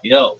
Yo,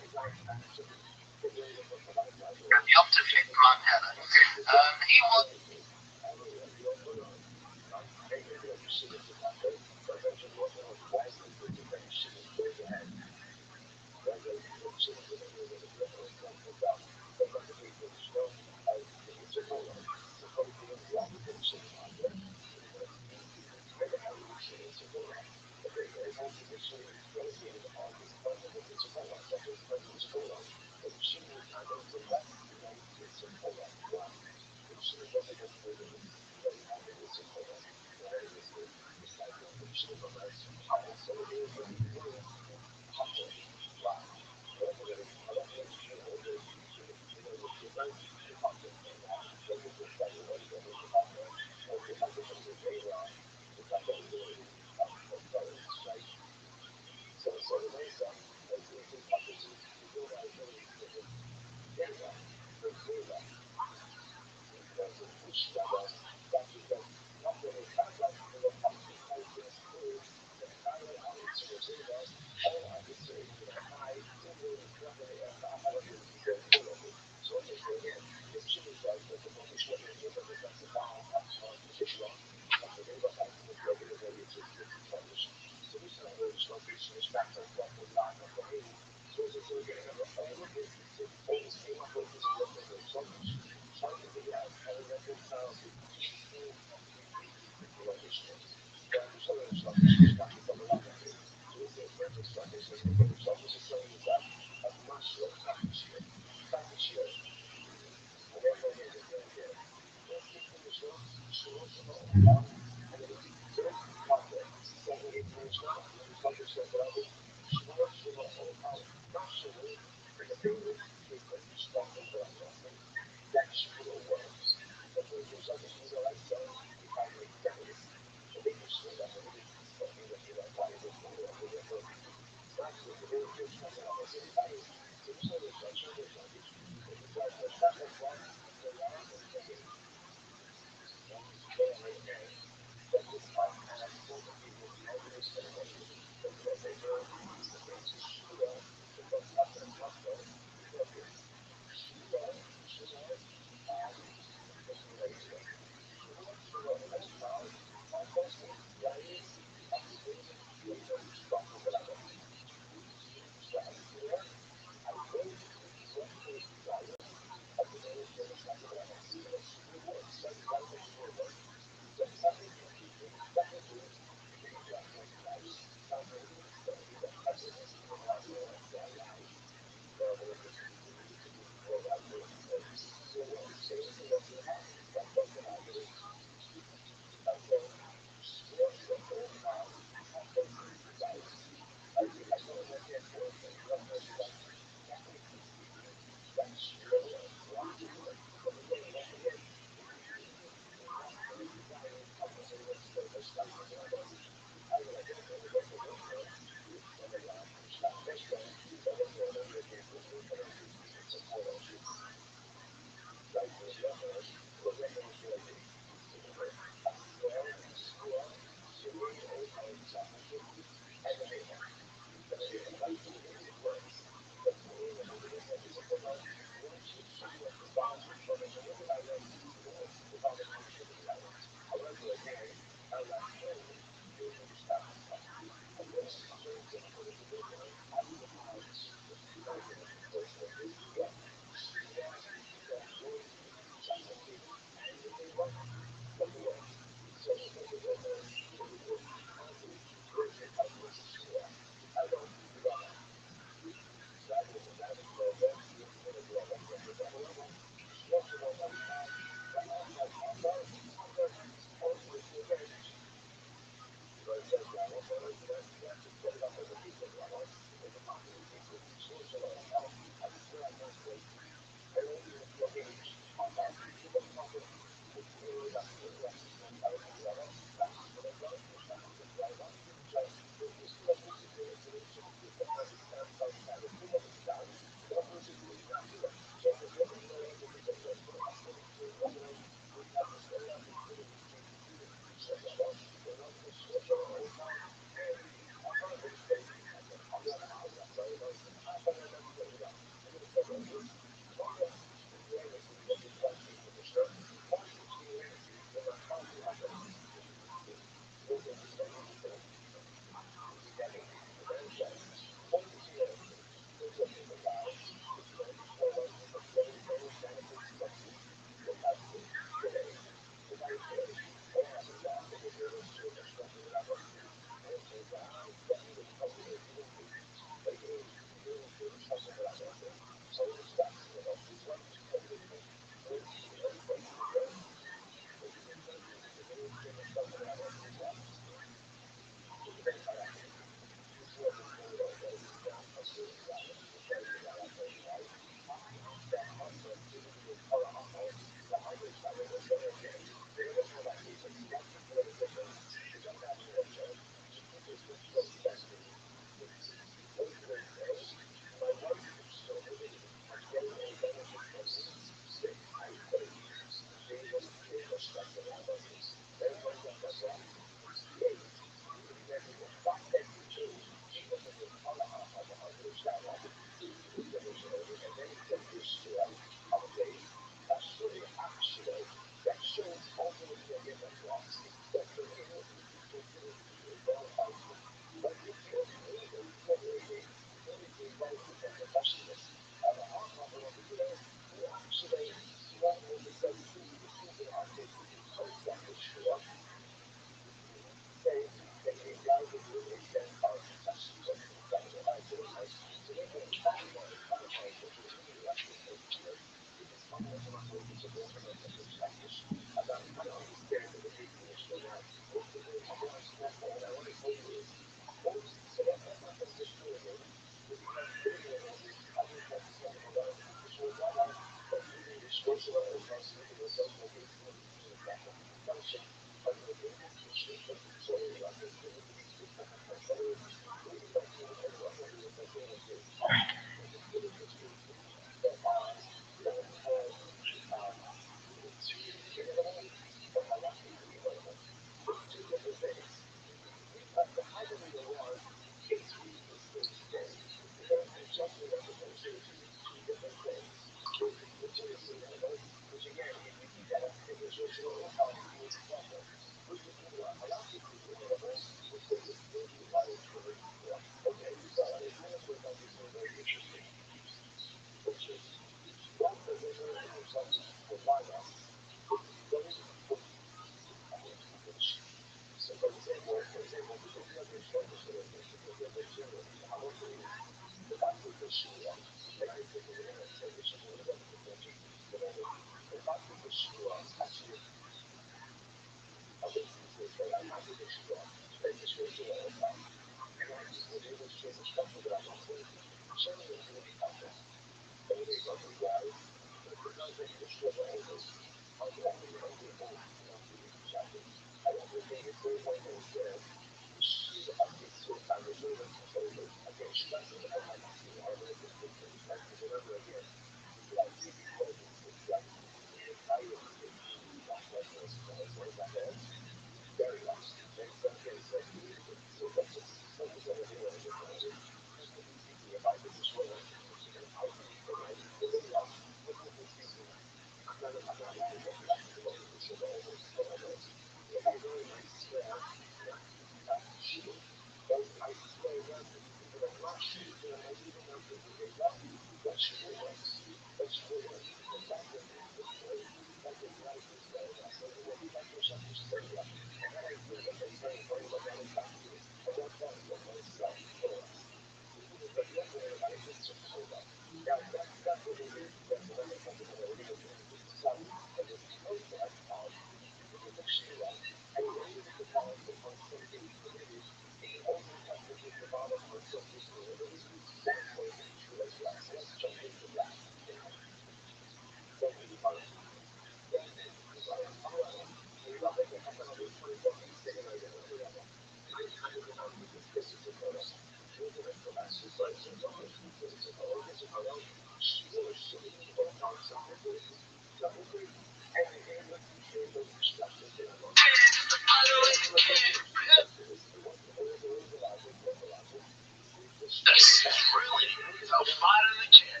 Really? So five in the kid.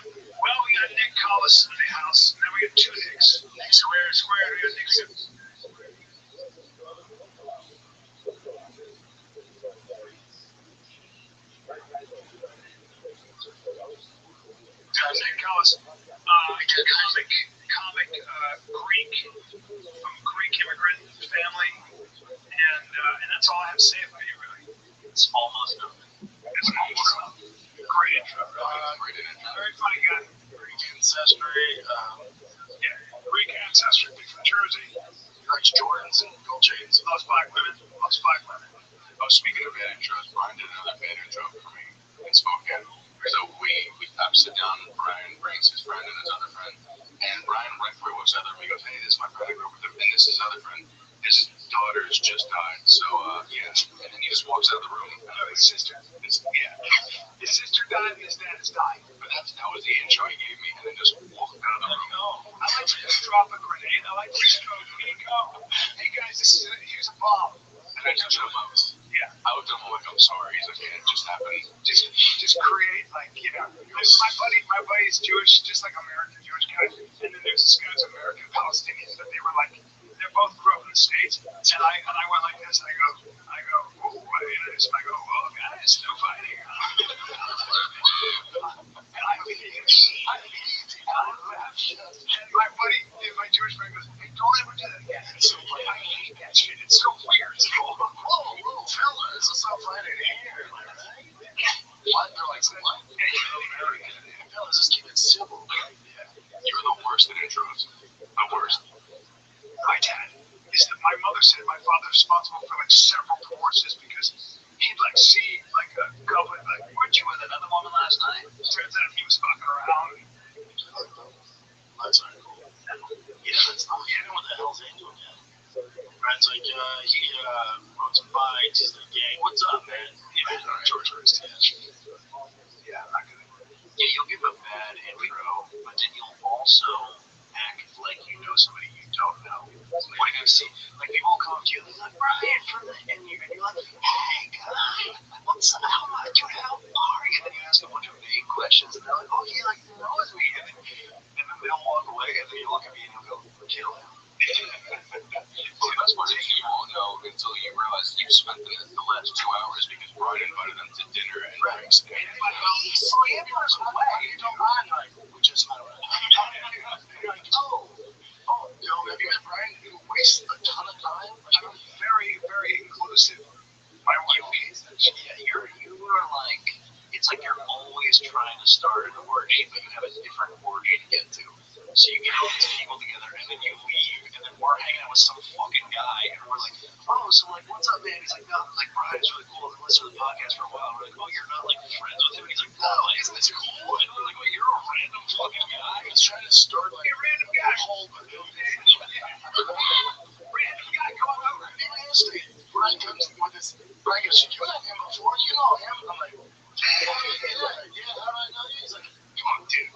Well, we got Nick Collis in the house, and then we got two Nicks. Nick Square, we got Nick Sims. Nick Collis, comic Greek, from Greek immigrant family, and that's all I have to say about you, really. It's almost nothing. It's almost nothing. Great intro. Very funny guy. Greek ancestry. Greek ancestry, from Jersey. He likes Jordans and gold chains. Loves black women. Oh, speaking of bad intros, Brian did another bad intro for me in Spokane. So we sit down, and Brian brings his friend and his other friend, and Brian right before he walks out there, he goes, "Hey, this is my friend, I grew up with him, and this is his other friend. His daughter's just died." So yeah, and then he just walks out of the room. His sister. His sister died, and his dad is dying. But that was the intro he gave me, and then just walked out of the room. No, I like to just drop a grenade. I like to just go, "Hey guys, here's a bomb." And I just shut my mouth. Yeah. I looked at him like, "I'm sorry." He's like, "Yeah, it just happened." Just create, like, my buddy's Jewish, just like American Jewish guy, and then there's this guy's American Palestinians, but they were like, they both grew up in the States, and I went like this, and I go, "Whoa," and I go, "Well, guys, no fighting." And I leave, and my buddy, my Jewish friend goes, "Hey, don't ever do that again." It's so funny. I hate that shit. It's so weird. It's cool. Whoa, fellas, let's not fight it here, right? What? They're like, what? Fellas, let's keep it civil. Yeah. You're the worst at intros. The worst. My dad my mother said my father's responsible for like several divorces because he'd like see like a couple like, "Weren't you with another woman last night?" Turns out he was fucking around. That's not cool. Yeah, that's not. Yeah, what the hell's into him yet? Brian's like, he wrote some bikes. He's like, "Gang, what's up, man?" Yeah, George Christ. Yeah, I'm not gonna. Yeah, you'll give a bad intro, but then you'll also act like you know somebody you don't know. What are you gonna see? Like people will come up to you, they're like, "Brian from the," and you're like, "Hey, guy, what's up? Dude, how are you?" And then you ask a bunch of vague questions, and they're like, "Oh, he like knows me," and then they'll walk away, and then you look at me and you'll go, "Kill him." Well, the best part is you won't know until you realize you spent the last 2 hours because Brian invited them to dinner and drinks. And he's 3 hours away. You don't mind, like, we just met. You're like, oh, have you met Brian? You waste a ton of time. I'm very, very inclusive. My wife hates that shit. Yeah, you are like, it's like you're always trying to start an orgy, but you have a different orgy to get to. So you get all these people together, and then you leave, and then we're hanging out with some fucking guy, and we're like, "Oh, So I'm like, what's up, man? He's like, no, like, Brian's really cool. I've been listening to the podcast for a while. We're like, oh, you're not like friends with him? He's like, no, isn't this cool? And we're like, well, you're a random fucking guy. He's trying to start like a random guy hole with him. Random guy, come on over. Be nasty. Brian comes with this. Brian goes, you know him before? You know him? I'm like, yeah, how do I know you? He's like, come on, dude.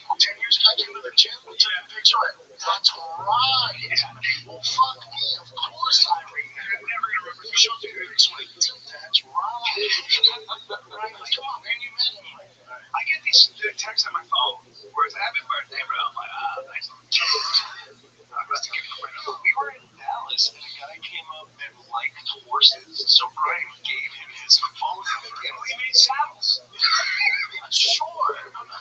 10 years ago, I came to the gym. We took a picture. That's right. Well, fuck me. Of course I remember. You're never going to remember. You showed the picture. Dude, that's right. Brian goes, come on, man. You met him. I get these texts on my phone where it's happy birthday, bro. I'm like, thanks. We were in Dallas, and a guy came up and liked horses, so Brian gave him his phone number. He made saddles. Sure,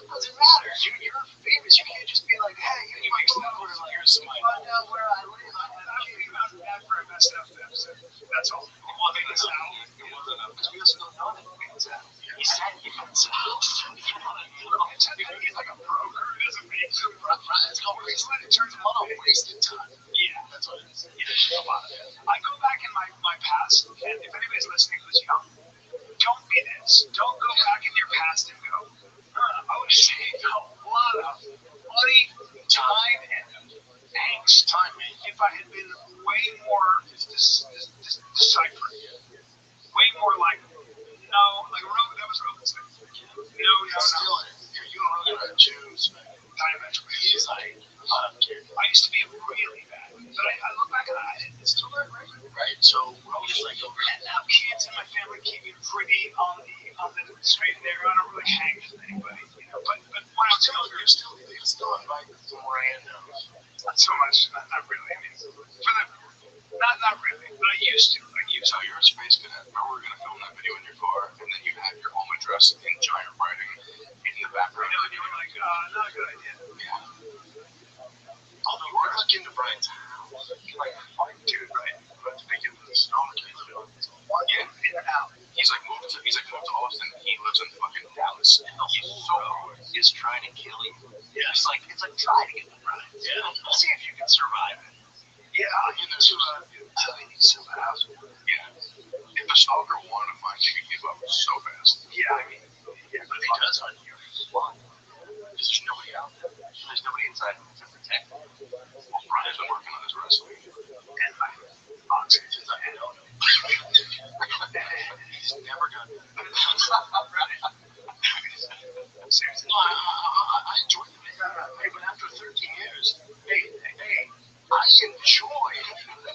doesn't matter. You're famous. You can't just be like, hey, you make saddles. Here's some. Find out where I live. I'm bad for a messed up episode. That's all. It wasn't a saddle. It wasn't a, because we also don't know that he made saddles. He said he made saddles. He's like a broker who doesn't make them. It's called wasted. It turns him on a wasted time. Yeah, that's what it is. I go back in my past, and if anybody's listening who's young, don't be this. Don't go back in your past and go, I would have saved a lot of money, time, and angst if I had been way more deciphered. Way more like, no, like that was Roman's thing. No. You don't really have to choose. Diametrically. I used to be really bad, but I look back and it's still very great. Right, so Roman's like, and now kids in my family keep me pretty on the straight and narrow. I don't really hang with anybody, you know. But when I was younger, you're still inviting some randoms. Not so much, not really. I mean, not really, but I used to. So you're a space cadet. Remember, we're gonna film that video in your car, and then you have your home address in giant writing in the background. And you were like, not a good idea. Yeah. Although we're like into Brian's house, like, dude, right? But speaking of the snow, yeah, in and out. He's like moved to Austin. He lives in fucking Dallas. He's so is trying to kill him. Yeah. It's like try to get the Brian. Yeah. See if you can survive it. Yeah, you know, they need to sell the house. Yeah. If the stalker wanted to find you, he'd give up so fast. Yeah, I mean, but he does on you. Why? Because there's nobody out there. There's nobody inside to protect him. Well, Brian's been working on his wrestling. And my boxing since I had known him. He's never done that. Seriously. No, I enjoy the man. Hey, but after 13 years, hey, I enjoy it. But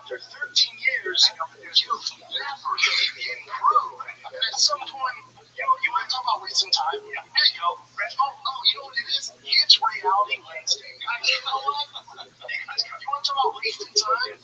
after 13 years, you've never improved. And at some point, you want to talk about wasting time? There you go. Oh, you know what it is? It's reality Wednesday. You know what? You want to talk about wasting time?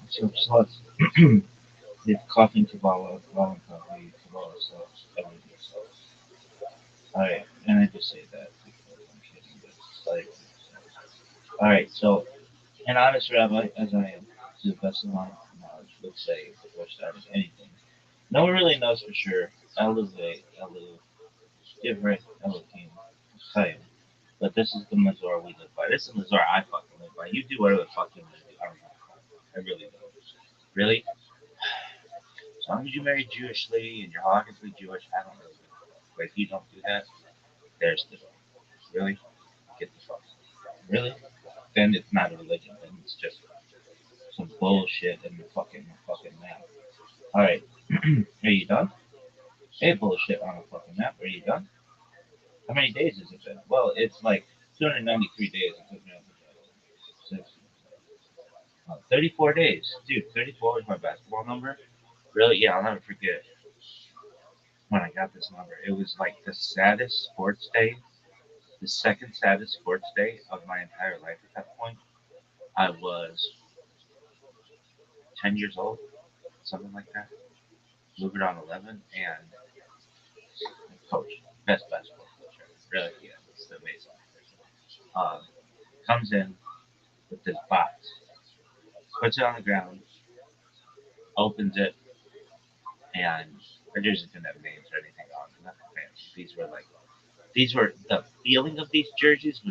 So plus, if coughing to follow, blowing coffee to follow, so everything sucks. Alright, and I just say that because I'm kidding, but it's like, alright, so, an honest rabbi, as I am, to the best of my knowledge, would say before starting anything, no one really knows for sure, elevate, Divrei Elohim, Chaim. But this is the Mazor we live by. This is the Mazor I fucking live by. You do whatever the fuck you want to do. I don't know. I really don't. Really? As long as you marry Jewishly and your heart is Jewish, I don't really do. But if you don't do that, there's the door. Really? Get the fuck. Really? Then it's not a religion. Then it's just some bullshit in the fucking map. Alright. Are you done? Hey, bullshit on a fucking map. Are you done? How many days has it been? Well, it's like 293 days. It took me over 34 days. Dude, 34 was my basketball number. Really? Yeah, I'll never forget when I got this number. It was like the saddest sports day, the second saddest sports day of my entire life at that point. I was 10 years old, something like that. Moving on 11, and coach, best basketball coach ever. Really, yeah, it's amazing. Um, Comes in with this box, puts it on the ground, opens it, and the jerseys didn't have names or anything on them. Nothing fancy. These were the feeling of these jerseys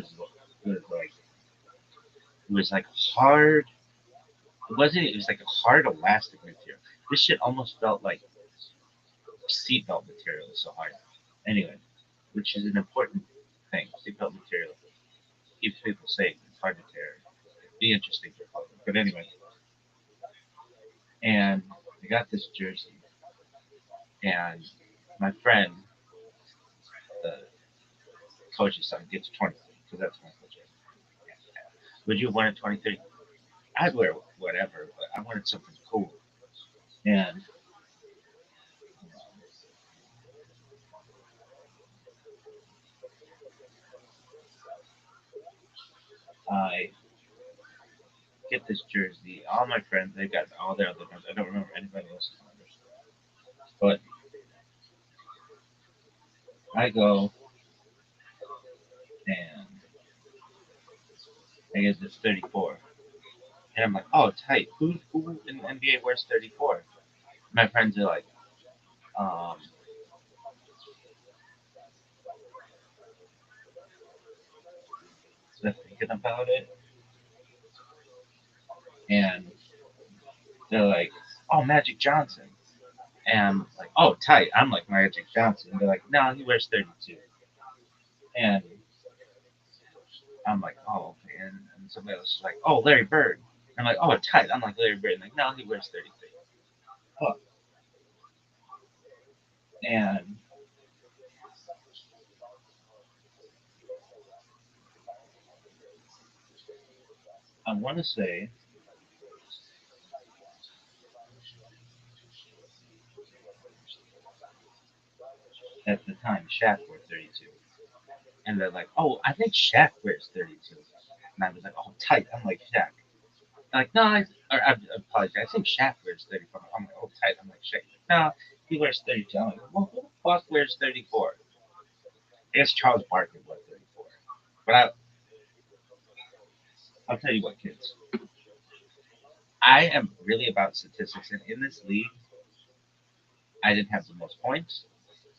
was like hard. It wasn't. It was like a hard elastic material. This shit almost felt like seatbelt material. It was so hard. Anyway, which is an important thing. Seatbelt material keeps people safe. It's hard to tear. It'd be interesting for public. But anyway, and I got this jersey, and my friend, the coach's son, gets 23 because that's my coach. Would you have wanted 23? I'd wear whatever, but I wanted something cool. And I get this jersey. All my friends, they got all their other numbers. I don't remember anybody else's numbers. But I go and I get this 34. And I'm like, oh, tight. Who in the NBA wears 34? My friends are like, um, they're thinking about it. And they're like, oh, Magic Johnson. And I'm like, oh, tight. I'm like Magic Johnson. And they're like, no, he wears 32. And I'm like, oh, okay. And somebody else is like, oh, Larry Bird. I'm like, oh, tight. I'm like Larry Bird. And like, no, he wears 33. Oh. And I want to say at the time, Shaq wore 32. And they're like, oh, I think Shaq wears 32. And I was like, oh, tight. I'm like, Shaq. They're like, no, I apologize. I think Shaq wears 34. I'm like, oh, tight. I'm like, Shaq. No, he wears 32. I'm like, well, who the fuck wears 34? I guess Charles Barkley wore 34. But I'll tell you what, kids. I am really about statistics. And in this league, I didn't have the most points.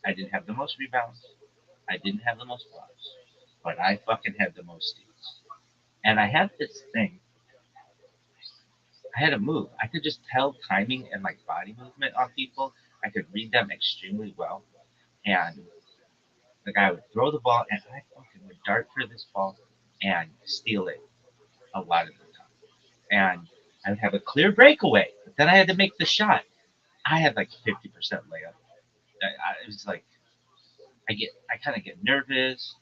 I didn't have the most rebounds. I didn't have the most blocks. But I fucking had the most steals. And I had this thing. I had a move. I could just tell timing and like body movement on people. I could read them extremely well. And the guy would throw the ball, and I fucking would dart for this ball and steal it a lot of the time. And I would have a clear breakaway, but then I had to make the shot. I had like 50% layup. It was like I kind of get nervous,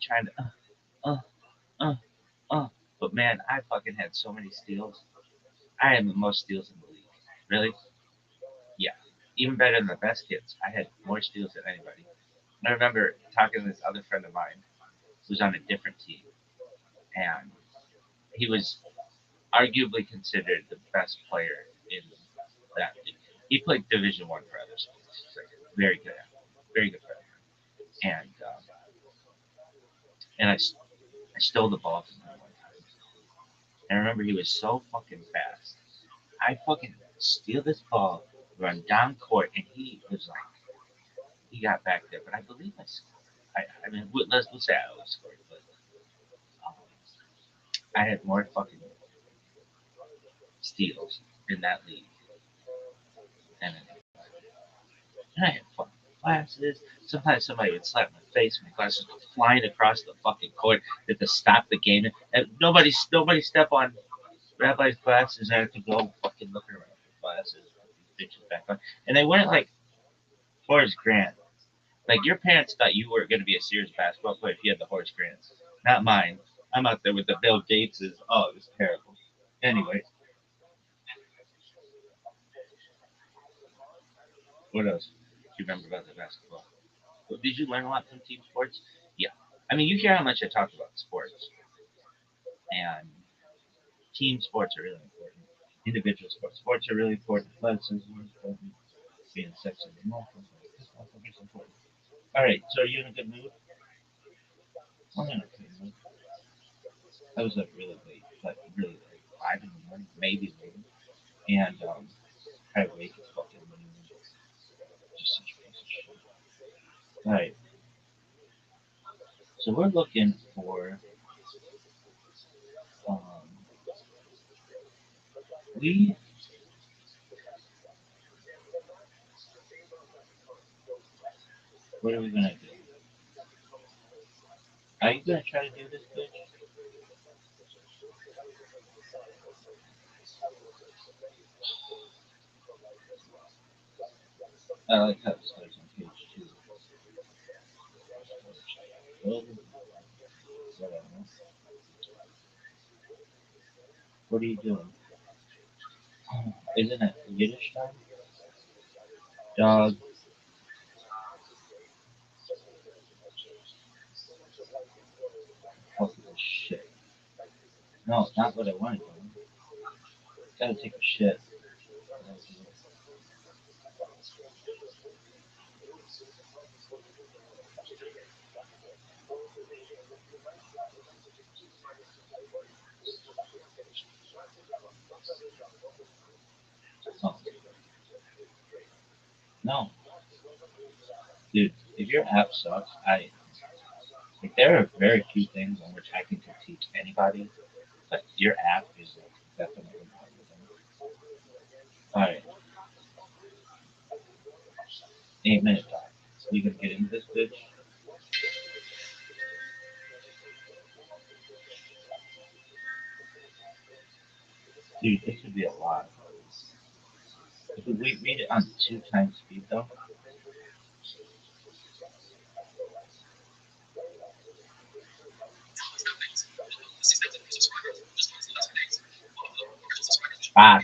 trying to, uh, uh, uh. But man, I fucking had so many steals. I had the most steals in the league. Really? Yeah. Even better than the best kids. I had more steals than anybody. And I remember talking to this other friend of mine who was on a different team, and he was arguably considered the best player in that league. He played Division One for other schools. He's like very good at it, very good player. And I stole the ball from him one time. And I remember he was so fucking fast. I fucking steal this ball, run down court, and he was like, he got back there. But I believe I scored. I mean, let's say I always scored, but um, I had more fucking steals in that league than anybody. And I had fucking glasses. Sometimes somebody would slap my face, my glasses would flying across the fucking court. They had to stop the game. And nobody step on Rabbi's glasses. I had to go fucking looking around for glasses. These bitches back on. And they weren't like Horace Grant. Like your parents thought you were going to be a serious basketball player if you had the Horace Grants. Not mine. I'm out there with the Bill Gateses. Oh, it was terrible. Anyway, What else do you remember about the basketball? Did you learn a lot from team sports? Yeah. I mean, you hear how much I talk about sports, and team sports are really important. Individual sports are really important. Athleticism is important. Being sexy and emotional is important. All right, so are you in a good mood? I'm in a good mood. I was up really late, like really late, 5 in the morning, maybe later, and I wake at fucking noon. Just such a piece of shit. All right, so we're looking for um, we. What are we gonna do? Are you gonna try to do this, bitch? I like how it starts on page two. Well, whatever. What are you doing? Isn't it Yiddish time? Dog, fucking shit. No, not what I wanted to do. Gotta take a shit. Oh, no, dude. If your app sucks, like there are very few things on which I can critique anybody, but your app is like definitely one of them. All right, 8 minute talk. You gonna get into this bitch, dude? This would be a lot. If we read it on 2 times speed though, ah,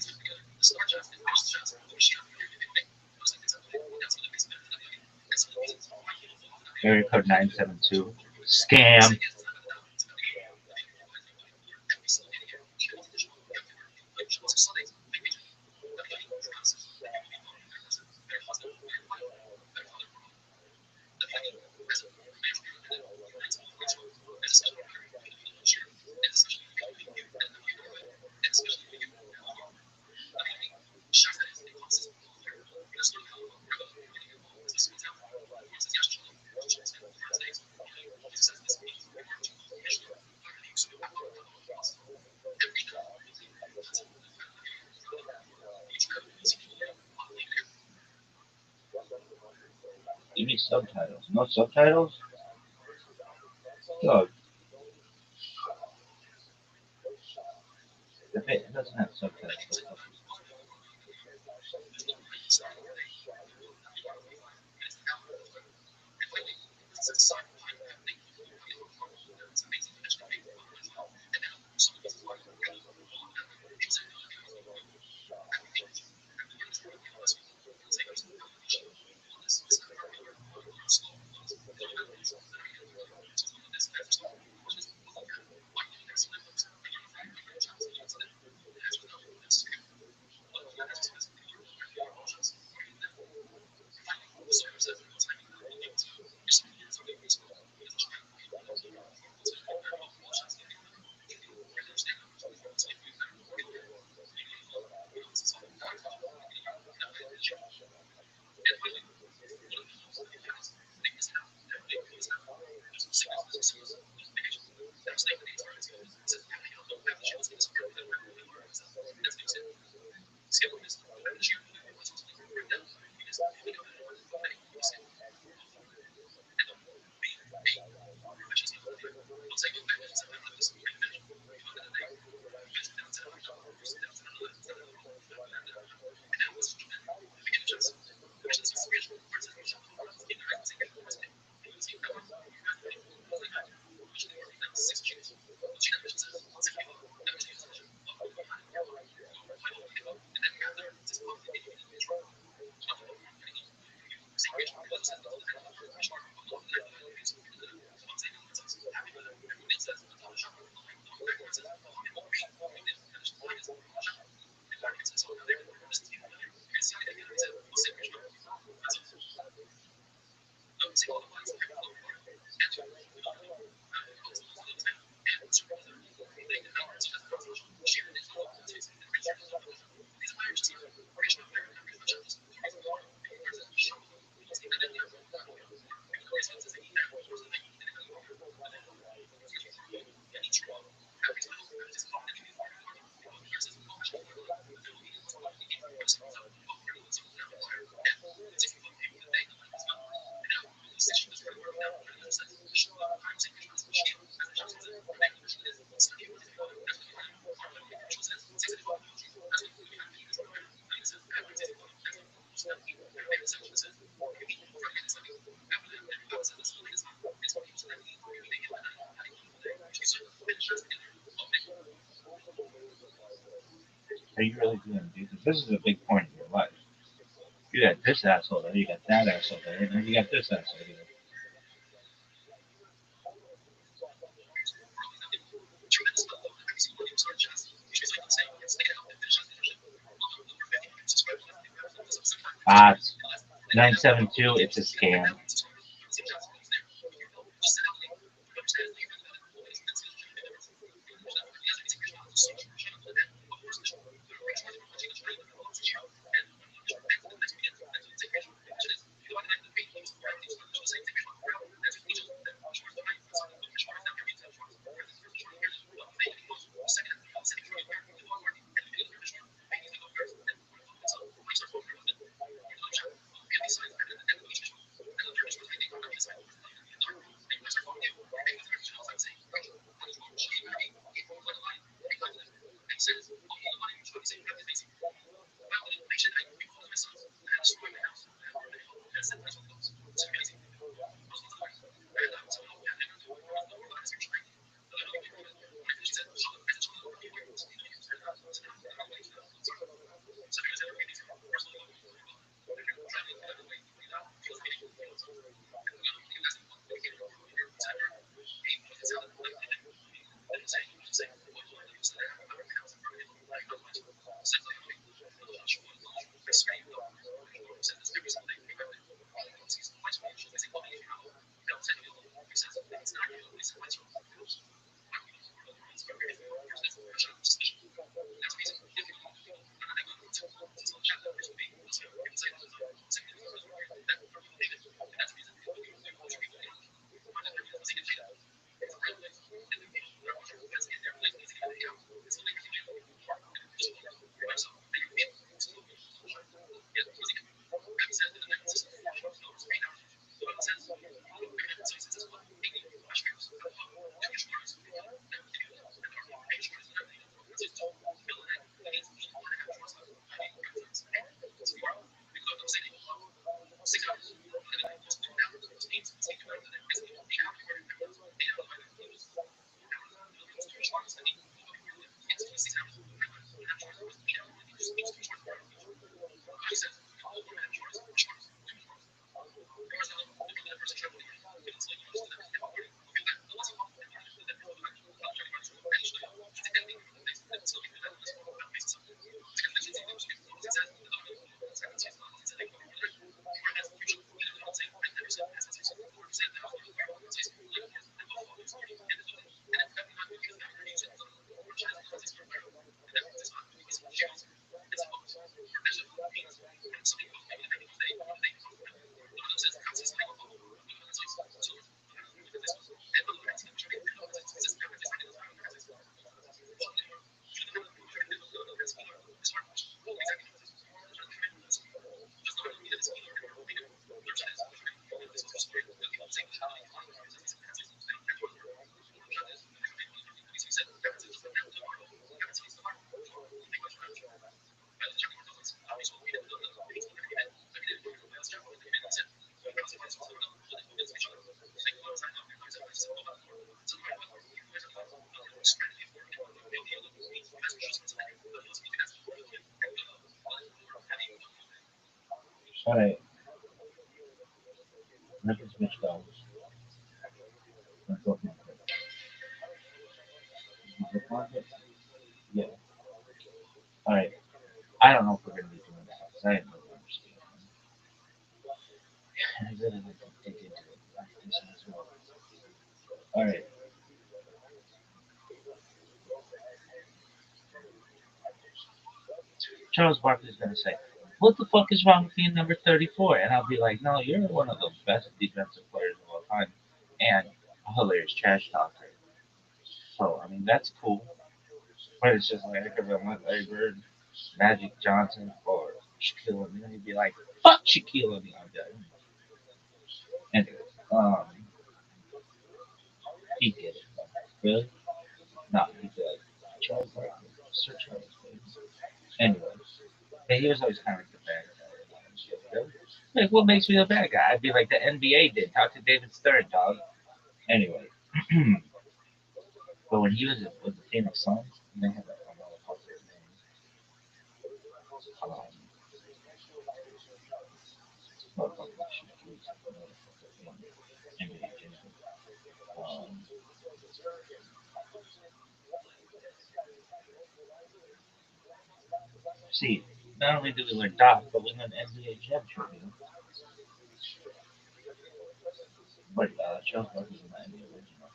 area code 972. Scam. Give me subtitles. No subtitles? Dog, if it doesn't have subtitles, Are you really doing this? This is a big point in your life. You got this asshole there, you got that asshole there, and then you got this asshole here. Ah, 972, it's a scam. Alright, let this bitch go. Let's go. Yeah. Alright, I don't know if we're gonna be doing that because I have no understanding. I really need to dig into it after this as well. Alright, Charles Barkley's gonna say, "What the fuck is wrong with being number 34?" And I'll be like, "No, you're one of the best defensive players of all time, and a hilarious trash talker." So I mean, that's cool, but it's just like because I want Larry Bird, Magic Johnson, or Shaquille O'Neal. He'd be like, fuck Shaquille O'Neal. I'd be like, anyway, he did it. Really? No, he'd be like, Charles Barkley, Sir Charles Barkley. Anyway, but he was always kind of like the bad guy. Really? Like, what makes me a bad guy? I'd be like the NBA did. Talk to David Stern, dog. Anyway, but when he was with the Phoenix Suns, and they had that motherfucker name, motherfucker, shit, he was a motherfucker in NBA champion. Um, see, not only did we win Doc, but we won NBA championship. You know? But Charles Barkley was not NBA original.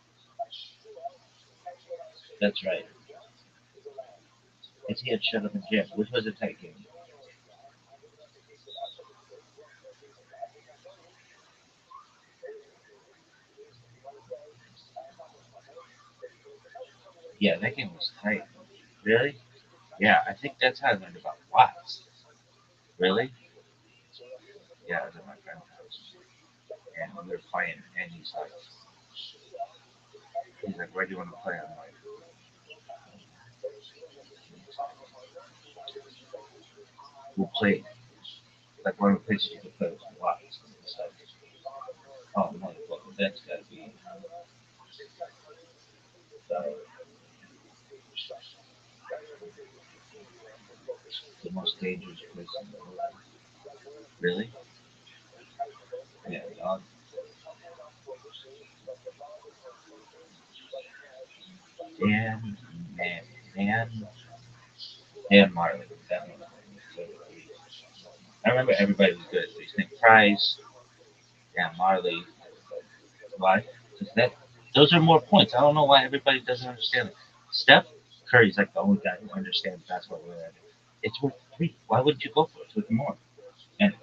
That's right. Because he had shut up in jail, which was a tight game. Yeah, that game was tight. Really? Yeah, I think that's how I learned about Watts. Really? Yeah, I was at my friend's house. And we were playing, and he's like, where do you want to play? I'm like, we'll play. Like, one of the places you could play was Watts. And he's like, oh, motherfucker, that's got to be the most dangerous place in the world. Really? Yeah, dog. Dan, man, Dan Marley. That one. I remember everybody was good. They think Price, Dan Marley. Why? Because those are more points. I don't know why everybody doesn't understand it. Steph Curry's like the only guy who understands basketball. It's worth 3. Why wouldn't you go for it? It's worth more. Anyway,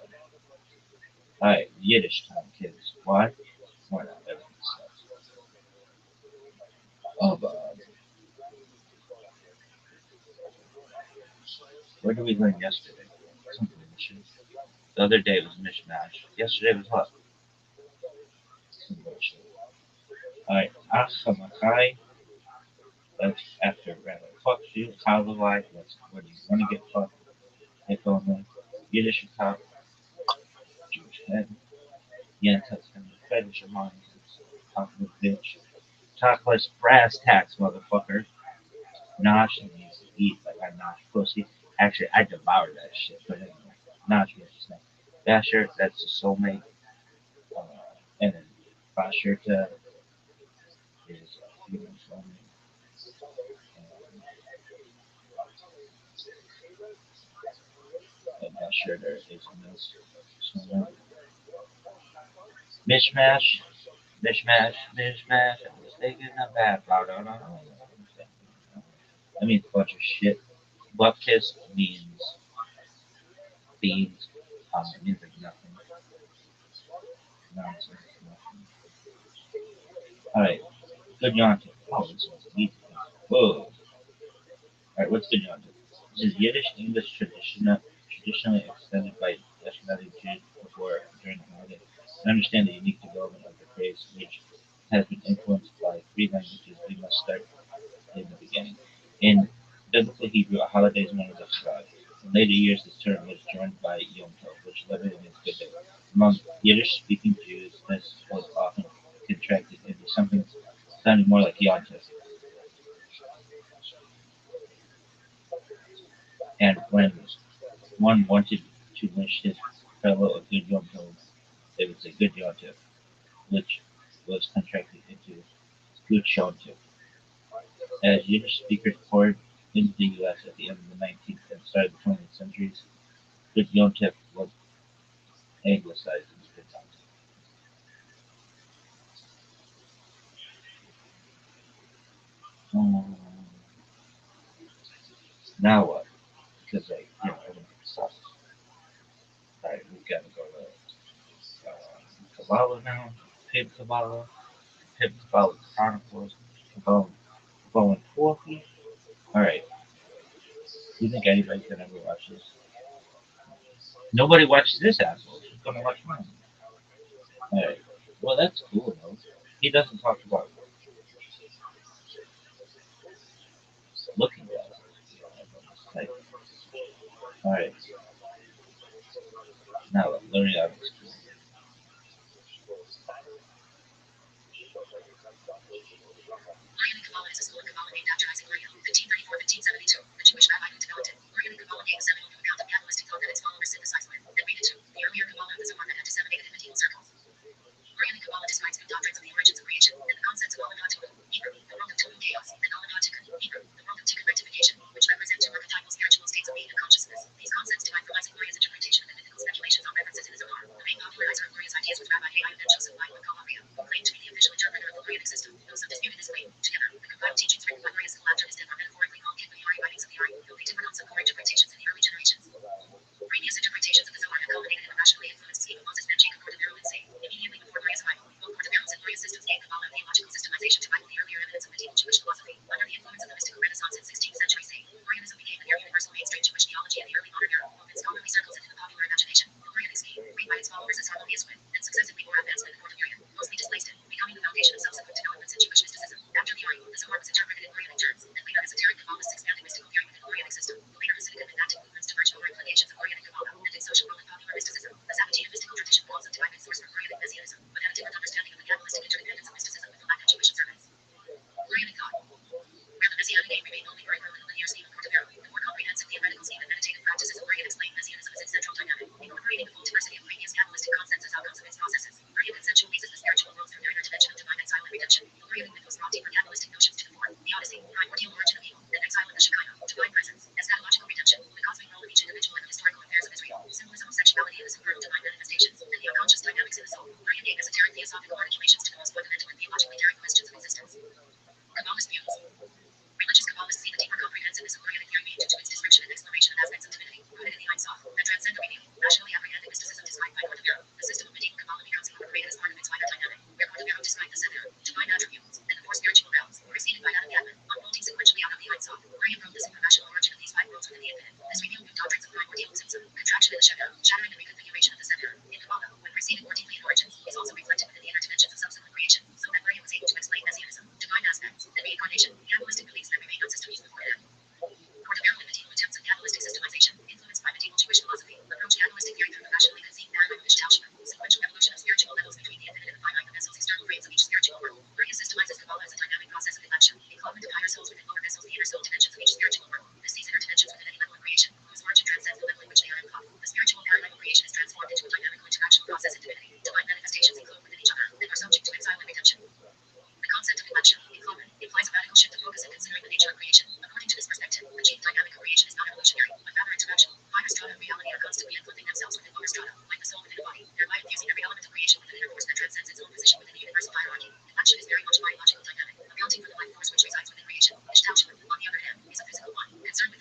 all right, Yiddish time, kids. Why? Why not? Everything sucks. Oh, but where did we learn yesterday? Something bullshit. The other day was mishmash. Yesterday was what? Some bullshit. All right, Achamakai. That's after rather. Fuck you. Kalavai. That's when you want to get fucked. Hip on the Yiddish top. Jewish head. Yantas and the fetish of mine. Talk with bitch. Talk less brass tacks, motherfucker. Nosh needs to eat like I nosh pussy. Actually, I devoured that shit, but anyway. Nosh gets his name. Basher, that's his soulmate. Uh, and then Bashirta is a human soulmate. And Bashirta is a male soulmate. Mishmash, mishmash. I'm mistaken, not bad. Blah, blah, blah, blah. That means a bunch of shit. Bupkis means beans. It means like nothing. Nonsense. Nothing. Alright, good yontif. Oh, this one's easy. Whoa. Alright, what's good yontif? This is Yiddish English traditionally extended by Ashkenazi Jews before during the holiday. I understand the unique development of the phrase, which has been influenced by 3 languages. We must start in the beginning. In biblical Hebrew, a holiday is known as a chag. In later years, this term was joined by Yom Tov, which literally means good day. Among Yiddish-speaking Jews, this was often contracted into something sounding more like Yom Tov. And when one wanted to wish his fellow a good Yom Tov, they would say good Yom Tov, which was contracted into good Shalom Tov. As Yiddish speakers poured into the U.S. at the end of the 19th and start of the 20th centuries, good Yom Tov was anglicized into good times. Um, now what? Because everything sucks. Alright, we gotta go to Kabbalah now. Pib Kabbalah. Pib Kabbalah Chronicles. Kabbalah Porky. Alright, do you think anybody's gonna ever watch this? Nobody watches this asshole. She's gonna watch mine. Alright. Well, that's cool though. He doesn't talk about looking at it. Like, alright. Now, learning out of school. Orion Kabbalah is a school of Kabbalah named after Isaac Luria, 1534-1572, a Jewish rabbi who developed it. Orion Kabbalah gave a seminal new account of Kabbalistic thought that its followers synthesized with and read it to the earlier Kabbalah of the Zohar that had disseminated in medieval circles. Orion Kabbalah describes new doctrines of the origins of creation and the concepts of Aleph HaTumu, Hebrew, the world of Tumu chaos, and Aleph HaTikkun, Hebrew, the world of Tikkun rectification, which represent two archetypal spiritual states of being and consciousness. These concepts derive from Isaac Luria's interpretation of the mythical speculations on references in the Zohar. The main popularizer of Luria's ideas was Rabbi Hayai ben Joseph Leib of Calabria, who claimed to be the official interpreter of the Lurianic system, though some disputed his claim. Together, the compiled teachings written by Luria's school after his death are metaphorically called Kitbari writings of the Ari, though they differed on some core interpretations in the early generations. Previous interpretations of the Zohar have culminated in a rationally influenced scheme of Moses ben Jacob Cordovero and Say. Immediately before Luria's arrival, both Cordovero's and Luria's systems gave Kabbalah a theological systemization to rival the earlier evidence of medieval Jewish philosophy. Under the influence of the mystical Renaissance in 16th century Say, Lurianism became the near universal mainstream Jewish theology in the early modern era, both in scholarly circles and in the popular imagination. The Lurianic scheme, read by its followers as harmonious with, and successively bore advancement in the Northern Urian, mostly displaced it, becoming the foundation of subsequent developments in Jewish mysticism. After the Ari, the Zohar was interpreted in Lurianic terms, and later esoteric Kabbalists expanded mystical theory within the Lurianic system. The later Hasidic and Menactic movements diverged over inclinations of Lurianic Kabbalah, and in social world and popular mysticism. The Sabbatean mystical tradition was also derived its source from Lurianic messianism, but had a different understanding of the Kabbalistic interdependence of mysticism with the lack of Jewish observance. Lurianic thought. Where the Messianic aim remained only peripheral in the linear scheme of Cordovero, the more comprehensive theoretical scheme and meditative practices of Lurian explain Messianism as its central dynamic, incorporating the full diversity of previous Kabbalistic concepts as outcomes of its processes. Lurian conceptualizes the spiritual world through their interdimension of divine exile and redemption. The Lurianic mythos brought deeper Kabbalistic notions to the fore: the Odyssey, primordial origin of evil, and exile in the Shekinah, divine presence, eschatological redemption, the cosmic role of each individual in the historical affairs of Israel, symbolism of sexuality and the supernal divine manifestations, and the unconscious dynamics in the soul. Lurian gave esoteric theosophical articulations to the most fundamental and theologically daring questions of existence. Kabbalist views. Religious Kabbalists see the deeper comprehensiveness of Lurianic theory being due to its description and exploration of aspects of divinity, rooted in the Ein Sof, that transcend the revealed, rationally apprehended mysticism described by Cordovero. The system of medieval Kabbalah becomes incorporated as part of its wider dynamic, where Cordovero described the seven divine attributes, and the four spiritual realms, preceded by that of Yatman, unfolding sequentially out of the Ein Sof. Lurian wrote the supranational origin of these five worlds within the infinite. This revealed new doctrines of primordial tzimtzum, contraction in the Shekinah, shattering and reconfiguration of the seven. In Kabbalah, when preceded more deeply in origins, is also reflected within the inner dimensions of subsequent creation, so that Lurian was able to explain messianism, divine aspects, and reincarnation, Kabbalistic beliefs that remained on systems before him. Cordovero and medieval attempts at Kabbalistic systemization, influenced by medieval Jewish philosophy, approached Kabbalistic theory through the rationally conceived paradigm of Ishtalshema, sequential evolution of spiritual levels between the infinite and the finite, the vessel's external frames of each spiritual world. Lurian systemizes Kabbalah as a dynamic process of election, encloakment of higher souls within lower vessels, the inner soul dimensions of each spiritual world. This sees interdimensions within any level of creation, whose origin transcends the level in which they are enclosed. The spiritual paradigm of creation is transformed into a dynamical interactional process in divinity. Divine manifestations enclose within each other, and are subject to exile and redemption. The concept of election, encloakment, implies a radical shift of focus in considering the nature of creation. According to this perspective, the chief dynamic of creation is not evolutionary, but rather interactional. Higher strata of reality are constantly encloaking themselves within lower strata, like the soul within a body, thereby infusing every element of creation with an inner force that transcends its own position within the universal hierarchy. Election is very much a biological dynamic, accounting for the life force which resides within creation. Ishtalshema, on the other hand, is a physical one, concerned with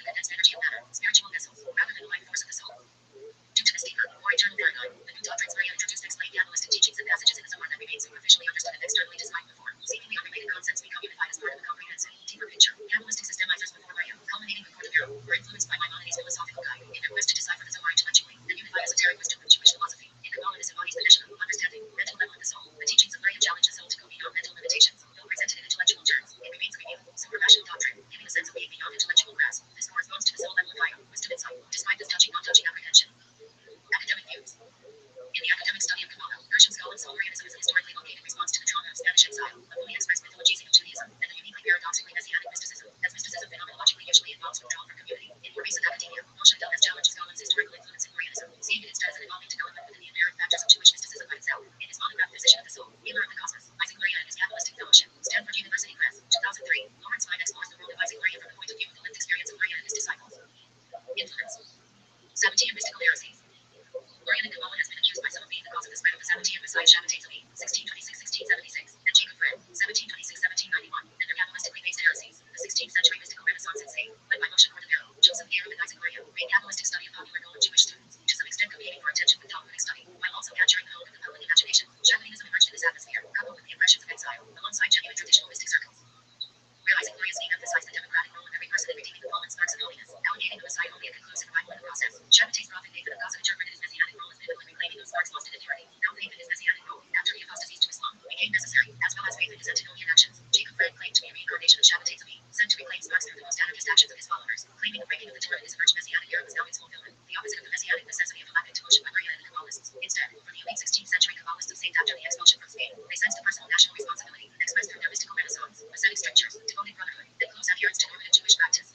anarchist actions of his followers, claiming the breaking of the Torah in his emerged Messianic era was now its fulfillment, the opposite of the Messianic necessity of Galactic devotion by Maria and the Kabbalists. Instead, for the elite 16th century Kabbalists of Saint after the expulsion from Spain, they sensed a personal national responsibility, expressed through their mystical renaissance, ascetic strictures, devoted brotherhood, and close adherence to normative Jewish practice.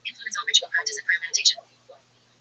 Influence on ritual practice and prayer meditation.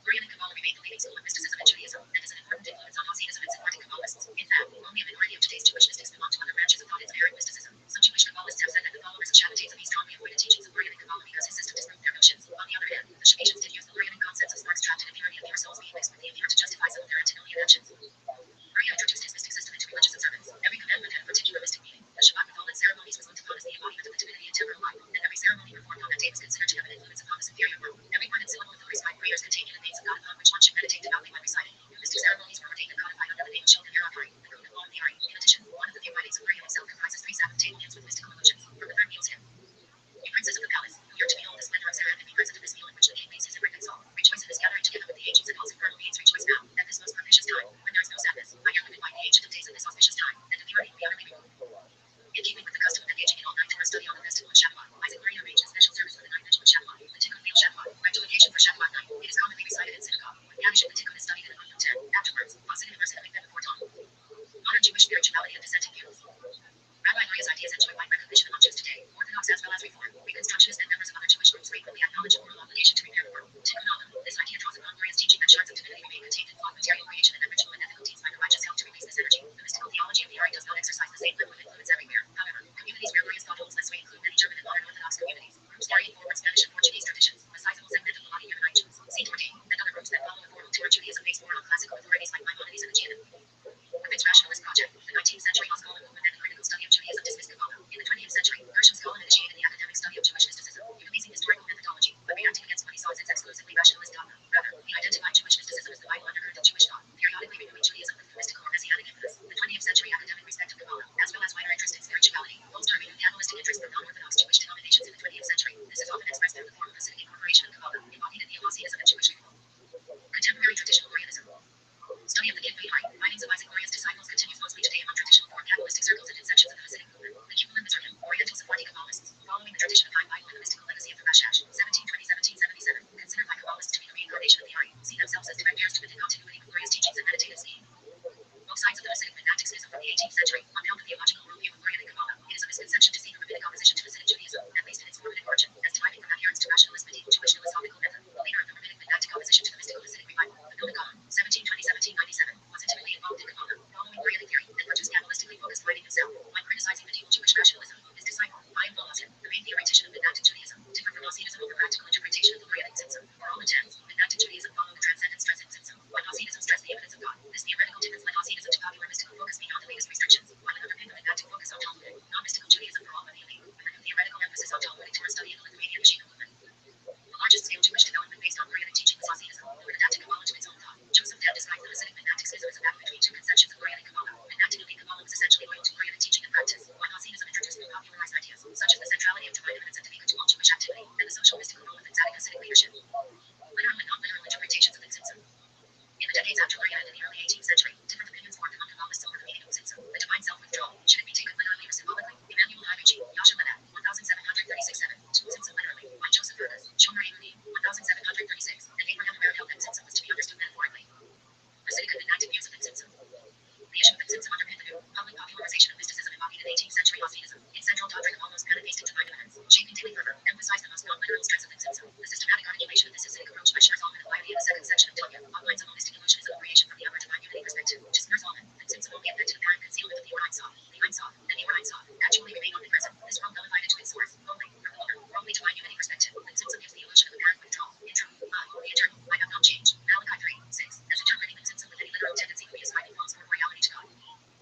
Oriental Kabbalah remained the leading school of mysticism in Judaism, and is an important influence on Hasidism and Sephardic Kabbalists. In fact, only a minority of today's Jewish mystics belong to other branches of thought inspiring mysticism. Some Jewish Kabbalists have said that the followers of Shabbatai strongly avoided teachings of Oriental Kabbalah because his system disproved their notions. On the other hand, the Shabbatians did use the Oriental concepts of sparks trapped in impurity and pure souls being mixed with the impure to justify some of their antinomian actions. Oriya introduced his mystic system into religious observance. Every commandment had a particular mystic meaning. The Shabbat with all its ceremonies was looked upon as the embodiment of the divinity in temporal life, and every ceremony performed on that day was considered to have an influence upon the superior world. Every word and syllable of the prescribed prayers contained hidden names of God upon which one should meditate devoutly when reciting. Mystic ceremonies were ordained and codified under the name of Shulchan Aruch, the code of law of the Ari. In addition, one of the few writings of Oriya himself comprises 3 Sabbath table hymns with mystical allusions. From the third meal's hymn, "Ye princes of the palace, who yearn to behold the splendor of Sarah and be present at this meal in which the king makes his everything song. Rejoice in this gathering together with the ancients and also firm beings. Rejoice now, at this most propitious time, when there is no sadness. I hereby invite the ancient of days at this auspicious time, and impurity will be utterly removed." In keeping with the custom of engaging in all-night Torah study on the festival of Shavuot, Isaac Luria arranged a special service for the night vigil of Shavuot, the Tikkun Leil Shavuot, right to occasion for Shavuot night. It is commonly recited in synagogue. When Kaddish and the Tikkun is studied in a month of 10, afterwards, positive verse and a mikveh before dawn. Modern Jewish spirituality and dissenting views. Rabbi Luria's ideas enjoy wide recognition among Jews today, Orthodox as well as Reform. Reconstructionists and members of other Jewish groups frequently acknowledge a moral obligation to repair the world. Tikkun olam. This idea draws upon Luria's teaching that shards of divinity remain contained in flawed material creation and that ritual and ethical deeds by the righteous help to release this energy. The mystical theology of the Ari does not exercise the same level of influence everywhere. However, communities where Luria's thought holds less sway include many German and modern Orthodox communities, groups carrying forward Spanish and Portuguese traditions, a sizable segment of Melodic Yemenite Saint Ordain, and other groups that follow a formal Torah Judaism based more on classical authorities like Maimonides and the Geonim. With its rationalist project, the 19th century Haskalah movement and the critical study of Judaism dismissed Kabbalah. In the 20th century, Gershom Scholem initiated the academic study of Jewish mysticism, utilizing historical methodology, but reacting against what he saw as its exclusively rationalist dogma. Rather, he identified Jewish mysticism as the vital undercurrent of Jewish thought, periodically renewing Judaism with mystical or messianic impetus. The 20th century academic respect of Kabbalah, as well as wider interest in spirituality, bolstered renewed Kabbalistic interest from non-Orthodox Jewish denominations in the 20th century. This is often expressed through the form of Hasidic incorporation of Kabbalah, embodied in neo-Hasidism and Jewish reform. Contemporary traditional Orientalism. Study of the Kibbutz writings of Isaac Luria's disciples continues mostly today among traditional form Kabbalistic circles and in sections of the Hasidic movement. The Kibbulim Mizrahim, Oriental Sephardi Kabbalists, following the tradition of Chaim Bible and the mystical legacy of the Rashash, 1720-1777, considered by Kabbalists to be the reincarnation of the Ari, see themselves as direct heirs to within continuity with Luria's teachings and meditative scheme. Both sides of the Hasidic monastic schism from the 18th century upheld the theological worldview of Luria and Kabbalah. It is a misconception to see the rabbinic opposition to Hasidic Judaism, at least in its formative origin, as deriving from adherence to rationalist medieval Jewish philosophical method. The leader of the rabbinic monastic opposition to the mystical Hasidic revival, the Vilna Gaon, 1720-1797, was intimately involved in Kabbalah, following Lurianic theory, and produced Kabbalistically focused writing himself. When criticizing medieval Jewish rationalism, his disciple, Chaim Volozhin, the main theoretician of monastic Judaism, differed from Hasidism over practical interpretation of the Lurianic Tzimtzum. For all intents, monastic Judaism followed the transcendence stressing Tzimtzum, while Hasidism stressed the immanence of God. This theoretical difference led Hasidism to popular mystical focus beyond the latest restrictions, while it underpinned the monastic focus on Talmudic, non-mystical Judaism for all but the elite, with renewed theoretical emphasis on Talmudic Torah study in the Lithuanian Mashiach movement. The largest scale Jewish development based on Lurianic teaching was Hasidism, who adapted Kabbalah to its own thought. Joseph Deb described the Hasidic monastic schism as a battle between two conceptions of Lurianic Kabbalah. Monastically, Kabbalah was essentially loyal to Lurianic teaching and practice, while Hasidism introduced new popularized ideas, such as the centrality of divine eminence and Tefillah to all Jewish activity, and the social mystical role of exotic Hasidic leadership. Literal and non-literal interpretations of the Tzimtzum. In the decades after Luria and in the early 18th century, different opinions formed among Kabbalists over the meaning of Tzimtzum, the divine self-withdrawal. Should it be taken literally or symbolically? Emmanuel Havici, Yasha Lenet, 1736-7, to Tzimtzum literally, by Joseph Fergus, Shomer Yehudi, 1736, and Abraham Amerit held that Tzimtzum was to be understood metaphorically. Hasidic and monastic views of the Tzimtzum. The issue of the Tzimtzum underpinned the new, public popularization of mysticism embodied in 18th century Hasidism. Its central doctrine of almost pantheistic divine eminence, shaping daily fervor, emphasized the most non-literal stress of the Tzimtzum. The systematic articulation of this Hasidic approach by Shner Zalman and Levi in the second section of Tanya outlines a holistic illusionism of creation from the upper divine unity perspective. To Shner Zalman, the Tzimtzum only affected apparent concealment of the Ein Sof, and the Ein Sof actually remain omnipresent. This world nullified into its source, only, from the lower, worldly divine unity perspective. The Tzimtzum gives the illusion of apparent withdrawal. In truth, the eternal, I have not changed. Malachi 3:6, as interpreting the Tzimtzum with any literal tendency would be ascribing false corporeality to God.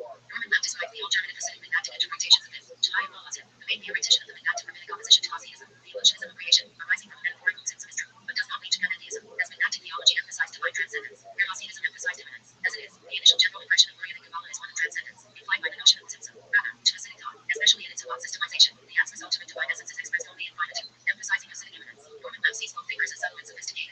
Norman Leff described the alternative Hasidic monastic interpretations of this. Chaim Volozhin, the main theoretician of the monastic rabbinic opposition to Hasidism, the illusionism of creation, arising from a metaphorical Tzimtzum is true, but does not lead to panentheism, as monastic theology emphasized divine transcendence, where Hasidism emphasized immanence. As it is, the initial general impression of Lurianic Kabbalah is one of transcendence, implied by the notion of Tzimtzum. Rather, to Hasidic thought, especially in its thought systemization, the Atzmas ultimate divine essence is expressed only in finitude, emphasizing Hasidic immanence. Norman Leff sees both thinkers as somewhat sophisticated.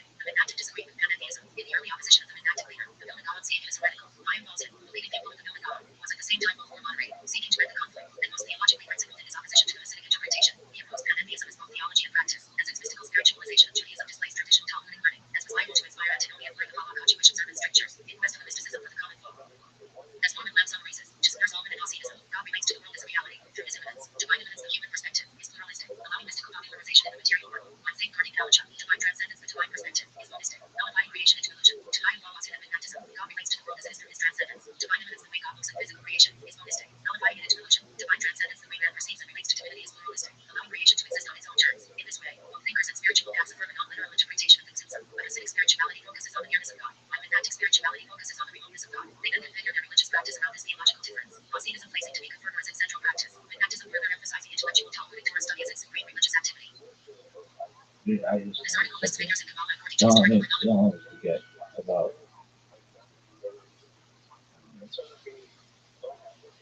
Gotcha. Divine transcendence, the divine perspective, is monistic. Nullifying creation into illusion. Denying law in baptism. God relates to the world as history is transcendence. Divine evidence, the way God looks at physical creation, is monistic. Nullifying it into illusion. Divine transcendence, the way man perceives and relates to divinity, is pluralistic. Allowing creation to exist on its own terms. In this way, both thinkers and spiritual paths affirm a non-literal interpretation of consensus. But Hasidic spirituality focuses on the nearness of God, while Menactic spirituality focuses on the remoteness of God. They then configure their religious practice around this theological difference. Hasidism placing to be confirmed as its central practice. Menactism further emphasizing intellectual Talmudic Torah study as its supreme religious activity. Yeah, I just This article lists figures in Kabbalah according to don't historical always, don't always forget about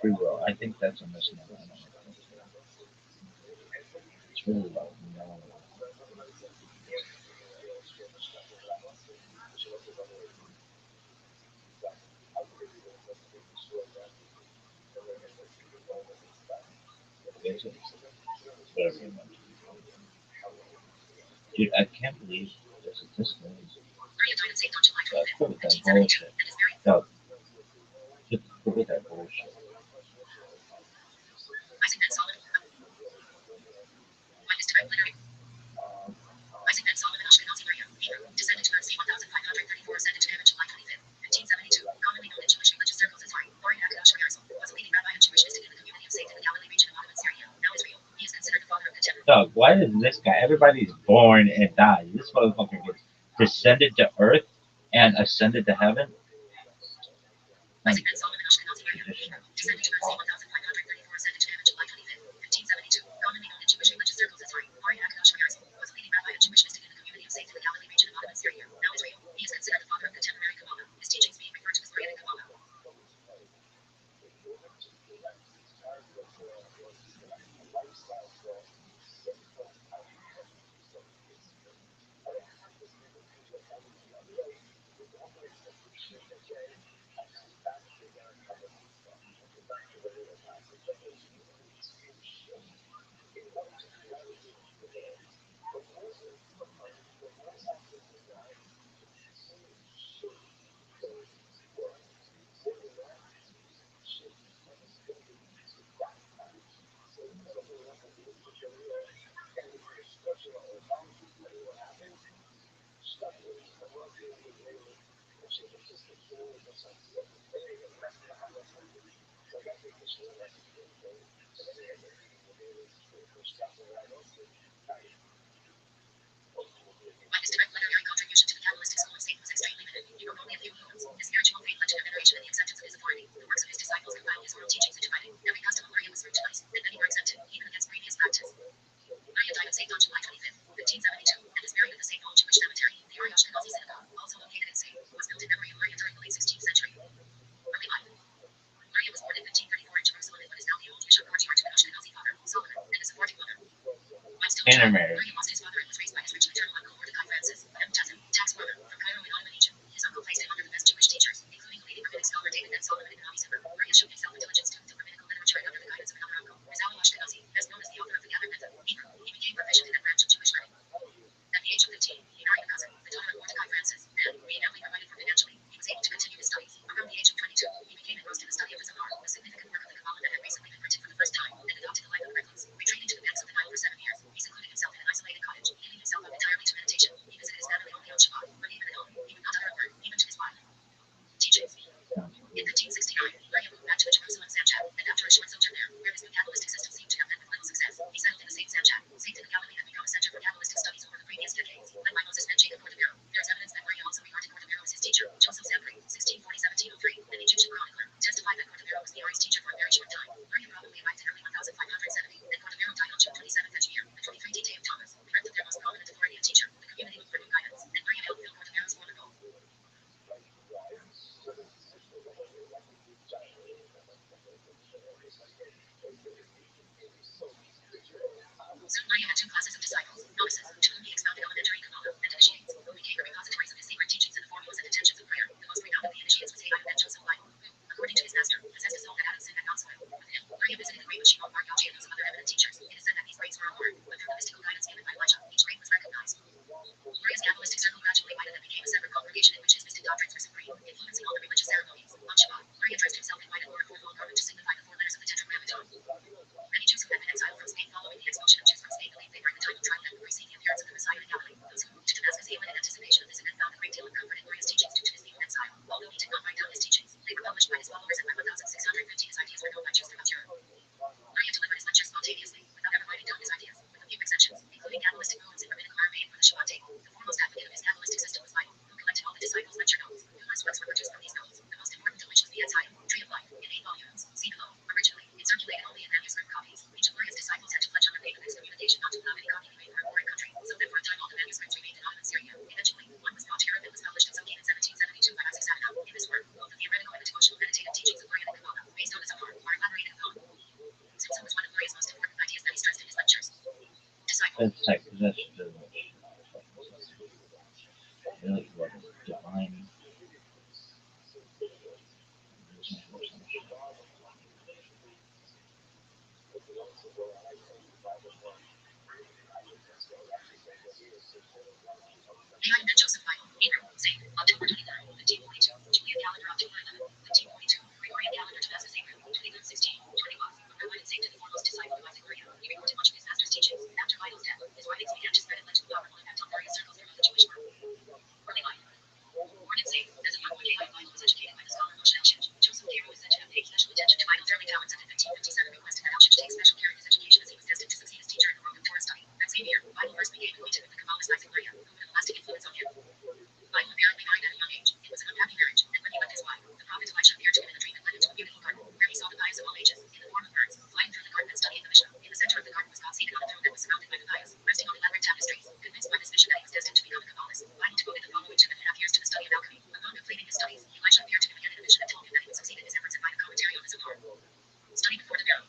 free will. I think that's a misnomer. I don't know if that's right. It's really about knowing. Is it? Whatever you mentioned. Dude, I can't believe there's a disco. Maria died in St. on July Quit 25th, with that 1572, bullshit. and is buried. No, just quit with that bullshit. Isaac Ben Solomon. Why is direct literary? Isaac Ben Solomon Ashkenazi Maria, Hebrew, descended to Mercy 1534, ascended to heaven July 25th, 1572, commonly known in Jewish religious circles as Hari, Bari Hakadosh Herzl, was a leading rabbi of Jewish mystic in the community of Satan in the Galilee region of Ottoman Syria, now Israel. He is considered the father of contemporary. Doug, why does this guy, everybody's born and dies. This motherfucker gets descended to earth and ascended to heaven? Isaac Ben Solomon Ashkenazi Maria, Hebrew, descended to Mercy 1534, ascended to heaven July 25th, 1572, commonly known in Jewish religious circles as Hari, Bari Hakadosh Herzl, was a leading rabbi of Jewish mystic in the community of Satan in the Galilee region of Ottoman Syria, now Israel. He is considered the father of contemporary Kabbalah, his teachings being referred to as Lurianic Kabbalah. While his direct literary contribution to the Kabbalistic school of Satan was extremely limited, he wrote only a few poems. His spiritual faith led to the veneration and the acceptance of his authority. The works of his disciples compiled his oral teachings into writing. Every custom of Maria was scrutinized, and many were exempted, even against previous practice. Maria died in St. on July 25th, 1572, and is buried at the St. Paul Jewish Cemetery. The Ari Ashkenazi Synagogue, also located in St. was built in memory of Maria during the late 16th century. Early life. Maria was born in 1534 in Jerusalem in what is now the old Bishop courtyard to an Ashkenazi father, Solomon, and a supporting mother. While It's like possession doesn't really what is divine. AI met Joseph Bible. April. Save. October 23rd. 1542. Julian calendar. October 11th. 1542. Gregorian calendar. Damascus. April. 23rd. 16. 21. Rabbi and Saint to the foremost disciple of Isaac Maria. He recorded much of his master's teachings. After Bibles' death, his writings began to spread and led to a powerful impact on various circles throughout the Jewish world. Early life. Born in Saint, as a young boy, Lehi Bible was educated by the scholar Rothschild'S. Joseph Cairo is said to have paid special attention to Bible's early talents and in 1557 requested that Rothschild take special care of his education as he was destined to succeed as teacher in the world of Torah study. That same year, Bible first became acquainted with the Kabbalist Isaac Maria, who had a lasting influence on him. Bible apparently married at a young age. It was an unhappy marriage, and when he left his wife, the prophet Elisha appeared to him in a dream and led him to a beautiful garden, where he saw the pious of all ages, in the form of birds, flying through the garden and studying the Mishnah. In the center of the garden was God seated on a throne that was surrounded by the pious, resting on elaborate tapestries. Convinced by this vision that he was destined to become a Kabbalist, Bible devoted the following 2.5 years to the study of alchemy. Upon completing his studies, Elisha appeared to him again in a vision and told him that he would succeed in his efforts and write a commentary on the Zohar. Study before the Pharaoh.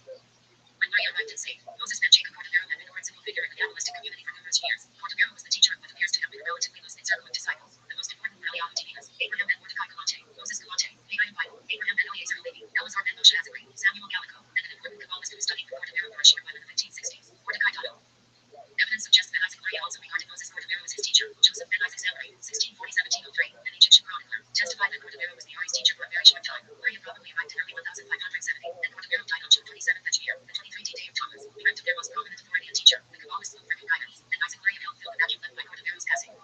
When Maria arrived in Saint, Moses met Jacob Portobello, an influential figure in the Kabbalistic community for numerous years. Portobello was the teacher of what appears to have been a relatively loose-knit circle of disciples. The most important early Ahativas, Abraham ben Mordecai Galante, Moses Galante, Levi Bible, Abraham ben Eliezer Levi, Elazar ben Moshe Azari, Samuel Gallico, and an important Kabbalist who studied with Portobello for a short while in the 1560s, Mordecai Tuttle. Evidence suggests that Isaac Maria also regarded Moses Portobello as his teacher. Joseph ben Isaac Samari, 1640-1703, an Egyptian chronicler, testified that Portobello was the Ari's teacher for a very short time. Maria probably arrived in early 1570, and Portobello died on June 27th that year, the 23rd day of Tammuz. We went to their most prominent authority and teacher, the Kabbalists looked for new guidance, and Isaac Maria helped fill the vacuum left by Portobello's passing.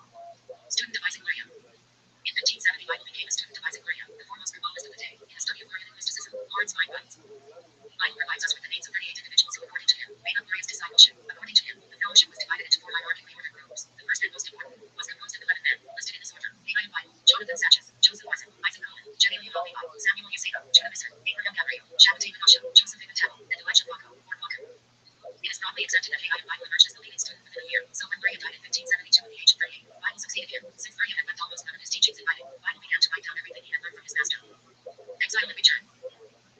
Student of Isaac Maria. In 1570, Bible became a student of Isaac Maria, the foremost Kabbalist of the day, in the study of learning and mysticism. Lawrence Vine writes. Bible provides us with the names of 38 individuals who, according to him, made up Maria's discipleship. According to him, the fellowship was divided into 4 hierarchically ordered groups. The first and most important was composed of 11 men, listed in this order: Levi Bible, Jonathan Sachs, Joseph Larson, Isaac Cohen, Genevieve Levi, Samuel Yuseda, Judah Visser, Abraham Gabriel, Shabbatai Menashe, Joseph Ibn Tebel, and Elijah Paco, or Paco. It is broadly accepted that Levi Bible emerged as the leading student within a year. So when Maria died in 1572 at the age of 38, Bible succeeded him. Since Maria had left almost none of his teachings in Bible, Bible began to write down everything he had learned from his master. Exile and return.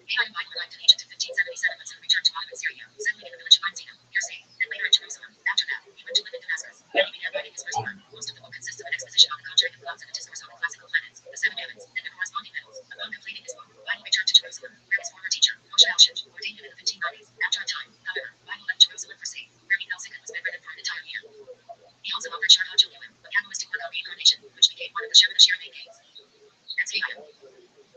Levi Bible arrived in Egypt in 1577 and soon returned to Ottoman Syria, settling in the village of Einzina, near Saint, and later in Jerusalem. After that, he went to live in Damascus, and he began writing his first work. Most of the book consists of an exposition on the conjuring of clouds and a discourse on the classical planets, the 7 heavens, and their corresponding metals. Upon completing his book, Bible returned to Jerusalem, where his former teacher, Moshe Alshich, ordained him in the 1590s. After a time, however, Bible left Jerusalem for Saint, where he fell sick and was bedridden for an entire year. He also authored Shar HaJolim, a Kabbalistic work on reincarnation, which became one of the Shemana Shir main games.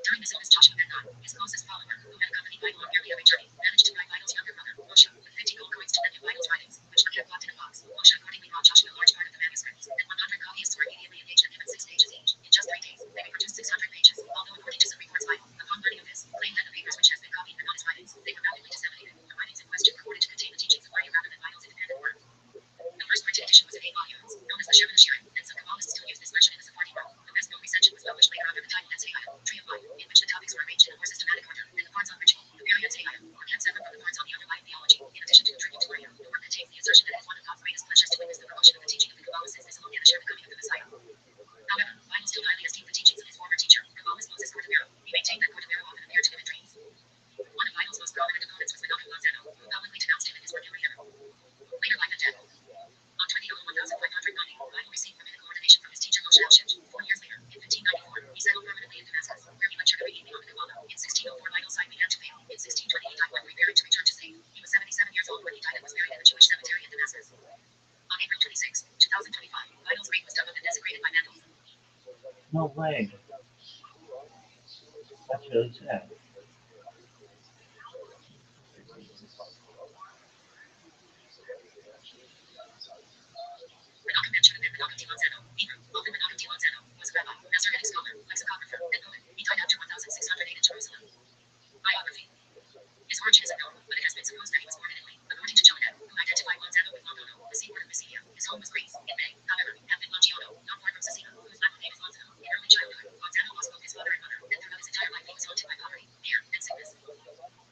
During this illness, Joshua ben Nun, his closest follower, who had accompanied Bible on nearly every journey, managed to bribe Bible's younger brother, Moshe, with 50 gold coins to lend him Bible's writings, which were kept locked in a box. Moshe accordingly brought Joshua a large part of the manuscripts, and 100 copyists were immediately engaged and given 6 pages each. In just 3 days, they reproduced 600 pages, although according to some reports, Bible, upon learning of this, claimed that the papers which has been copied were not his writings. They were rapidly disseminated. The writings in question purported to contain the teachings of Maria rather than Bible's independent work. The first printed edition was of 8 volumes, known as the Shemana Shirin, and some Kabbalists still use this version in the supporting role. The best known recension was published later under the title Netzeiah, Tree of Life, in which the topics were arranged in a more systematic order, and the parts on ritual, the period Netzeiah, were kept separate from the parts on the underlying theology. In addition to the tribute to Maria, the work contains the assertion that it is one of God's greatest pleasures to witness the promotion of the teaching of the Kabbalists since this alone can assure the coming of the Messiah. However, Bible still highly esteemed the teachings of his former teacher, Kabbalist Moses Portobello. He maintained that Portobello often appeared to him in dreams. One of Bible's most prominent opponents was Menachem Lanzano, who publicly denounced him and his work in Maria. Later life and death. On 20/1590, Bible received rabbinical ordination from his teacher Moshe Alshich. 4 years later, in 1594, he settled permanently in Damascus, where he lectured every evening on the Kabbalah. In 1604, Bible's sight began to fail. In 1620, he died while preparing to return to Saint. He was 77 years old when he died and was buried in the Jewish cemetery in Damascus. On April 26, 2025, Bible's grave was dug up and desecrated by vandals. No way. That's really sad. Menachem ben Judah ben Menachem Lanzano, Hebrew, often Menachem Lanzano, was a rabbi, Masoretic scholar, lexicographer, and poet. He died after 1608 in Jerusalem. Biography. His origin is unknown, but it has been supposed that he was born in Italy. According to Jonah, who identified Lanzano with Londono, the seaport of Pisidia, his home was Greece. It may, however, have been Longiano, not far from Cesena, whose Latin name is Lanzano. In early childhood, Lanzano lost both his father and mother, and throughout his entire life he was haunted by poverty, fear, and sickness.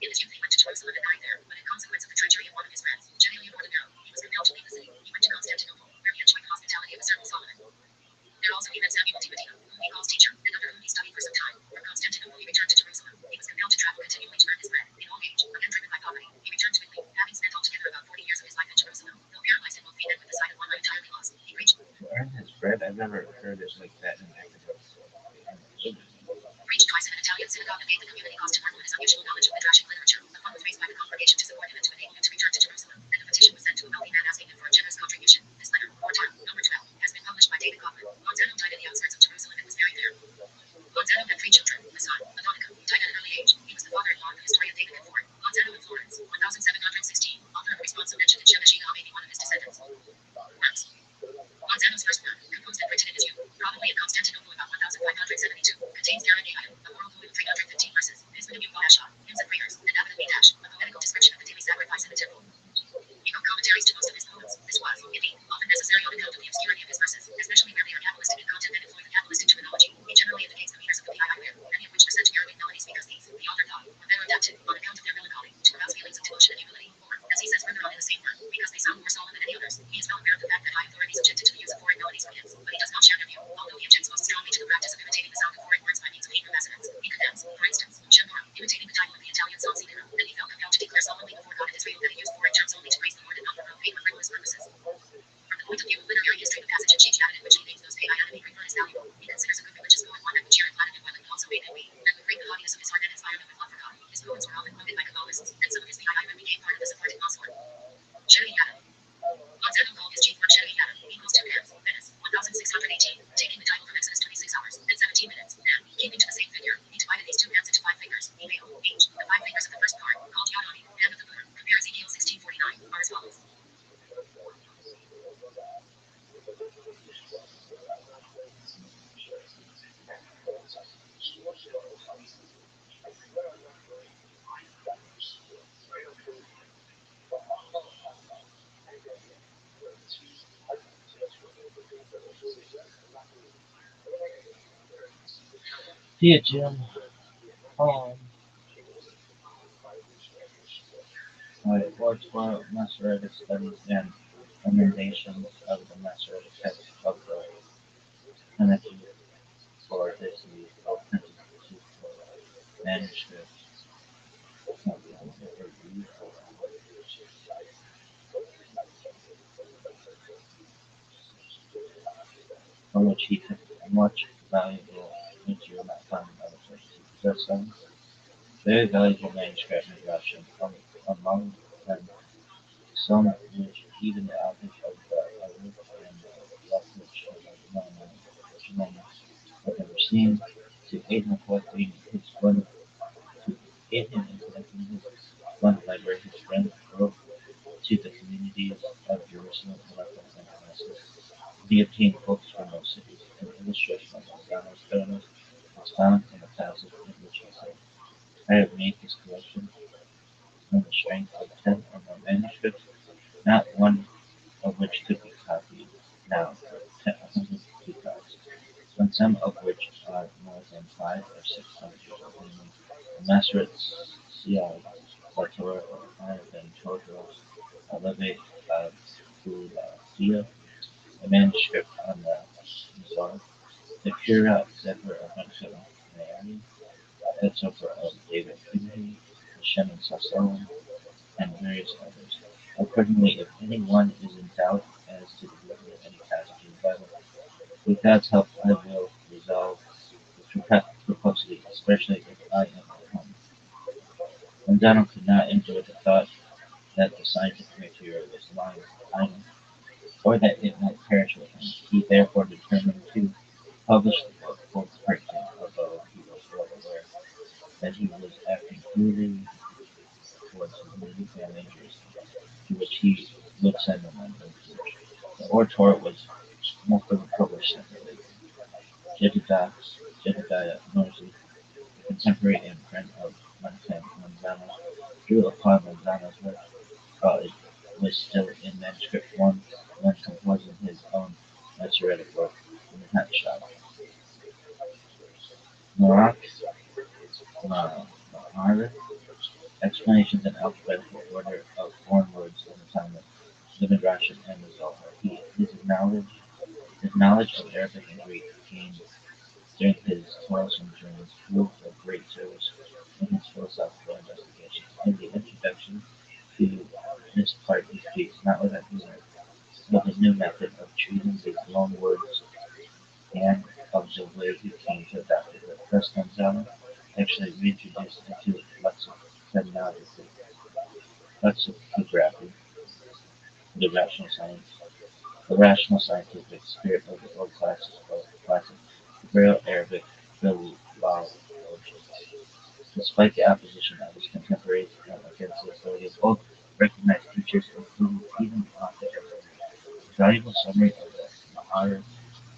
In his youth he went to Jerusalem and died there, but in consequence of the treachery of one of his friends, Genevieve Portobello, he was compelled to leave the city. He went to Constantinople, where he enjoyed the hospitality of a certain Solomon. There also he met Samuel Timotina, whom he calls teacher, and under whom he studied for some time. From Constantinople he returned to Jerusalem. He was compelled to travel continually to earn his bread. In old age, again driven by poverty, he returned to Italy, having spent altogether about 40 years of his life in Jerusalem. Though paralyzed in both feet and read. I've never heard it like that in academic. Preached twice in an Italian synagogue and gave the community cause to marvel at his unusual knowledge of Midrashic literature. A fund was raised by the congregation to support him and to enable him to return to Jerusalem. Then a petition was sent to a wealthy man asking him for a generous contribution. This letter, wartime, number 12, has been published by David Kaufman. Lozano died in the outskirts of Jerusalem and was buried there. Lozano had 3 children. The son, Adonica, died at an early age. He was the father-in-law of the historian David Conform. Lozano in Florence, 1716, author of a response mentioned in Shemashina may be one of his descendants. Works. Lozano's first work, composed and written in his youth, probably in Constantinople about 1572, contains Karageia, a moral poem of 315 verses, Nisbet of Yuvasha, hymns and prayers, and Abbot of Midash, a poetical description of the daily sacrifice in the temple. He wrote commentaries to most of his poems. This was, indeed, often necessary on account of the obscurity of his verses, especially where they are Kabbalistic in content and employ the Kabbalistic terminology. He generally indicates the meters of the Pii, many of which are set to Arabic melodies because these, the author thought, were better adapted, on account of their melancholy, to arouse feelings of devotion and humility, or, as he says further on in the same work, because they sound more solemn than any others. He is well aware of the fact that high authorities objected to the use of foreign melodies for hymns, but he does not share their view, although he objects most strongly to the practice of imitating the sound of foreign words by means of Hebrew assonance. He condemns, for instance, Shemora, imitating the title of the Italian Psalm Sidera, and he felt compelled to declare solemnly before God and Israel that he used foreign terms only to praise the Lord and not for profane or frivolous purposes. From the point of view of literary history, the passage in Sheikh Janet in which he names those Pii enemy refer is valuable. He considers a good religious poem one that would cheer and gladden him while it also made him weep, that would break the haughtiness of his heart and inspire him with love for God. His poems were often quoted by Kabbalists, and some of his Pii became part of the supporting Masor. Sheridan. Lozano called his chief work Sheridan, equals 2 pairs, Venice, 1618, taking the title from Exodus 26 hours and 17 minutes, and, keeping to the same figure, he divided these 2 pairs into 5 figures, each, the 5 figures of the first part, called Yadoni, and of the Buddha, compare Ezekiel 16:49, are as follows. Dear Jim, um, my Wordsworth Masoretic studies and emendations of the Masoretic text of the Pentateuch for this week of printed manuscript from which he took much valuable material not found in other sources. He possessed some very valuable manuscript in Russian, among them some which even the authors of the Aleph and Rothschild'S have never seen. To aid him in collecting his fund, to aid him in collecting his fund library, his friend wrote to the communities of Jerusalem, Aleppo, and Damascus. He obtained books from those cities. An illustration of Lozano's thoroughness is found in the passage in which he said, I have made this collection on the strength of 10 or more manuscripts, not one of which could be copied now for 102 copies, and some of which are more than 500 or 600 years old, namely the Masoret's Siyar, or Torah, or higher than Todros, Levite of Philadelphia, a manuscript on the Mizar, the Kira Zephyr of Mexico, Mary, the Etzoper of David Finley, the Shem Sassoon, and various others. Accordingly, if anyone is in doubt as to the validity of any passage in the Bible, with God's help, I will resolve this perplexity, especially if I am at home. When Donald could not endure the thought that the scientific material was lying behind him, or that it might perish with him, he therefore determined to publish the book for printing, although he was well aware that he was acting cruelly towards his native family in Jerusalem, to which he would send them on pilgrimage. The orator was most of it published separately. Jedediah Mosley, a contemporary and friend of Manzano, drew upon Manzano's work while it was still in manuscript form when composing his own Masoretic work in the hat shop. Marak, Ma'arif, explanations in alphabetical order of foreign words in the Talmud, the Midrashim, and the Zohar. His knowledge of Arabic and Greek gained during his toilsome journeys proved of great service in his philosophical investigations. In the introduction to this part he speaks, not without humor, of his new method of treating these long words and of the way he came to adopt it. But first Gonzalo actually reintroduced into lexicography, lexicography, the rational science, the rational scientific spirit of the old classic Hebrew Arabic philology. Despite the opposition of his contemporaries against the authority of both, recognized teachers included even the valuable summary of the Mahar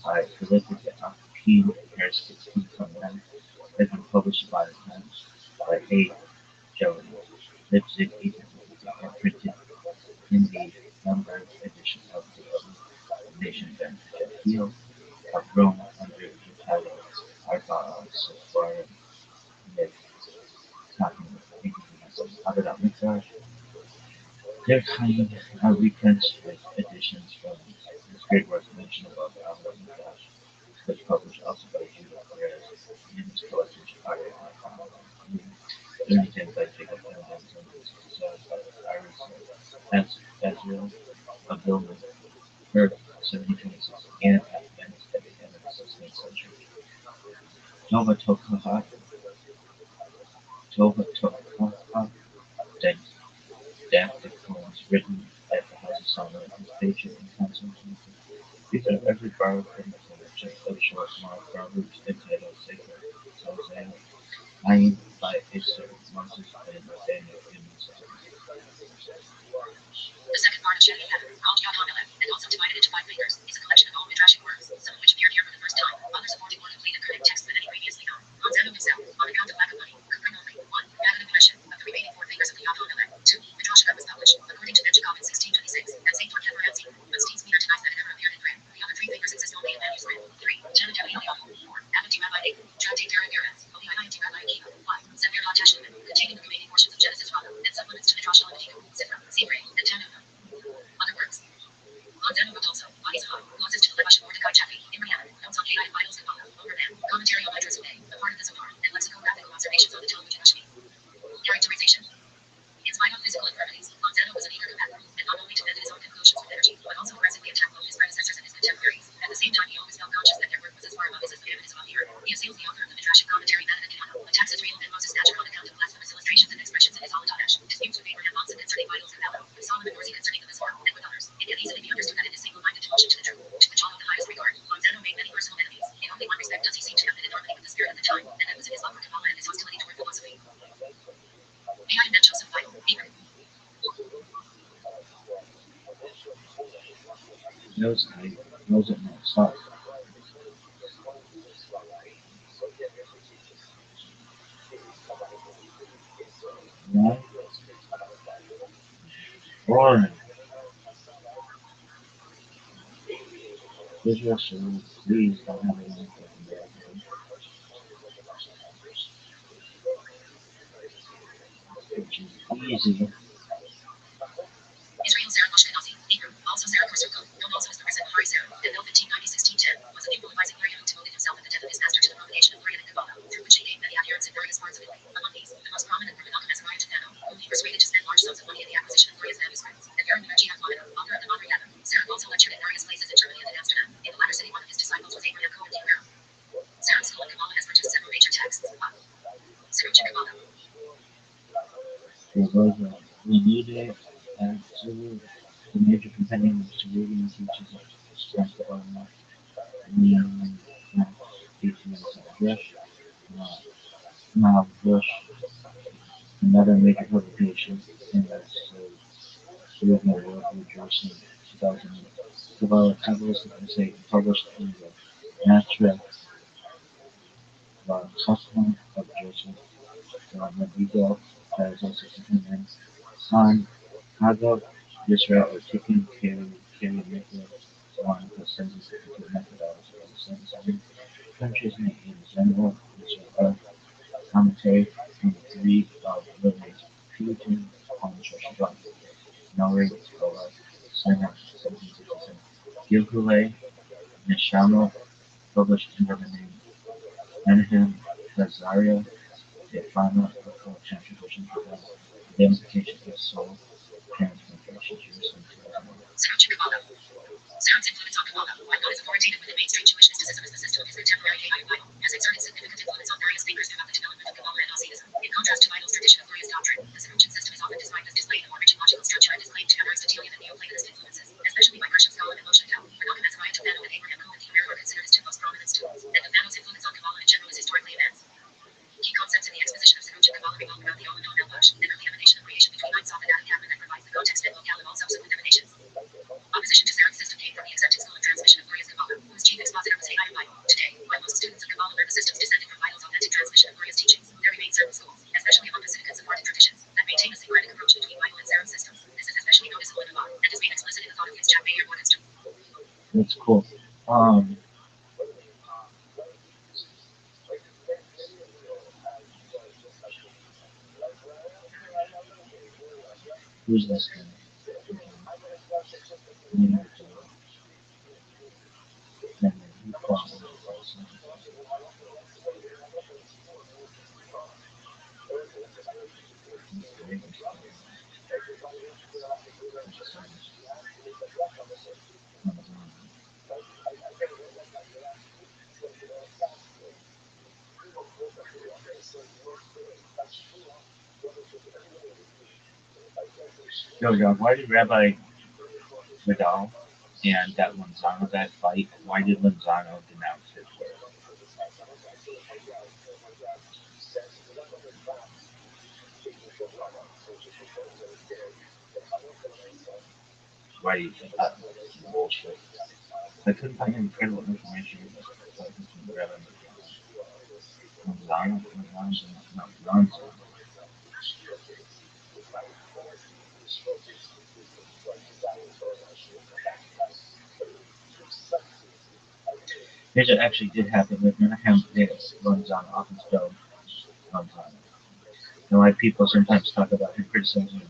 by prolific and keen Harris 1629 has been published by the Times by A. Jones, Leipzig 1852, and printed in the numbered edition of the Nation Ben Field of Rome under the title Arba Sephora Mit Talking Agadot Mitzvah. Their kind of reprints with additions from his great work mentioned above Agadot Mitzvah, which published also by Judah Perez in his collection Chicago Learning by Jacob Hamilton, 1767 by Iris Ezra of Billman, Birth 1726, and at Venice at the end of the 16th century. Nova Tokaha, Tova Tokaha, didactic poems written at the House of Solomon is patron in Constantinople. These are every borrowed from the collection of short mock proverbs entitled Sacred Hosea, lying by a certain Moses and Nathaniel in Mississippi. The second part of Shadi Heaven, called Yad HaMelech, and also divided into 5 fingers, is a collection of all midrashic works, some of which appeared here for the first time, others supporting more complete and correct texts than any previously known. Gonzalo himself, on account of lack of money, could bring only 1. Added impression of the remaining 4 fingers of the Yad HaMelech. 2. Midrashika was published, according to Benjamin in 1626, at St. Torquemadazi, but Steve's meter denies that it ever appeared in print. The other 3 fingers exist only in manuscript. 3. Janatari Eliyahu. 4. Abbot Rabbi Nathan, Tractate Derek Eretz, Holy Itai Rabbi Akiva. 5. Sefer HaTashlimin, containing the remaining portions of Genesis Rabbah, and supplements to the Rothschild'S, Sifra, Sivre, and Tanuka. Other works. Gonzalo wrote also, Bodies of Hope, Glosses to the Levash of Mordecai Chappie, Imriana, Notes on Hayyai Vitals Kabbalah, Lower Man, Commentary on Letters of May, a part of the Zohar, and lexicographical observations on the Talmud and Hashmi. Characterization. In spite of physical infirmities, Gonzalo was an eager combatant, and not only defended his own conclusions with energy, but also aggressively attacked both his predecessors and his contemporaries. At the same time, he always felt conscious that their work was as far above his as the evidence of here. He assails the author of the Midrashic commentary Mananakilano, attacks his real and Moses stature on account of blasphemous illustrations and expressions in his Holodash, disputes with Abraham Monson concerning vitals and Balaam, with Solomon Dorsey concerning the Mizmor, and with others. It can easily be understood that in his single-minded devotion to the truth, to which all of the highest regard, Gonzalo made many personal enemies. In only one respect does he seem to have been in harmony with the spirit of the time, and that was in his love for Kabbalah and his hostility toward philosophy. May I invent Joseph Bible, Hebrew. Knows knows it not stop. Why? Boring. Israel should please don't have anyone fucking bad. Which is easy. Israel Sarah Ashkenazi, Hebrew, also Sarah Korsuko, known also as the Risen Hari Sarah, and Bill 1590-1610, was a pupil advising Uriah who devoted himself at the death of his master to the propagation of Uriah and Kabbalah, through which he gained many adherents in various parts of Italy. Among these, the most prominent were Menachem Azariah Tadano, whom he persuaded to spend large sums of money in the acquisition of Uriah's manuscripts, and Baron Menachi Hakmana, author of the Madri Yavim. Sarah also lectured at various places in Germany and in Amsterdam. In the latter city, one of his disciples was Abraham Cohen D. Guerra. Sarah's school in Kabbalah has produced several major texts. 1. Seruch Kabbalah. There was a renewed absolute the major compendium of Sarudian teaches of strength of mean teaching Rush, Rush, another major publication in the Sarudian World Rejoicing 2008. Kabbalah Kabbalistic essay published in the Matra Chachma of Joseph Medigo has also continued on Haggadah, Israel, or taking carry Nicola one of the census into methodology of the census countries in general, which are commentary from the 3 of Living's Putin on Joshua, Norway, Skola, Sinai, 1767, Gilgule, Neshama, published under the name Menahem Hazaria, the final contribution to the identification of soul transmigration, Jerusalem, 2001. Seruch Kabbalah. Sarah's influence on Kabbalah, while not as authoritative within mainstream Jewish mysticism as the system of his contemporary Hayyim Bible, has exerted significant influence on various thinkers throughout the development of Kabbalah and Hasidism. In contrast to Bible's tradition of Uriah's doctrine, the Saruchan system is often described as displaying a more rich logical structure and is claimed to have Aristotelian and Neoplatonist influences, especially by Gershom Scholem and Moshe Dell. Menachem Azariah Tufano and Abraham Cohen Humero are considered his two most prominent students, and Tufano's influence on Kabbalah in general is historically immense. Key concepts in the exposition of Saruchan Kabbalah revolve around the Olam Noam El Bush, and early emanation of creation between Ein Sof and Adam Kaplan that provides the context and locale of all subsequent emanations. Opposition to Sarah's system came from the accepted school of transmission of Uriah's Kabbalah, whose chief expositor was Hayyim Bible. Today, while most students of Kabbalah learn the systems descended from Bible's authentic transmission of Uriah's teachings, there remain certain schools, especially among Hasidic and Sephardic traditions, that maintain a syncretic approach between Bible and Sarah's systems. This is especially noticeable in Chabad, and is made explicit in the thought of Yitzchak Meir Morgenstern. That's cool. Who's this guy? Yo, why did Rabbi Vidal and that Lanzano guy fight? Why did Lanzano denounce his work? Why do you think that was bullshit? I couldn't find any credible information about Rabbi Lanzano. Lanzano. Here's what actually did happen with Menachem Lanzano, often spelled Lanzano. You know, like people sometimes talk about him criticizing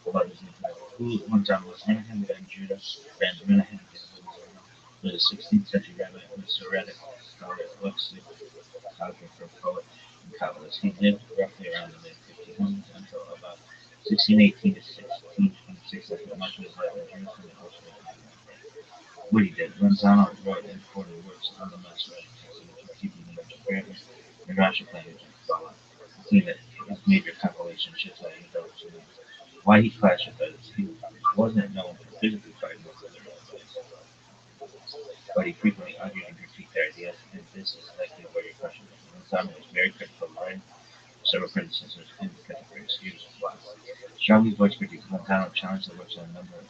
about his name. Who Lanzano was Menachem ben Judah ben Menachem was a 16th century rabbi and a Soretic scholar, lexic, photographer, poet, and Kabbalist. He lived roughly around the mid-1500s until about 1618 to 1626, after much of his life in Jerusalem and ultimately what he did. Lanzano wrote important works on the Masoretic text of keeping the Dutch grammar and Rothschild language and Kabbalah, including that his major compilation Shittai and Dutch. Why he clashed with others, he wasn't known for physically fighting with other rabbis, but he frequently argued and critiqued their ideas, and this is likely where your question is. Lanzano was very critical of writing, several predecessors in the contemporary students of class. Strongly voiced critiques, Lanzano challenged the works of a number of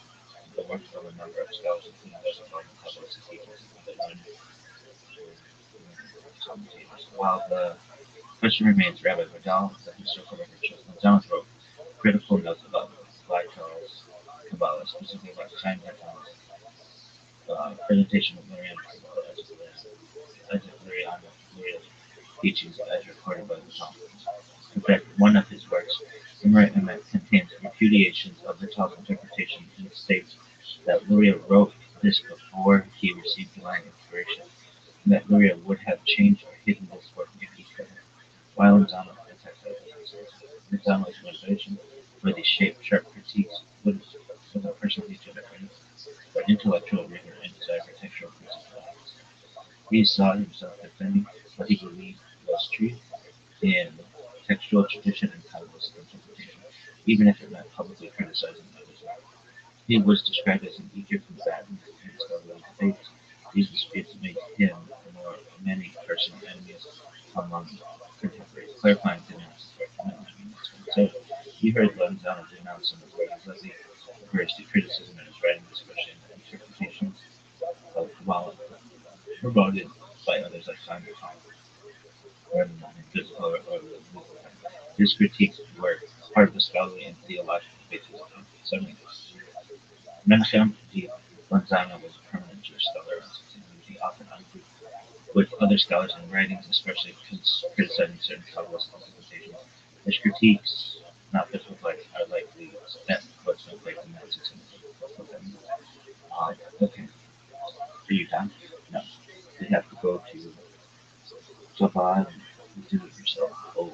scholars, including those involved in Kabbalist teachings and other non-commentators. While the question remains, Rabbi Vidal, the historical record shows, Lanzano wrote critical notes about Vital's Kabbalah, specifically about Chaim Vital's presentation of Miriam's Kabbalah as Miriam's teachings as recorded by the Talmud. In fact, one of his works, Imre Emet, contains repudiations of Vital's interpretation and states that Luria wrote this before he received divine inspiration, and that Luria would have changed or hidden this work if he could have. While Lanzano Lanzano's motivation for these sharp critiques was a personal hatred of critics, but intellectual rigor and desire for textual principles. He saw himself defending what he believed was truth in textual tradition and Kabbalist interpretation, even if it meant publicly criticizing others. He was described as an eager combatant in scholarly debates. These disputes made him more many personal enemies among contemporaries, clarifying denounced work. So he heard Lanzano denounce some of his work as he embraced the criticism in his writing, especially in the interpretations of Kabbalah promoted by others like Simon Thomas, rather than physical or legal. His critiques were part of the scholarly and theological debates of the 70s. Menachem Lanzano was a permanent Jewish scholar around 1600. He often argued with other scholars in writings, especially criticizing certain Kabbalist interpretations. His critiques, not physical flights, are likely spent but snowflakes in that 600. Okay. Are you done? No. You have to go to Chabad and do it yourself. Oh,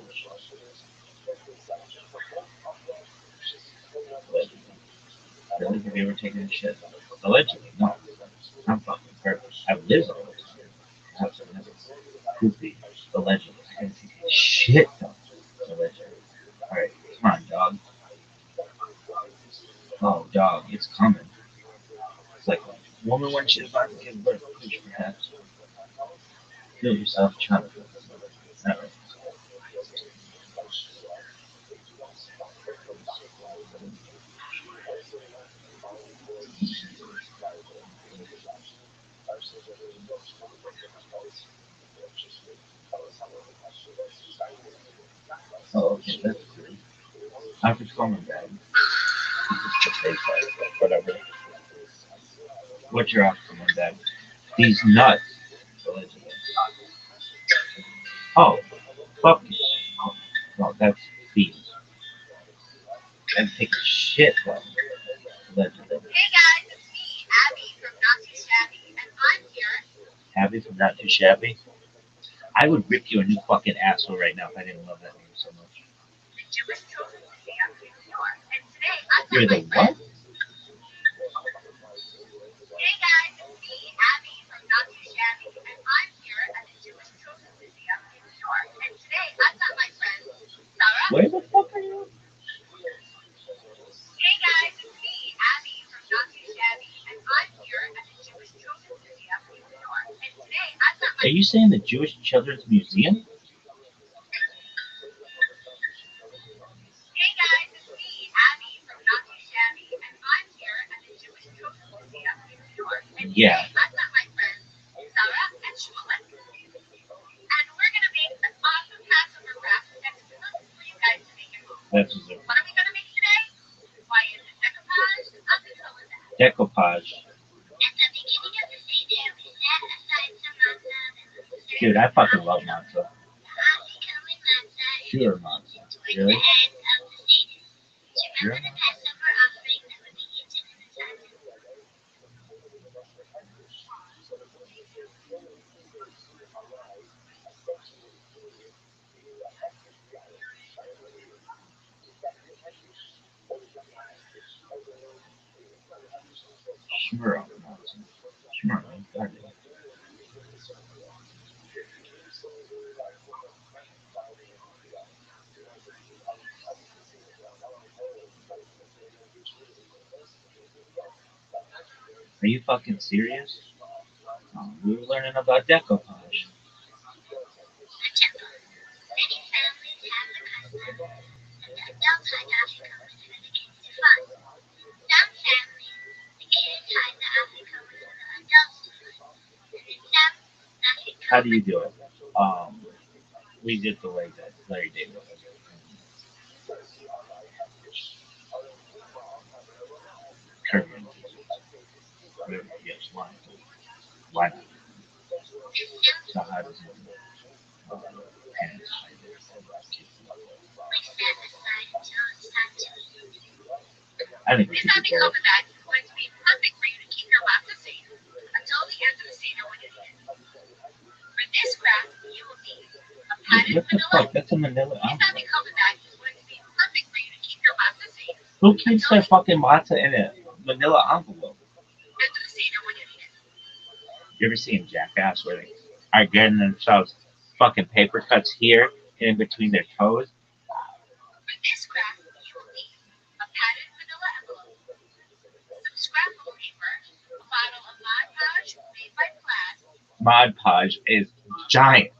really? Have you ever taken a shit? Allegedly, no. I'm fucking perfect. I've lived all the time. That's another goofy. Allegedly. I gotta take a shit though. Allegedly. Alright, come on, dog. Oh, dog, it's coming. It's like a woman when she's about to give birth, push perhaps. Feel yourself trying to. Alright. Oh, okay, that's good. After coming back, just the face whatever. What's your outcome on that? These nuts. Allegedly. Oh, fuck you. Oh, no, that's beans. And take a shit though. Allegedly. Hey guys, it's me, Abby from Not Too Shabby, and I'm here. Abby from Not Too Shabby. I would rip you a new fucking asshole right now if I didn't love that name so much. The Jewish Children's Museum in New York, and today I've got You're my the friend. what? Hey guys, it's me, Abby from Not Too Shabby, and I'm here at the Jewish Children's Museum in New York, and today I've got my friends Sarah. Where the fuck are you? Hey guys, it's me, Abby from Not Too Shabby, and I'm here at the Jewish Children's Museum in New York, and today I've got my. Are you saying the Jewish Children's Museum? Hey guys, it's me, Abby from Not Too Shabby, and I'm here at the Jewish Children's Museum in New York, and Yeah. today I've got my friends Sarah and Shmulek, and we're gonna make an awesome Passover craft that's delicious for you guys to make at home. That's a What are we gonna make today? Why is it decoupage? I'm gonna go with that. decoupage. At the beginning of the Seder, we set aside some matzah and Dude, I fucking love matzah. becoming matzah Pure matzah. towards Really? the end of the Seder. To Pure remember the matzah? Passover offering that would be eaten in the time. Shmurra matzah. Shmurra. Got it. Are you fucking serious? We were learning about decoupage. The temple. Many families have the custom that the adults hide the afikoman for the kids to find. Some families, the kids hide the afikoman for the adults to find. And in some, the How do you afikoman. do it? We did the way that Larry David does it. Caribbean. Yes, why? Why not? So how does it parents hide it from kids? We set aside until it's time to eat. I think we This should do both. afikoman bag is going to be perfect for you to keep your matzah safe until the end of the Seder when you eat it. For this craft, you will need a padded What the manila. fuck? That's a manila This envelope. afikoman bag is going to be perfect for you to keep your matzah safe Who keeps their fucking matzah in a manila envelope? end of the Seder when you eat it. You ever seen Jackass where they are getting themselves fucking paper cuts here and in between their toes? For this craft, you will need a padded manila envelope, some scrapbook paper, a bottle of Mod Podge made by Plaid. Mod Podge is giant.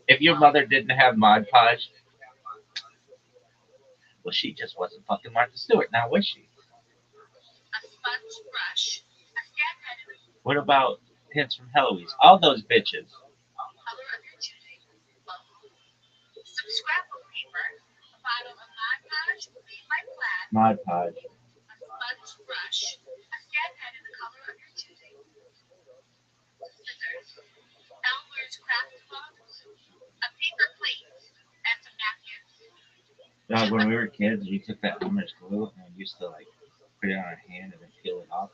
If your mother didn't have Mod Podge, well, she just wasn't fucking Martha Stewart, now was she? A sponge brush, a stamp head in the What about Hints from Heloise? All those bitches. color of your choosing, some scrapbook paper, a bottle of Mod Podge made by Plaid, Mod Podge. a sponge brush, a stamp head in the color of your choosing, scissors, Elmer's craft hot glue, a paper plate, and some napkins. Dog, when we were kids, we took that Elmer's glue and we used to like put it on our hand and then peel it off.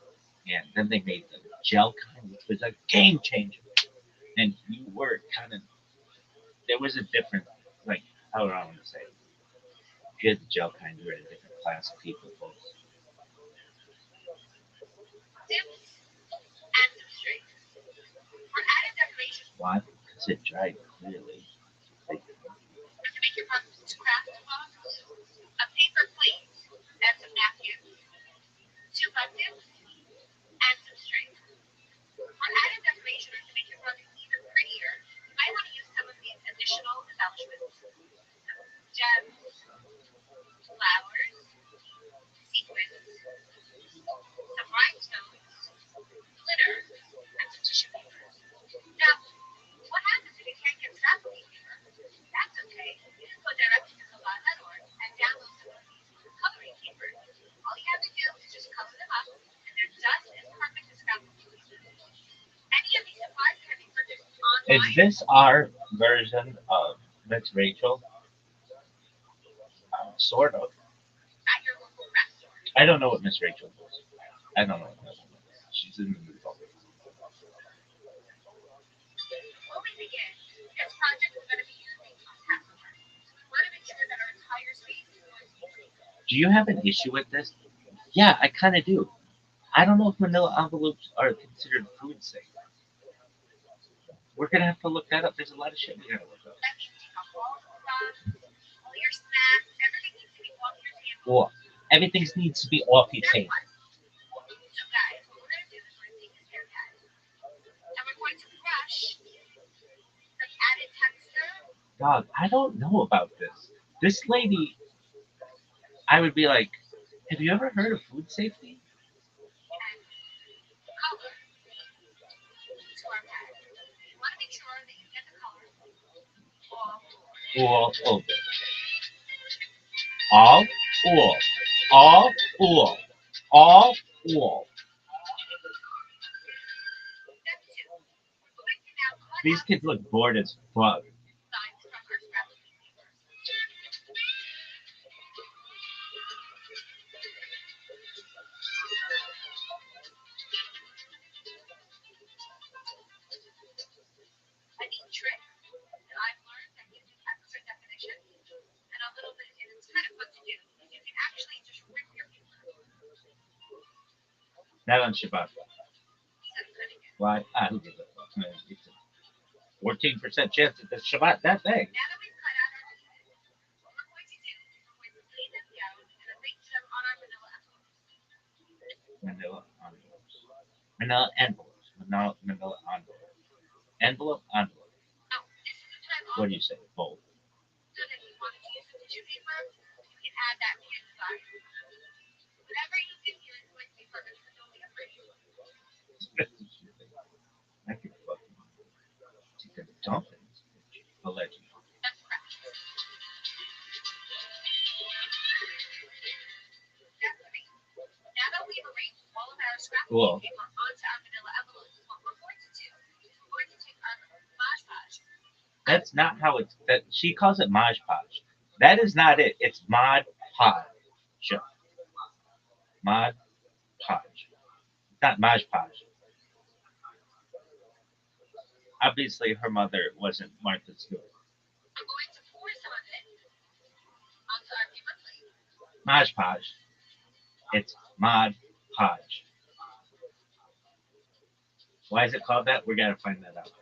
And then they made the gel kind, which was a game changer. And you were kind of, there was a different, like, how do I want to say it? If you had the gel kind, you were a different class of people, folks. Dips Why? Because it dried clearly. Like, To make your pumpkin's craft box, a paper plate and some napkins, 2 buttons, and some string. For added decoration or to make your pumpkin even prettier, you might want to use some of these additional embellishments. Gems, flowers, sequins, some rhinestones, glitter, and some tissue paper. Now, what happens if you can't get scrapbooking paper? That's okay. You can go directly to Chabad.org and download some of these coloring papers. All you have to do is just color them up, and they're just as perfect as scrapbooking paper. Any of these supplies can be purchased is online this our version of Miss Rachel? Sort of. at your local craft store. I don't know what Miss Rachel does. I don't know what that woman is. She's in the movie. Before we begin, this project is going to be using a password. We want to make sure that our entire space is noise free. Do you have an issue with this? Yeah, I kind of do. I don't know if manila envelopes are considered food safe. We're gonna have to look that up. There's a lot of shit we gotta look up. That means take off all the crumbs, all your snacks, everything needs to be off your table. Well, everything needs to be off your Then table. what? So guys, what we're going to do is we're going to take this haircut, and we're going to brush some added texture Dog, I don't know about this. This lady, I would be like, have you ever heard of food safety? and color to our pad. You want to make sure that you get the color all over. All over. All, all, all, all. Step 2. We're going to now cut These out kids look bored as fuck. sides from our scrapbooking paper. A neat trick that I've learned that gives you extra definition and a little bit, and it's kind of fun to do, is you can actually just rip your paper Not on Shabbat. instead of cutting it. Why? Who gives a fuck? Man, it's a 14% chance that the Shabbat that day. Now that we've cut out our pieces, what we're going to do is we're going to lay them down and arrange them on our manila envelopes. Manila envelopes. Manila envelopes. Manila envelope. Envelope, envelope. Now, this is the time What also do you say? Both. so that if you wanted to use some tissue paper, you can add that to your desire. Whatever you do here is going to be perfect for building a pretty look. I could fucking chicken dumplings. Allegedly. That's correct. Step 3. Now that we've arranged all of our Cool. scrapbooking paper onto our manila envelopes, what we're going to do is we're going to take our Mod Podge. That's not how it's. That she calls it Maj Podge. That is not it. It's Mod Podge. Mod Podge. Not Maj Podge. Obviously, her mother wasn't Martha Stewart. We're going to pour some of it onto our paper plate. Maj Podge. It's Mod Podge. Why is it called that? We're gonna find that out. Okay,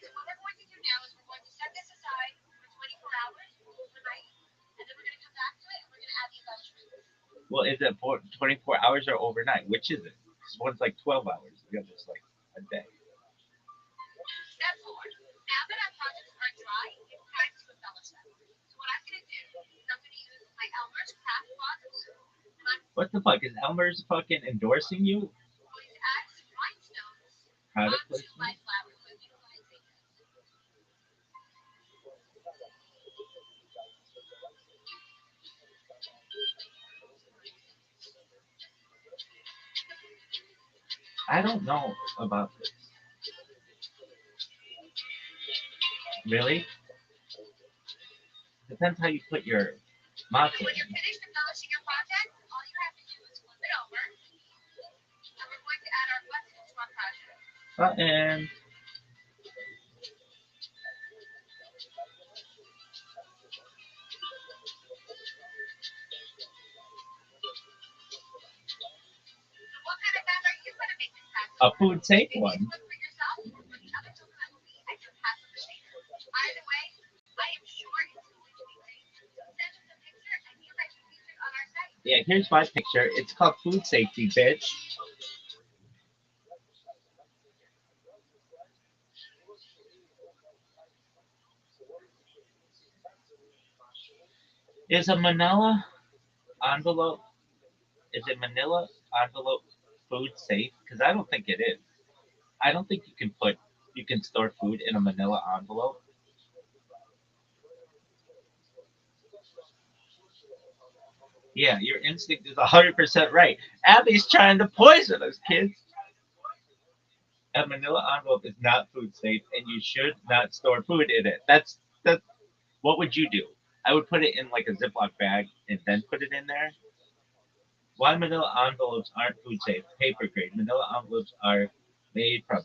so what we're going to do now is we're going to set this aside for 24 hours overnight, and then we're going to come back to it and we're going to add the embellishments. Well, is it for 24 hours or overnight? Which is it? Because one's like 12 hours. The other's like a day. Step 4. Now that our projects are dry, it's time to embellish them. So what I'm going to do is I'm going to use my Elmer's craft box glue, and I'm What the fuck? Is Elmer's fucking endorsing you? going to add some rhinestones Product onto my placement? flower glue utilizing I don't know about this. Really? Depends how you put your matzo When you're in. finished embellishing your project, all you have to do is flip it over, and we're going to add our buttons to our project. Button. So what kind of bag are you going to make this pack A for? food safe Maybe one. one for yourself? Yeah, here's my picture. It's called food safety, bitch. Is a manila envelope, is it manila envelope food safe? Because I don't think it is. I don't think you can store food in a manila envelope. Yeah, your instinct is 100% right. Abby's trying to poison us, kids. A manila envelope is not food safe, and you should not store food in it. That's what would you do? I would put it in like a Ziploc bag and then put it in there. Why manila envelopes aren't food safe? Paper grade. Manila envelopes are made from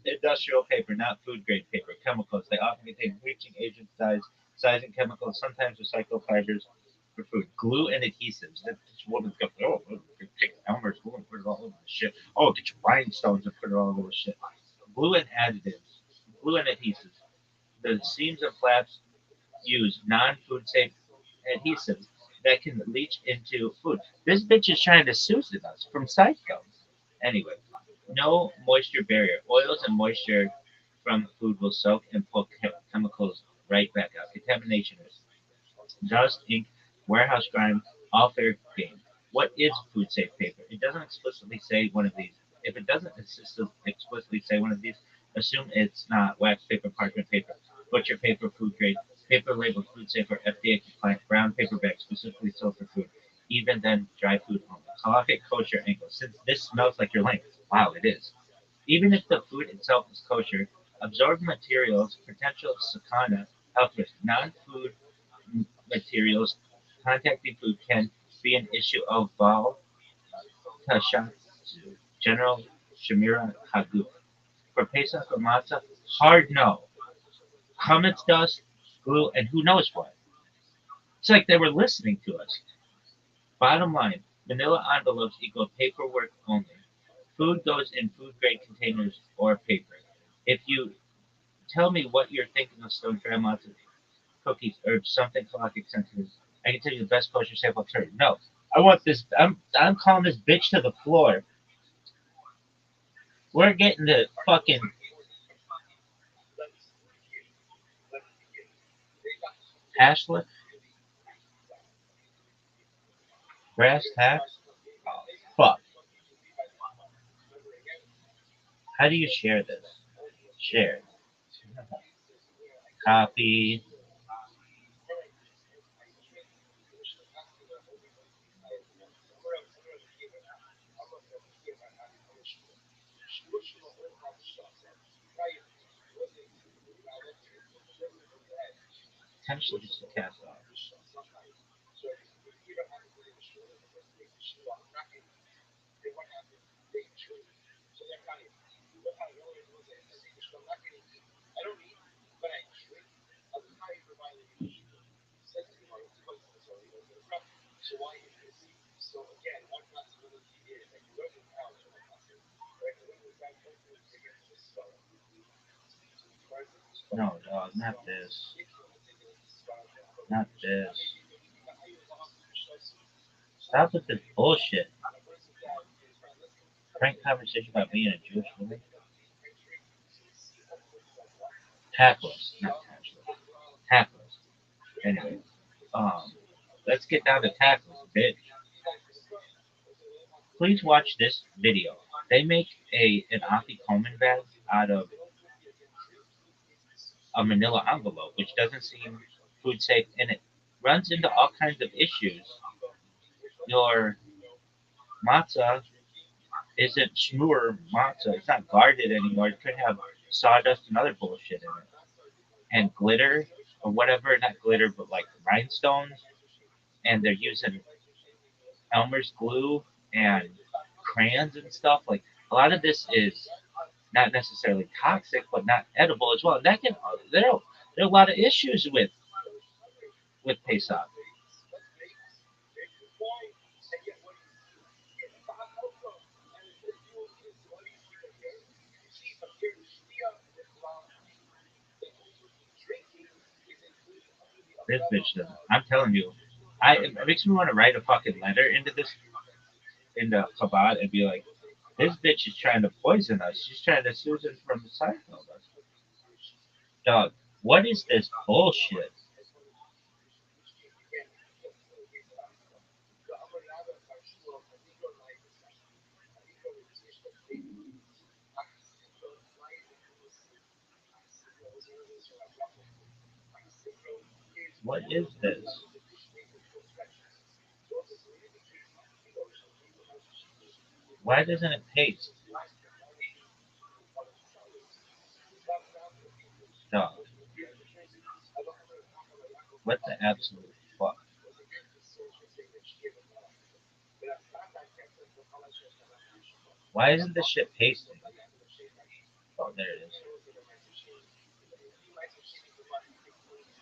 industrial paper, not food grade paper. Chemicals. They often contain bleaching agents, dyes, and chemicals, sometimes recycled fibers for food. Glue and adhesives. This woman's got, oh, take Elmer's glue and put it all over the shit. Oh, get your rhinestones and put it all over the shit. Glue and additives. Glue and adhesives. The seams and flaps use non-food safe adhesives that can leach into food. This bitch is trying to Susan us from Psycho. Anyway, no moisture barrier. Oils and moisture from food will soak and pull chemicals right back out. Contamination risk. Dust, ink, warehouse grime, all fair game. What is food safe paper? It doesn't explicitly say one of these. If it doesn't explicitly say one of these, assume it's not wax paper, parchment paper, butcher paper, food grade, paper labeled food safe or FDA compliant, brown paper bag specifically sold for food. Even then, dry food only. Halakhic kosher angle. Since this smells like your link, wow, it is. Even if the food itself is kosher, absorbed materials, potential sakana, health risk, non-food materials contacting food can be an issue of Baal Tashatsu, General Shemira Haguf. For Pesach or Matzah, hard no. Chametz dust, glue, and who knows what. It's like they were listening to us. Bottom line, manila envelopes equal paperwork only. Food goes in food grade containers or paper. If you tell me what you're thinking of stone dry matzo cookies or something caloric sensitive, I can tell you the best kosher safe alternative. No, I want this. I'm calling this bitch to the floor. We're getting the fucking hashlet, brass tacks. Oh, fuck. How do you share this? Share. Copy. Potentially just a cast off. No, dog, not this. Not this. Stop with this bullshit. Frank conversation about being a Jewish woman. Tactless, not tactless. Tactless. Anyway, um, let's get down to tactless, bitch. Please watch this video. They make an Coleman bag out of a manila envelope, which doesn't seem food safe, and it runs into all kinds of issues. Your matzah isn't shmur matzah. It's not guarded anymore. It could have sawdust and other bullshit in it. And glitter, or whatever, not glitter, but like rhinestones. And they're using Elmer's glue and crayons and stuff. Like, a lot of this is not necessarily toxic, but not edible as well. And that can, there are a lot of issues with Pesach. This bitch doesn't. I'm telling you. It makes me want to write a fucking letter into Chabad and be like, this bitch is trying to poison us. She's trying to Susan from the Seinfeld us. Dog, what is this bullshit? What is this? Why doesn't it paste? Dog, what the absolute fuck? Why isn't this shit pasting? Oh, there it is.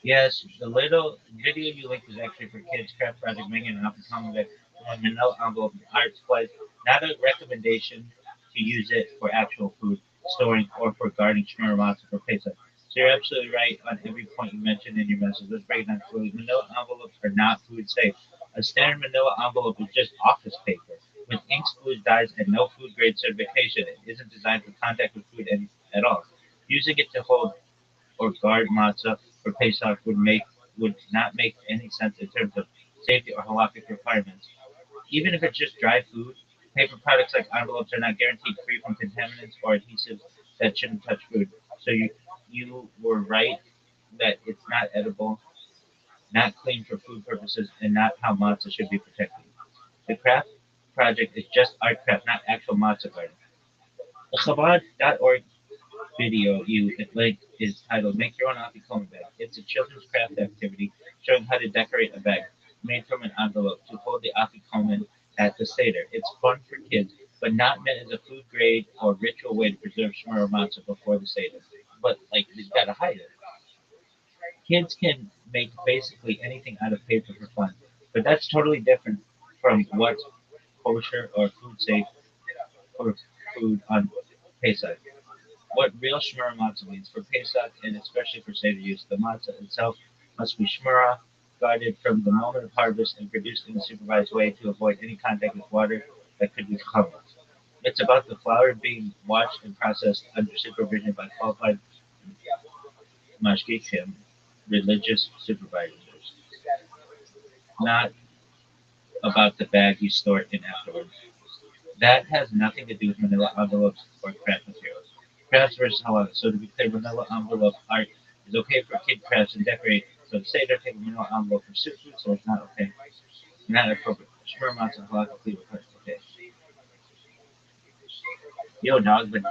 Yes, the little video you linked was actually for kids craft project making an up and coming that on manila envelope art supplies, not a recommendation to use it for actual food storing or for gardening shmurmats for pizza. So you're absolutely right on every point you mentioned in your message. Let's break it down clearly. Manila envelopes are not food safe. A standard manila envelope is just office paper with inks, glues, dyes, and no food grade certification. It isn't designed for contact with food at all. Using it to hold or guard matzah for Pesach would not make any sense in terms of safety or halakhic requirements. Even if it's just dry food, paper products like envelopes are not guaranteed free from contaminants or adhesives that shouldn't touch food. So you were right that it's not edible, not clean for food purposes, and not how matzah should be protected. The craft project is just art craft, not actual matzah garden. The Chabad.org video you link is titled "Make Your Own Afikoman Bag." It's a children's craft activity showing how to decorate a bag made from an envelope to hold the afikoman at the seder. It's fun for kids, but not meant as a food grade or ritual way to preserve shmur matzah before the seder. But like, you've got to hide it. Kids can make basically anything out of paper for fun, but that's totally different from what's kosher or food safe for food on Pesach. What real shmura matzah means for Pesach and especially for Seder use. The matzah itself must be shmura, guarded from the moment of harvest and produced in a supervised way to avoid any contact with water that could be chametz. It's about the flour being washed and processed under supervision by qualified mashgichim, religious supervisors, not about the bag you store it in afterwards. That has nothing to do with manila envelopes or craft materials. Crafts versus halal. So to be clear, manila envelope art is okay for kid crafts and decorate. So to say they're taking manila envelope for soup food, so it's not okay. Not appropriate. Shmur matzah halal complete with okay. Yo, dog, but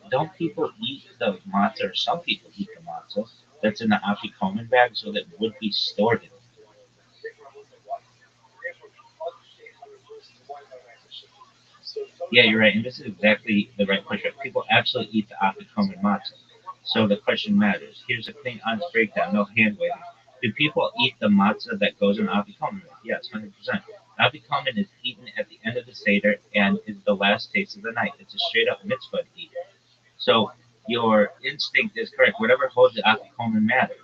don't people eat the matzah, or some people eat the matzah that's in the afikoman bag so that would be stored in. Yeah, you're right, and this is exactly the right question. People absolutely eat the afikoman matzah. So the question matters. Here's a clean, honest breakdown, no hand waving. Do people eat the matzah that goes in afikoman? Yes, 100%. Afikoman is eaten at the end of the seder and is the last taste of the night. It's a straight up mitzvah to eat. So your instinct is correct. Whatever holds the afikoman matters.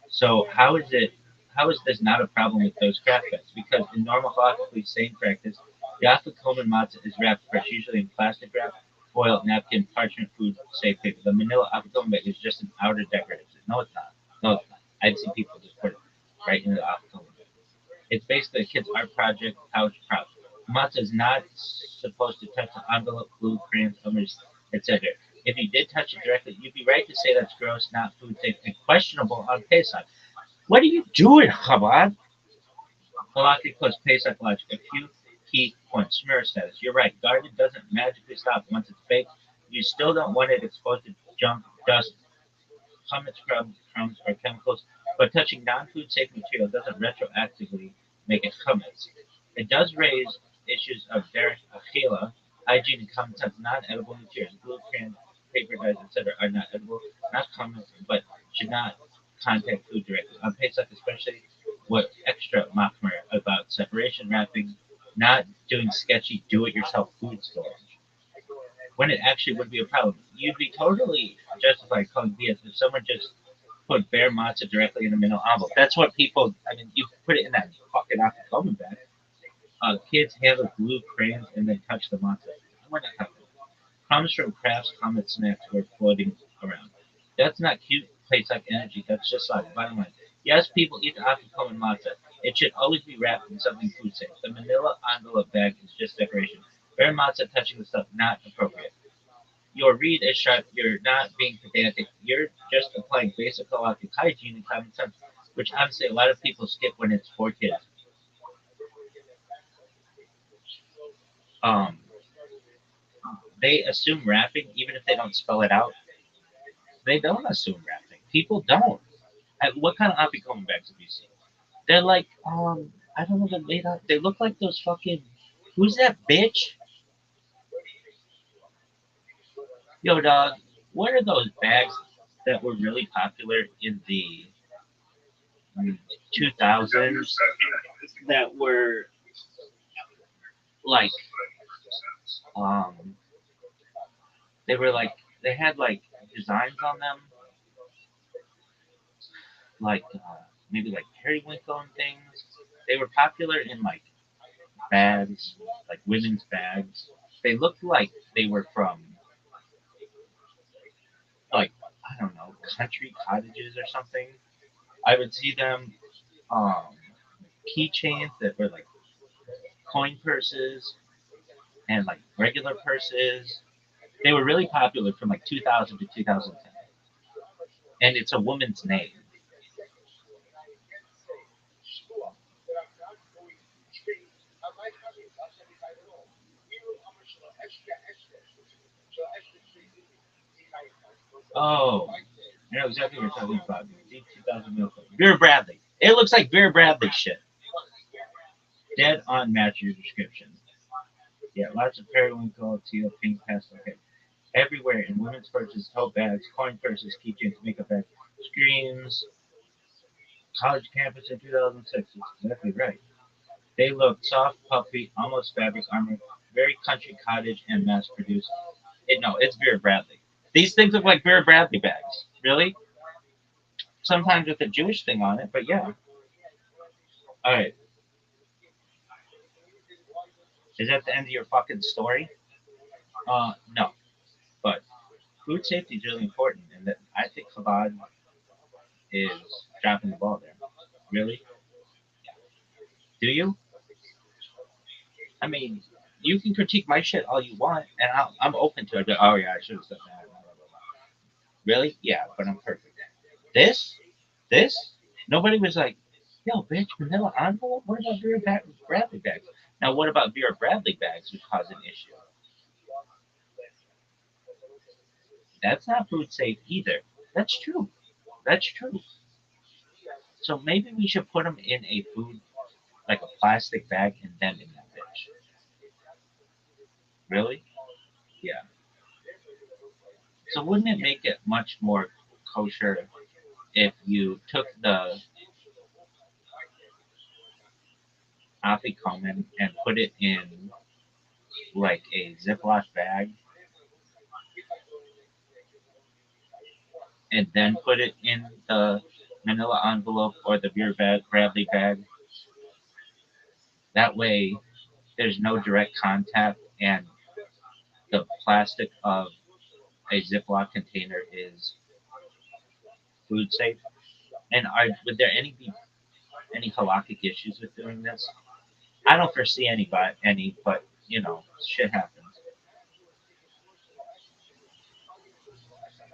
So how is this not a problem with those craft bags? Because in normal halakhically sane practice, the afikoman matzah is wrapped fresh, usually in plastic wrap, foil, napkin, parchment, food, safe paper. The manila afikoman bag is just an outer decorative. No, it's not. No, it's not. I've seen people just put it right into the afikoman bag. It's basically a kid's art project, pouch, pouch. Matzah is not supposed to touch the envelope, glue, crayons, numbers, etc. If you did touch it directly, you'd be right to say that's gross, not food safe, and questionable on Pesach. What are you doing, Chabad? Halakhic plus Pesach logic. A few key points. Shmir status. You're right. Garden doesn't magically stop once it's baked. You still don't want it exposed to junk, dust, chametz crumbs, or chemicals, but touching non-food safe material doesn't retroactively make it chametz. It does raise issues of derech achila, hygiene, and common sense. Non-edible materials, glue, crayon, paper, dyes, etc., are not edible, not chametz, but should not contact food directly. On Pesach, especially, what extra machmer about separation wrapping, not doing sketchy do-it-yourself food storage when it actually would be a problem. You'd be totally justified calling BS if someone just put bare matzah directly in the middle envelope. That's what people. I mean, you put it in that fucking afikoman bag. Kids handle glue crayons and then touch the matzah. We're not having it. Crumbs from crafts, comet snacks were floating around. That's not cute place like energy. That's just like bottom line. Yes, people eat the afikoman matzah. It should always be wrapped in something food safe. The manila envelope bag is just decoration. Bare matzah touching the stuff not appropriate. Your read is sharp. You're not being pedantic. You're just applying basic halakhic hygiene and common sense, which honestly a lot of people skip when it's for kids. Um, they assume wrapping even if they don't spell it out. They don't assume wrapping. People don't. What kind of afikoman bags have you seen? They're like, I don't know. They're made out. They look like those fucking. Who's that bitch? Yo, dog. What are those bags that were really popular in the 2000s that were like um they were like they had like designs on them like maybe like periwinkle and things. They were popular in like bags, like women's bags. They looked like they were from like I don't know country cottages or something. I would see them um keychains that were like coin purses and like regular purses. They were really popular from like 2000 to 2010, and it's a woman's name. Oh, I know exactly what you're talking about. Deep 2000 milk. Vera Bradley. It looks like Vera Bradley shit. Dead on match your description. Yeah, lots of periwinkle, teal, pink, pastel. Okay. Everywhere in women's purses, tote bags, coin purses, keychains, makeup bags, screens, college campus in 2006. That's exactly right. They look soft, puffy, almost fabric armor, very country cottage and mass produced. No, it's Vera Bradley. These things look like Vera Bradley bags. Really? Sometimes with a Jewish thing on it, but yeah. All right. Is that the end of your fucking story? No. But food safety is really important, and that I think Chabad is dropping the ball there. Really? Do you? I mean, you can critique my shit all you want, and I'm open to it. Oh yeah, I should have said that. Blah, blah, blah. Really? Yeah, but I'm perfect. This, this, nobody was like, yo, bitch, vanilla envelope. What about Bradley bags? Now, what about Vera Bradley bags, which cause an issue? That's not food safe either. That's true. That's true. So maybe we should put them in a food, like a plastic bag, and then in that bitch. Really? Yeah. So wouldn't it make it much more kosher if you took the afikoman and put it in like a Ziploc bag and then put it in the manila envelope or the beer Bradley bag? That way, there's no direct contact, and the plastic of a Ziploc container is food safe. And would there any halakhic issues with doing this? I don't foresee any, but shit happens.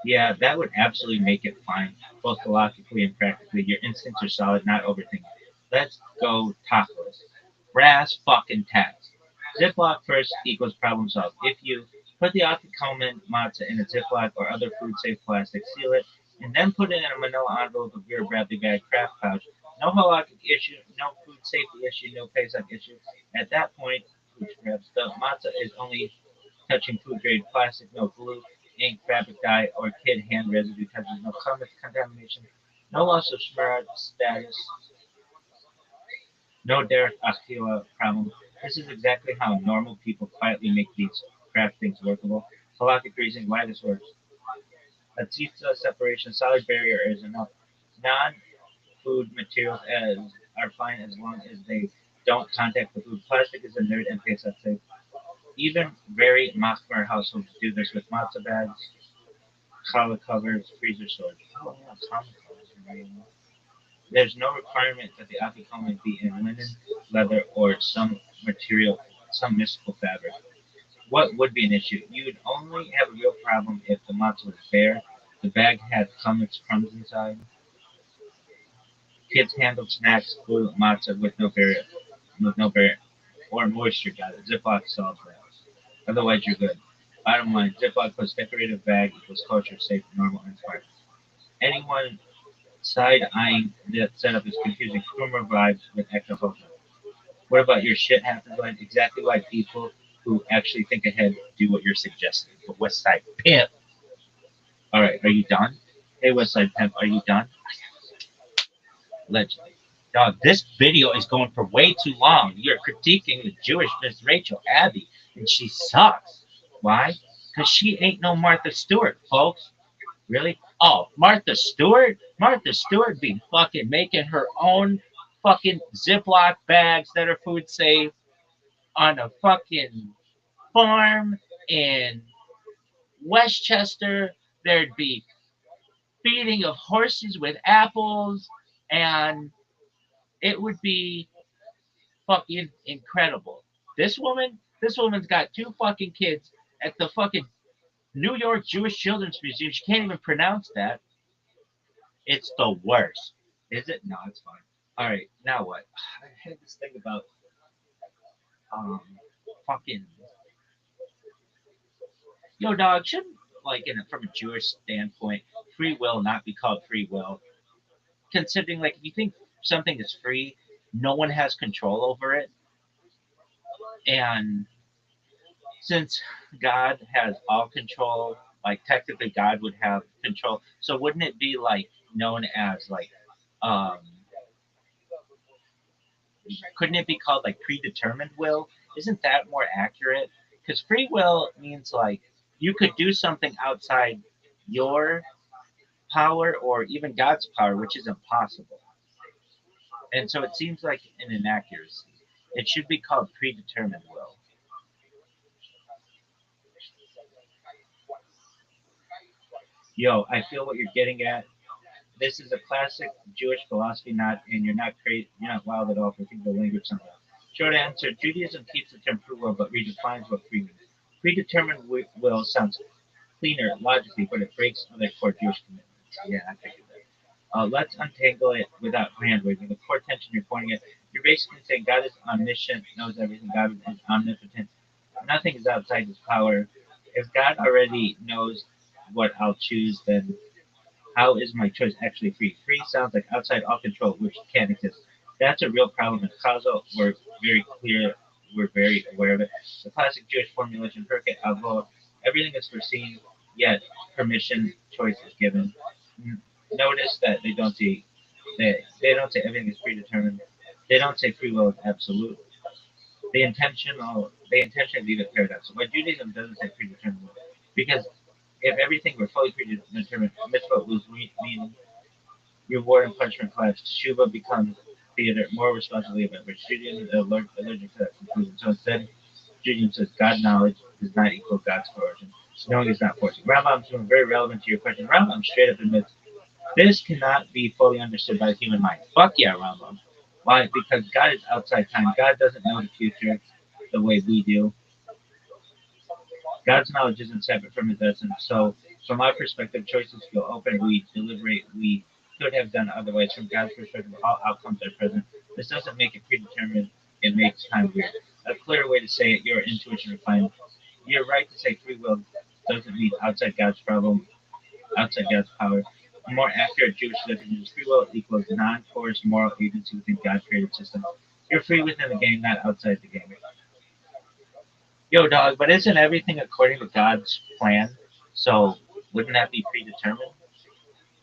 Yeah, that would absolutely make it fine, both halakhically and practically. Your instincts are solid, not overthinking. Let's go tacos. Brass fucking tacks. Ziploc first equals problem solved. If you put the afikoman matzah in a Ziploc or other food safe plastic, seal it, and then put it in a manila envelope of your Bradley bag craft pouch, no halakhic issue, no food safety issue, no Pesach issue. At that point, perhaps the matzah is only touching food grade plastic, no glue, ink, fabric dye, or kid hand residue touches, no contamination, no loss of smart status, no derech achila problem. This is exactly how normal people quietly make these craft things workable. Halakhic reasoning why this works. A tzitza separation, solid barrier is enough. Non-food materials are fine as long as they don't contact the food. Plastic is inert and tastes unsafe. Even very Machmer households do this with matzo bags, challah covers, freezer storage. Oh yeah, challah covers are very nice. There's no requirement that the afikomen be in linen, leather, or some mystical fabric. What would be an issue? You would only have a real problem if the matzo was bare, the bag had chametz crumbs inside, kids handled snacks, glue, matzah with no barrier, or moisture. Got it. Ziploc solves that. Otherwise, you're good. Bottom line, Ziploc plus decorative bag equals kosher, safe, normal, and smart. Anyone side-eyeing that setup is confusing Krummer vibes with ectohocha. What about your shit happens line? Exactly why people who actually think ahead do what you're suggesting. But West Side Pimp. All right, are you done? Hey, West Side Pimp, are you done? Legend. Dog, this video is going for way too long. You're critiquing the Jewish Miss Rachel Abby, and she sucks. Why? Because she ain't no Martha Stewart, folks. Really? Oh, Martha Stewart? Martha Stewart be fucking making her own fucking Ziploc bags that are food safe on a fucking farm in Westchester. There'd be feeding of horses with apples, and it would be fucking incredible. This woman's got two fucking kids at the fucking New York Jewish Children's Museum. She can't even pronounce that. It's the worst. Is it? No, it's fine. All right, now what? I had this thing about um fucking yo dog. Shouldn't like from a Jewish standpoint, free will not be called free will? Considering like if you think something is free, no one has control over it, and since God has all control, like technically God would have control. So wouldn't it be like known as like um couldn't it be called like predetermined will? Isn't that more accurate? Because free will means like you could do something outside your power or even God's power, which is impossible. And so it seems like an inaccuracy. It should be called predetermined will. Yo, I feel what you're getting at. This is a classic Jewish philosophy, not and you're not crazy, you're not wild at all for thinking the language somehow. Short answer: Judaism keeps the term free will, but redefines what free means. Predetermined will sounds cleaner logically, but it breaks other core Jewish commitments. Yeah, I figured that. Let's untangle it without hand waving. The core tension you're pointing at, you're basically saying God is omniscient, knows everything. God is omnipotent. Nothing is outside His power. If God already knows what I'll choose, then how is my choice actually free? Free sounds like outside all control, which can't exist. That's a real problem. In Chazal, we're very aware of it. The classic Jewish formulation, Perket Avot, everything is foreseen, yet permission, choice is given. Notice that they don't say everything is predetermined. They don't say free will is absolute. They intentionally leave it paradox. But Judaism doesn't say predetermined will, because if everything were fully predetermined, mitzvah lose meaning. Reward and punishment collapse. Teshuva becomes theater, more responsibility of it. But Judaism is allergic to that conclusion. So instead, Judaism says God knowledge does not equal God's coercion. Knowing is not forcing. Rambam's doing very relevant to your question. Rambam straight up admits this cannot be fully understood by the human mind. Fuck yeah, Rambam. Why? Because God is outside time. God doesn't know the future the way we do. God's knowledge isn't separate from His essence. So, from our perspective, choices feel open. We deliberate. We could have done otherwise. From God's perspective, all outcomes are present. This doesn't make it predetermined. It makes time weird. A clearer way to say it: your intuition refined. You're right to say free will doesn't mean outside God's problem, outside God's power. A more accurate Jewish definition is free will equals non-forced moral agency within God's created system. You're free within the game, not outside the game. Yo, dog, but isn't everything according to God's plan? So wouldn't that be predetermined?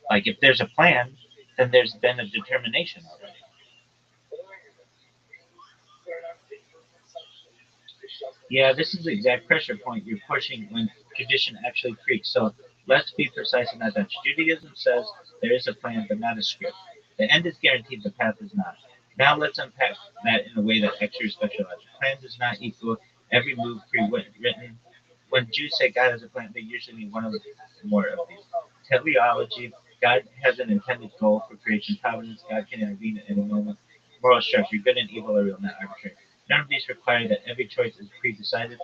Like if there's a plan, then there's been a determination already. Yeah, this is the exact pressure point you're pushing when tradition actually creaks. So Let's be precise in that Dutch. Judaism says there is a plan, but not a script. The end is guaranteed, the path is not. Now let's unpack that in a way that actually specializes. Plan does not equal every move pre-written. When Jews say God has a plan, they usually mean one of more of these. Teleology, God has an intended goal for creation. Providence, God can intervene at any moment. Moral structure, good and evil are real, not arbitrary. None of these require that every choice is pre-decided,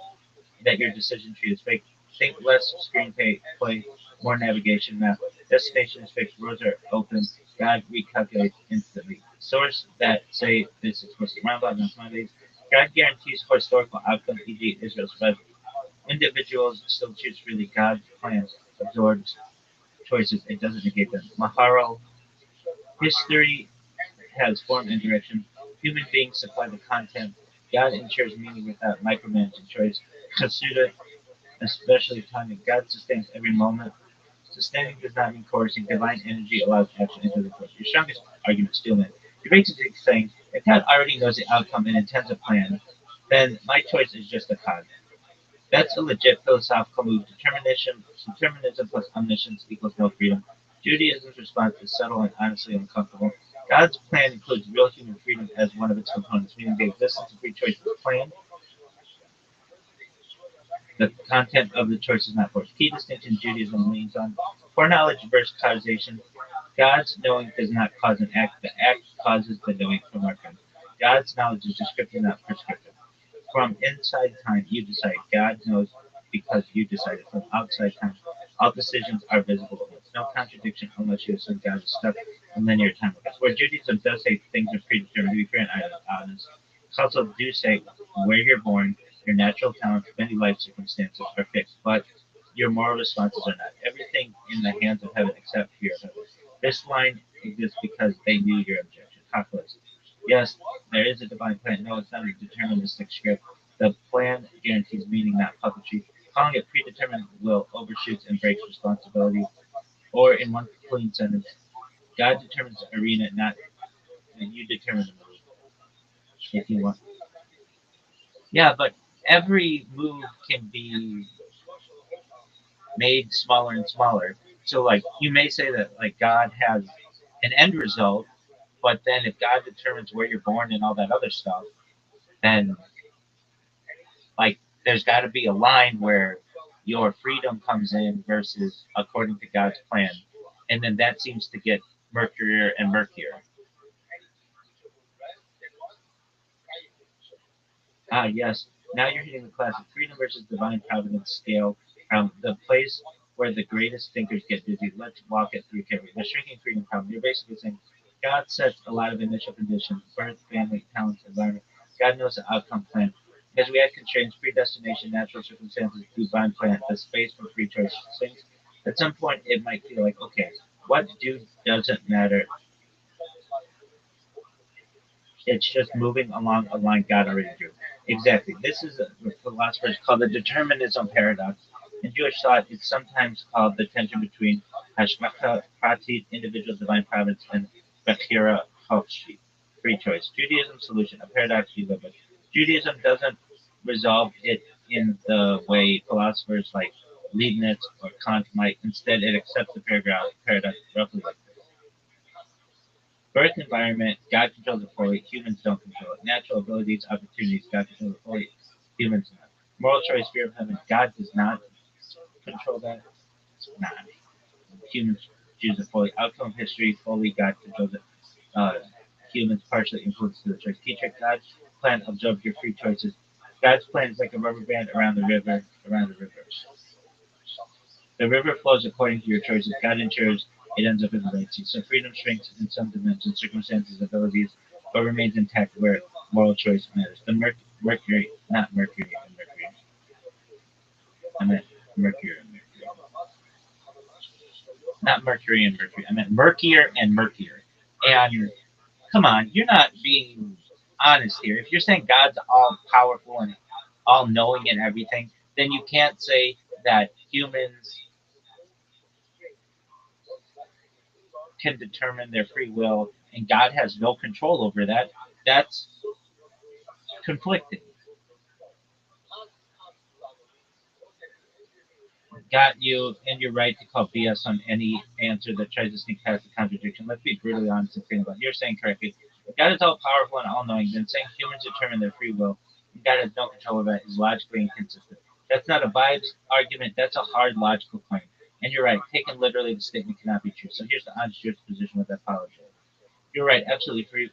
that your decision tree is fake. Think less screenplay, play more navigation map. Destination is fixed, roads are open. God recalculates instantly. Source that say this explicit. Round about Mondays. God guarantees historical outcome, e.g., Israel's but individuals still choose freely. God's plans absorbs choices, it doesn't negate them. Maharal, history has form and direction. Human beings supply the content. God ensures meaning without micromanaging choice. Consider especially timing. God sustains every moment. Sustaining does not mean coercing. Divine energy allows action into the course. Your strongest argument still in. You're basically saying, if God already knows the outcome and intends a plan, then my choice is just a cog. That's a legit philosophical move. Determinism plus omniscience equals no freedom. Judaism's response is subtle and honestly uncomfortable. God's plan includes real human freedom as one of its components, meaning the existence of free choice is planned. The content of the choice is not forced. Key distinction Judaism leans on foreknowledge versus causation. God's knowing does not cause an act. The act causes the knowing from our friend. God's knowledge is descriptive, not prescriptive. From inside time, you decide. God knows because you decided. From outside time, all decisions are visible. It's no contradiction unless you assume God is stuck in linear time. Where Judaism does say things are predetermined, to be fair and honest, it's also do say where you're born, your natural talents, many life circumstances are fixed, but your moral responses are not. Everything in the hands of heaven except fear of heaven. This line exists because they knew your objection. Apocalypse. Yes, there is a divine plan. No, it's not a deterministic script. The plan guarantees meaning, not puppetry. Calling it predetermined will overshoots and breaks responsibility. Or in one clean sentence, God determines the arena, not you determine the move if you want. Yeah, but every move can be made smaller and smaller. So like you may say that like God has an end result, but then if God determines where you're born and all that other stuff, then like there's got to be a line where your freedom comes in versus according to God's plan, and then that seems to get murkier and murkier. Ah, yes. Now you're hitting the classic freedom versus divine providence scale. The place where the greatest thinkers get busy. Let's walk it through carefully. The shrinking freedom problem. You're basically saying God sets a lot of initial conditions: birth, family, talents, environment. God knows the outcome plan. As we add constraints, predestination, natural circumstances, divine plan, the space for free choice things. At some point, it might feel like, okay, what do doesn't matter. It's just moving along a line God already drew. Exactly. This is what philosophers call the determinism paradox. In Jewish thought, it's sometimes called the tension between hashgacha pratit, individual divine providence, and bechira chofshi, free choice. Judaism's solution, a paradox we live with. Judaism doesn't resolve it in the way philosophers like Leibniz or Kant might. Instead, it accepts the paradox roughly like this. Birth environment, God controls it fully, humans don't control it. Natural abilities, opportunities, God controls it fully, humans not. Moral choice, fear of heaven, God does not control that. Nah. Humans choose it fully. Outcome of history, fully, God controls it. Uh, Humans partially influence the choice. Teacher, God's plan absorbs your free choices. God's plan is like a rubber band around the river, around the river. The river flows according to your choices. God ensures it ends up in the right sea. So freedom shrinks in some dimensions, circumstances, abilities, but remains intact where moral choice matters. The Mercury, not Mercury and Mercury. I meant Mercury and Mercury. Not Mercury and Mercury. I meant Merkier and Merkier. And come on, you're not being honest here. If you're saying God's all powerful and all knowing and everything, then you can't say that humans can determine their free will and God has no control over that. That's conflicting. got you and your right to call BS on any answer that tries to sneak past the contradiction. Let's be brutally honest and think about it. You're saying correctly. If God is all powerful and all knowing, then saying humans determine their free will and God has no control over that is logically inconsistent. That's not a vibes argument, that's a hard logical claim. And you're right, taken literally, the statement cannot be true. So here's the honest Jewish position with that apology. You're right, absolute free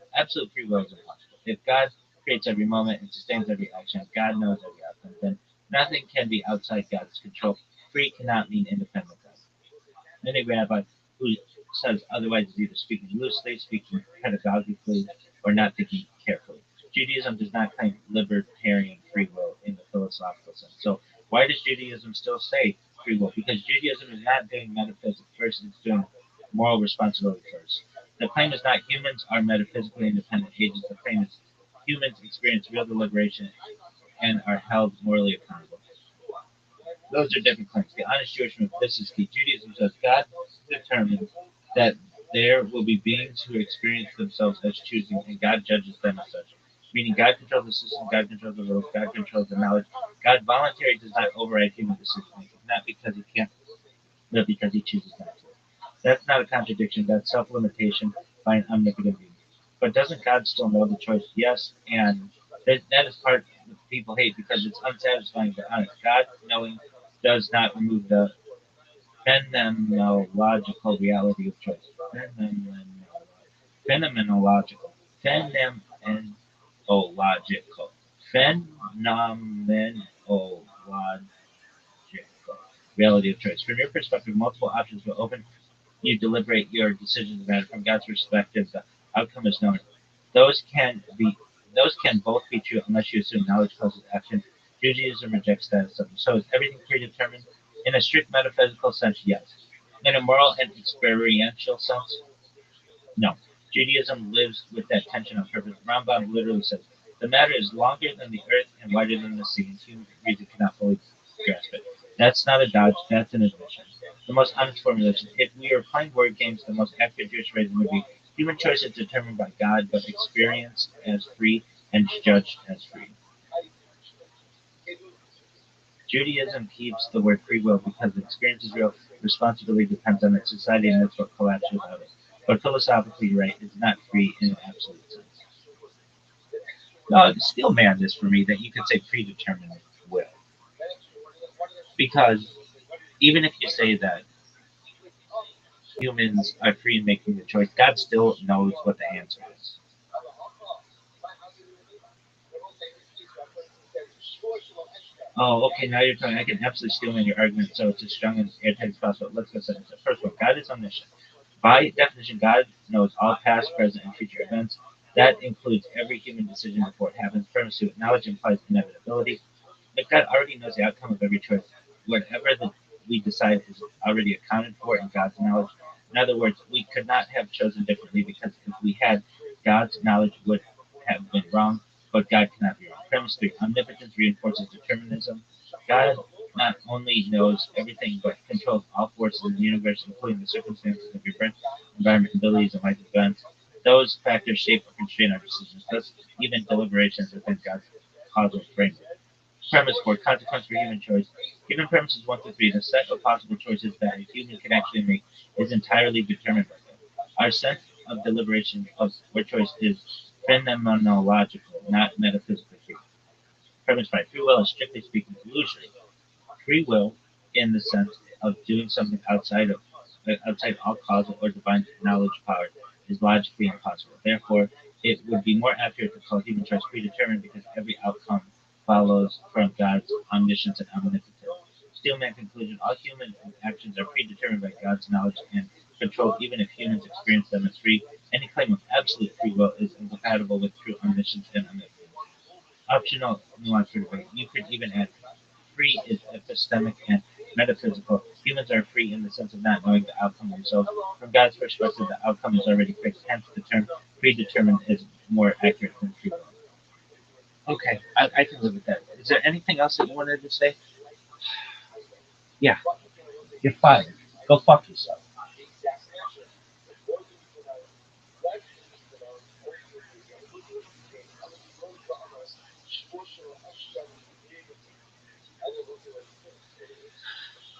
will is impossible. If God creates every moment and sustains every action, if God knows every outcome, then nothing can be outside God's control. Free cannot mean independent of God. Any rabbi who says otherwise is either speaking loosely, speaking pedagogically, or not thinking carefully. Judaism does not claim libertarian free will in the philosophical sense. So why does Judaism still say free will? Because Judaism is not doing metaphysics first, it's doing moral responsibility first. The claim is not humans are metaphysically independent agents. The claim is humans experience real deliberation and are held morally accountable. Those are different claims. The honest Jewish move, this is key. Judaism says God determines that there will be beings who experience themselves as choosing, and God judges them as such. Meaning God controls the system, God controls the rules, God controls the knowledge. God voluntarily does not override human decision making, not because he can't, but because he chooses not to. That's not a contradiction, that's self-limitation by an omnipotent being. But doesn't God still know the choice? Yes, and that is part that people hate because it's unsatisfying but honest. God knowing does not remove the phenomenological reality of choice. Phenomenological. Phenomenological. Phenomenological reality of choice. From your perspective, multiple options will open. You deliberate your decisions matter. From God's perspective, the outcome is known. Those can be those can both be true unless you assume knowledge causes action. Judaism rejects that assumption. So is everything predetermined? In a strict metaphysical sense, yes. In a moral and experiential sense, no. Judaism lives with that tension on purpose. Rambam literally says, the matter is longer than the earth and wider than the sea, and human reason cannot fully grasp it. That's not a dodge, that's an admission. The most honest formulation. If we are playing word games, the most accurate Jewish phrase would be human choice is determined by God, but experienced as free and judged as free. Judaism keeps the word free will because the experience is real, responsibility depends on it, society and that's what collapses without it. But philosophically, you're right, it's not free in an absolute sense. No, it's still madness for me that you could say predetermined will. Because even if you say that humans are free in making the choice, God still knows what the answer is. Oh, okay, now you're talking. I can absolutely steal in your argument, so it's as strong and airtight as possible. Let's go sentence. First one, God is omniscient. By definition, God knows all past, present, and future events. That includes every human decision before it happens. Premise to it, knowledge implies inevitability. If God already knows the outcome of every choice, whatever we decide is already accounted for in God's knowledge. In other words, we could not have chosen differently because if we had, God's knowledge would have been wrong, but God cannot be wrong. Premise 3, omnipotence reinforces determinism. God not only knows everything, but controls all forces in the universe, including the circumstances of your birth, environment, abilities, and life events. Those factors shape or constrain our decisions, thus even deliberations within God's causal framework. Premise 4, consequence for human choice. Given premises 1 to 3, the set of possible choices that a human can actually make is entirely determined by them. Our sense of deliberation of where choice is phenomenological, not metaphysically free. Premise 5, free will is strictly speaking illusory. Free will, in the sense of doing something outside all causal or divine knowledge power, is logically impossible. Therefore, it would be more accurate to call human choice predetermined because every outcome follows from God's omniscience and omnipotence. Steelman conclusion: all human actions are predetermined by God's knowledge and control, even if humans experience them as free. Any claim of absolute free will is incompatible with true omniscience and omnipotence. Optional nuance for debate. You could even add free is epistemic and metaphysical. Humans are free in the sense of not knowing the outcome themselves. From God's perspective, the outcome is already fixed. Hence, the term predetermined is more accurate than free will. Okay, I can live with that. Is there anything else that you wanted to say? Yeah, you're fired. Go fuck yourself.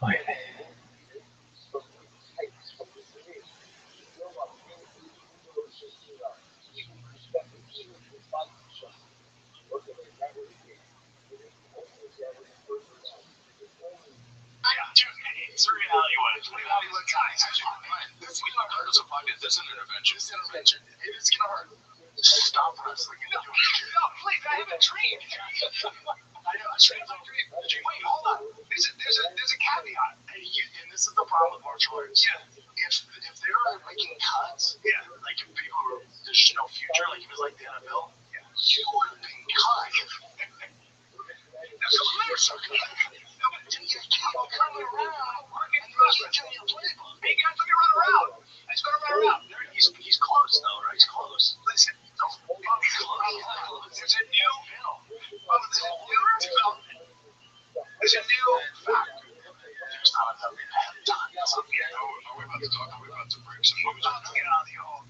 All right. guys, we don't hurt us a pocket. This is an intervention. It's an intervention. It is gonna hurt. Stop wrestling. No, please, I haven't trained. I know. Wait, hold on. There's a caveat. And this is the problem with martial arts. Yeah. If they're making cuts, Yeah. like if people are, there's no future, like if it was like the NFL, you would have been cut. That's the players are good. No, but You keep on coming around. working And cross. you keep doing your playbook. Hey guys, let me run around. I just gotta run around. He's close though, right? He's close. Listen, there's a new development. There's a new factor. There's not enough time. Are we about to break some moves? We're about to get on the old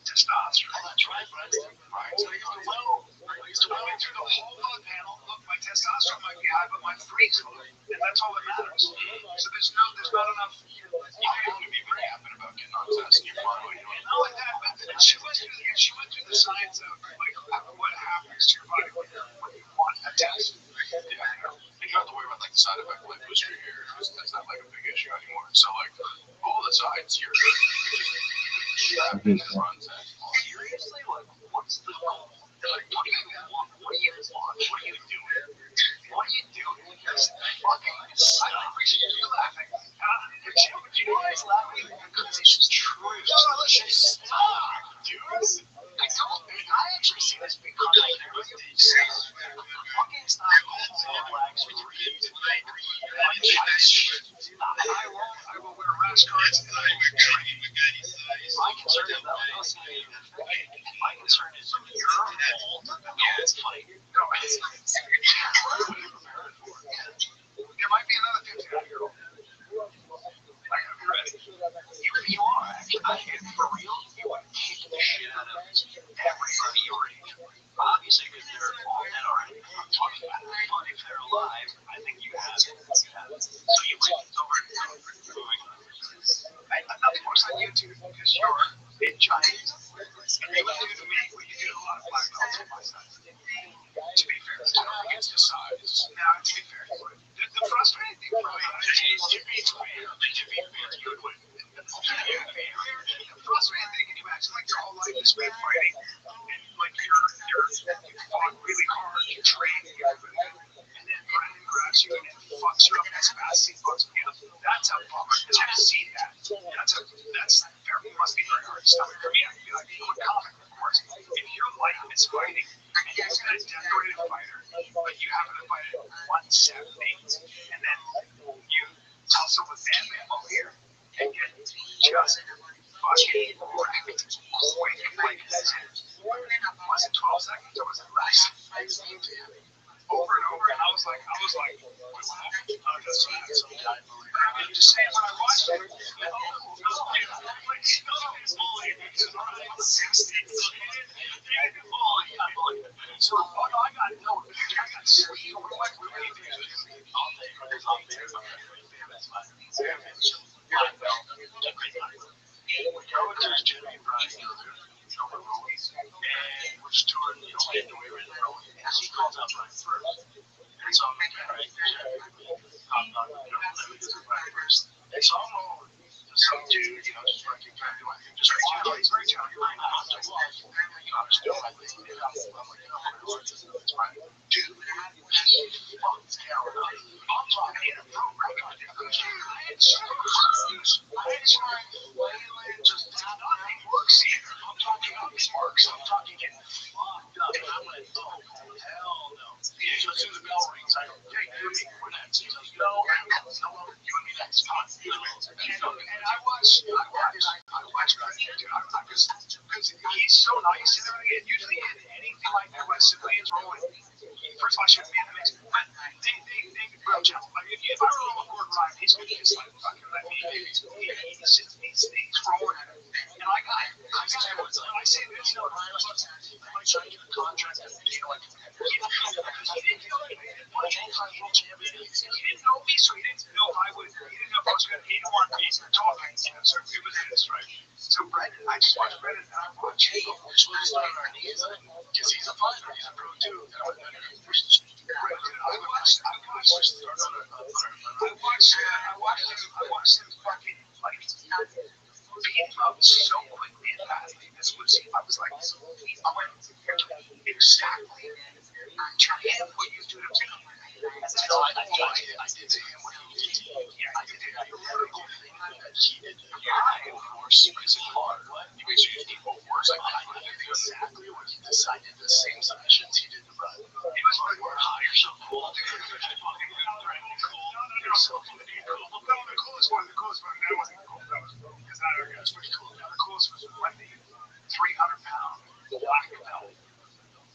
testosterone. That's right, Brett. Right. So you can know, I went through the whole blood panel. Look, my testosterone might be high, but my freak's low. And that's all that matters. So there's not enough. You have to be very happy about getting on tests. You're fine. Not like that, but she went through the science of like what happens to your body when you want a test. Yeah. You don't have to worry about like the side effect like losing your hair. That's not like a big issue anymore. So like all the sides here. Seriously, like what's the goal? Like, what do you want? What do you want? What are you doing? What are you doing? That's fucking. I don't appreciate you laughing. You know why he's laughing? Because it's just true. No, let's just stop, dude. I actually see this because I never fucking stop blacks with your kids and I will wear rash guards and I will train. My concern is that my concern is you're old and fight. No, there might be another 59-year-old. I gotta be ready. You are. For real, you would kick the shit out of everybody your age. Obviously, because they're all dead already. I'm talking about it. But if they're alive, I think you have it. So you win. It's over. Nothing works on YouTube because you're a giant. And you would do to me what you do to a lot of black belts on my side. To be fair, it's not against the size. Now, to be fair, the frustrating thing for me is to be fair, you would win. The frustrating thing is you act like your whole life is spent fighting, and like you fought really hard, you trained, and then Brandon grabs you and fucks you up as fast as he fucks me up. That's a bummer. To see that, must be very hard to stomach. For me, I feel like I'm a comic, of course. If your life is fighting, and you're a decorated fighter, but you happen to fight at 170, and then you tussle with Batman over here and get just fucking wrecked quick, like this. Was it 12 seconds or was it less? Over and over, and I was like, wait, what happened? I'm just saying, when I watched it, some dude, just fucking trying to do anything. Just he's very talented. Dude, he fucks Howard up. I'm talking in a pro record. I had just nothing works here. I'm talking works. I'm talking getting fucked up. And I went, oh, hell no. So as soon as the bell rings, I go, hey, we're next. He goes, no, you and me next. And I watched Brandon, dude, because he's so nice and everything. And usually anything like that, when civilians roll in, first of all, I shouldn't be in the mix. But they real gentle. Like, if I roll with Gordon Ryan, he's going to just like fucking let me. He's rolling at it. And I got it. When I say this, I'm like trying to get a contract. He didn't know me. He didn't know me, so he didn't know if I was good. He didn't want me talking. So it was this, right? So Brendan, I just watched Brendan and I watched him. We're supposed to start on our knees because he's a fighter. He's a pro too. watched him fucking like beat him up so quickly and badly. This was I was like, I went exactly. Try him what you do to me. I did to him what he did to you. I did to you. That he did to you. Of course, because it's hard. He makes you equal force. Like, I did exactly what he decided the same submissions he did to Brad. He was like, you're so cool, dude. You're so cool. The coolest one, that wasn't cool. That was because that was pretty cool. The coolest was when the 300-pound black belt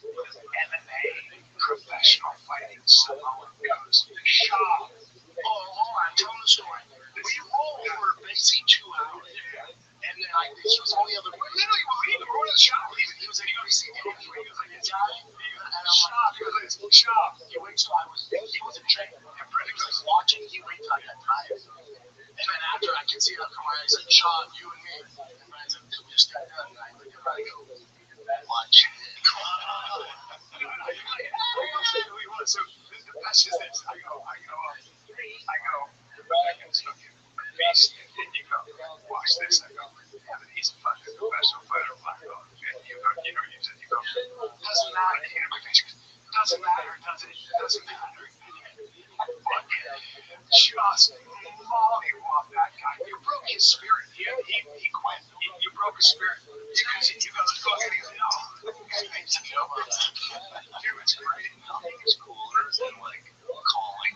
MMA professional fighting Samoan goes to shop. Oh, I'm telling the story. We rolled for basically 2 hours. And then this was all the other. Literally, we were going to the shop. He was like, you see Danny? He was like, this guy? And I'm Shop. He was like, shop. he waited till he was in training. And Brett was watching. He waited till I got tired. And then after I could see it from where I said, Sean, you and me. And Brett said, we just got done. And I looked at Brett and go, watch it. So the best is this. I go, beast, and you go, watch this. I go, yeah, but he's a fucking professional fighter, black belt. And you go, doesn't matter. Doesn't matter, does it? Doesn't matter. Just mollywop that guy. You broke his spirit. He quit. You broke his spirit. You go, fucking no. It's great. Nothing is cooler than like calling,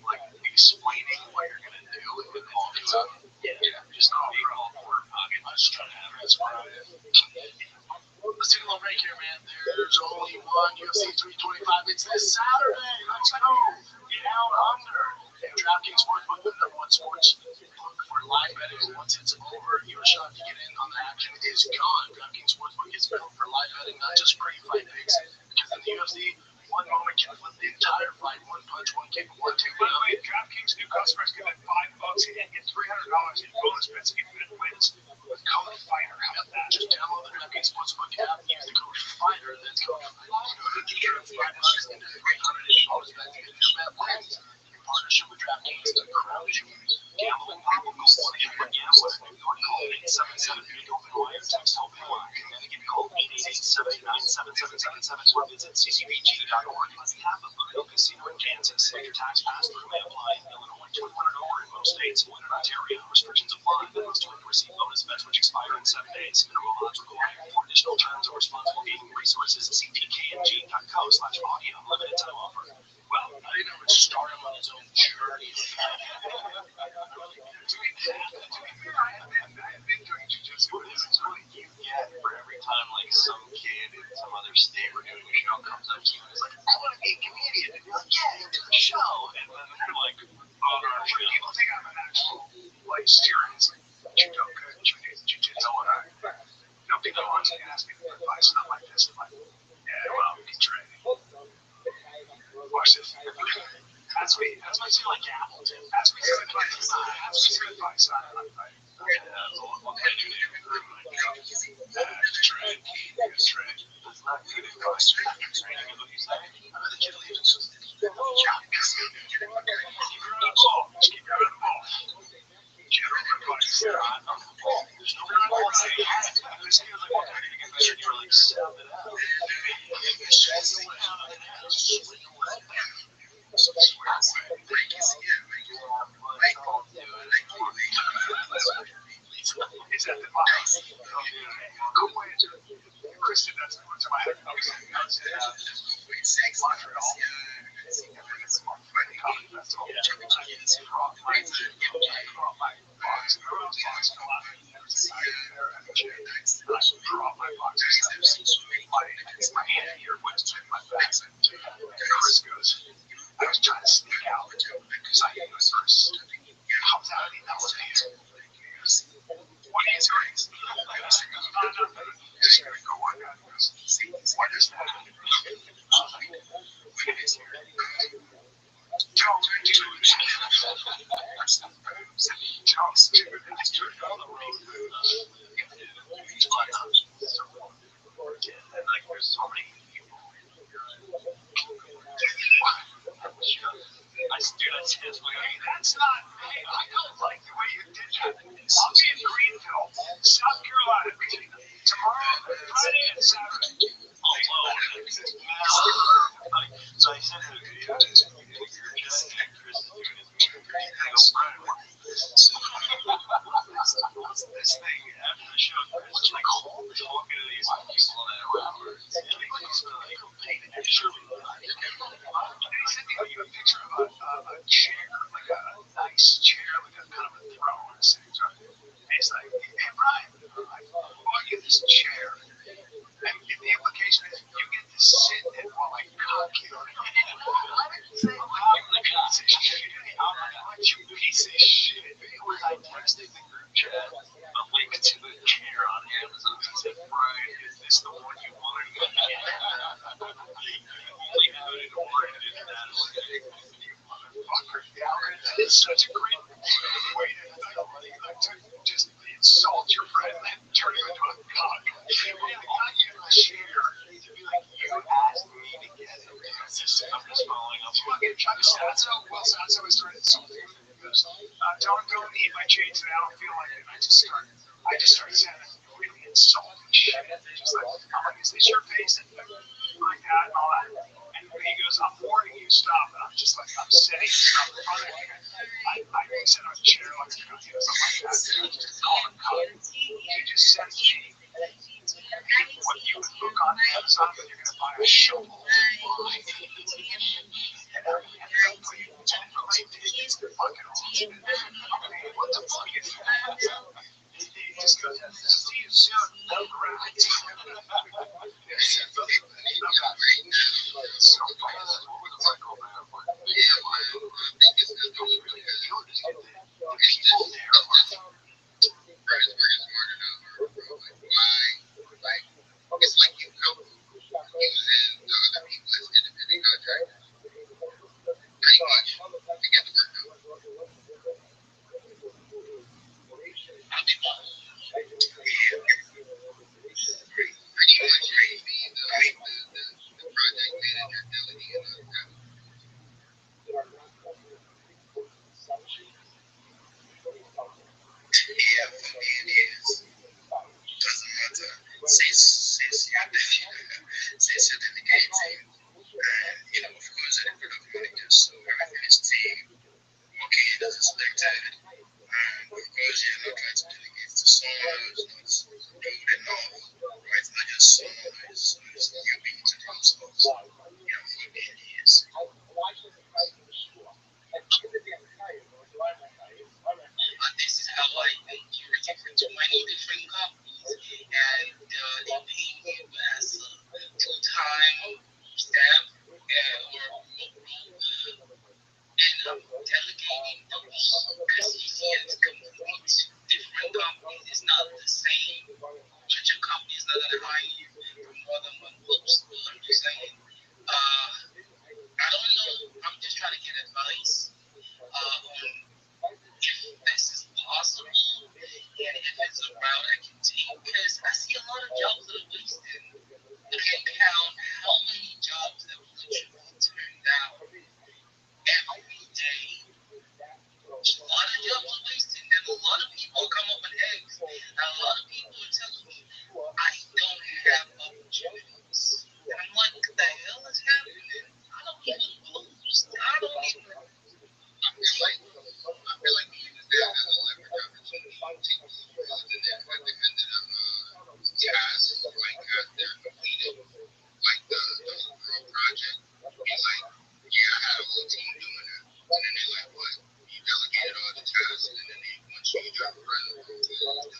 like explaining what you're gonna do, and then calling it up. Yeah, just not being all quarter pocket. I was just trying to have it. Let's take a little break here, man. There's only one UFC 325. It's this Saturday. Let's go. Down under. DraftKings Sportsbook, the #1 sports book for live betting. Once it's over, your shot to get in on the action is gone. DraftKings Sportsbook is built for live betting, not just pre-fight picks. Because in the UFC, one moment can flip the entire fight. One punch, one kick, one takedown. By the way, DraftKings new customers can bet $5 and get $300 in bonus bets if you wins with code FIGHTER. How about that? Just download the DraftKings Sportsbook app, use the code FIGHTER. That's code FIGHTER. $5 into the $300 in bonus bets to get new bet wins. In partnership with DraftKings, the crown is yours. Gambling problem? Call 1-800-GAMBLER. New York, call 877-BIG-OPEN-Y or text OPEN-Y. Connecticut, call 888-789-7777 or visit ccbg.org. On behalf of Luna Casino in Kansas, your tax pass-through may apply in Illinois, 21 and over in most states, one in Ontario. Restrictions apply. Members to receive bonus bets which expire in 7 days. Minimum odds required. For additional terms or responsible gaming resources, see tkng.co/audio. Limited time offer. Well, I didn't know it started him on his own journey. to be fair, I have been doing jiu-jitsu. It's really you get for every time like some kid in some other state we're doing a show comes up to you and is like, I want to be a comedian. And you're like, yeah, you do the show. And then they're like, oh, no, People think I'm an actual, like, serious judoka, jiu-jitsu, and people want to ask me for advice, not like this. I'm like, yeah, well, be training. Watch this. That's me like Appleton. That's me for advice. That's me for advice. That's right. That's not good advice. Training is what you say. I'm the kid leaving. Just keep your eye on the ball. General advice. On the ball. There's no ball saying this kid like, what do you get better? You're like, stop it out. It's just swing out of the net. Just swing away. Is that the box? Good way to do it. Kristen, that's going to my head. Montreal. My hand here went to my back. Chris goes, I was trying to sneak out because I knew Chris comes out of the elevator. What do you say? Just gonna go work out. What is that? Don't do that. he's like, hey, Brian, I bought you this chair. And the implication is you get to sit in it while I cock you. I didn't say, I'm the piece of shit. I'm not you piece of shit. When I texted the group chat a link to the chair on Amazon, I said, Brian, is this the one you wanted? Only hooded oriented in that aesthetic, you motherfucker. That is such a great way to just insult your friend and turn him into a cock. I got you a chair to be like, you asked me to get it. I'm just following up. Fucking Sasso, Will Sasso has started insulting him. He goes, don't eat my chains today. I don't feel like it. And I just started saying really insulting shit. Just like, I'm like, is this your face? And like that and all that. And he goes, I'm warning you, stop. And I'm just like, I'm sitting stuff in front of him. I sit on a chair like a cookie or something like that. And I just call him cunt. He just sends me what you would look on Amazon when you're going to buy a shovel. And I'm putting 10 for my dick. It's fucking awesome. I mean, what the fuck is that? He just goes, see you soon. No gravity. It's so funny. What was Michael there? The people there are It's like you know using the other people as independent contractors. Pretty much to get the work done. Pretty much made me the project manager delegate and all that. Yeah, for me it is. Doesn't matter. Since you're in the game team, you know, of course, I didn't put up managers, so everything is team. Working as a spectator. Of course, you're not trying to delegate to someone who's not rude enough, right? It's not just someone who's you being to themselves. You know, for me it is. This is how I think you're different to many different companies, and they pay you as a full-time staff or remote role, and delegating those because you see it's complete different companies. It's not the same, but your company is not going to hire you for more than one post. I'm just saying, I don't know. I'm just trying to get advice on if this is possible and if it's a route I can take, because I see a lot of jobs that are wasted. I can't count how many jobs that were literally turned down every day. A lot of jobs are wasted, and a lot of people come up with eggs, and a lot of people are telling me I don't have opportunities. And I'm like, what the hell is happening? I don't even lose. I don't even. I feel like we use that as a leverage opportunity to take people roles and then put them into the tasks like as they're completed, like the overall project. It's like, yeah, I had a whole team doing that. And then they're like, what? You delegated all the tasks, and then they want you to drive around the division of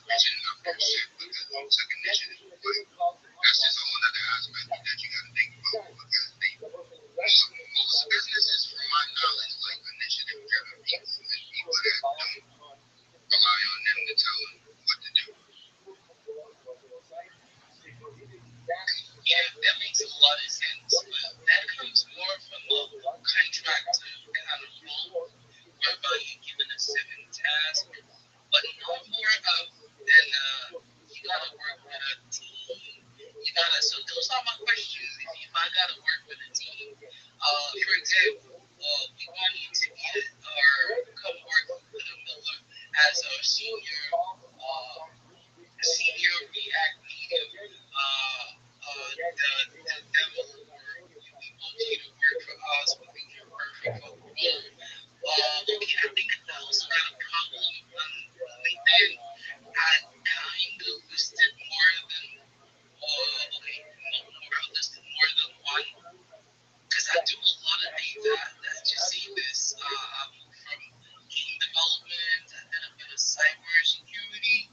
your shit because you took initiative. But that's just a whole other aspect that you got to think about because most businesses, from my knowledge, like initiative driven people and people that don't rely on them to tell them what to do. Yeah, that makes a lot of sense, but that comes more from a contract kind of role, whereby you're given a certain task, but no more of than you gotta work with a team. So those are my questions. If I gotta work with a team, for example, we want you to be or come work with a Miller as our senior React Native the developer. We want you to work for us. We think you're perfect for the role. Okay, I think I also got a problem on LinkedIn. I kind of listed more than I listed more than one because I do a lot of things. I just see this. I moved from game development. I did a bit of cyber security.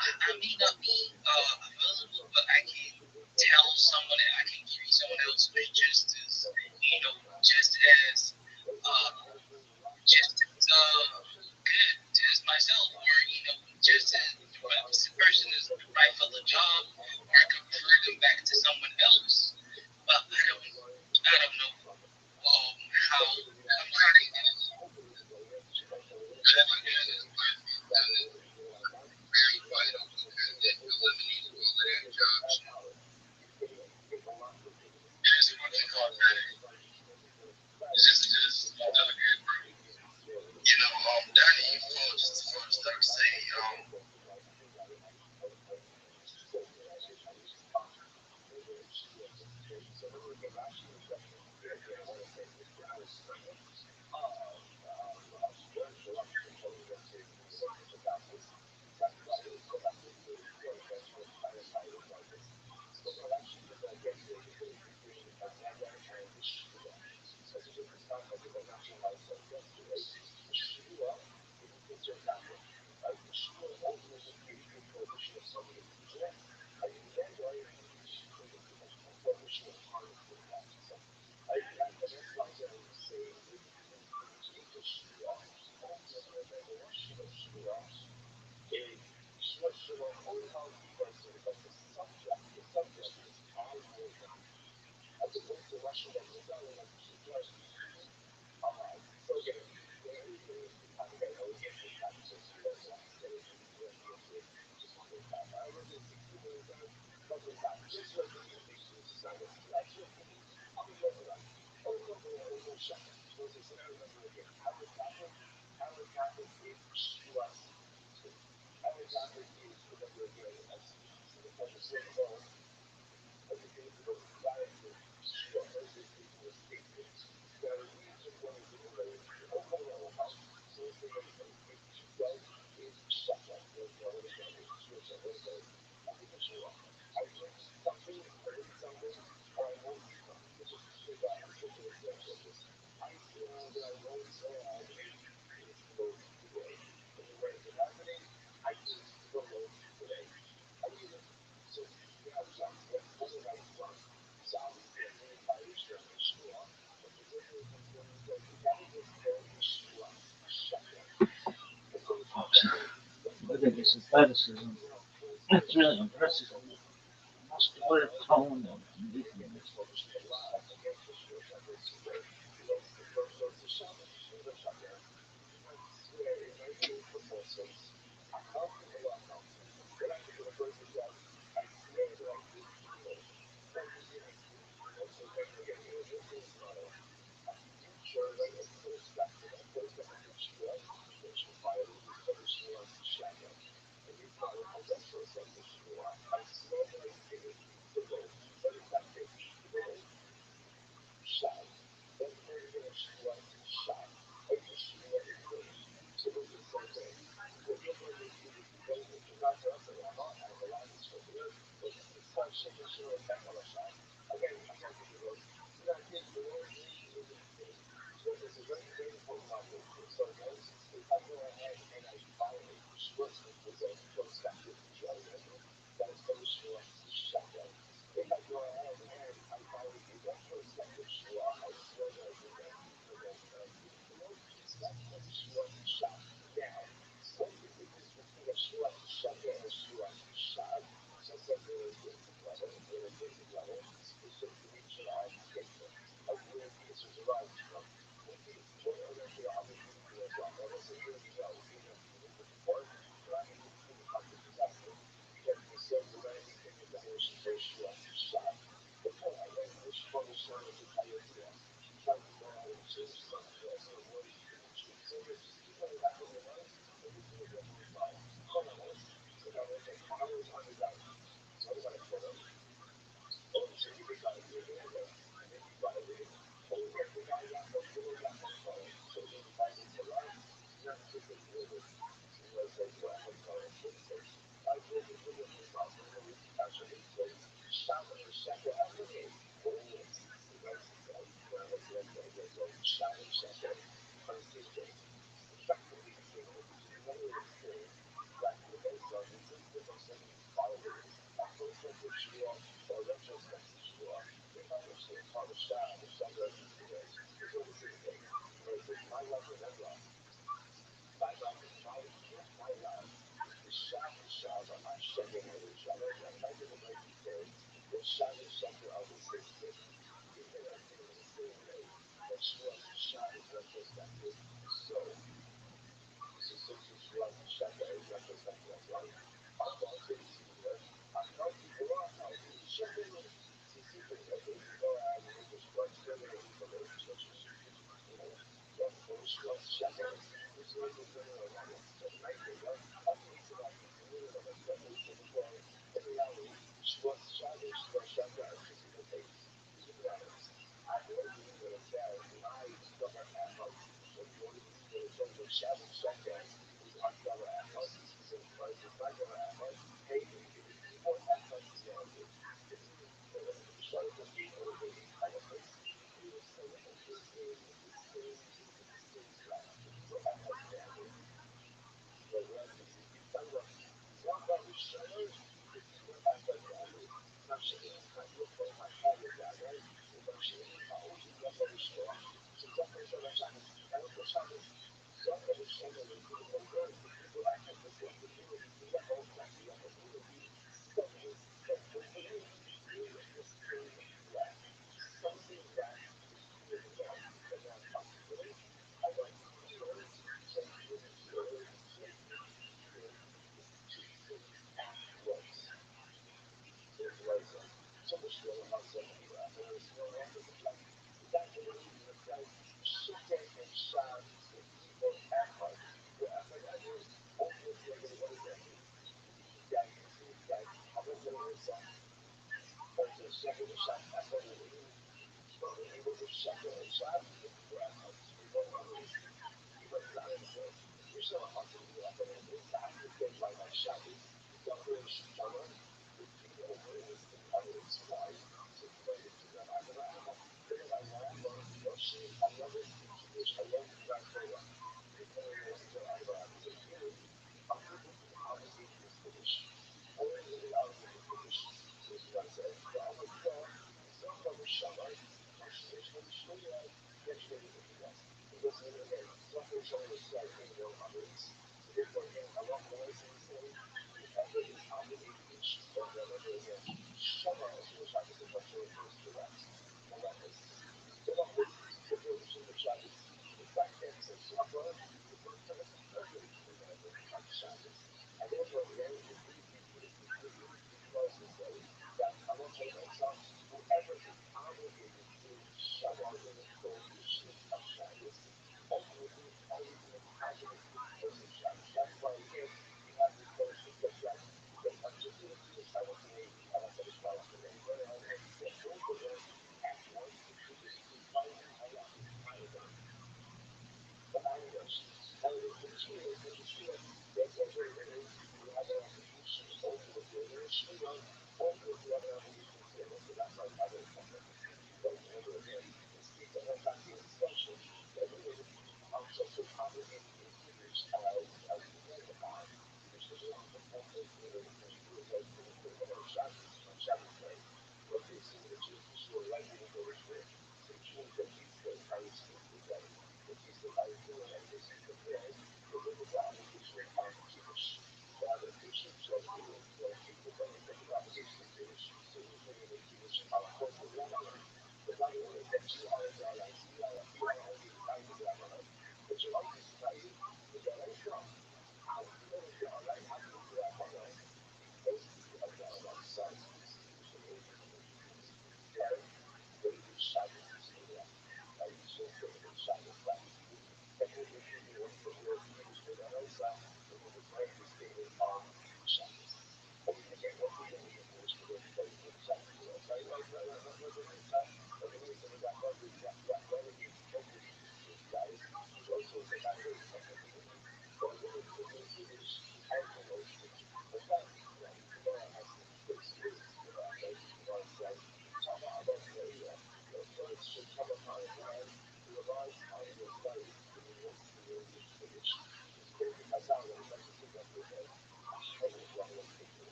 I may not be available, but I can tell someone and I can carry someone else who's just as uh, just as good as myself, or just as if this person is right for the job, or I could refer them back to someone else. But I don't know how I'm trying to get it. And again, that is very vital because it eliminates all of that job shit. There's a bunch of called it's just another good bro. Danny, for stuff say, Look at this athleticism. That's really impressive. Muscular tone and weakness.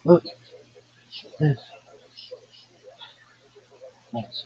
Look, this. Nice.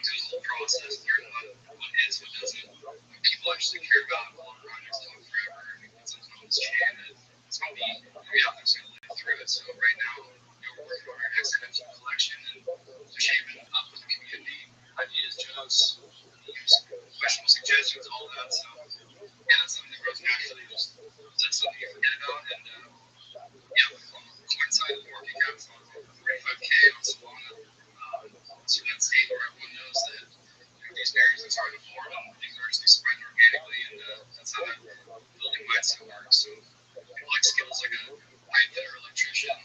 The whole process through what is, what doesn't, what people actually care about, all projects take forever, and it's a constant chain, and it's going to be, every author's going to live through it. So right now, we're working on our next NFT collection, and they're shaping up with the community, ideas, jokes, questions, suggestions, all that. So yeah, that's something that grows naturally. Just that's something you forget about, and yeah, coincide with working out. So 35K on Solana. So that state where everyone knows that these barriers are hard to form and things are actually spreading organically, and that's how that building mindset works. So people like skills like a pipe fitter, electrician,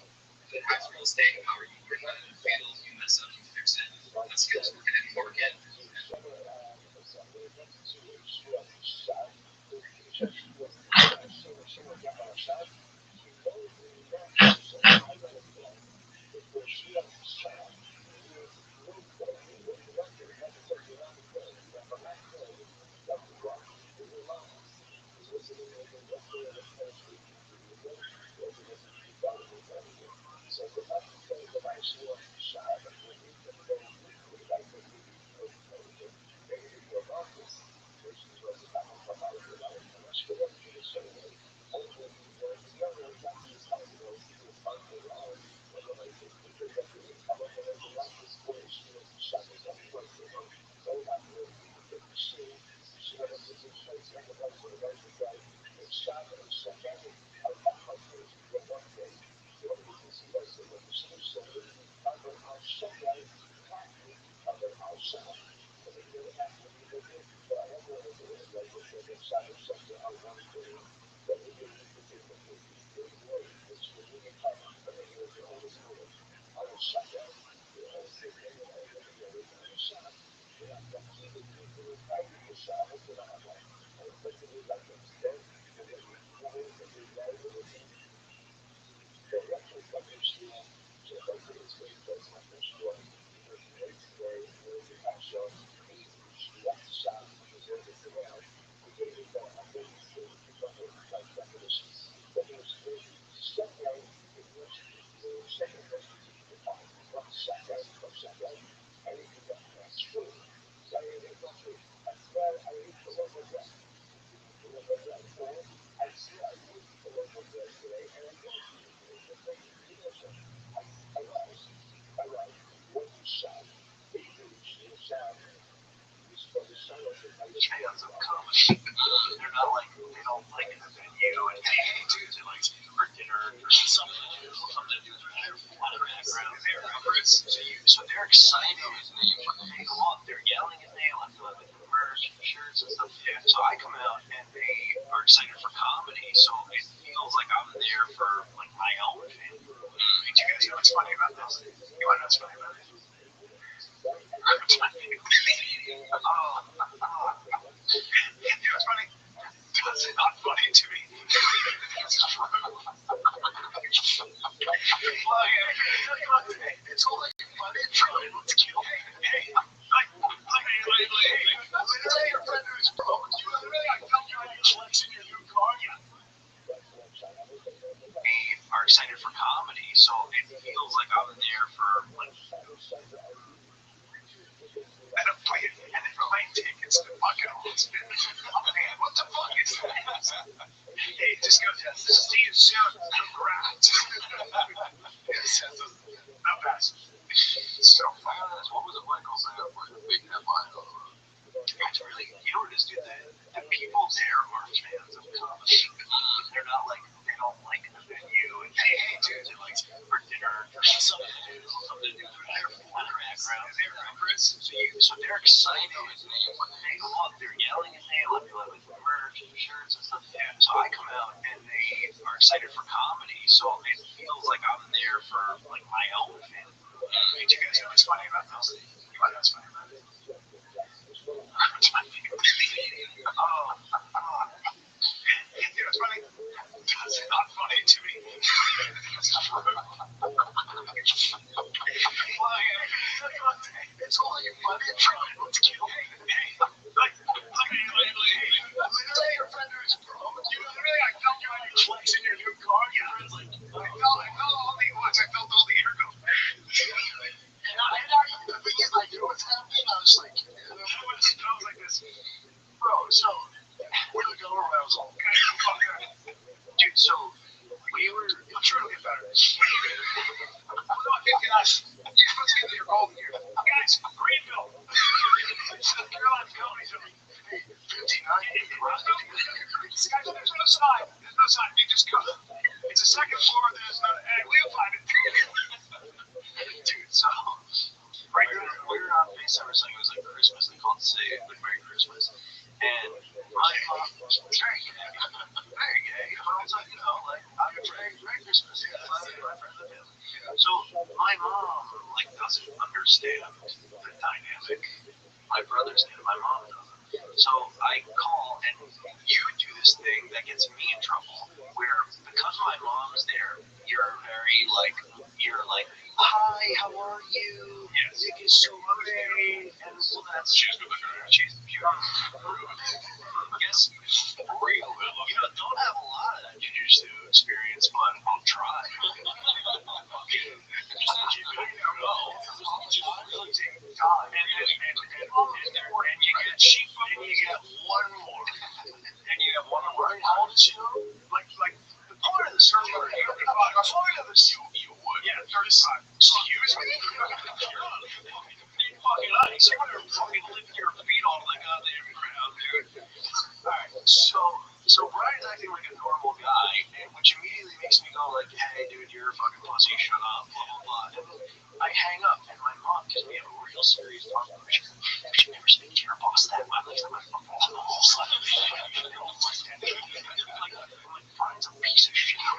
that has real estate power. You learn that in the field, you mess up, you fix it. That skill's working in the market. Fans of comedy. They're not like, they don't like the venue and hey dudes, they like for dinner or something to do with their background. So they're excited when they go up, they're yelling at me, like with the merch, the shirts and stuff. Yeah. So I come out and they are excited for comedy, so it feels like I'm there for like my own fan. Do you guys know what's funny about this? You want to know what's funny about this? You know what's funny? That's not funny to me. It's true. It's only Oh man, what the fuck is that? Hey, just go. See you soon. Congrats. Yes, not bad. So fun. What was it like opening up like a big headline? It's really, you know what it is, dude? The people there are fans of comedy. They're not like, they don't like the venue and hey, dude, they like for dinner, something to do for their background. So they're excited when they go up, they're yelling his name, like with merch and shirts and stuff. So I come out and they are excited for comedy, so it feels like I'm there for like my own family. Hey, do you guys know what's funny about this? You want to know what's funny about it? It's my favorite. Oh, you know what's funny? It's not funny to me. It's true. It's all you funny. Let's kill me. Hey, like, literally your friend is broke. You literally, I felt you on your flex in your new car. Yeah, I felt all the once. I felt all the air go. And the thing is, I knew what's happening. I was like, I was like this, bro. So where the go around? Dude, so we were. I'm sure it'll get better. Guys, you're supposed to get to your golden year. Guys, Greenville. South Carolina's going. 59. Guys, there's no sign. There's no sign. You just go. It's a second floor. There's no. Hey, we'll find it. Dude, so we were on FaceTime or something. It was like Christmas. They called to say good Merry Christmas. And my mom was very gay. Very gay. But I was like, you know, like, I'm Merry Christmas. Yeah, my friends and family. So my mom, like, doesn't understand the dynamic. My brothers do. My mom doesn't. So I call, and you do this thing that gets me in trouble, where because my mom's there, you're like, hi, how are you? Yes. Nick is so great. And well, that's she's beautiful. Guess real. You know, don't have a lot of that jujitsu experience, but I'll try. And you get one more. And you get one more. How old is she? Like the part of the story. You would. Yeah, 35. Excuse me? You're not fucking nice. You would have fucking licked your feet off the goddamn ground, dude. Alright, so Brian's acting like a normal guy, and which immediately makes me go like, hey, dude, you're a fucking pussy, shut up, blah, blah, blah. And I hang up, and my mom gives me a real serious talk. She goes, you should never speak to your boss that way. Like, my fucking boss. Like, Brian's a piece of shit. I'll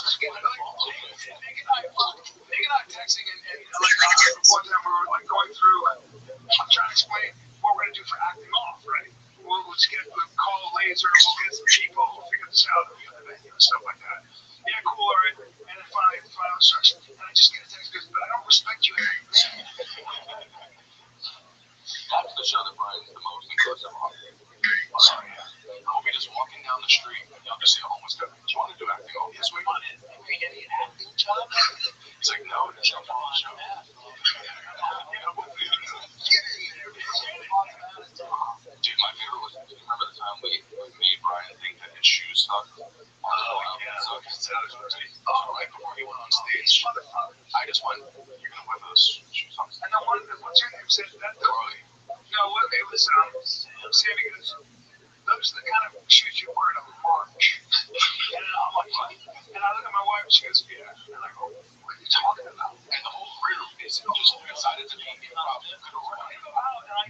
just get it. Nick and I texting, and like, one time we were like going through, I'm trying to explain what we're going to do for acting off, right? We'll just we'll call a laser, we'll get some people, we'll figure this out, we'll get the venue and stuff like that. Yeah, cool, all right. And then final instructions. And I just get a text, goes, but I don't respect you anymore. That's the show that Brian's the most inclusive on. Sorry. I'll be just walking down the street, and y'all just see a homeless guy. Do you want to do acting off? Yes, we want it. Are you getting an acting job? He's like, no, just jump on the show. Dude, my favorite was, remember the time we made Brian think that his shoes sucked? Oh, yeah. So right before he went on stage, I just went, you're going to wear those shoes on stage. And then what's your name said that? Roy. No, it was Sammy goes, those are the kind of shoes you wear in a march. And I'm like, what? And I look at my wife and she goes, yeah. And I go, what are you talking about? And the whole crew is just excited to be in the out. And I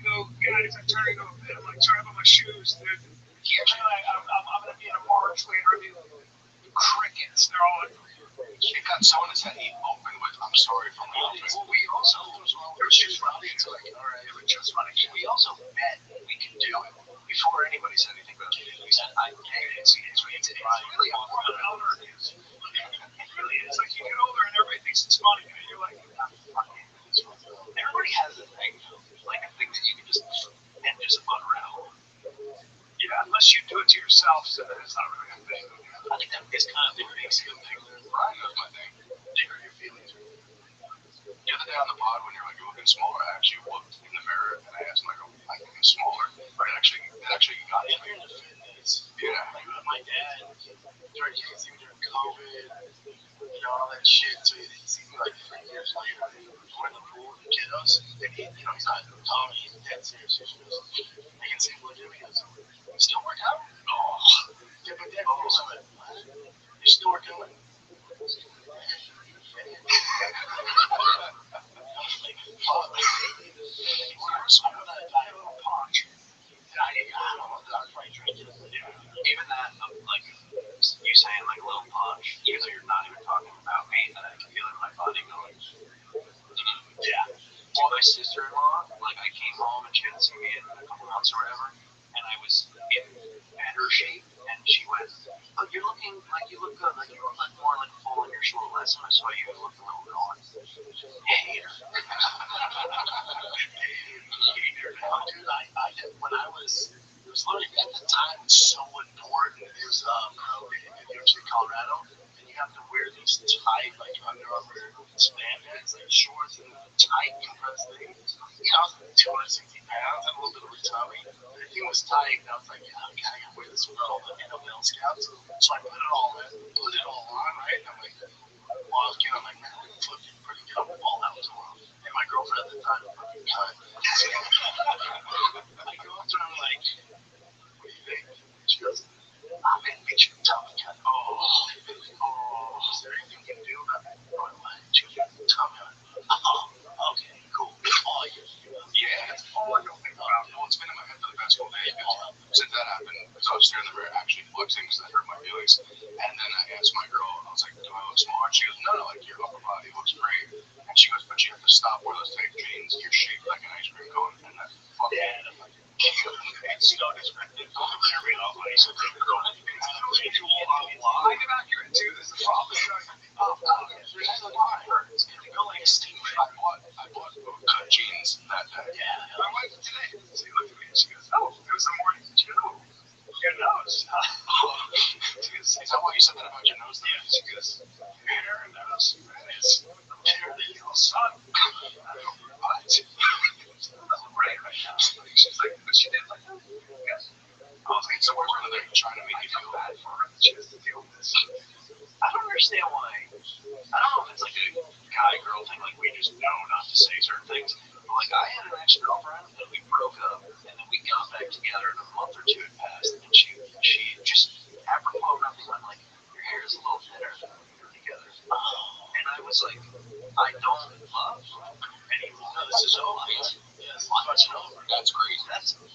go, guys, I'm turning to a bit. I'm like, sorry about my shoes, dude. I'm going to be in a march later. Crickets. They're all like, it got someone that said he opened with, I'm sorry for my open. well, we also, it was just funny. It's like, all right, it was just funny. We also bet we could do it before anybody said anything about it. We said, I get it. It's really a form of elder abuse. It really is. Like, you get older and everybody thinks it's funny. And you're like, everybody has a thing, like a thing that you can just unravel. Yeah, unless you do it to yourself, so that it's not really a thing. I think that is kind of what makes it a thing. Brian knows my thing. They hurt your feelings. The other day on the pod, when you're like, you're looking smaller, I actually looked in the mirror. mirror and I asked my girl, I think I'm smaller. But it actually got If to you're me. into fitness, Yeah. like my dad, during COVID, all that shit. So he sees me like 3 years later, we're in the pool with the kiddos, and he's not tall, he's dead serious. He goes, I can see him look at me, he goes, you still work out? Oh. Yeah, but Dad, I was like, what? You still work out? Like, fuck. So when I died on a punch, I don't know, I was probably drinking. Even that, like, you saying, like, a little punch, even though you're not even talking about me, that I can feel it in my body going, yeah. Well, my sister-in-law, like, I came home and she hadn't seen me in a couple months or whatever, and I was in better shape, and she went, oh, you're looking like you look good, like you look like more like full in your shoulder. Last time I saw you, you looked a little bit on. Hater. Hater. No, dude, I did, when I was, it was literally at the time, it was so important. It was pro day in New York City, Colorado, and you have to wear these tight, like Under Armour spandex, like shorts and tight compressed things. You know, I was 260 pounds and a little bit of a tummy. The thing was tight, and I was like, yeah, okay, I gotta wear this for all the NFL scouts. So I put it all on, right? And I'm like, well, I was getting, I'm like, man, I'm fucking pretty good. I'm gonna fall out tomorrow. And my girlfriend at the time was fucking cut. I go up to her, I'm like, what do you think? She goes, I'm gonna get you a tummy cut. Oh, is there anything you can do about that? Oh, what? She goes, tummy cut. Oh, okay, cool. Oh, Yeah, that's all I don't think about. Well, it's been in my head for the past couple days since that happened. Because I was staring in the mirror actually flexing because that hurt my feelings. And then I asked my girl, I was like, do I look small? And she goes, no, like your upper body looks great. And she goes, but you have to stop wearing those tight jeans. You're shaped like an ice cream cone. And that fucking it's so descriptive. There we go. I said, girl, visual on line. I'm accurate too. This is a problem. There's a line. It's going to go like a steam. I bought cut jeans that day. Yeah. My wife today, she looked at me and she goes, oh, it was the morning too. Your nose. She goes, is that what you said that about your nose? Yeah. She goes, your hair and nose. It's hair that you sun. What? Right now. She's like, but she did like, yes. I was like, so we're really trying to make you feel bad for her. She has to deal with this. I don't understand why. I don't know if it's like a guy-girl thing, like we just know not to say certain things. But like I had an ex-girlfriend and we broke up, and then we got back together, and a month or two had passed, and she just apropos of nothing, I'm like, your hair is a little thinner than when we were together. And I was like, I don't love anymore. No, this is over. Yes, it's over. That's crazy.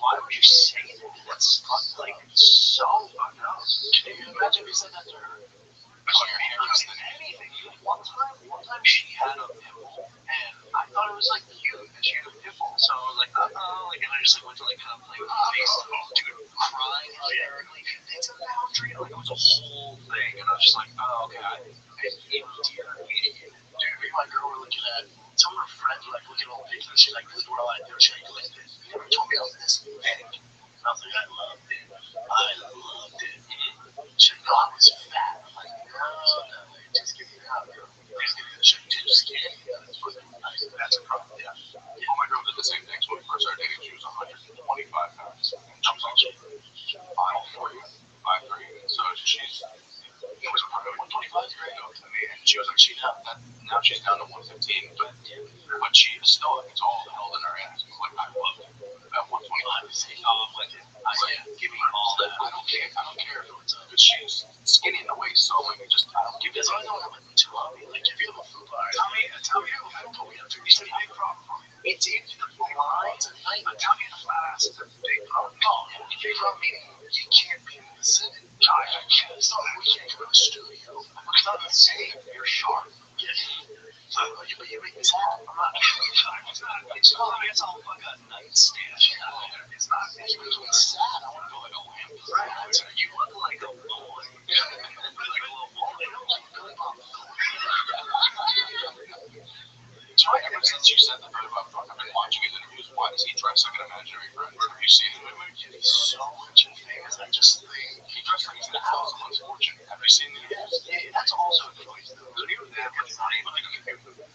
Why would you say that? That's like so fucked up. Can you imagine if you said that to her? Oh, your hair is thin. Anything. One time she had a pimple, and I thought it was like cute that she had a pimple. So I was like, like, and I just like went to like kind of play with her face, dude, crying hysterically. It's a boundary. Like it was a whole thing, and I was just like, oh, okay, I dear idiot. Dude, me and my girl were looking at some of her friends were like looking at all the pictures, and she's like, this is where I do. She's like, you like this? You never told me I was this big. And I was like, I loved it. She's like, no, I was fat. I'm like, no, just give me that, girl. Please give me the shit. Too skinny. That's a problem. Yeah. Well, my girl did the same thing. So when we first started dating, she was 125 pounds. And she was also 5'4", 5'3". So she's, it was 125 is great though to me. And she was like, now she's down to 115, but she is still like, it's all held in her ass. Like, I love it. At 125, Give me all that. I don't care if it's because she's skinny in the waist, so like, I don't give this. I don't have a tummy. Like, if you have a food bar, tell me, I don't know. It's a big problem for me. It's in the lines at night. A tummy and a flat ass is a big problem. No, big problem meaning you can't be in the vicinity. I can't. It's not like we can't go to the studio. It's not the same. You're sharp. Yeah. But you make me sad. I'm not. It's all like a nightstand. It's not. You make me sad. I want to go like a lamp. Right. You look like a boy. You look like a little boy. It's right. Ever since since you said the bit about I've been watching his interviews, why does he dress like an imaginary friend? Have you seen him? He's so much famous. I just think He dressed like he's in a house of misfortune. Have you seen the interviews? yeah, that's also a choice though. The new that was not even like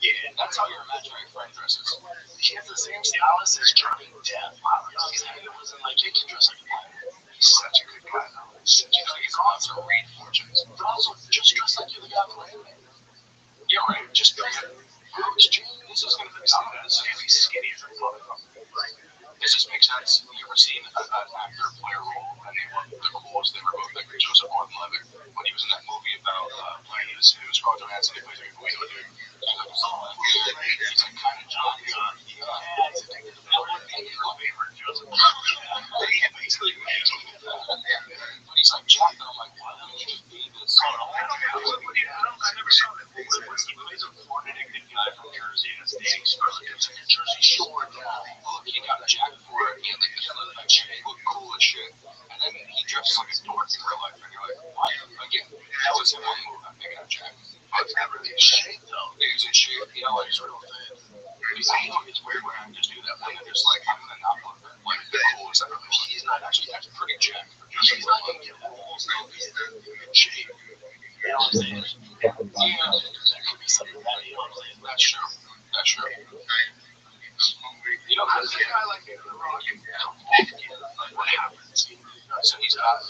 yeah, that's how your imaginary friend dresses. He has the same stylist as Johnny Depp. It wasn't like he can dress like that. He's such a good guy, though. You know, you go out to read fortunes. But also, just dress like you're the guy playing it. Yeah, right. Just dress like this is gonna be something. This is gonna be skinny as a motherfucker. Does this make sense? You ever seen an actor play a role and they were the coolest? They were both like Joseph Gordon-Levitt when he was in that movie about playing his Scarlett Johansson. He plays a movie dude. He's like kind of John Gunn. Basically, but he's like Jack, and I'm like, why don't you just be this? I never saw that. What's he plays a foreign addicted guy from Jersey and his dating Scarlett Johansson in Jersey Shore now. Look, he got Jack for it. He had like he looked cool as shit. And then he dresses like a dork in real life. And you're like, why? Again, that was him on the move. I'm picking up Jack. But he's never in shape though. He was in shape. You know, like he's real thin. He's like, it's weird when I just do that. When I'm just like, I'm gonna not look like the coolest ever. He's not actually that's pretty Jack. He's not gonna get balls though. He's in shape. You know what I'm saying? Yeah, that could be something that you know what I'm saying. That's true. That's true. You know, I like the Rock and what happens? So he's got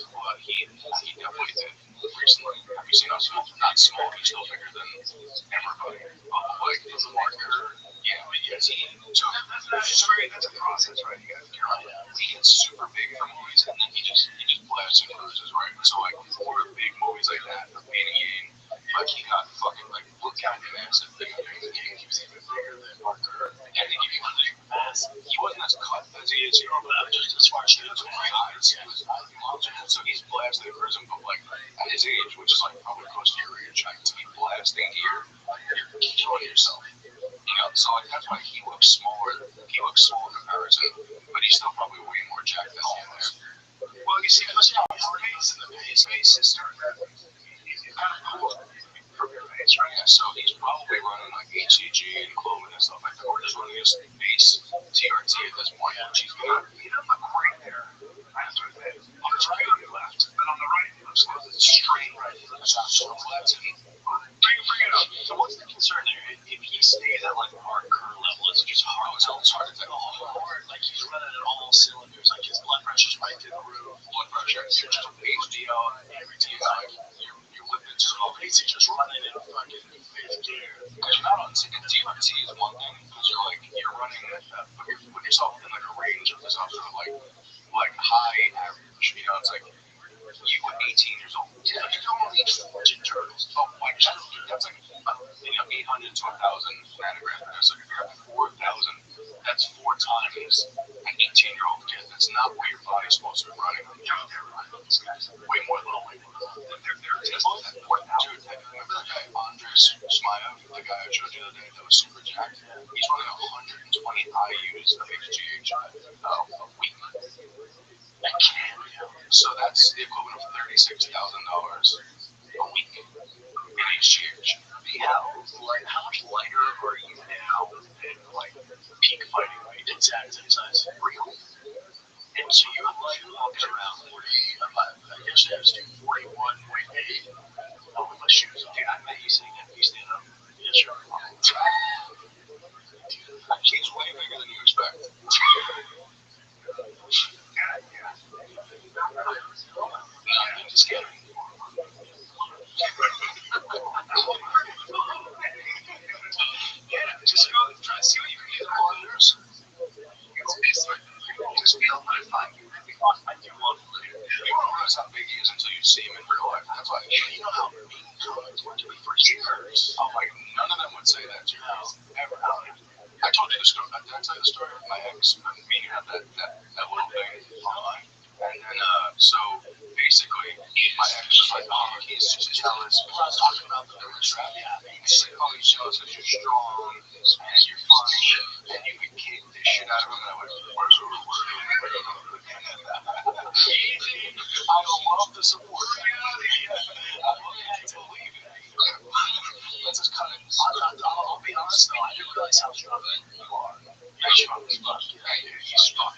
he definitely did recently. Have you seen us? Not small, he's still bigger than everybody. Like the marker. Yeah, but yes, he took that's a process, right? You guys he gets super big for movies and then he just blasts and cruises, right? So like for big movies like that, for Pain and Gain, like he got fucking like look at him massive thing. He was even bigger than Marker. And they give you a big mass. He wasn't as cut as he is here, but just as far as he was eyes, he was monster. So he's blasting and cruising, but like at his age, which is like probably close to your age, like to be blasting here, you're killing yourself. You know, so like that's why he looks smaller. He looks small in comparison, but he's still probably way more jacked than all of us. Well, you see, his face and his face is starting to he's kind of cool from your face, right? Yeah, so he's probably running like HCG and Cloven and stuff like that. We're just running his base TRT at this point, which he's good. He doesn't look great there. I have to admit. On his right, on the left, but on the right, he looks like it's straight right. He looks so flat. Bring it up. So what's the concern there? If he stays at like our current level, it's just hard. It's hard to take hard. Like he's running at all cylinders. Like his blood pressure's right through the roof. Blood pressure, you're just HDL, everything. You're whipping to all He's just running in a fucking fifth gear. because you're not on TRT is one thing because you're running when you're putting yourself in like a range of this sort of like high average. You know, it's like you at 18 years old. Yeah, you don't only eat Ninja Turtles. Oh, like that's like 800 to 1,000 nanograms. That's like if you're at 4,000, that's 4 times an 18-year-old kid. That's not what your body's supposed to be running. They're running these guys way more than they're just dude. Remember that guy Andres Smayev, the guy I showed you the other day that was super jacked? He's running 120 IUs of HGH a week. So that's the equivalent of $36,000 a week in HGH. How much lighter are you now than like peak fighting weight? Exact same size. Real. And so you have like walking around 40. I guess I was doing 41.8. Oh, with my shoes on. Dude, I met you sitting at you stand up. Yeah, sure. He's way bigger than you expect. I'm just kidding. Yeah, just go and try to see what you can get on yours. Just be able to find you. I do love him. You won't realize how big he is until you see him in real life. That's why You know how mean comments were to me for years. oh, like none of them would say that to you ever. I told you the story. Did I tell you the story of my ex? Me and had that little thing online. And then, so basically, my ex was like, oh, he's just jealous. When I was talking about the trap, he's like, oh, he's jealous because you're strong and you're funny and you can kick the shit out of him. And I went, I love the support. I had to believe it. Let's just cut it. I'll be honest though, I didn't really realize how strong you are. You're strong as fuck. Yeah, he's strong.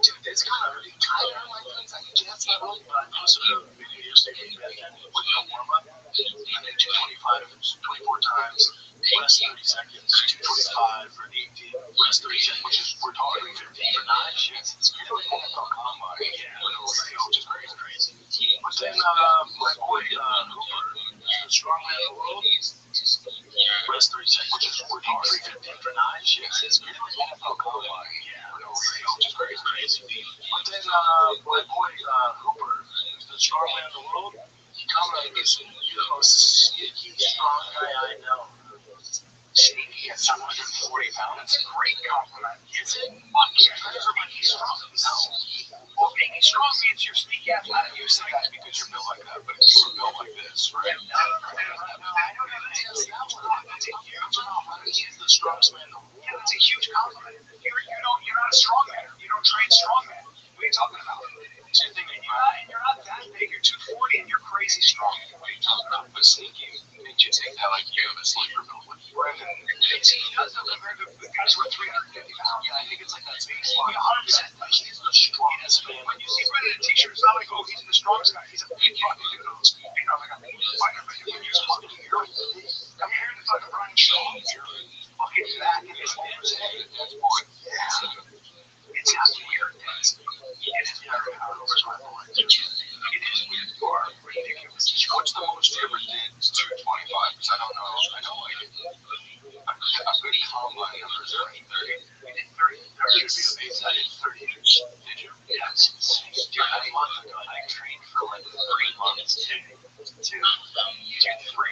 Dude, it's kind of like things like jets, not only, but I posted a video yesterday with no warm up. I did 225, 24 times, rest 30 seconds, 225 for 18, rest 30 seconds, which is, we're talking 15 for 9 shits. It's really NFL combine. Yeah, which is crazy. But then, my boy, Hooper, the strong man of the world, rest 30 seconds, which is, we're talking 15 for 9 shits. It's really NFL combine. Yeah, which is crazy. But then, my boy, Hooper, the strong man of the world, he commented, you're the most sneaky, strong guy I know. Sneaky at 740 pounds. That's a great compliment. Is it? Fuck yeah. Everybody he's strong. No. Well, being strong means you're sneaky athletic. You say that because you're built like that, but if you were built like this, right? No, I don't know. That's a huge compliment. He's the strongest man in the world. Yeah, that's a huge compliment. You're not a strong man. You don't train strong man. What are you talking about? Same thing. You're not that big. You're 240 and you're crazy strong. What are you talking about? But sneaky makes you think that like you have a sleeper built with you. Right. He does though compared to the guys who are 350 pounds. Yeah, I think it's like that baseline. Yeah, 100%. Like he's the strongest man. When you see him in a t-shirt, it's not like, oh, he's the strongest guy. He's a big fucking dude. Like a big fighter, but when you're fucking you're compared to fucking Brian Shaw, you're fucking back in his arms. That's boy. Yeah. It's not weird. It's very hard over my boy. It is weird. You are ridiculous. What's the most you ever did? It's 225. Because I don't know. I know I did. A good combine numbers are 30. We did 30. There should be a base. I did 30 years. Did you? Yes. Dude, a month ago, I trained for like 3 months to do 3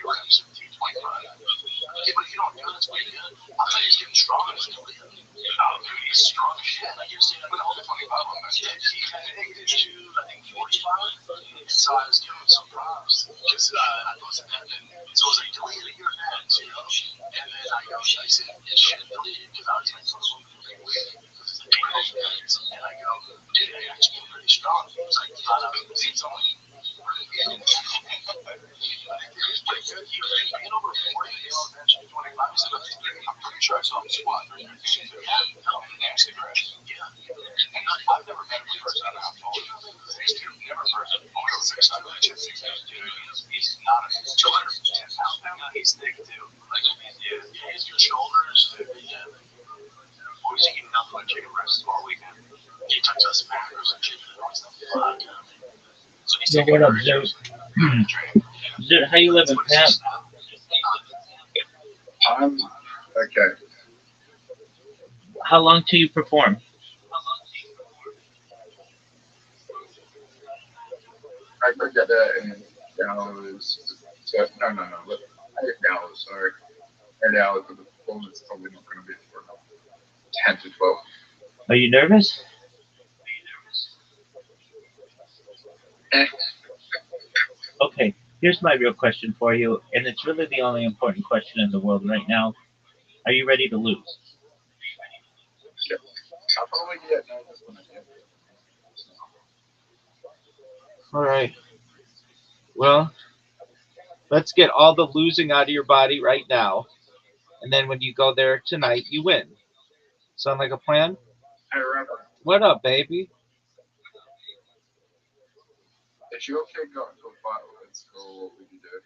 reps of 225. Yeah, but if you don't do it, it's pretty good. I thought he was getting strong as a kid. Oh, dude, he's strong as shit. Like, you're seeing him with all the 25 on that. Yeah, he did 45. So I was giving him some props. Because I posted that, and so I was like, delete your ads, you know? And then I said, shit, delete it, because I was like, and I go, dude, I actually feel pretty strong. He was like, I don't see someone. Pretty good. He was like, over 40 kilos, bench 25. I'm pretty sure I saw him squat. Yeah, no, nasty press. Yeah. I've never met him in person. I don't know how tall he is. Never person. Only 6'2". He's not a 210 pound. No, he's thick too. Like, yeah, his shoulders. Yeah. What was he eating nothing but chicken breasts all weekend? He took us macros and chicken and all stuff. So he's taking what up, Zeus? How you living, Pat? I'm okay. How long till you perform? I forget that in Dallas. So, no. I hit Dallas, sorry. In Dallas, but the performance is probably not going to be for 10 to 12. Are you nervous? Okay, here's my real question for you, and it's really the only important question in the world right now. Are you ready to lose? Yeah. I'll probably get nervous when I get there. All right. Well, let's get all the losing out of your body right now, and then when you go there tonight, you win. Sound like a plan? Hey, Rabbi, What up, baby? if your kid got into a fight at school, what would you do?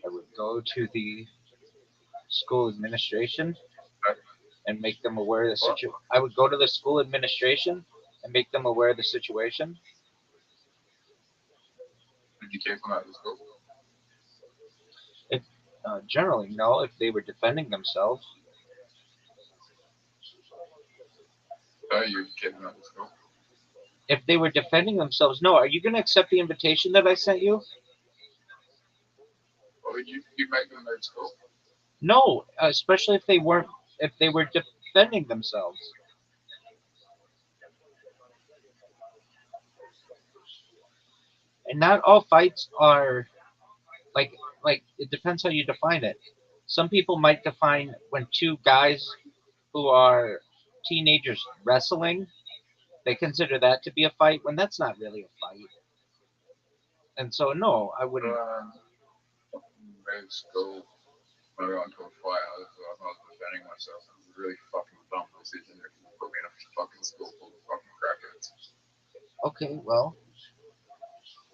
I would go to the school administration and make them aware of the situation. I would go to the school administration and make them aware of the situation. Would you kick them out of the school? If generally no, if they were defending themselves. So you'd kick them out of the school? If they were defending themselves, no. Are you going to accept the invitation that I sent you? Or would you make them at school? No, especially if they weren't. If they were defending themselves. And not all fights are like it depends how you define it. Some people might define when 2 guys who are teenagers wrestling, they consider that to be a fight when that's not really a fight. And so no, I wouldn't. At school. when I got into a fight, I was defending myself. It was a really fucking dumb decision. If you put me in a fucking school full of fucking crackheads. Okay, well,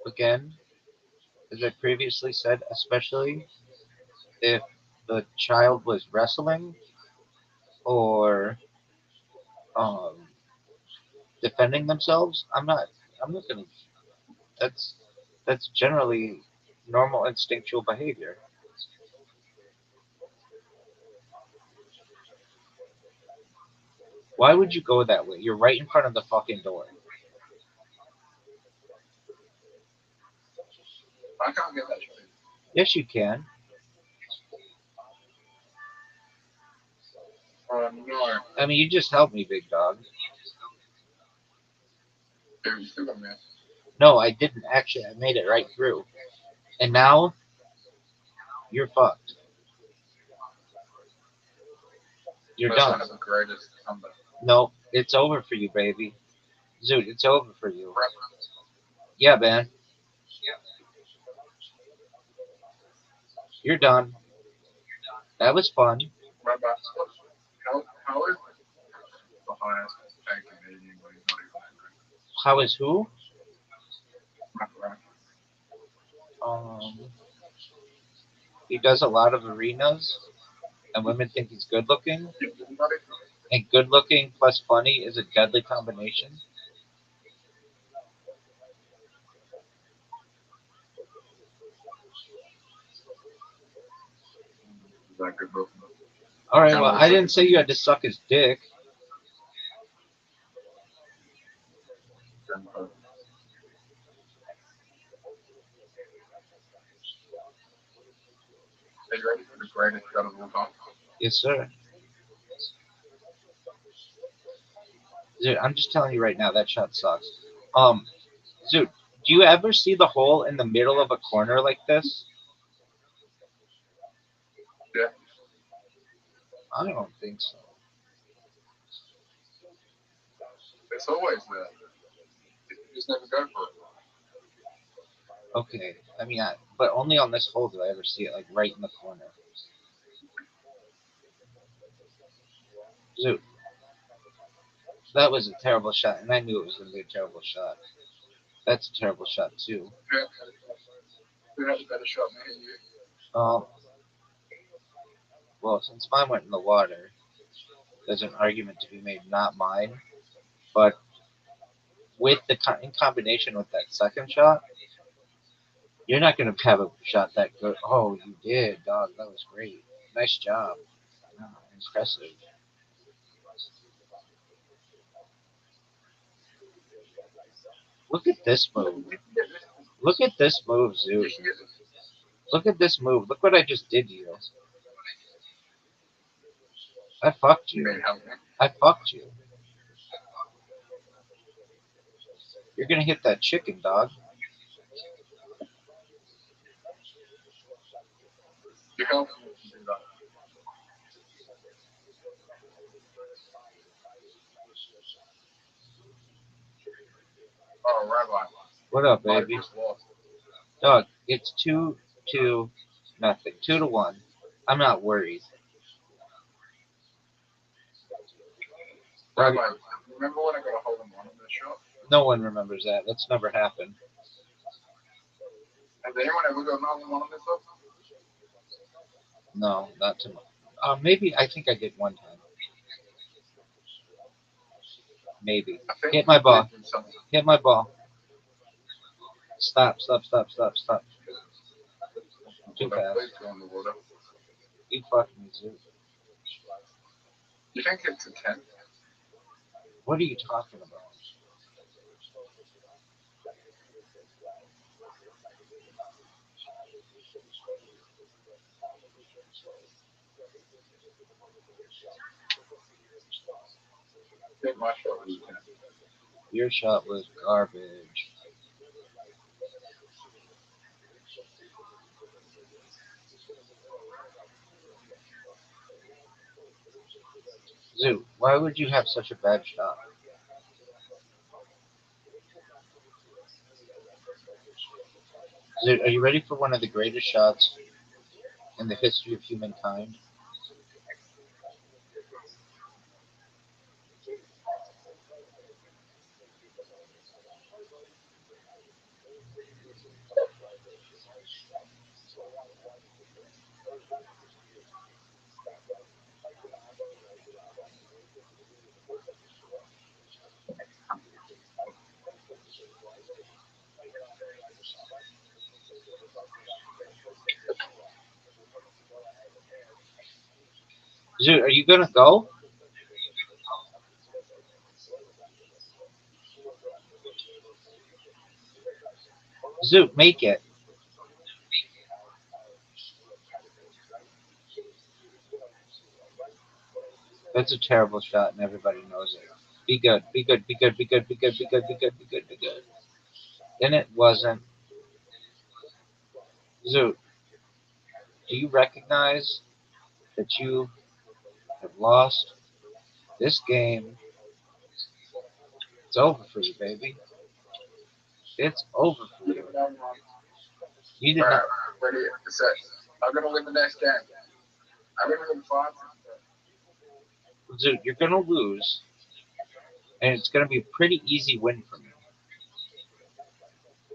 again, as I previously said, especially if the child was wrestling or um, defending themselves, I'm not gonna. That's that's generally normal instinctual behavior. Why would you go that way? You're right in front of the fucking door. I can't get that shit. Yes, you can. No. I mean, you just helped me, big dog. Dude, you still got me. No, I didn't actually. I made it right through, and now you're fucked. You're Unless I done. have the greatest comeback. No, it's over for you, baby. Dude, it's over for you. Yeah, man. You're done. That was fun. Rabbi, how is the highest paid Canadian when he's not even that good? How is who? Rabbi. Um, he does a lot of arenas, and women think he's good looking. Not even. And good looking plus funny is a deadly combination. Is that good looking? All right, Kind well, of I looks like didn't say you had to suck his dick. a Are you ready for the greatest shot of all time? Yes, sir. Dude, I'm just telling you right now, that shot sucks. Um, dude, do you ever see the hole in the middle of a corner like this? Yeah. I don't think so. It's always there. You just never go for it. Okay, I mean, but only on this hole do I ever see it, like right in the corner. Dude, that was a terrible shot, and I knew it was going to be a terrible shot. That's a terrible shot too. Yeah. Who had a better shot, me and you? Um, well, since mine went in the water, there's an argument to be made, not mine. But with in combination with that second shot, you're not going to have a shot that good. Oh, you did, dog. That was great. Nice job. Oh, impressive. Look at this move. You can get this. Look at this move, You Zoot. can get this. Look at this move. Look what I just did to you. I fucked You you. mean help me? I fucked you. You're gonna hit that chicken, dog. You help me do that. Oh, Rabbi. What up, I baby? just lost. Dog, it's 2-2, nothing. 2-1. I'm not worried. Rabbi, remember when I got a hole in one on this shot? No one remembers that. That's never happened. Has anyone ever got another one on this shot? No, not to. Maybe I think I did one time. Maybe. I think Hit my ball. did something. Hit my ball. Stop, stop, stop, stop, stop. Too Well, that fast. plate's going in the water. You fucked me, too. You think it's a 10? What are you talking about? I think my shot was a 10. Your shot was garbage. Zoo, why would you have such a bad shot? Zoo, are you ready for one of the greatest shots in the history of humankind. Dude, are you gonna go? Zoot, make it. That's a terrible shot, and everybody knows it. Be good, be good, be good, be good, be good, be good, be good, be good, be good. Then it wasn't. Zoot, do you recognize that you have lost this game? It's over for you, baby. It's over for you. You did not. Alright, ready, set. I'm gonna win the next game. I'm gonna win 5. Dude, you're gonna lose, and it's gonna be a pretty easy win for me.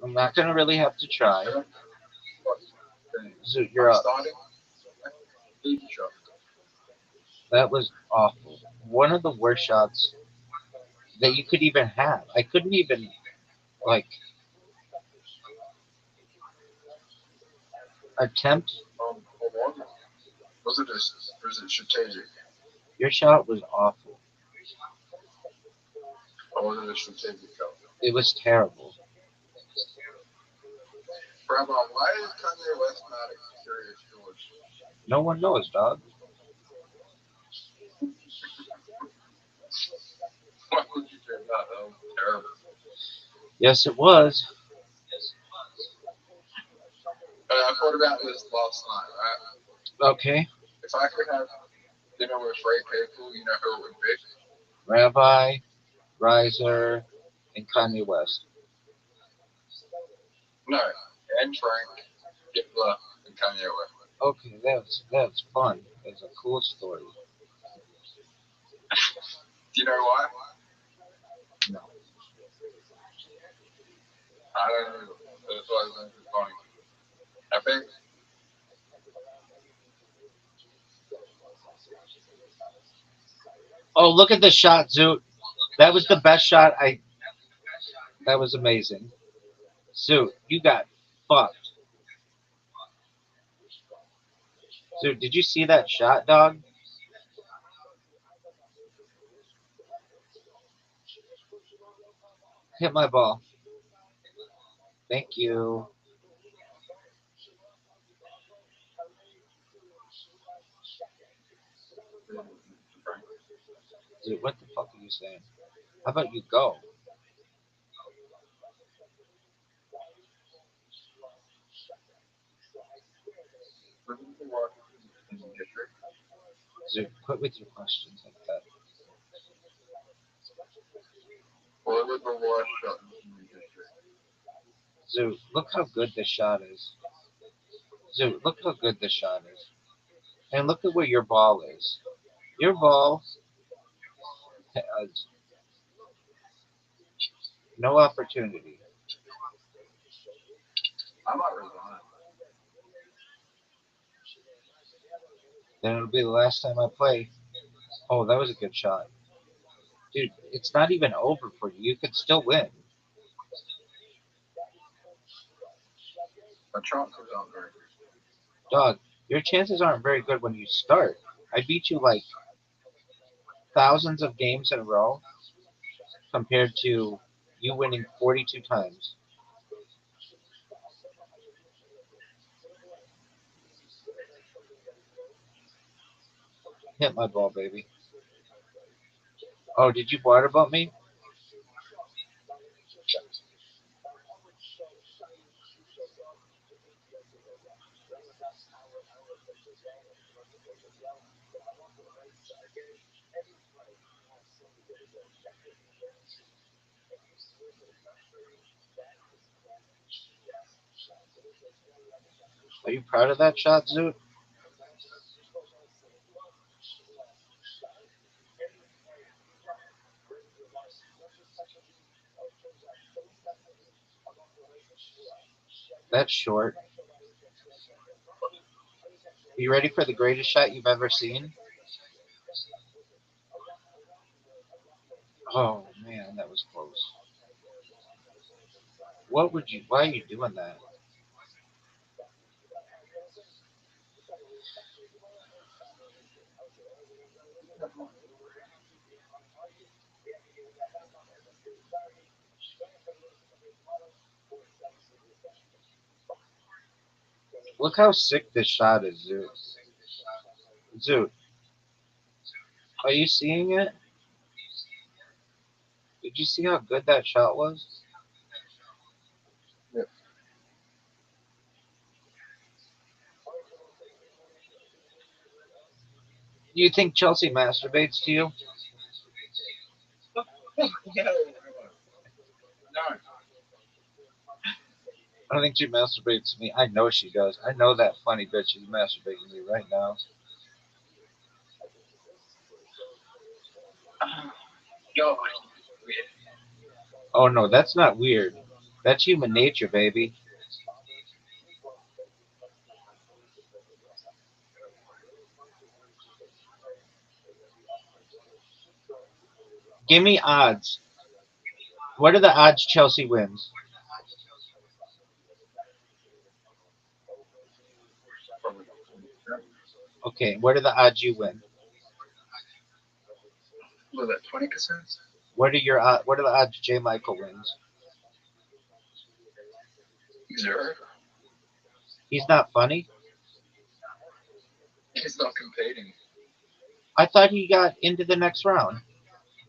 I'm not gonna really have to try. Dude, you're I'm up. starting. Easy shot. That was awful. One of the worst shots that you could even have. I couldn't even like attempt. Hold on. Was it just, was it strategic? Your shot was awful. Or was it a strategic shot? It was terrible. Rabbi, why is Kanye West not a Curious George? No one knows, dog. Why would you do that? That was terrible. Yes, it was. I thought about this last night, right? Okay. If I could have dinner with 3 people, you know who it would be? Rabbi, Riser, and Kanye West. No, and Frank, Hitler, and Kanye West. Okay, that's fun. It's a cool story. Do you know why? No. I don't know. That's why I think it's funny. I think Oh, look at the shot, Zoot. That was the best shot I. That was amazing. Zoot, you got fucked. Zoot, did you see that shot, dog? Hit my ball. Thank you. Zoot, what the fuck are you saying? How about you go? wasn't the worst in history. Zoot, quit with your questions like that. What was the worst shot in history? Zoot, look how good this shot is. Zoot, look how good this shot is. And look at where your ball is. Your ball has no opportunity. I might resign. Then it'll be the last time I play. Oh, that was a good shot. Dude, it's not even over for you. You could still win. My chances aren't very good. Dog, your chances aren't very good when you start. I beat you like thousands of games in a row compared to you winning 42 times. Hit my ball, baby. Oh, did you water about me? Are you proud of that shot, Zoot? That's short. Are you ready for the greatest shot you've ever seen? Oh man, that was close. What would you? Why are you doing that? Look how sick this shot is, Zoot. Zoot, are you seeing it? Did you see how good that shot was? Yeah. Do you think Chelsea masturbates to you? No. I don't think she masturbates to me. I know she does. I know that funny bitch is masturbating to me right now. No. Oh no, that's not weird. That's human nature, baby. Give me odds. What are the odds Chelsea wins? Okay, what are the odds you win? Was that 20%? What are the odds J Michael wins? Zero. He's not funny. He's not competing. I thought he got into the next round.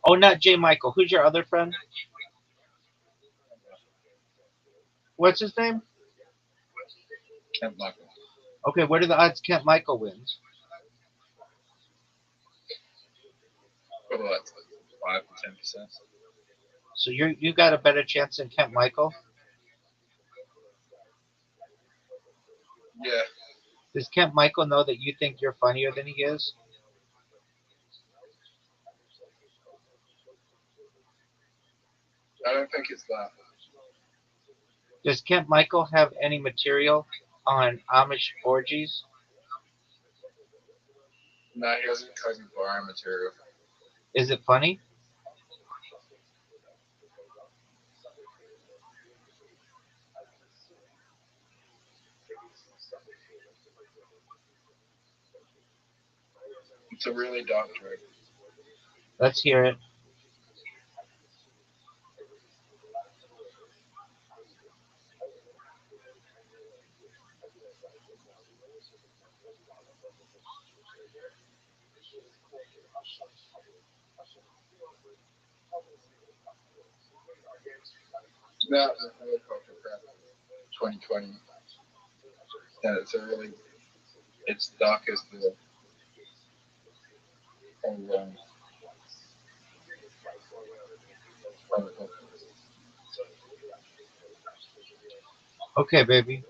Oh, not J Michael. Who's your other friend? What's his name? Kent Michael. Okay, what are the odds Kent Michael wins? Well, that's like 5 to 10%. So you got a better chance than Kent Michael. Yeah. Does Kent Michael know that you think you're funnier than he is? I don't think it's that. Does Kent Michael have any material on Amish orgies? No, he hasn't taken foreign material. Is it funny? It's a really dark joke. Let's hear it. That was a helicopter crash. 2020. And it's dark as the and, helicopter. Okay, baby.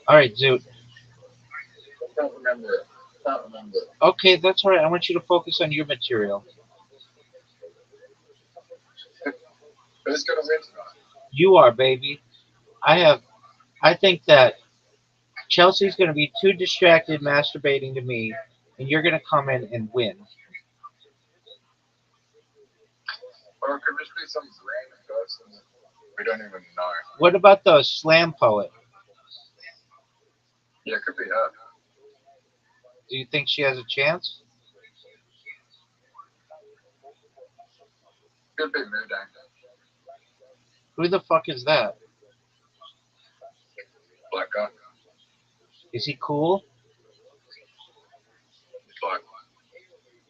All right, Zoot. I can't remember it. Can't remember it. Okay, that's all right. I want you to focus on your material. Who's gonna win tonight? You are, baby. I have. I think that Chelsea's going to be too distracted masturbating to me, and you're going to come in and win. Or it could just be some random person that we don't even know. What about the slam poet? Yeah, it could be her. Do you think she has a chance? Could be Moodang. Who the fuck is that? Black guy. Is he cool? He's like,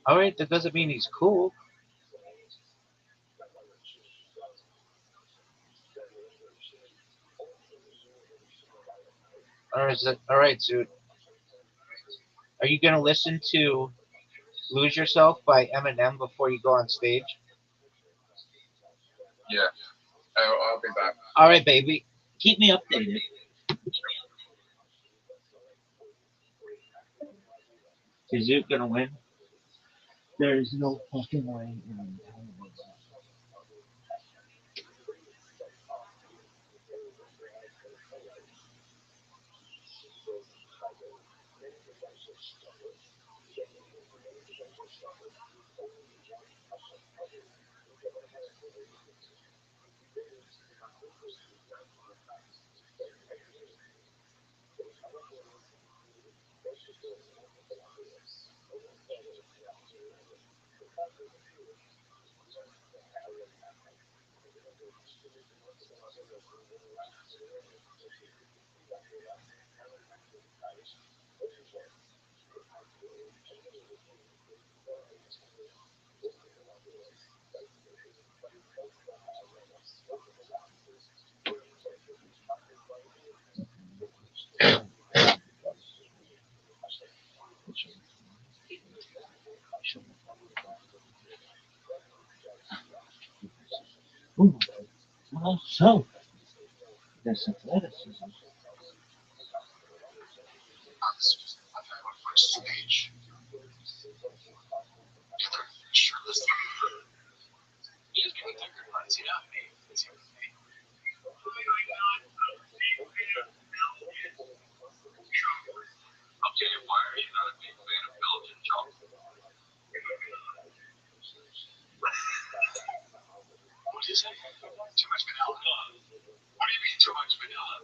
All right, that doesn't mean he's cool. All right, Zoot. Are you going to listen to "Lose Yourself" by Eminem before you go on stage? yeah. I'll be back. All right, baby. Keep me updated. Is Zoot going to win? There is no fucking way in hell. Ooh, well, so there's athleticism. I've had my first speech. Shirtless. You just getting thicker. See that? Me. See me. Okay, why are you not a big fan of Belgian chocolate? What is it? Too much vanilla. What do you mean too much vanilla?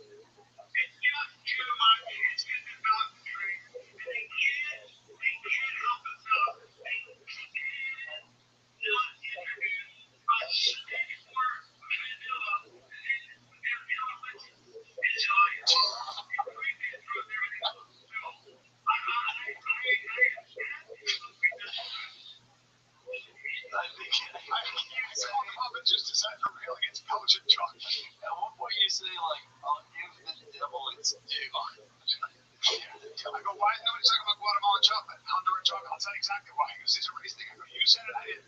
I think someone up and just decide to rail against Belgian chocolate. At one point you say like, I'll give the devil its due. I go, why is nobody talking about Guatemalan chocolate? Honduran chocolate? I'll tell you exactly why. Because it's a race thing. I go, you said it, I didn't.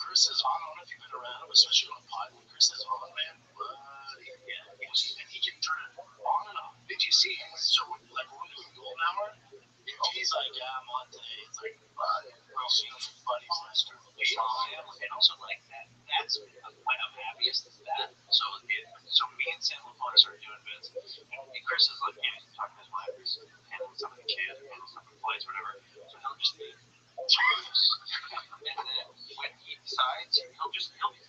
Chris is on. I don't know if you've been around him, especially on pod. When Chris is on, man, buddy, yeah, and he can turn it on and off. Did you see him? So like when we do a golden hour, he's like, yeah, I'm on today. It's like, buddy, we'll see him buddies last year. And also like that. That's when I'm happiest. Is that so me and Sam LaFleur started doing bits, and Chris is like, yeah, he's talking to his wife, he's handling some of the kids, handling some of the plays, whatever. So he'll just be. And then when he decides, he'll be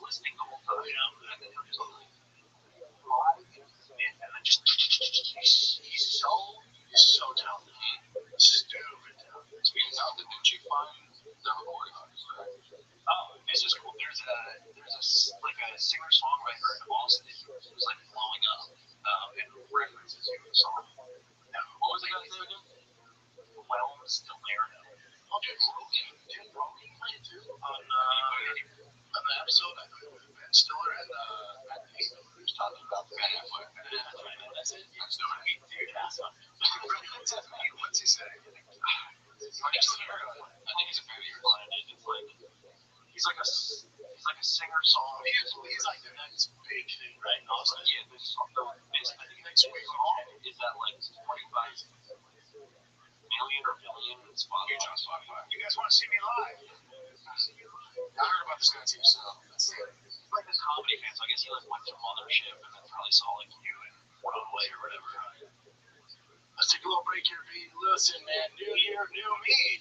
listening the whole time, and then he'll just like, and then just he's so talented, stupid talented. Speaking of talented, did you find the recording on his Oh, this is cool. There's a singer songwriter in Austin who's like blowing up, and references you a song. What was the guy's name again? Still there. Oh, dude, Rogan played too on the episode with Ben Stiller and Matt Damon. He was talking about the Ben Affleck. That's it. I'm still gonna eat dude. What's he say? I think he's a very blinded. It's like he's like a singer songwriter. He's like the next big thing, right? And also, yeah, I think next week is that like 25 million or billion Spotify. You guys want to see me live? I heard about this guy too, so that's like this comedy fan. So I guess he like went to Mothership and then probably saw like you and Broadway or whatever. Let's take a little break here, Pete. Listen, man, new year, new me.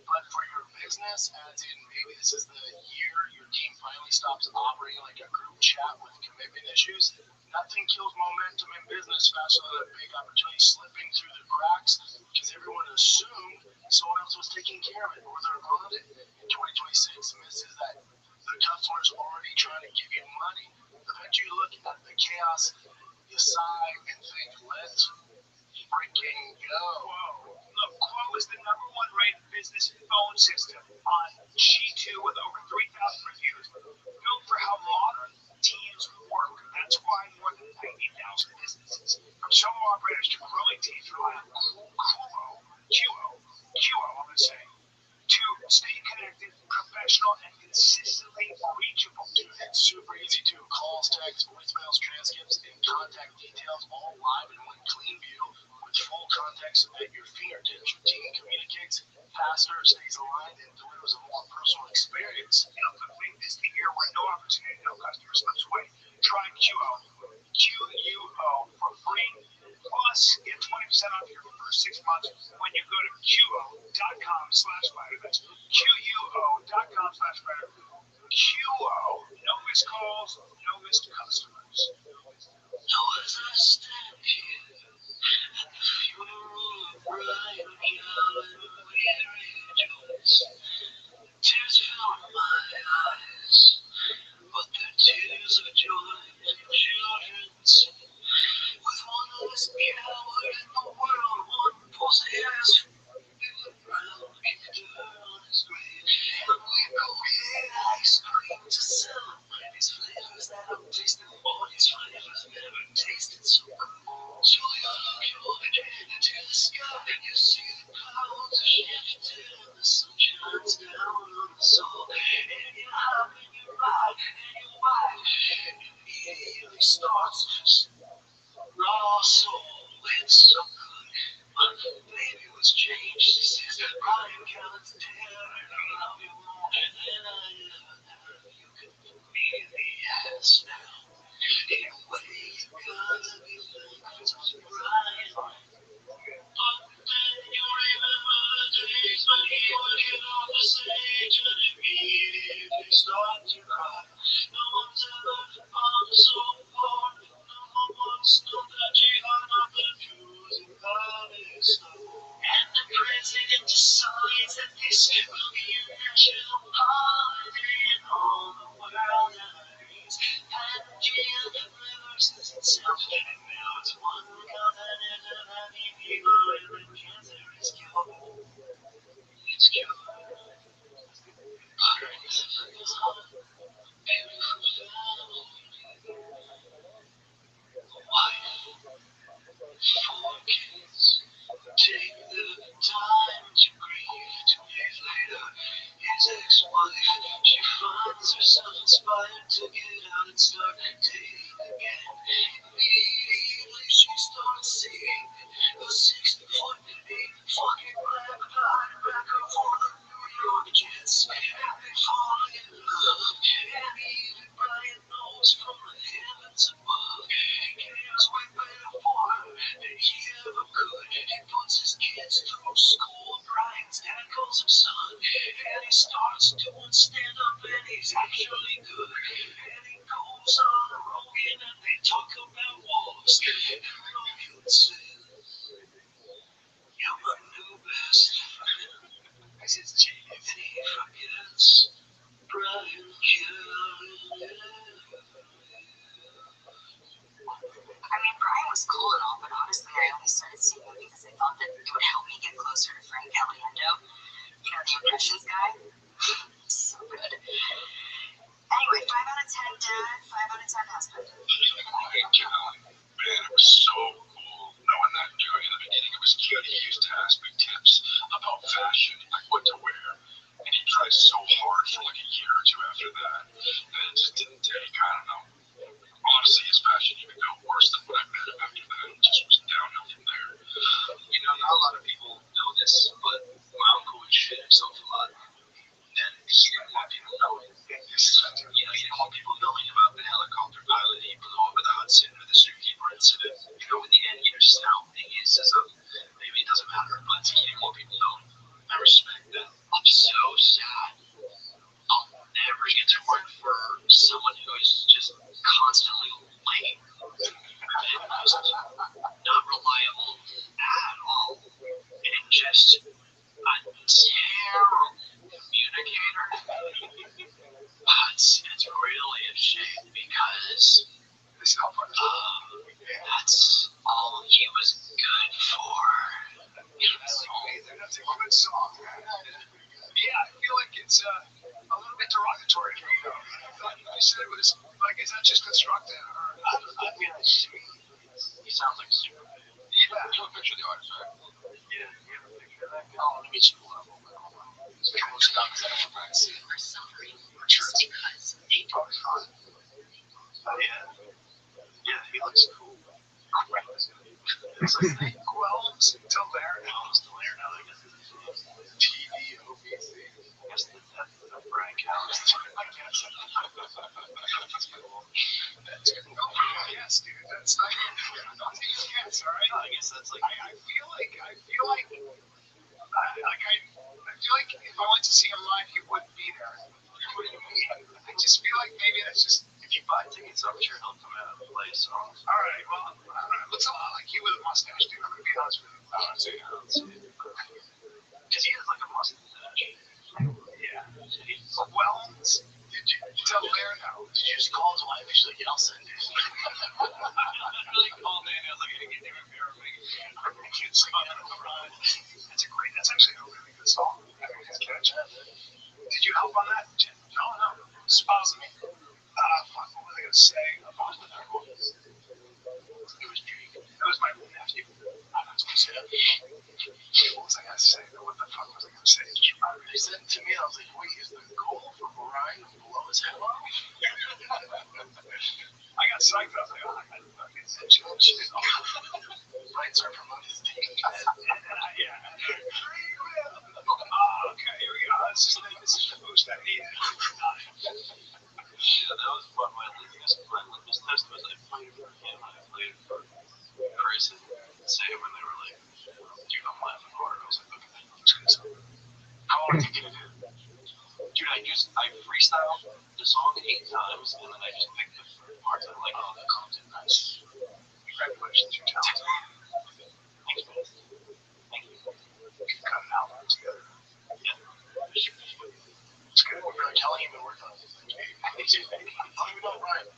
But for your business, as in maybe this is the year your team finally stops operating like a group chat with commitment issues. Nothing kills momentum in business faster than a big opportunity slipping through the cracks because everyone assumed someone else was taking care of it or they're on it. In 2026, misses that the customer's already trying to give you money. Eventually, you look at the chaos, you sigh and think, let's freaking go. Whoa. Look, Quo is the #1 rated business phone system on G2 with over 3,000 reviews. Built for how modern teams work. That's why more than 90,000 businesses, from solo operators to growing teams, rely on QO, I'm going to say, to stay connected, professional, and consistently reachable. Dude, it's super easy too. Calls, texts, voicemails, transcripts, and contact details all live in one clean view with full context at your fingertips. Your team communicates faster, stays aligned, and delivers a more personal experience. But make this the year where no opportunity, no customer slips away. Try QO. QUO for free Plus, get 20% off your first 6 months when you go to QUO.com/fighter. That's QUO.com/fighter. QO, no missed calls, no missed customers. Now as I stand here at the funeral of Brian Callen, we rejoice. Tears fill my eyes, but they're tears of joy and children see. With one less coward in the world, one possessed the ground kicked on his grave. And we go get ice cream to celebrate his flavors that I've tasted. All his flavors never tasted so good. So you look your head into the sky, you see the clouds are shifting, and the sun shines down on us all. And you hop and you ride and you ride, and it immediately starts. Raw soul, it's so good. My baby was changed. She says, Brian Callen's dead, and I love you more than I ever have. You can put me in the ass now. Anyway, you gotta be thankful to Brian. But then you remember the days when he would get off the stage and immediately start to cry. No one's ever found so far. No one's known the jihad of the Jews in Palestine. And the president decides that this will be a national holiday in all the world agrees. And jail reverses itself, and now it's 1 continent of happy people, and the cancer is cured. It's cured. But it's a beautiful family. A wife, 4 kids. Take the time to grieve. 2 days later, his ex-wife, she finds herself inspired to get out and start dating again. Immediately she starts seeing a 6'8" fucking black linebacker for the New York Jets. And they fall in love. And even Brian knows from the heavens above, he cares way better for her than he ever could. He puts his kids through school. Brian's dad calls him son. And he starts doing stand-up and he's actually good. And he goes on Rogan and they talk about wolves. And Rogan says, you're my new best friend. This is genius. And he forgets Brian Callen. I mean, Brian was cool and all, but honestly, I only started seeing him because I thought that it would help me get closer to Frank Caliendo. You know, the impressions guy? So good. Anyway, 5 out of 10 dad, 5 out of 10 husband. Brian Callen, man, it was so cool knowing that dude in the beginning of his kid. He used to ask me tips about fashion, like what to wear. And he tried so hard for like a year or two after that. And it just didn't take, I don't know. Honestly, his fashion even got worse than what I met him after that. It just was downhill from there. You know, not a lot of people know this, but my uncle would shit himself a lot. And he didn't want people knowing. You know, he didn't want people knowing about the helicopter pilot he blew over the Hudson or the zookeeper incident. You know, in the end, he just how big he is as a, maybe it doesn't matter, but he didn't want people knowing. I respect that. I'm so sad. I'll never get to work for someone who is just constantly late. Just not reliable at all. And just a terrible communicator. It's really a shame because that's all he was good for. That's a good song. Yeah, I feel like it's a little bit derogatory for you. You said it was like, is that just constructive? Or I mean, he sounds like a super fan. yeah, Do a picture of the artifact. Yeah, you have a picture of that guy? Oh, let me see one of them. It's the most documented for Brad. You are suffering just because they don't fun. Oh, yeah. Yeah, he looks cool. Great. it's like Guelphs until there now. Almost the layer now. TVOBC. I guess that's the Brian Callen. I guess. That's cool. Yes, dude. That's like, yes, all right. like if I went to see him live, he wouldn't be there. I just feel like maybe that's just. If you buy tickets, I'm sure he'll come out and play songs. All right, well, I don't know. Looks a lot like you with a mustache, dude. I'm gonna be honest with you. I don't see it. Because he has like a mustache. Yeah. Well, did you tell Larry now? Did you just call his wife? She's like, yeah, I'll send it. I really called in. I was like, hey, get him a beer. That's actually a really good song. Did you help on that? No. Spouse me. Fuck, what was I gonna say? It was Jake. That was my nephew. I'm not supposed to say that. What was I gonna say? What the fuck was I gonna say? Just remember. They said to me, I was like, wait, is the goal for Brian to blow his head off? I got psyched. I was like, oh, I got fucking shit. Brian started promoting his thing. Yeah. Okay, here we go. This is the boost I needed. Yeah, that was what my litmus test was. I played for him and I played for Chris and Sam, and they were like, dude, I'm laughing hard. I was like, okay, I'm just gonna sing. How long did you get to do? Dude, I freestyled the song 8 times, and then I just picked the parts I like. Oh, that comes in nice. Congratulations, you're talented. Thanks, man. Thank you. You've got an album together. Yeah. It's good. We're really telling you, but we're not. I don't even know Brian.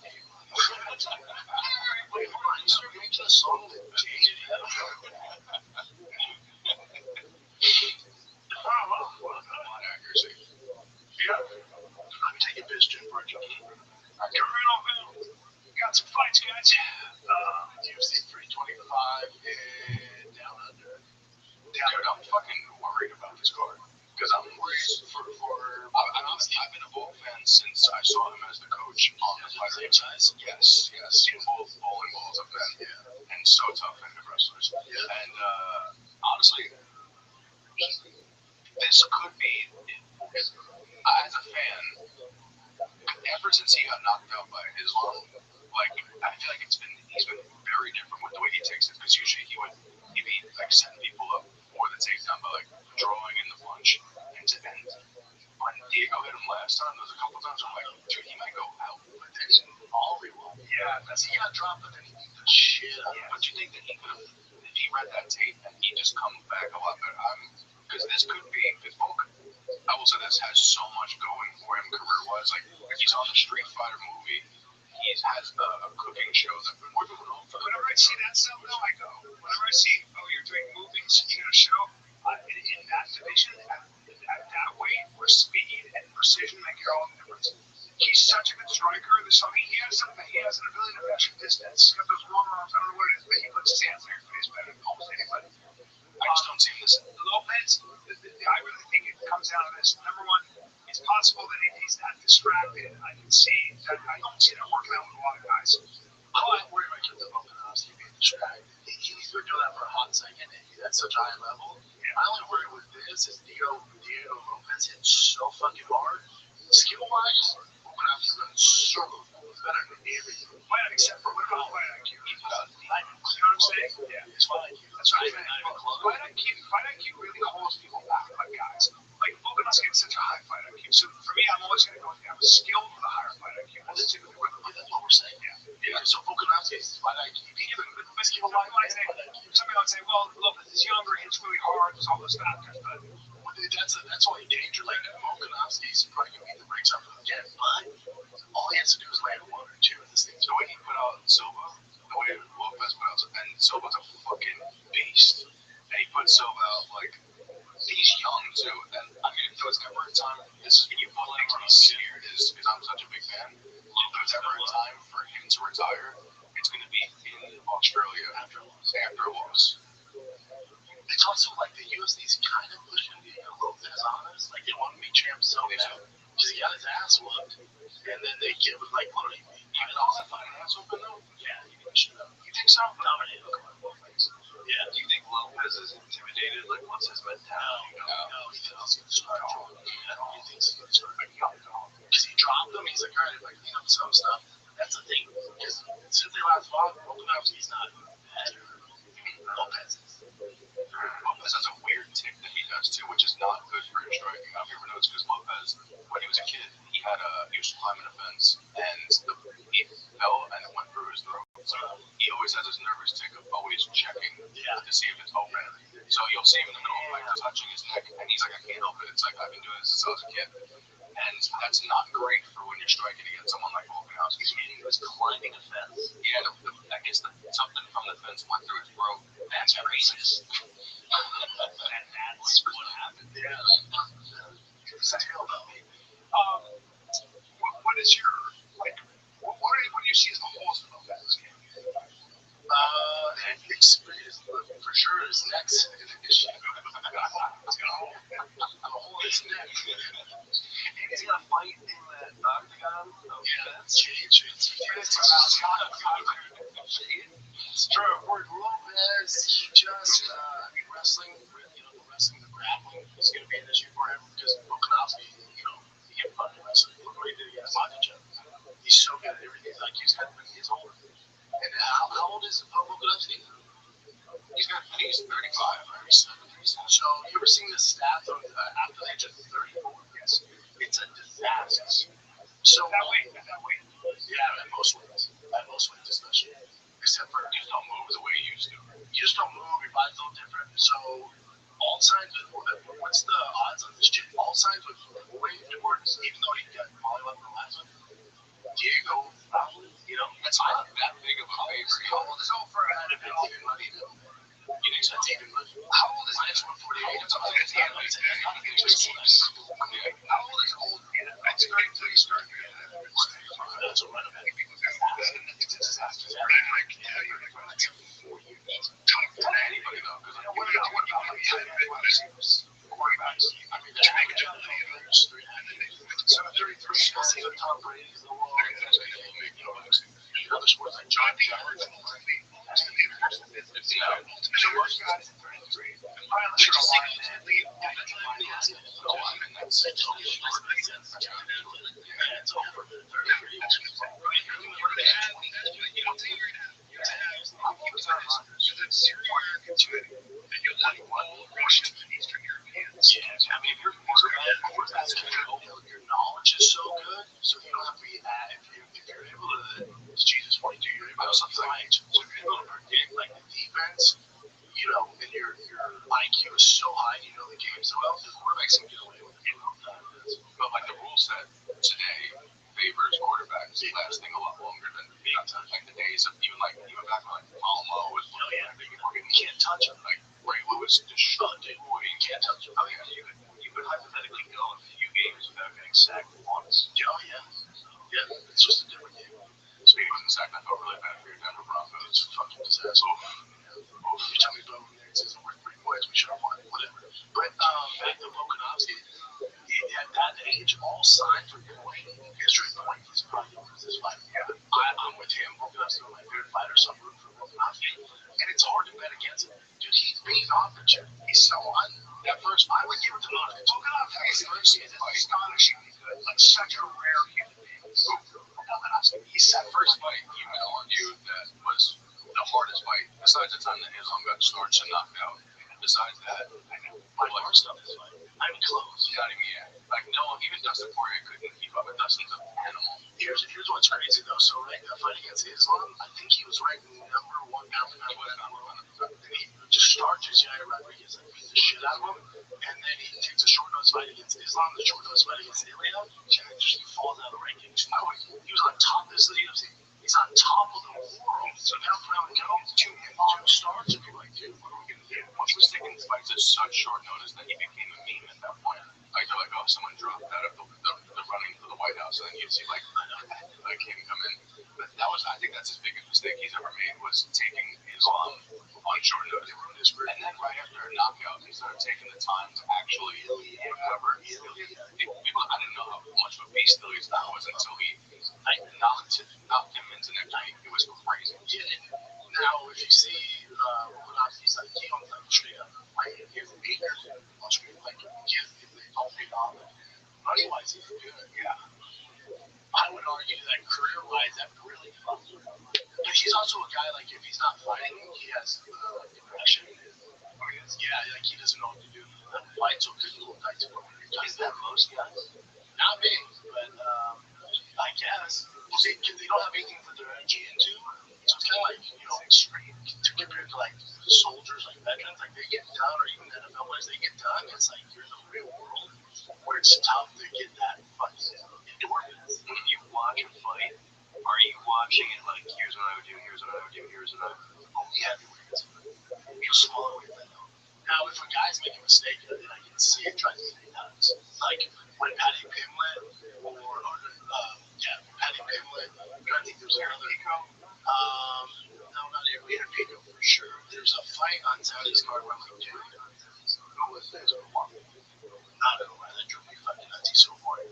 Wait, hold on. You started making a song with Jay? Accuracy. Yeah. I'm taking this gym for a job. Got some fights, guys. UFC 325 and down under. Dude, I'm fucking worried about this card. Because I'm worried for and honestly, I've been a Bull fan since I saw him as the coach on the fighter exercise. Yes. Both bowling balls have been and so tough and the wrestlers. Yeah. And honestly, this could be, as a fan, ever since he got knocked out by Islam, like I feel like he's been very different with the way he takes it. Because usually he'd be like setting people up for the takedown by like drawing in the punch and to end. When Diego hit him last time, there was a couple times I'm like, dude, he might go out, but then he volley one. Yeah, he got dropped, but then he beat the shit out. Yeah. But you think that he could have, if he read that tape, and he just comes back a lot better? Because this could be, because Volk, I will say this, has so much going for him career-wise. Like, he's on the Street Fighter movie. He has a cooking show that we're doing all for. Whenever I see that stuff, though, I go. Whenever I see, you're doing movies, you got a show, in that division, at that weight, where speed and precision make all the difference. He's such a good striker. There's something he has an ability to measure distance. He's got those long arms. I don't know what it is, but he puts his hands in your face better than almost anybody. I just don't see him this. Lopez, I really think it comes down to this. Number one, it's possible that if he's that distracted, I can see that. I don't see that working out with a lot of guys. I'm not worried about the Volkanovski being distracted. He's been doing that for a hot second, and he's at such a high level. My only worry with this is Diego Lopez hit so fucking hard. Skill-wise, Volkanovski's going to struggle. He's better than everything. Except for what about fight IQ? You know what I'm saying? Yeah. It's fight IQ. That's right. Fight IQ really holds people back, like guys. Like Volkanovski has such a high fight IQ. So for me, I'm always going to go with skill for the higher fight IQ. That's what we're saying. Yeah. So Volkanovski's fight IQ. Somebody would say, well, Lopez is younger, he hits really hard, there's all those factors, but that's why he danger. Like Volkanovski's probably gonna beat the brakes off him again, but all he has to do is land 1 or 2 in this thing. The way he put out Silva, the way Lopez put out, and Silva's a fucking beast. And he put Silva out like he's young too. And I mean, if there was ever a time, this is when you put him on scared is because I'm such a big fan. If there's ever a time for him to retire, it's gonna be in Australia after a loss. It's also like the UFC's kind of pushing Lopez on us. Like they want to be champs so bad because he got his ass whooped, and then they give it like, what do you mean? Even all that fucking ass whooping though? Yeah, you think so? Dominated. Yeah. Do you think Lopez is intimidated? Like, what's his mentality? No. He thinks he's going to start. He thinks he's going to start. Because he dropped him. He's like, all right, if I clean up some stuff. That's the thing. Because since they last fought, Volkanovski's not better. Lopez is. was climbing a fence, and he fell and it went through his throat. So he always has this nervous tick of always checking to see if it's open. So you'll see him in the middle of the fight touching his neck, and he's like, I can't help it. It's like I've been doing this since I was a kid. And that's not great for when you're striking against someone like Volkanovski. He was climbing a fence. Yeah, I guess something from the fence went through his throat. That's racist. That's what happened. Yeah. What is your what do you see as the holes in the fence? For sure his neck's an issue. A hole in his neck. He's gonna fight in that octagon. That's change. It's true. Lopez, he just wrestling, the grappling is going to be an issue for him because Volkanovski, he can fucking wrestle. Look what he did against Makachev. He's so good at everything. Like he's older. And how old is Volkanovski? He's 35, 37. So you ever seen the stats on after the age of 34? Yes. It's a disaster. So That way. yeah, at most weights, especially. Except for you just don't move the way you used to. You just don't move. Your body's a little different. So all signs of what's the odds on this chick? All signs with way towards, even though he got Molly left in the last one. Diego, that's not that big of a favorite. How old is Ofer? Even money, you think that's even money? How old is minus 148? It's almost it's How old is old? It's starting to start. That's a running back. Anybody though, because what about quarterbacks? I mean, that's make it so 33 is the top ratings in the world. Other sports like John Jones. Your knowledge is so good, so you don't have to be if you're able to Jesus 22, you're able to something like so if you're able to predict like the defense, and your IQ is so high, you know the game so well, the quarterbacks can get away with it. But like the rule set today favors quarterbacks lasting a lot longer than like the days of even back when like Malmo was you can't touch him. Like Ray Lewis just shut it. You can't touch him. You could hypothetically go a few games without getting sacked once. Yeah, it's just a different game. So he wasn't sacked. I felt really bad for your Denver Broncos. Fucking disaster. You tell me Bo Nix isn't worth 3 points. We should have won. Whatever. But back to Volkanovski. At that age, all signs are pointing. History pointing. He's probably going to lose this fight. Yeah, I'm with him. Volkanovski is my favorite fighter, so I'm rooting for Volkanovski. And it's hard to bet against him. Dude, he's beating off the chick. He's so that first, I would give it to Volkanovski. Is astonishingly good. Like such a rare human being. He's that first fight, you would argue, that was the hardest fight, besides the time that Islam got Storch and knocked out. Besides that, my worst stuff is fight. I'm close. Not even yet. Like, no, even Dustin Poirier couldn't keep up with Dustin's an animal. Here's what's crazy, though. So, right, that fight against Islam, I think he was ranked #1 pound for pound. And he just starches Yair Rodriguez and beats the shit out of him. And then he takes a short notice fight against Islam, the short notice fight against Ilya, and just falls out of the rankings. He was on top of this UFC. He's on top of the world. So now Brown goes 2 stars and be like, dude, what are we going to do? Once we're taking these fights at such short notice that he became a meme at that point. Like, they're like, oh, someone dropped out of the running to the White House, and then you see, like him come in. But I think that's his biggest mistake he's ever made, was taking Islam on short notice. And then right after a knockout, he started taking the time to actually recover. I didn't know how much of a beast Ilya was until he knocked him into next week. It was crazy. Yeah, and now if you see Volkanovski's like, he don't have straight up. Like, he's bigger than Austria. Like, he's all big on it. Money-wise, he's good. Yeah. I would argue that career-wise, that really fucks with him. But he's also a guy, like, if he's not fighting, he has depression. Yeah, like, he doesn't know what to do. Fights will get a little tight to him. Is that most guys? Not me, but I guess. Well, see, they don't have anything to put their energy into, so it's kind of like, extreme compared to like soldiers, like veterans, like they get done, or even NFL players, they get done. It's like you're in the real world where it's tough to get that fucking endorphins. When you watch a fight, are you watching it like, here's what I would do, here's what I would do, here's what I would do? Only heavyweights. You smaller weight than them. Now, if a guy's making a mistake, then I can see it trying to say nuts. Like when Patty Pimlet Patty Pimlet. I think there's another. No, not Aaron Pico for sure. There's a fight on Saturday's card where I'm like, dude, who was this? I don't know why that drove me fucking nuts. He's so boring.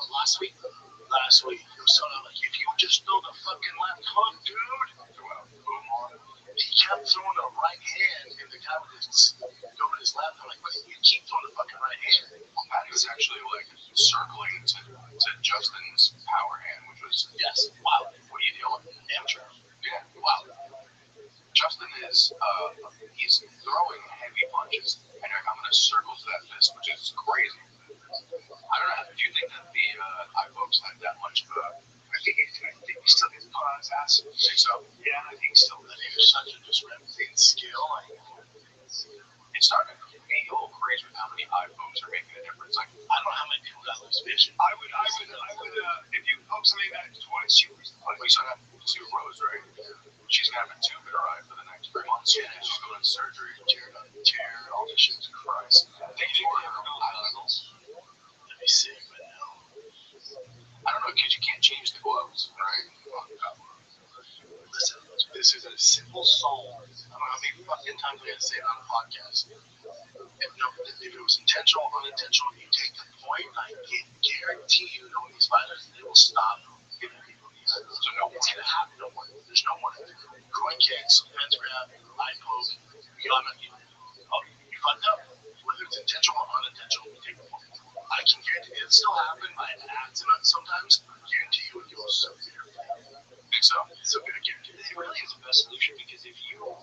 Last week, it was something like, if you just throw the fucking left hook, dude. He kept throwing the right hand, and the guy was going his left. I'm like, but you keep throwing the fucking right hand. Well, Patty was actually like circling to Justin's power hand, which was wow. What are you doing? Amateur. Yeah, wow. Justin is he's throwing heavy punches, and I'm gonna circle to that fist, which is crazy. I don't know. Do you think that the eye folks had that much of a? I think he still gets put on his ass. Think so? Yeah, I think still. I think there's such a discrepancy in skill. It's starting to be a little crazy with how many eye folks are making a difference. Like, I don't know how many people got lose vision. I would, if you poke somebody that twice, you lose the we still have 2 rows, right? She's gonna have a tube in her eye for the next 3 months. Yeah, she's going to surgery, tear, all this shit. Christ. They need to ever go hospitals. Let me see, but no. I don't know, because you can't change the gloves, right? Listen, this is a simple soul. I don't know how many fucking times we had to say it on a podcast. If it was intentional or unintentional, you take the point, I can guarantee you, these fighters, they will stop giving people these. So it's going to happen. There's no one. Groin kicks, hands grab, eye poke. You fucked up. Whether it's intentional or unintentional, you take the point. I can guarantee it'll still happen by accident sometimes. I guarantee you it goes so good. Think so? It's a good guarantee. It really is the best solution, because if you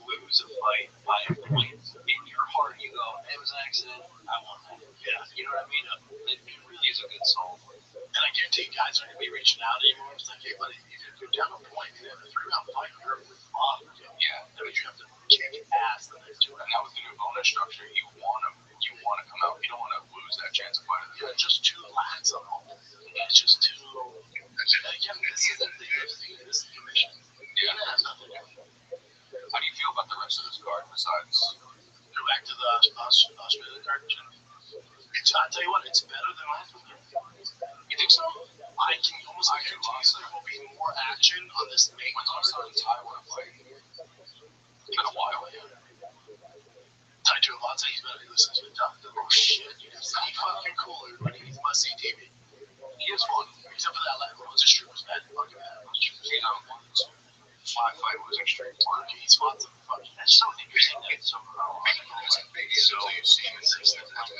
lose a fight by a point, in your heart you go, it was an accident, I won that. Yeah. You know what I mean? It really is a good solve. And I guarantee guys aren't going to be reaching out anymore. It's like, hey, buddy, you're down a point. You have a 3-round fight. You're with Bob. Yeah. That means you have to kick ass the next 2 rounds. And now with the new bonus structure, you want to come out. You don't want to lose that chance of fighting. Yeah, just 2 lads on all. It's just 2. And again, this isn't the UFC. This is the commission. Yeah. It has nothing to do with it. How do you feel about the rest of this card besides? Go back to the Australia card. I'll tell you what, it's better than last week. You think so? I can almost guarantee there will be more action on this main card. On Taiwan fight. It's been a while. I do a lot of he's better. He listens to the doctor. Oh shit, you just he fucking cool, everybody. He's must see TV. He is fun. Except for that Rose Street was bad. Fucking bad. He's on one. My fight was extreme. He's fun. That's so interesting that it's so you've seen it since the match.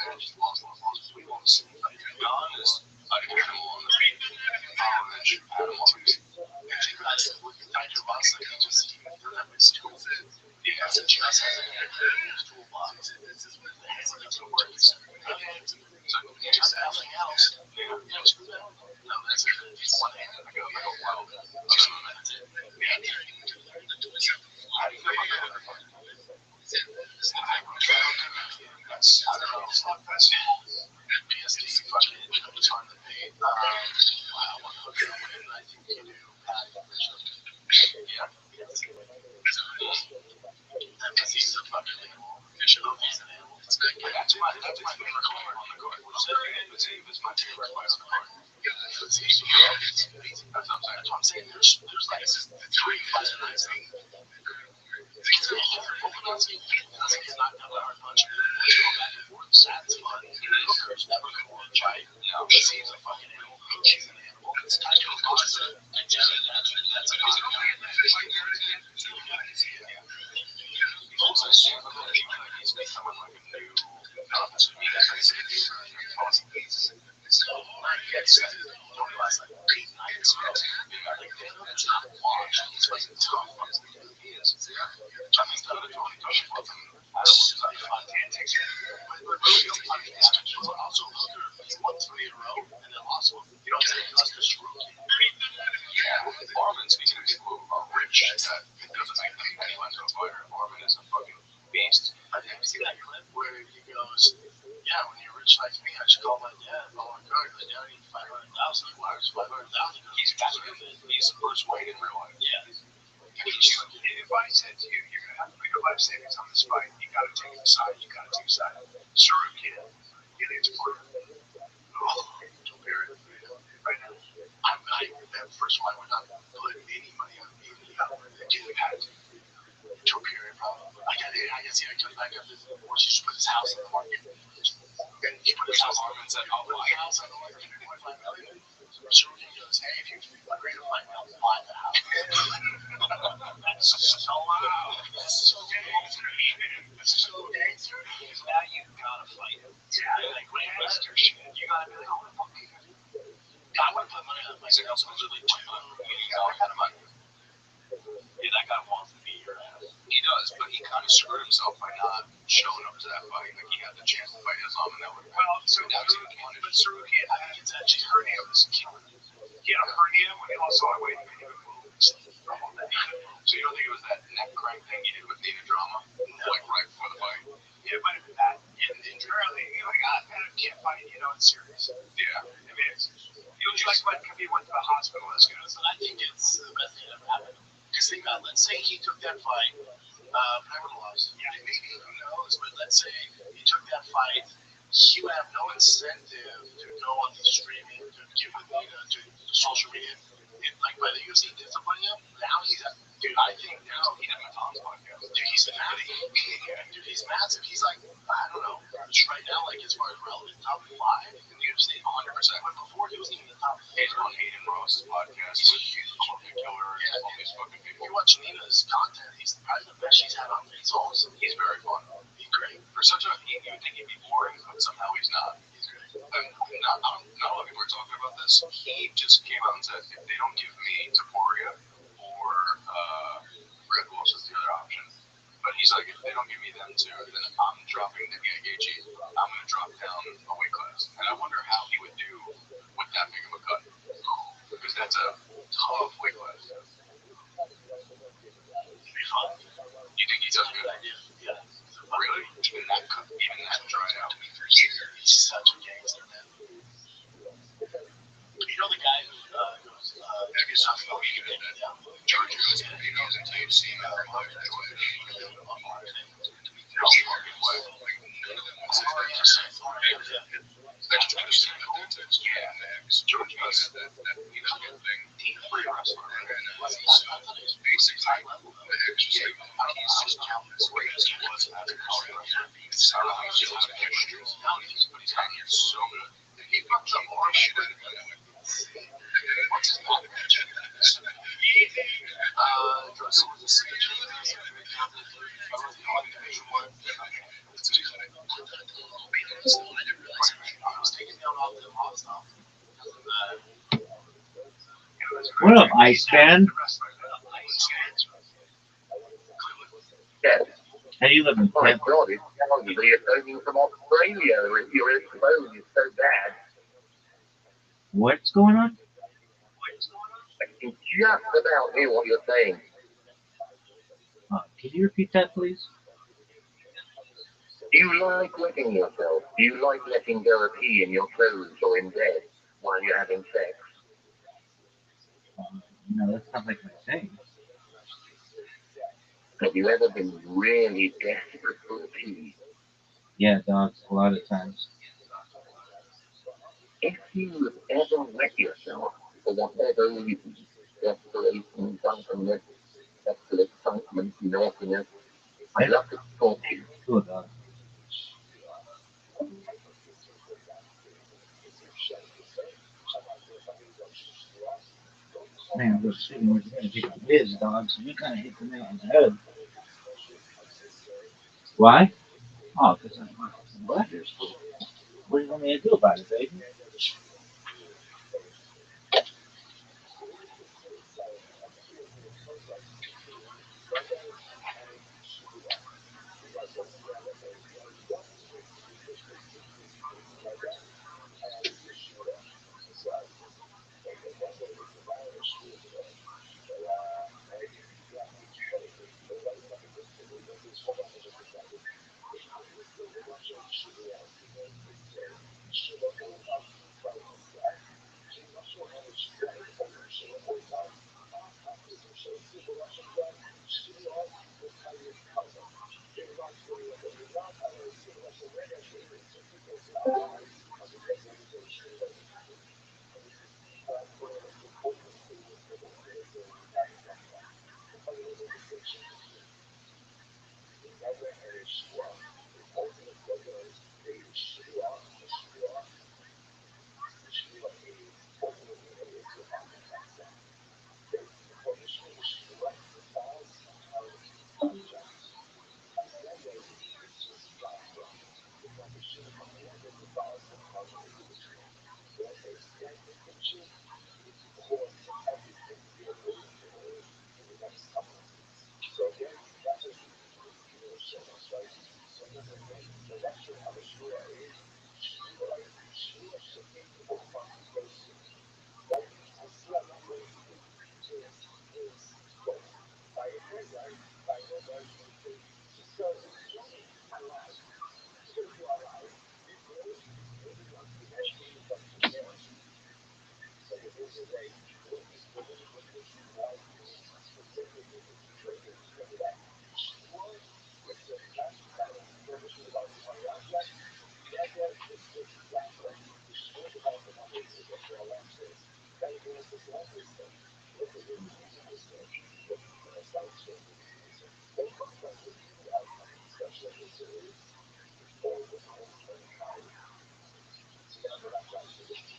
We won't see. Don is unusual on the beat. Popovich had him on the beat. I think that's what Nigel Ross like. He just have his tools in. Yeah, it's a just has a toolbox. This is what the hands are going to work. So just nothing else. Yeah, screw that. No, that's it. It's one hand. I go wild. That's it. How do you feel about the other fight? I don't know. PSD fucking it's on the paint. Wow, one hooker win. I think you do. Yeah. Because he's a fucking animal. He's an animal. That's my favorite fight on the court. It's my favorite fight on the court. That's what I'm saying. There's like 3 fights and I'm saying he's not done a hard punch. He's going back and forth. That's fun. Hooker's never going to try. He seems a fucking animal. She's an animal. It's time to box it. That's a good one. He's becoming like a new opportunity. I get set. Don't realize like 8 nights ago. Like, it's not washed. It's fucking tough. He is. Johnny's done it 2024. I don't see like fun antics. But also, Hooker, he's won 3 in a row, and then also, you know, he lost the you see that clip where he goes, "Yeah, when you're rich like me, I should call my dad. Oh my God, my dad needs 500,000. Why is 500,000? He's the first white in real life. Yeah. If I said to you, you're gonna have to put your life savings on this fight, you gotta take a side. You gotta take a side. Saru kid, aliens for you. Oh, don't bear it. Right now. That first one, I would not put any money on me. Dude, had Joe Perry problem. I guess he got back up his divorce. He just put his house on the market. And he put his house on the market and said, "I'll buy a house on the market for $3.5 million." So he goes, "Hey, if you agree to buy now, buy the house." So wow, this is so gangster. This is so gangster. Because now you gotta fight him. Yeah, like gangster shit. You gotta be like, "Oh, fuck you." I want to put money on myself. Supposedly, $2 million money. Yeah, that guy wants to beat your ass. He does, but he kind of screwed himself by not showing up to that fight. Like he had the chance to fight Islam, and that would have But Saru kid, his hernia was killing him. He had a hernia when he lost all the weight. So you don't think it was that neck crank thing he did with Nina Drama, like right before the fight? Yeah, it might have been that. Early, can't fight, it's serious. Yeah. I mean, it was like when he went to the hospital. So I think it's the best thing that ever happened. Because think about, let's say he took that fight, never lost. Yeah, maybe, who knows? But let's say he took that fight, he would have no incentive to go on the streaming, to give with to social media. Like by the UFC discipline him, now he's dude. I think now he doesn't have Tom's podcast. Dude, he's massive. Dude, he's massive. He's like, I don't know, right now, like as far as relevant, top 5 in the UFC, 100%. But before he wasn't even the top 5. He's on Hayden Ross's podcast. He's huge. Killer. Yeah, All these fucking if people. you watch Nina's content, he's probably the best she's had on. It's awesome. He's very fun. He's great. For such a, you would think he'd be boring, but somehow he's not. He's great. Not a lot of people are talking about this. He just came out and said, if they don't give me Taporia or Red Wolves is the other option. But he's like, if they don't give me them two, then I'm dropping the Gaethje. I'm going to drop down a weight class. And I wonder how he would do with that big of a cut. Because that's a tough weight class. It'd be fun. You think he does good? Yeah. Really? Even that dry out. He's such a gangster, man. You know the guy who goes, Have you seen the movie that George goes and he knows until you see him in real life? They're all fucking wet. Like, none of them was That's interesting. Yeah, George does that thing. He's a wrestler. And he's basically the exercise. He's just countless ways he was as a choreographer. He's how he's just gestures. But he's out here so good. And he fucked up all shit out of him. What's his name? Dressel was a snitch. I didn't realize I was taking down all the hot stuff. What up, Ice Band? Yes. How do you live in My Tampa? God, it's arguably a phone from Australia if your phone is so bad. What's going on? I can just about hear what you're saying. Can you repeat that, please? Do you like wetting yourself? Do you like letting go of pee in your clothes or in bed while you're having sex? No, that's not like my thing. Have you ever been really desperate for a pee? Yeah, dogs, a lot of times. If you ever wet yourself for whatever reason, desperation, drunkenness, sexual excitement, naughtiness, I'd love to talk to you. Cool, dog. Man, I'm just sitting with you to take a whiz, dog, so you kind of hit the nail on the head. Why? Oh, because I'm glad you're school. What do you want me to do about it, baby?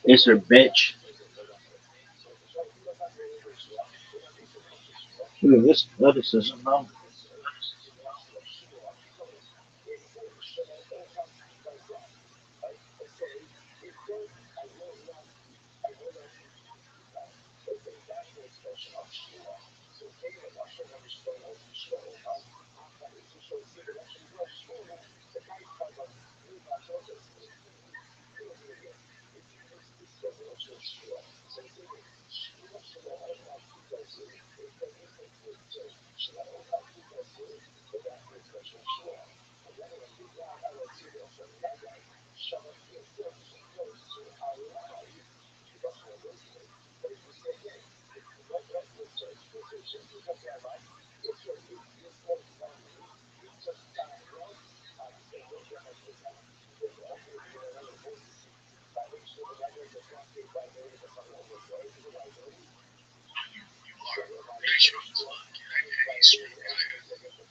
It's her bitch. Look at this athleticism now.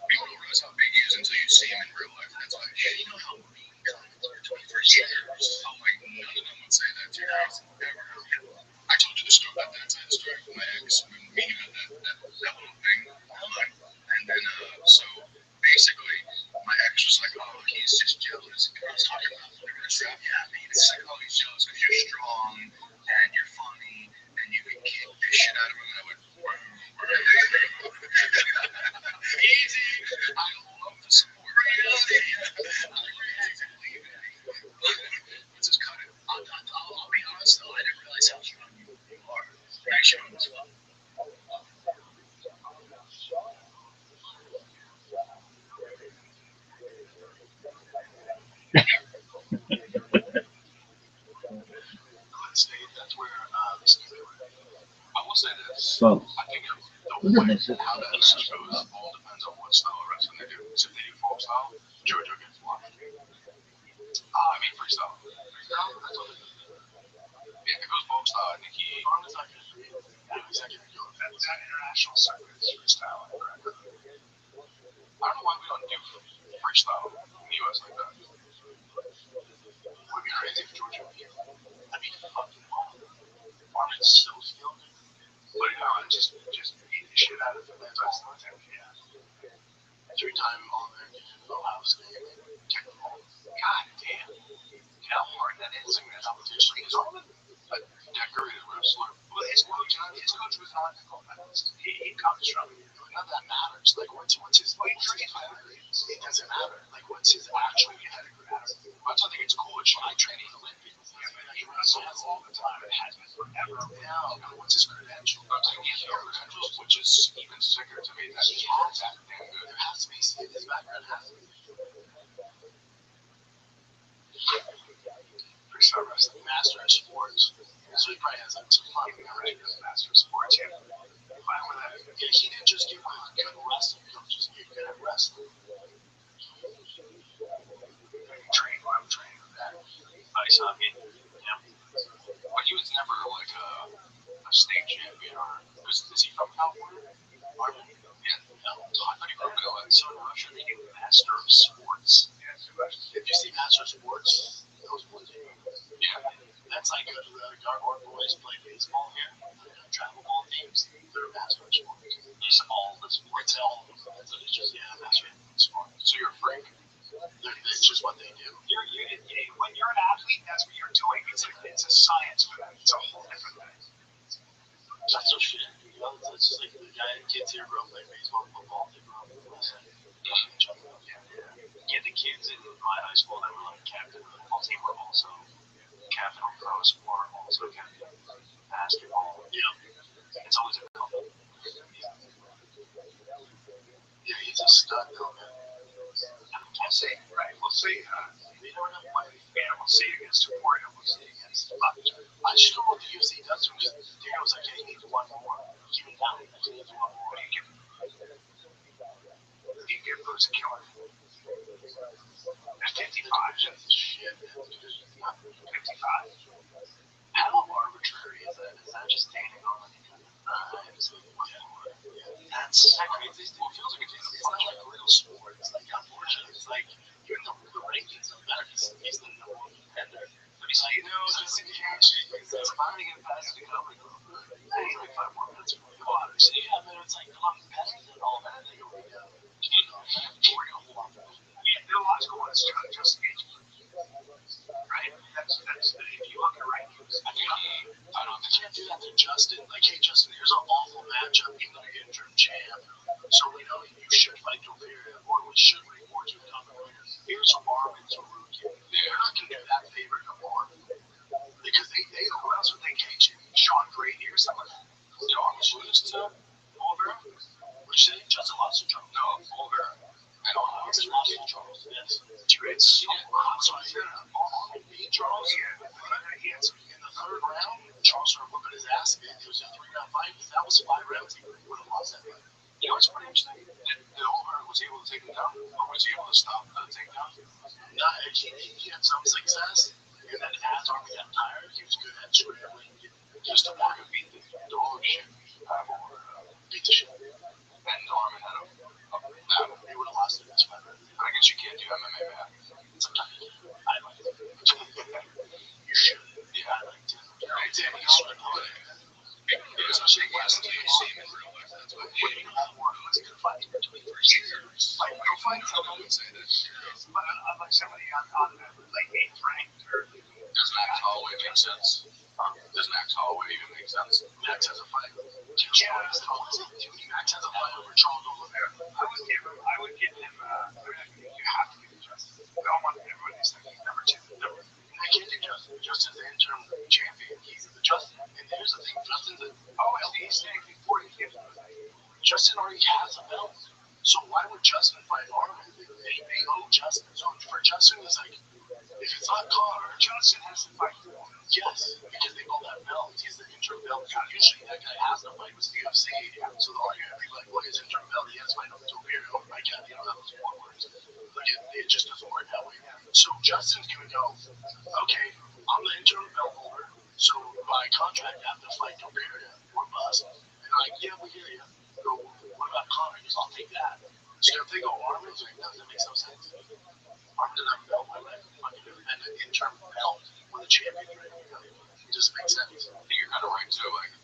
People don't realize how big he is until you see him in real life. That's why, yeah, you know how mean comments are 21st century. How like none of them would say that to your house ever. I told you the story about that side story with my ex when we had that little thing online. And then so basically my ex was like, oh, he's just jealous. I was talking about the rap. Yeah, I mean, it's like, oh, he's jealous because you're strong and you're funny and you can kick the shit out of him. And I went, easy. I love the support. Reality. I reactively. Let's just cut it. I'll be honest though, I didn't realize how strong you are. Very strong as well. Glen State, that's where the ski went. I will say this. So, I think the look at way this. how that match goes all depends on what style of wrestling they do. So if they do folk style, JoJo gets locked. I mean freestyle. Freestyle? That's what it is. Yeah, if it goes folk style, I think he. Armin's not gonna do it. Yeah, he's not gonna do it. That international circuit is freestyle. Correct. I don't know why we don't do freestyle in the US like that. It would be crazy if Georgia beat. That'd be fucking awesome. Armin's so skilled. But you know, just beat the shit out of him. Yeah. 3-time All-American, Ohio State, technical. God damn. You know how hard that is in that competition. Is Armin a decorated wrestler? Well, his coach was not a competitor. He comes from. None of that matters. Like, what's his pedigree? It doesn't matter. Like, what's his actual pedigree? That's why I think it's cool. It's like training Olympians. He wrestles all the time. It has been forever. Now, what's his credential? I'm saying he has no credentials, which is even sicker to me that he has that damn good. There has to be. His background has to be. Freestyle wrestling. Master of sports. So he probably has some fun knowledge as master of sports. Yeah. Fine with that. Yeah, he didn't just get good wrestling. He just get good at wrestling. I'm training for that. Ice hockey. Yeah. But he was never like a state champion or is he from California? Marvin? Yeah. No. So I thought he grew up in so in Russia they do master of sports. If you see master of sports, those boys. Yeah. That's like our boys play baseball here. Travel ball teams. They're master of sports. Just all the sports, all of them. So it's just master of sports. So you're a freak. It's just what they do. When you're an athlete, that's what you're doing. It's a science for them. It's a whole different thing. That's so shit. You know, it's just like the kids here grow up playing baseball, football. They grow up wrestling. Yeah, the kid kids in my high school that were like captain of the football team were also captain of pro sport, also captain of basketball. Yeah. It's always a couple. Yeah, he's a stud though, man. We'll see, right? We'll see. We don't have one. Yeah, we'll see against Detroit and we'll see against London. I just don't know what the UFC does to him because Dana was like, yeah, he needs one more. Keep it down. He needs one more. What do you give Bruce a killer? At 55. Shit, man. 55. How arbitrary is that? Is that just standing on the knives? That's crazy. Well, it feels like it's not like a real sport. It's like, unfortunately, it's like even the rankings don't matter. He's the number one contender. But he's like, no, just in case. It's fine to get past the company. I need like 5 more minutes before you go out. So, yeah, but it's like, I'm better than all that. They go, yeah, The logical one is just Gage. Right? That's if you look at rankings. I don't know. They can't do that to Justin. Like, hey, Justin, here's an awful matchup. Even though you're interim champ. So we know you should fight Gilbert, or we should reward you with other winners. Here's a Marvin's a rookie. They're not going to do that favor to Marvin. Because they who else would they cage him? Sean Brady or someone? Did Arms lose to Oliver? Which say Justin lost to Charles. No, Oliver. And Arms lost to Charles, yes. It's so Armin beat Charles. In the third round, Charles started whooping his ass. It was a 3-round fight. If that was 5 rounds, he would have lost that fight. you know what's pretty interesting? That Oliver was able to take him down, or was he able to stop the takedown? He had some success, and then as Armin got tired, he was good at scrambling. Just to Morgan beat the dog shit out of Oliver. Beat the shit. And Armin had a battle. They would have lost it this fight. I guess you can't do MMA math. Sometimes I like it. You should. Yeah. I like to. Right, Tim, he's struggling. Especially last time you see him in real life. That's what he What's he gonna fight? 21st years. like no fight. I would say that. But unlike somebody on the like 8th ranked or Does Max Holloway make sense? Does Max Holloway even make sense? Max has a fight. Yeah. Max has a fight over Charles Oliveira. I would give him you have to give him Justin. Belmont, everybody's thinking number 2. I can't do Justin. Justin's the interim champion. He's the Justin. And here's the thing, Justin's a He's staying before he gives him. Justin already has a belt. So why would Justin fight Armin? They owe Justin. So for Justin, it's like, if it's not Connor, Johnson has to fight. yes, because they owe that belt. He's the interim belt. Usually that guy has to fight with the UFC. So the argument would be like, well, his interim belt, he has to fight up to a period. Oh my God, that was forwards. Look, it just doesn't work that way. So Justin's going to go, okay, I'm the interim belt holder. So by contract, I have to fight Gilbert or bust. And they're like, yeah, we hear you. Go, what about Connor? Because I'll take that. So if they go Armin, it's like, no, that makes no sense. Armin doesn't have a belt, why would I fucking do it? And an interim belt with a champion, it just makes sense. I think you're kind of right too. Like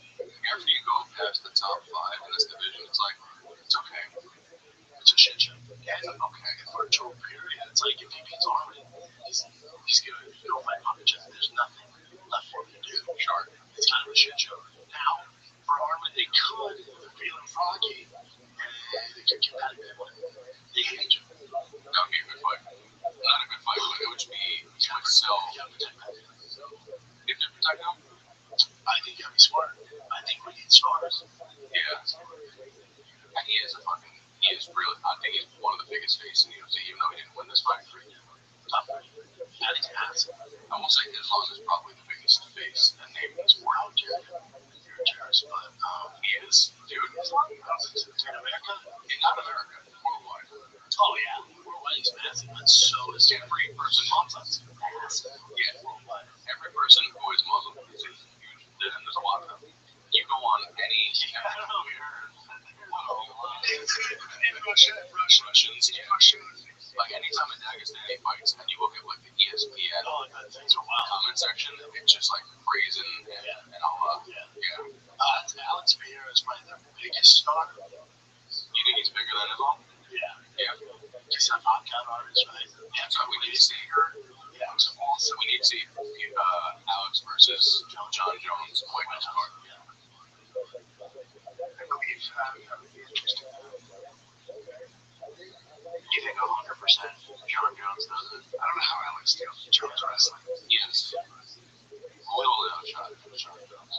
after you go past the top 5 in this division, it's like it's okay. It's a shit show. Yeah, it's okay. For a short period, it's like if he beats Armin, he's gonna go fight Popovich. There's nothing left for him to do. Sure. It's kind of a shit show. Now, for Armin, they could, if they're feeling froggy, they could get out of it. They hate you. That would be a good fight. Not a good fight, but it would be myself. Yeah, protect that. If they're protecting him, I think you gotta be smart. I think we need stars. yeah. And he is really, I think he's one of the biggest faces in the UFC, even though he didn't win this fight. Top 3. I think he has. I won't say Islam is probably the biggest face and name in the sport. Wow, Jerry. You're a terrorist, but He is, dude. in America, Not America, worldwide. oh yeah, worldwide he's massive, but so is Every person, Muslims. Massive. yeah, Worldwide. every person who is Muslim is a huge, and there's a lot of them. You go on any, I don't know if you heard. In Russia, Russians, yeah. Russia. Like anytime a Dagestani fights, and you look at like the ESPN Oh, God, things are wild. comment section, it's just like praising and Allah. Yeah. Yeah. Alex Vieira is probably their biggest star. You think he's bigger than Islam? Yeah. Yeah. He's a knockout artist, right? Yeah. So we need to see Yeah. So we need to see Alex versus John Jones white belt card. Yeah. I believe that would be interesting. You think 100% John Jones John's does it. I don't know how Alex Jones wrestling. He is literally outshot John Jones.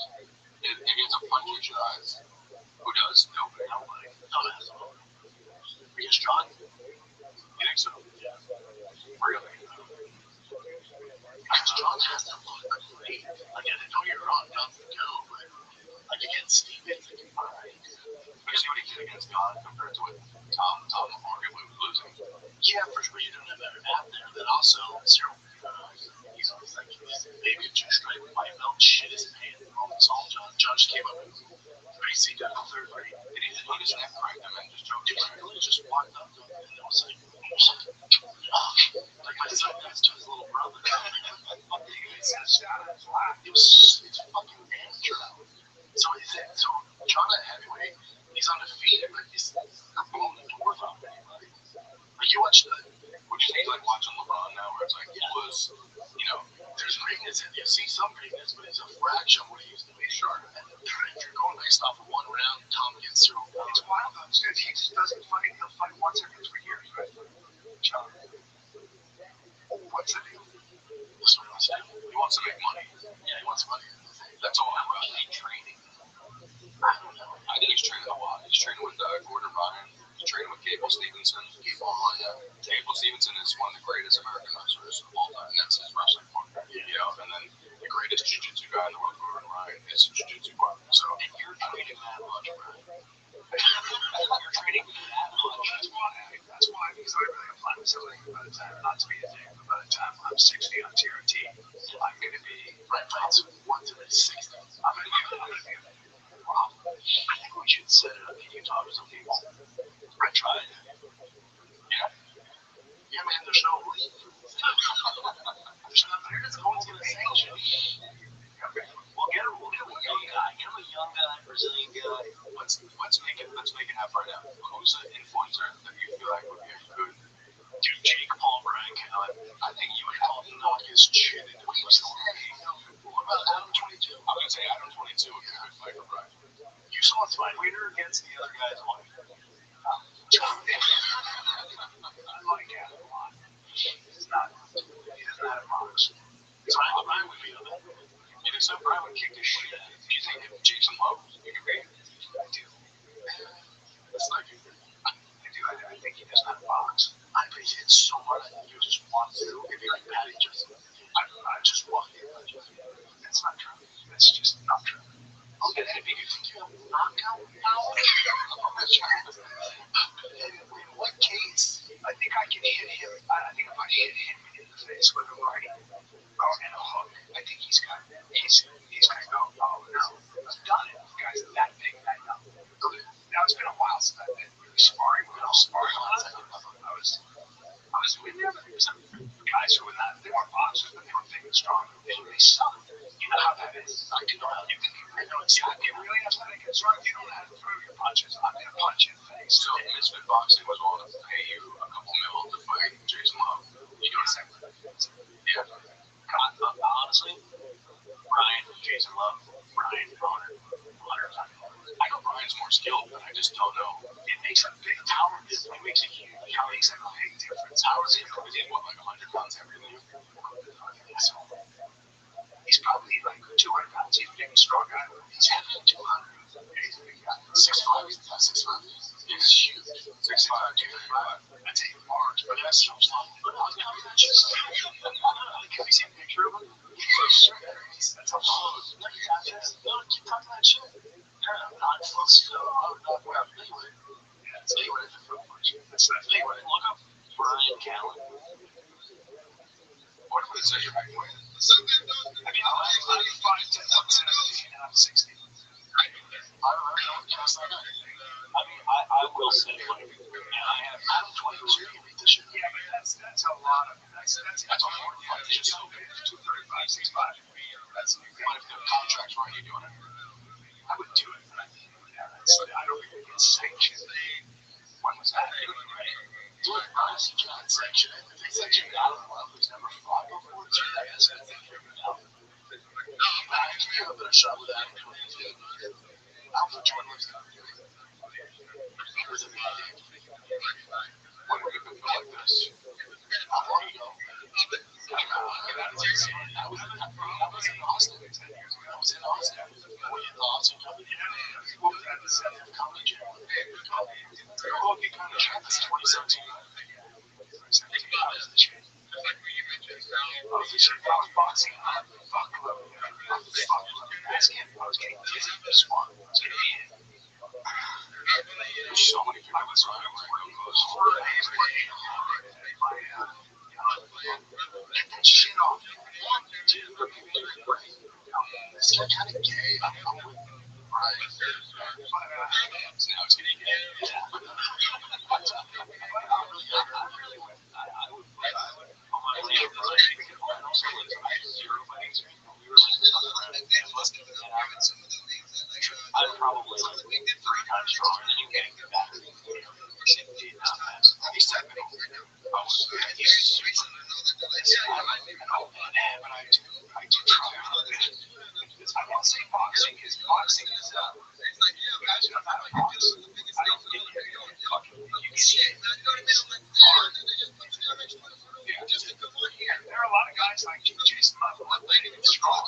If he has a puncher shots, who does? Nobody. Don't ask him. Because John, you think so? Really? Because John has to look great. Like, I know you're wrong, nothing to do, but like against Stevens, like, alright. You see what he did against God compared to what Tom arguably was losing. Yeah, for sure. You don't have that map there. Then also, Cyril, he's like, maybe a two-strike white belt, shit his pants. It's all John. John just came up and basically got a third grade. And he just neck cracked him and just joked. He just walked up to him and it was like, like my son does to his little brother. It's fucking damn. So John at heavyweight, he's undefeated, but they're blowing the doors off anybody. Like you watch would you think like watching LeBron now, where it's like he was, there's greatness and you see some greatness, but it's a fraction of what he used to be. Sure. And if you're going based off of one round, Tom gets through. It's wild though, because he just doesn't fight. He'll fight once every 3 years, right? John. What's the deal? That's what he wants to do. He wants to make money. Yeah, he wants money. That's all. How much is he training? I don't know. I think he's training a lot. He's training with Gordon Ryan. He's training with Cable Stevenson. Cable Stevenson is one of the greatest American wrestlers of all time. That's his wrestling partner. Yeah. And then the greatest jiu-jitsu guy in the world, Gordon Ryan, is a jiu-jitsu partner. So, and you're training that much, Brian. You're training that much. That's why, because I really apply myself. By the time, not to be a dick, but by the time I'm 60 on TRT, I'm going to be right. That's once every 60. I'm going to be a problem. I think we should set it up. Can you talk to some people? I tried. Yeah, man, there's no leave. No one's going to sanction. We'll get him a young guy. Get him a young guy, Brazilian guy. Let's make it happen right now. Who's an influencer that you feel like would be a good dude? Jake Paul, Brian Callen. I think you would help him knock his chin into what he was saying. What about Adam 22? I'm going to say Adam 22 would be a good fight for Brian. You saw a fight winner against the other guy's wife. I like Adam a lot. He doesn't have a box. Brian would be on that. You think so? Brian would kick his shit. Do you think if Jason Lowe, you could beat him? I do. That's like you. I think he doesn't have a box. I bet he hits so hard that you just walk through. It'd be like Patty just. I just walk in. That's not true. That's just not true. Look at that. Do you think you have knockout power? In what case? I think I can hit him. I think if I hit him in the face with a right or in a hook, I think he's gonna go, oh no, I've done it. The guy's that big, that young. Now it's been a while since I've been really sparring. When I was sparring last time, I was with them. There were some guys who were not, they weren't boxers, but they were big and strong. They sucked. You know how that is. I do know how you can. I know it's not get really athletic and strong. You don't know how to throw your punches. I'm gonna punch you in the face. So Misfit Boxing was willing to pay you a couple mil to fight Jason Lowe. You know what I'm saying? Yeah. Honestly, Brian, Jason Lowe, Brian, Hunter. I know Brian's more skilled, but I just don't know. It makes a big power difference. It makes a huge. It makes a big difference. How is he? Is he what, like 100 pounds heavier than you? He's probably like 200 pounds. He's a big, strong guy. He's heavy 200. He's a big guy. 6'5". He's 6'5". He's huge. 6'5", 235. I'd say large, but that's so small. But I'll tell you that just. Can we see a picture of him? That's a lot. No, keep talking that shit. Not full skill. Well, anyway. Anyway, that's that. Anyway, look up Brian Callen. What would it say your height weight? I mean, I'm 5'10", 170, and I'm 60. I don't know. I mean, I will say, like, I'm 22. You beat this shit. Yeah, but that's a lot of. That's a hard fight. It's so big. 235, 65. That's like. What if the contract's right? Are you doing it? I would do it. But I don't think it gets sanctioned. When was that? Do it. Honestly, you can't sanction it. If they sanction it, I don't know. Who's never fought before? It's your ass. I think you're out. I can give a better shot with that. Alpha Jordan looks good. He was a big dick. When are we gonna feel like this? How long ago? I was in Austin. When you Austin coming in, what was that? The South Comedy Jam. Well, you kind of checked this 2017. Boxing. There's so many people that run real Get that shit off. Dude, this guy kind of gay. I'm with him. Right. Now it's getting gay. Yeah. I'm probably like 3 times stronger than you getting back. He's technical. I do try. I won't say boxing because boxing is imagine I'm not a boxer. I don't think you can see it. There are a lot of guys like Jason Muffin, strong,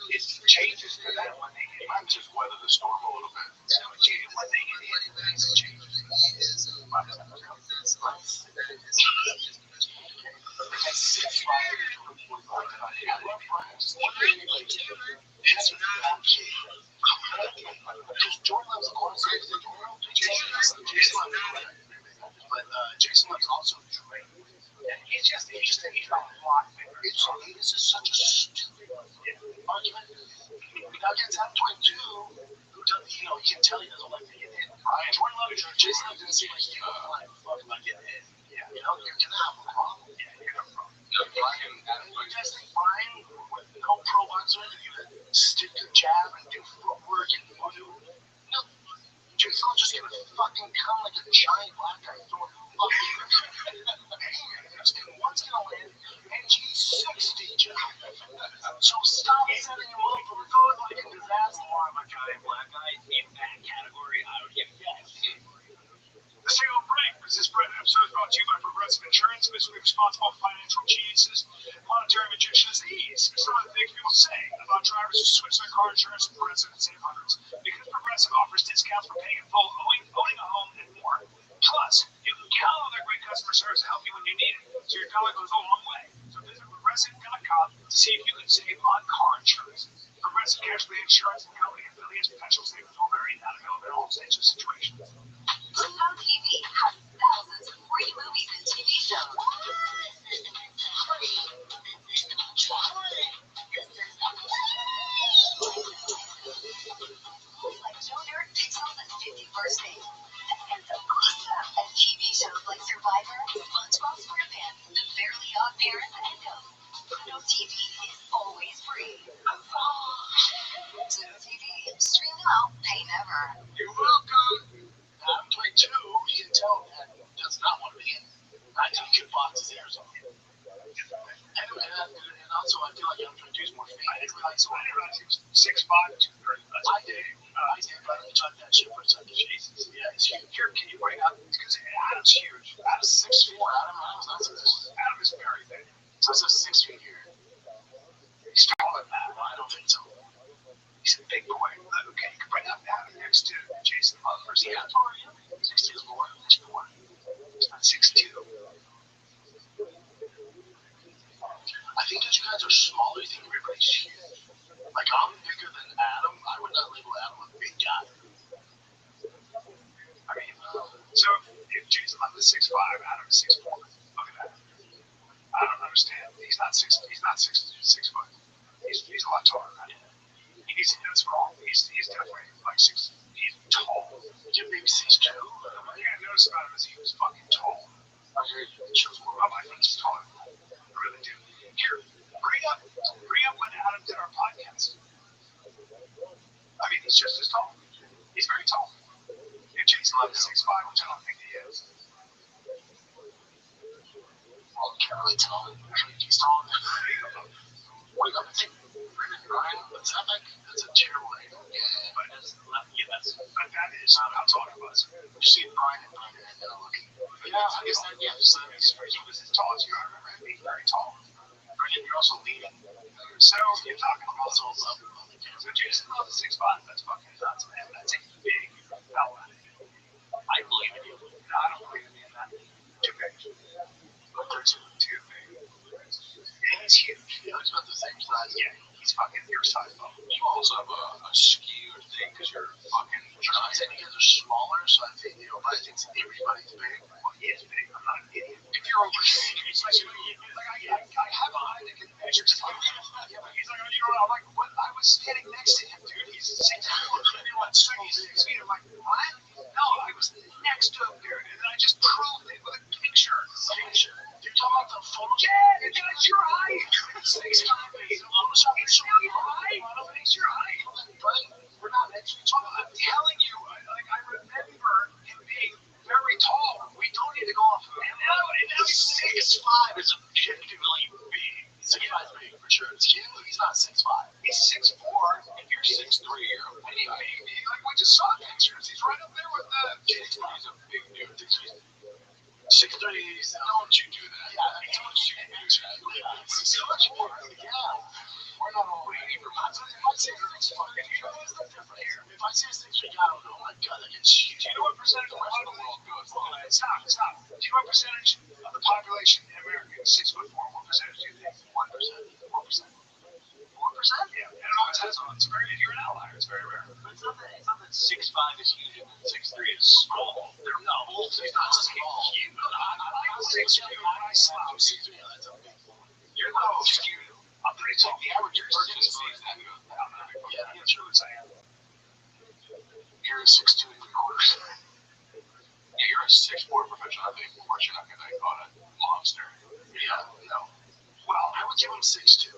it changes for them when they get I'm just weather the storm a little bit. when they get in, things change. But Jason Love's also Drake. And he's not a lot bigger. This is such a stupid argument. Now against Adam 22, who does, you can tell he doesn't like to get hit. Jordan Love or Jason Love didn't seem like he was like getting hit. Yeah. You're gonna have a problem. You guys think Brian, with no pro boxer, you stick the jab and do footwork and voodoo? No. Jason Love's just gonna fucking come like a giant black guy throwing fucking haymakers, and one's gonna land, and he's 60, John. So stop setting him up for good like a disaster. More of a giant black guy in that category, I would give yes. The single break was this episode brought to you by Progressive Insurance, fiscally responsible financial geniuses, monetary magicians. These are some of the things people say about drivers who switch their car insurance to Progressive and save hundreds. Because Progressive offers discounts for paying in full, owning a home, and more. Plus, you can count on their great customer service to help you when you need it, so your dollar goes a long way. So visit Progressive.com to see if you can save on car insurance. Progressive Casualty Insurance and Company affiliates potential savings will vary not available in all states or situations. Pluto TV has thousands of free movies and TV shows. Like Joe Dirt, Pixels, and 51st Dates. And TV shows like Survivor, SpongeBob SquarePants, The Fairly Odd Parents, and Ghost. Pluto TV is always free. Pluto TV, stream now, pay never. You're welcome. Adam 22, you can tell that does not want to be in. I think he could box his ears off. And also, I feel like Adam 22 is more famous. I didn't realize he was 6'5", 230. I did, but I thought that shit was like Jesus. Yeah, he's huge. Can you bring up, because Adam's huge. Adam's 6'4". Adam's not 6'4". Adam is very big. So it says 6 feet here. He's taller than that. Well, I don't think so. He's a big boy. Okay, you can bring up Adam next to Jason Muffin. Is he how tall are you? 6'4". He's not 6'2". I think that you guys are smaller. You think everybody's huge. Like, I'm bigger than Adam. I would not label Adam a big guy. I mean, so if Jason Muffin is 6'5", Adam is 6'4". Look at that. I don't understand. He's not 6 foot. He's a lot taller than that. That's wrong. He's definitely like 6. He's tall. You're maybe 6'2". What I noticed about him is he was fucking tall. I think he's taller. I really do. Here, bring up when Adam did our podcast. I mean, he's just as tall. He's very tall. If Jason Love is 6'5", which I don't think he is. Well, you can't really tell him. He's taller than Wake up and think. Brian, that's a terrible name. Yeah, But that is. I'm talking about. you see Brian and Brian and looking. Yeah, I guess that, yeah, so He was as tall as you. I remember him being very tall. Brendan, you're also leading. So you're talking about so Jason Love is 6'5". That's fucking nuts, man. That's a big fella. I believe in you. No, I don't believe in that. Too big. But they're Too big. Yeah, he's huge. He's about the same size. Yeah, he's fucking your size, though. You also have a skewed thing because you're fucking giant. And you guys are smaller, so I think, but I think everybody's big. Well, he is big. I'm not an idiot. If you're over 6, it's like I have a eye that can measure stuff. Yeah, but he's like, you know, I'm like, what? I was standing next to him, dude. He's 6 foot. He's 6 feet. I'm like, what? No, I was next to him, dude. And then I just proved it with a picture. You're talking about the photo? Yeah, and that's your height. 6'5". It's your height. It's your height. We're not actually talking I'm telling you, I remember him being very tall. We don't need to go off of it. And now he's 6'5" is objectively big. 6'5" is big for sure. He's not 6'5". He's 6'4". If you're 6'3", you're a big guy. Like we just saw pictures. He's right up there with the. He's a big dude. 6'3", don't you do that. Yeah, don't you do that. So much more. Yeah. We're not all waiting for months. If I say 6'5", it's not different here. If I say 6'3", I don't know. My God, that gets huge. Do you know what percentage of the world goes? Stop. Do you know what percentage of the population in America is 6'4"? What percentage do you think? 1%. 4%. 4%? Yeah. I don't know what it says on it. If you're an outlier, it's very rare. But it's not that 6'5" is huge and 6'3" is small. They're not both. He's not small. I'm 6'2", and I slouch. That's a big one. You're the most skewed. I'm pretty tall. The average person is that good. Yeah, that's true. It's like, You're a 6'2" and 3/4. Yeah, you're a 6'4" professional. I think, of course, you're not going to call it a monster. Yeah, no. Well, I would give him 6'2".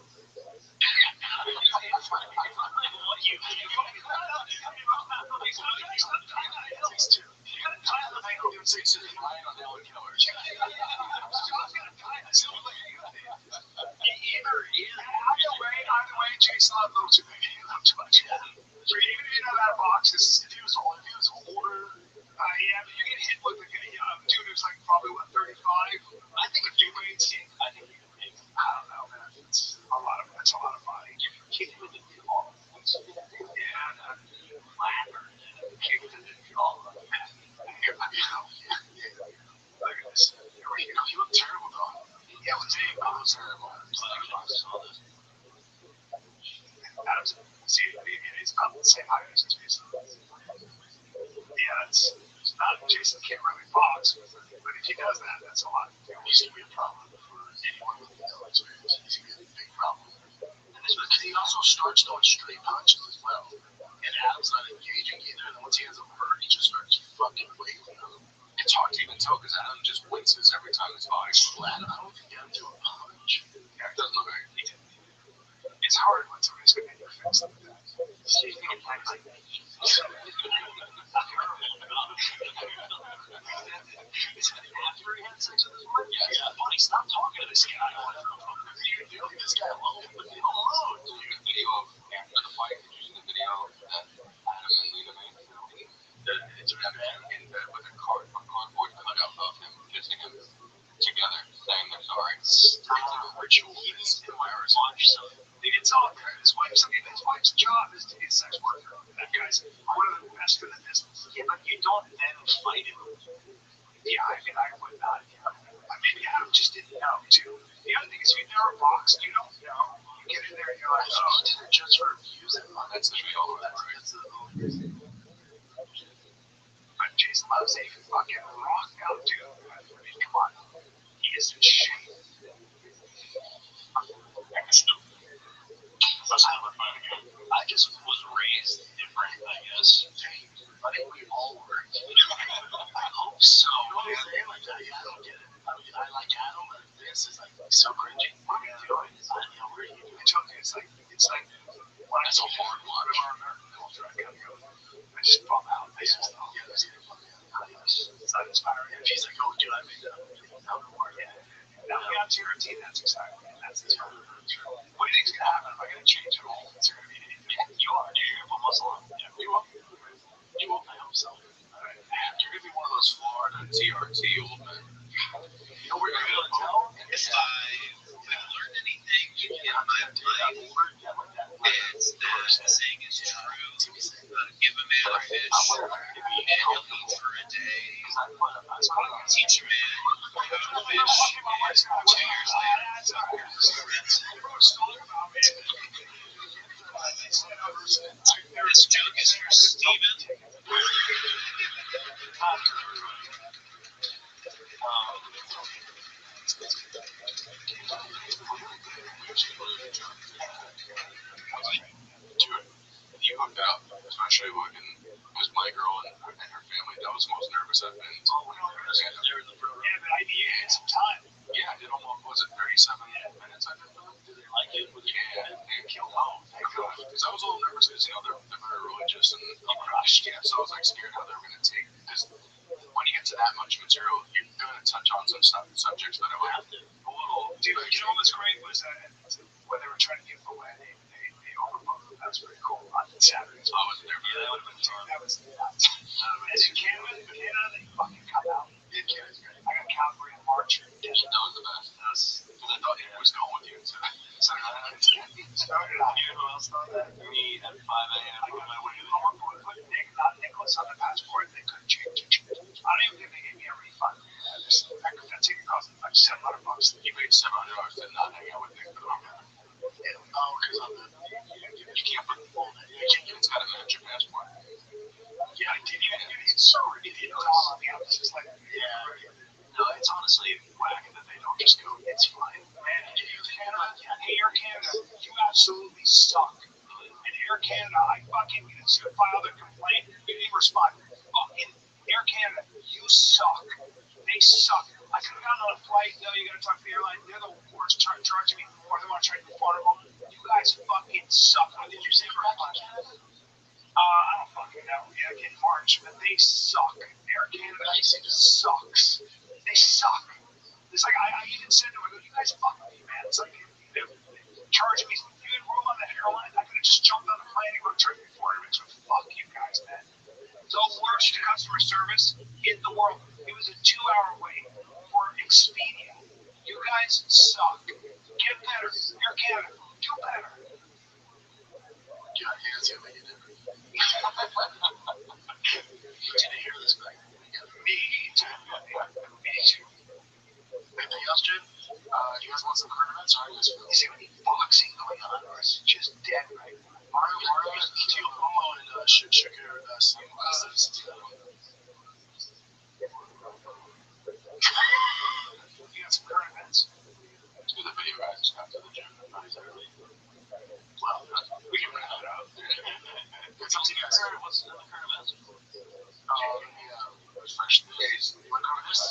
Either way, Jason Love a little too big. Too much. Even if you know that box, if he was older, yeah, but you get hit with a dude who's like probably 35. I think if you weighed, I don't know, man. That's a lot of body. You kick with the jaw. Yeah, Flatter. Kick with the jaw. look at this. You look terrible, though. Yeah, what's it? I look terrible. Adam's, see, he's about the same height as Jason. Yeah, it's not. Jason can't really box, but if he does that, that's a lot. He's going to be a problem for anyone with no experience. He's going to be a big problem. And this because he also starts throwing straight punches as well. And Adam's not engaging either. And once he has a hurt, he just starts fucking wailing on him. It's hard to even tell because Adam just winces every time his body's flat. I don't think he got into a punch. Yeah, it doesn't look like he did. It's hard when somebody's going to get your face like that. After he had sex with his wife? Yeah. Buddy, stop talking to this guy. You leave this guy alone. Leave him alone. Did you get the video of after the fight? Did you see the video that Adam and Lena made? It's Rabbi in bed with a cardboard cutout of him kissing him together, saying they're sorry. It's a ritual. He needs to watch something. They didn't tell him that his wife's job is to be a sex worker. That guy's one of the best in the business. Yeah, but you don't then fight him. Yeah, I mean, I would not. Maybe Adam just didn't know, too. The other thing is, if you've never boxed, you don't know. You get in there and you're like, oh, He did it just for views. That's the real. That's the only reason. but Jason Love's a fucking rock out dude. I mean, come on. He is in shape. I just was raised different, I guess. I think we all were. I hope so. I don't get it. I like Adam, but this is like so cringy. What are you doing? I told you, it's like when I That's a hard watch. American culture, I gotta go. I just bum out. I just don't get it. It's not inspiring. She's like, oh, dude, I made that. Yeah. Now we got TRT, that's exactly it. That's the term. What do you think's gonna happen if I gotta change it all? It's gonna be You are. You're gonna put muscle on. Yeah, you will. You will. I hope so. You're gonna be one of those Florida TRT old men. You know where you're gonna tell? If I learned anything in my life, it's that the saying is true. Give a man a fish, and he'll eat for a day. Teach a man how to fish, and 2 years later, this joke is for Steven. Dude, you hooked up, especially with my girl and her family. That was the most nervous I've been. Yeah, but I needed some time. Yeah, I did almost, was it 37 minutes I did that? Did they like it? Was it And killed out. Because I was a little nervous because, they're very religious and, so I was like scared how they were going to take, because when you get to that much material, you're going to touch on some subjects that are a little. Dude, what was great was when they were trying to give away, they overbooked. That was pretty cool on Saturdays. I wasn't there. Yeah, that would have been fun. That was nuts. And in Canada, they fucking come out. Yeah, Canada's great. I got Calgary in March. That was the best. Because I thought Eric was going with you. So So did I. You know who else thought that? Me at 5 a.m. on my way to the airport. Put Nick, not Nicholas, on the passport. They couldn't change it. I don't even think they gave me a refund. That ticket cost me like $700. you paid $700 to not hang out with Nick for the weekend. Oh, because I'm You can't put the full name. It's got to match your passport. Yeah, I didn't even get it. It's so ridiculous. I was just like, No, it's honestly whack that they don't just go, it's fine. man, hey, Air Canada, you absolutely suck. And Air Canada, I fucking filed a complaint. You didn't respond. Fucking Air Canada, you suck. They suck. I could have gotten on a flight. No, you gotta talk to the airline. They're the worst, charging me more. They want to charge me $400. You guys fucking suck. Did you say for Canada? I don't fucking know. Yeah, in March, but they suck. Air Canada sucks. They suck. It's like I even said to them, I go, you guys fuck me, man. It's like they charge me. You had room on that airline. I could have just jumped on the plane and go charge me $400. So fuck you guys, man. The worst customer service in the world. It was a 2-hour wait for Expedia. You guys suck. Get better. Air Canada, do better. Yeah, it's going to make a difference. Didn't hear this back. Me too. Me too. Anything else, Jim? You guys want some current events? How are you guys feeling? Is there any boxing going on, or is it just dead right now? Mario is Tio Momo and Shakir some You got some current events? Let's do the video guys after the gym. Nice early. Well, We can wrap it up. what's up, guys? What's the current events? Fresh days. You want to cover this?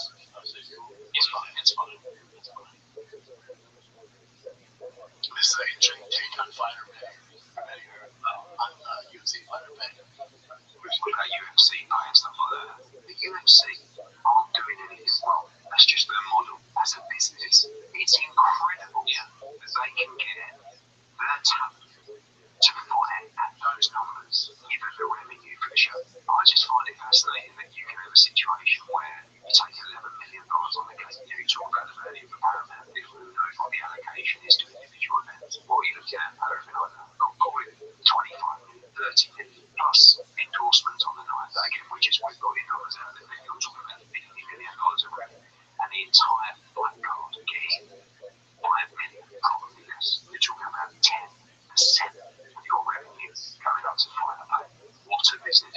It's fine. It's fine. It's fine. This is a J-Con fighter pay. On UFC fighter pay. What about UFC night and stuff like that? The UFC aren't doing anything wrong. That's just their model as a business. It's incredible that they can get their talent to fight at those numbers, given the revenue for the show. I just find it fascinating that you can have a situation where you take $11 million on the game. You talk about the value of a Paramount deal, who knows what the allocation is to individual events. What are you looking at over the night? I'll call it 25 million, 30 million plus endorsements on the night. Again, we just went got in numbers out of it. You're talking about $50 million of revenue. And the entire black card getting 5 million, probably less. You're talking about 10% of your revenue going up to fighter pay. What a business,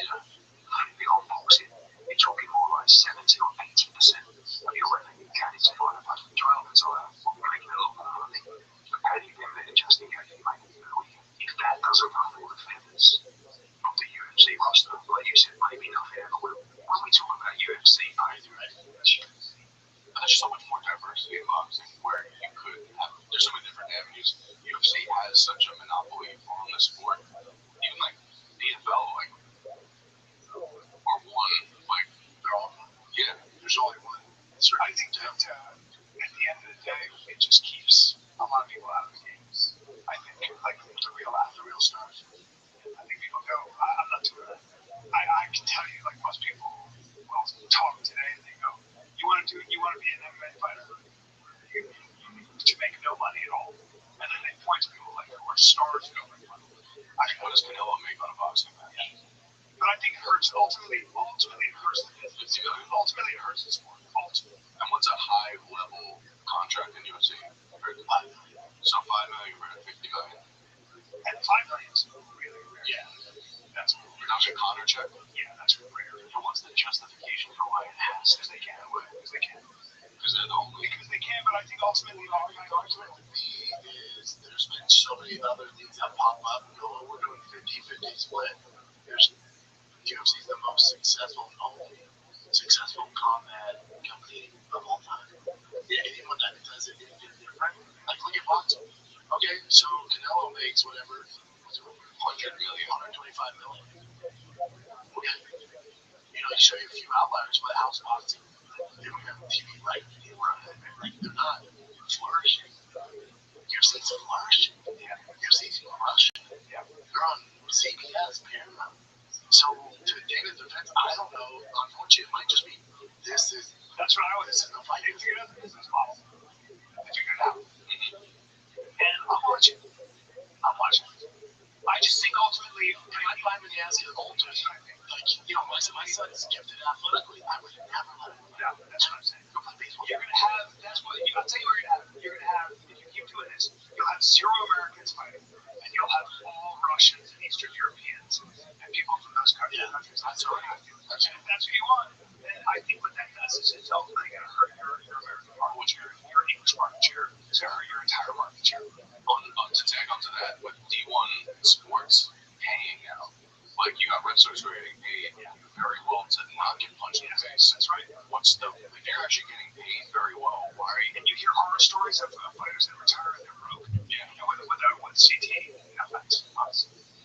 beyond boxing, you're talking more like 70 or 80% of your revenue going into fighter pay. 12 is all right. We're making a lot more money. But how do you get there just in case you make it for the weekend? If that doesn't ruffle the feathers of the UFC roster, like you said, maybe nothing ever will. When we talk about UFC, There's so much more diversity in boxing where you could have, there's so many different avenues. UFC has such a monopoly on the sport. Even like the NFL, or one, they're all, yeah, there's only one. I think that at the the end of the day, it just keeps a lot of people out of the games. I think, like the real stars. I think people go, I'm not doing that. I can tell you, like most people will talk today, and they go, you want to be an MMA fighter, but you make no money at all. And then they point to people like who are stars who don't make money. What does Canelo make on a boxing match? Yeah. But I think it hurts. Ultimately, it hurts the business. Ultimately, it hurts the sport. Ultimately. And what's a high level contract in UFC? $5 million. So $5 million for $50 million. And $5 million is really rare. Yeah. That's a Connor check. Yeah, that's rare. And what's the justification for why it has? Because they can. Because they're the only. Because they can, but I think ultimately my argument would be is there's been so many other leagues that pop up and go, oh, we're doing 50-50 split. There's UFC is the most successful combat company of all time. Yeah, anyone that does it anything different, like look at boxing. Okay, so Canelo makes whatever, 100 million, 125 million. Okay, you show you a few outliers, but house boxing, they don't have TV right anymore. Like they're not flourishing. UFC's flourishing. Yeah, UFC's crushing. Yeah, they're on CBS, Paramount. So to Dana's defense, I don't know. Unfortunately, it might just be that's what I would say. If I didn't figure out the business model, I figured it out. And I'm watching. I just think ultimately, my five in the ass is ultimately, like, my son is gifted athletically. I would never let him. No, that's what I'm saying. Go play baseball. You're going to have, I'll tell you where you're going to have, if you keep doing this, you'll have 0 Americans fighting, and you'll have all Russians and Eastern Europeans and people from those countries. Yeah, that's all right. That's what you want. And I think what that does is it's ultimately going to hurt your American market share, your English market share, it's going to hurt your entire market share. To tag onto that, with D1 sports paying out, like you got wrestlers who are getting paid very well to not get punched in the face. That's right. If you're actually getting paid very well, why? And you hear horror stories of fighters that retire and they're broke. Yeah. With CT, that's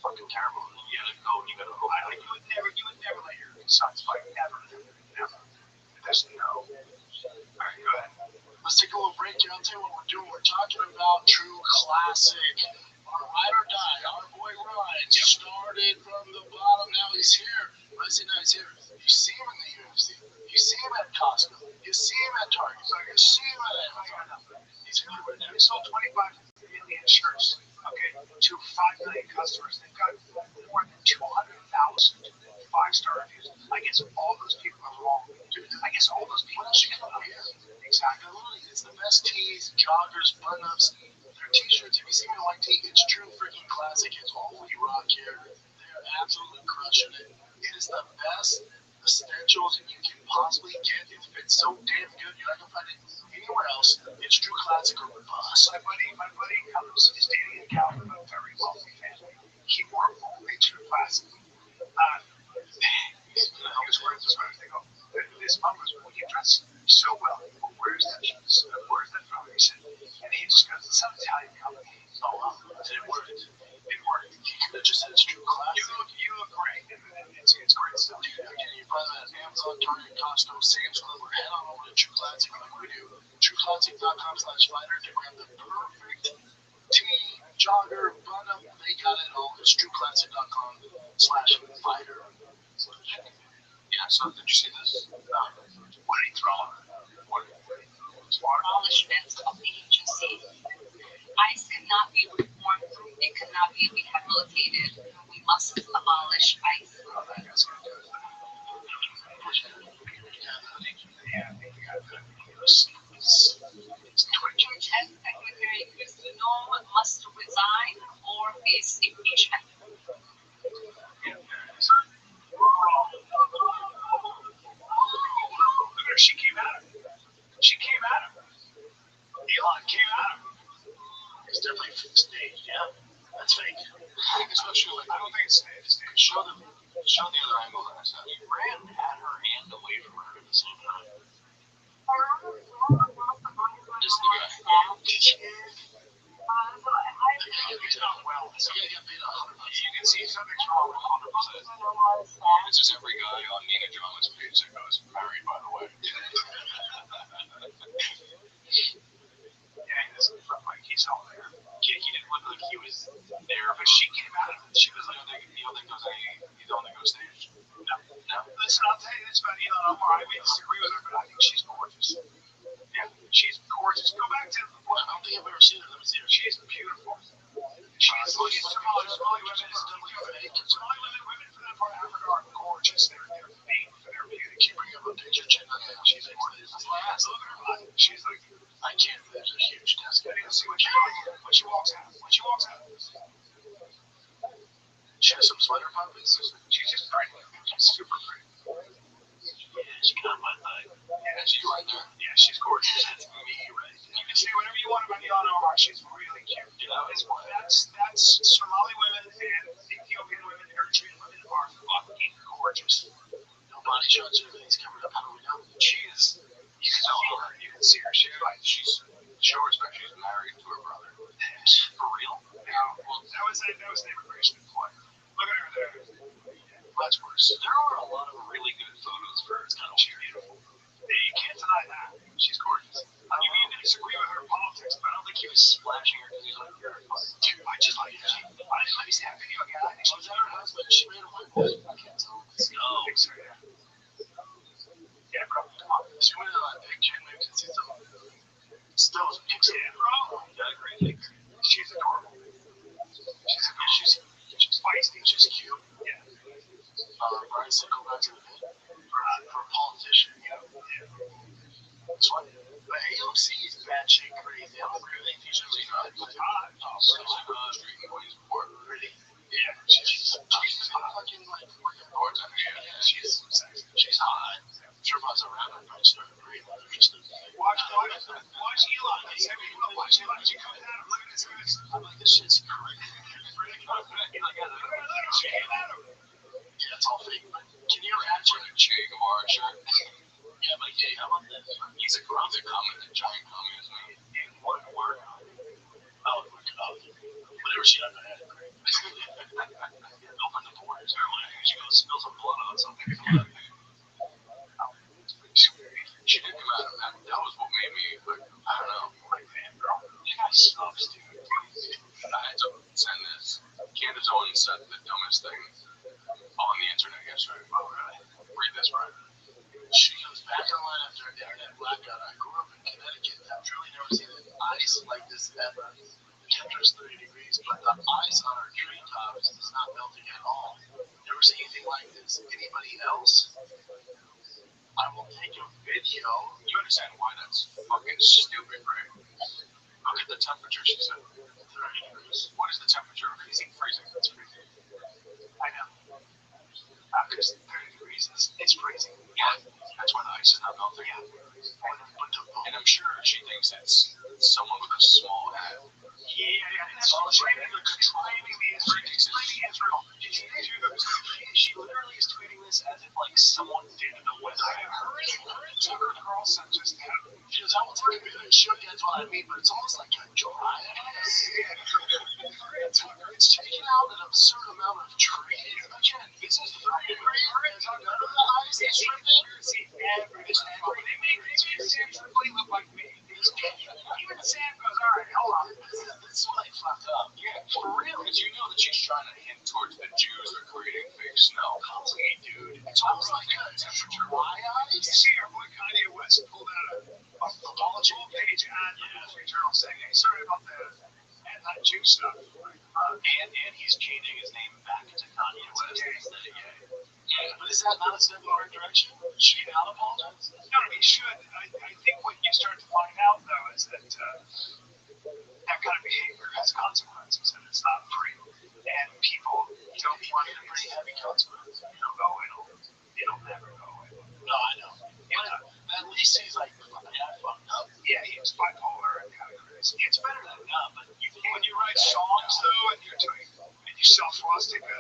fucking terrible. You gotta go. You would never let your sons fight. Never. There's no. All right, go ahead. Let's take a little break here. I'll tell you what we're doing. We're talking about True Classic. Our ride or die, our boy Ryan, started from the bottom. Now he's here. When I say now he's here, you see him in the UFC. You see him at Costco. You see him at Target. You see him at Amazon. He's everywhere now. He sold 25 million shirts, to 5 million customers. They've got more than 200,000 5-star reviews. I guess all those people are wrong. Dude, I guess all those people should come out here. Exactly. It's the best tees, joggers, button-ups. Their t-shirts, if you see me in white tee, it's True freaking Classic. It's all we rock here. They're absolutely crushing it. It is the best essentials you can possibly get. It fits so damn good. You're not going to find it anywhere else. It's True Classic or bust. My buddy comes, is dating a gal from a very wealthy family. He wore only True Classic. He was wearing this one. They go, this mom was, well, you dress so well. Where's that from? He said, and he just goes, it's some Italian company. Oh, wow. And it worked. He could have just said it's True Classic. You look great. It's great stuff. Again, you find that at Amazon, Target, Costco, Sam's Club, or head on over to True Classic like we do. TrueClassic.com/fighter to grab the perfect tee, jogger, button-up. They got it all. It's TrueClassic.com/fighter. Yeah, so did you see this? What did he throw on? Abolishment of the agency. ICE cannot be reformed. It cannot be rehabilitated. We must abolish ICE. Secretary Christino must resign or face impeachment. She came at him. Elon came at him. It's definitely staged, yeah. That's fake. Especially, I don't think it's staged. Show the other angle that I said. He ran at her and away from her at the same time. This is the guy. He's not well. So he got beat 100%. You can see something's wrong with 100%. It's just every guy on Nina Drama's page that goes married, by the way. there, but she came out of it. She was like, you don't think goes stage? No. Listen, I'll tell you this about Elon Omar. I may disagree with her, but I think she's gorgeous. Yeah, she's gorgeous. Go back to I don't think I've ever seen her. Let me see her. She's beautiful. She's Somali women. Somali women for that part of Africa are gorgeous. They're famed for their beauty. Can you bring up a picture? Check out that. She's gorgeous. Look at her body. She's like, I can't. There's a huge desk. I didn't see when she walks out. She has some sweater puppies. She's just pretty. She's super pretty. Yeah, she got my type. Yeah, she's right there. Yeah, she's gorgeous. That's me right there. You can say whatever you want about Elon Omar. She's really cute. You know, that's Somali women and Ethiopian women, Eritrean women are fucking gorgeous. No body shots, everything's covered up. How do we know? She is. You can tell her. You can see her. She's show respect. She's married to her brother. For real? Yeah. Well, that was an immigration employee. Look at her there. That's worse. There are a lot of really good photos for her. It's kind of beautiful. You can't deny that. She's gorgeous. You can disagree with her politics, but I don't think he was splashing her because he's like, you're fucking cute. I just like that. Let me see that video again. I think she was at her husband. She made a white boy. I can't tell. No. Yeah, bro. Come on. She went to that big kid mix and see some. Still, yeah, bro. Yeah, great. She's adorable. She's feisty. She's cute. Yeah. Brian said go back to the pit for a politician. Yeah. That's funny. But AOC is bad shit crazy. I don't really think she's really not. Really? Yeah. She's fucking like gorgeous. Yeah. She's hot. Sure about to wrap up and start breathing. Watch Elon. Watch Elon. She comes out. Look at this face. I'm like, this shit's crazy. Yeah, it's all fake. But can you imagine a Che Guevara shirt? Yeah, but hey, how about this? He's a giant communist. In what word? Oh, whatever she done had. Open the borders. She goes spill some blood on something. She did come out of that. That was what made me, like, I don't know, like, man, girl. You guys sucks, dude. I had to send this. Candace Owens said the dumbest thing on the internet yesterday. Oh, really? Read this, right? She goes back online after an internet blackout. I grew up in Connecticut. I've truly never seen ice like this ever. The temperature's 30 degrees, but the ice on our treetops is not melting at all. Never seen anything like this. Anybody else? I will take a video. You understand why that's fucking stupid, right? Look at the temperature, she said. 30 degrees. What is the temperature? Freezing. That's freezing. I know. Because 30 degrees is freezing. Yeah. That's why the ice is not melting. Yeah. And I'm sure she thinks it's someone with a small head. Yeah. That's all she's claiming Israel. She literally is tweeting this as if like someone did the weather. Her and Tucker Carlson just had. She goes, I will take a video and show you guys what I mean, but it's almost like a dry ice. It's taking out an absurd amount of trees. Again, this is 30 degrees. The ice is they make Sam Tripoli look like me. Even Sam goes, all right, hold on. This is what I fucked up. Yeah, for real. Because you know that she's trying to hint towards the Jews are creating fake snow. Hey, dude. It's almost like a temperature. Why ice? You see our boy Kanye West pulled out a apology page ad in the Wall Street Journal saying, hey, sorry about the anti-Jew stuff. And he's changing his name back to Kanye West instead of Ye. Yeah, but is that not a step in the right direction? Should he not apologize? No, he should. I think what you start to find out, though, is that that kind of behavior has consequences, and it's not free. And people don't want a pretty heavy consequence. It'll never go away. No, I know. But at least he's like, I fucked up. Yeah, he was bipolar and kind of crazy. It's better than not, but when you write songs, though, and you're doing, and you sell swastika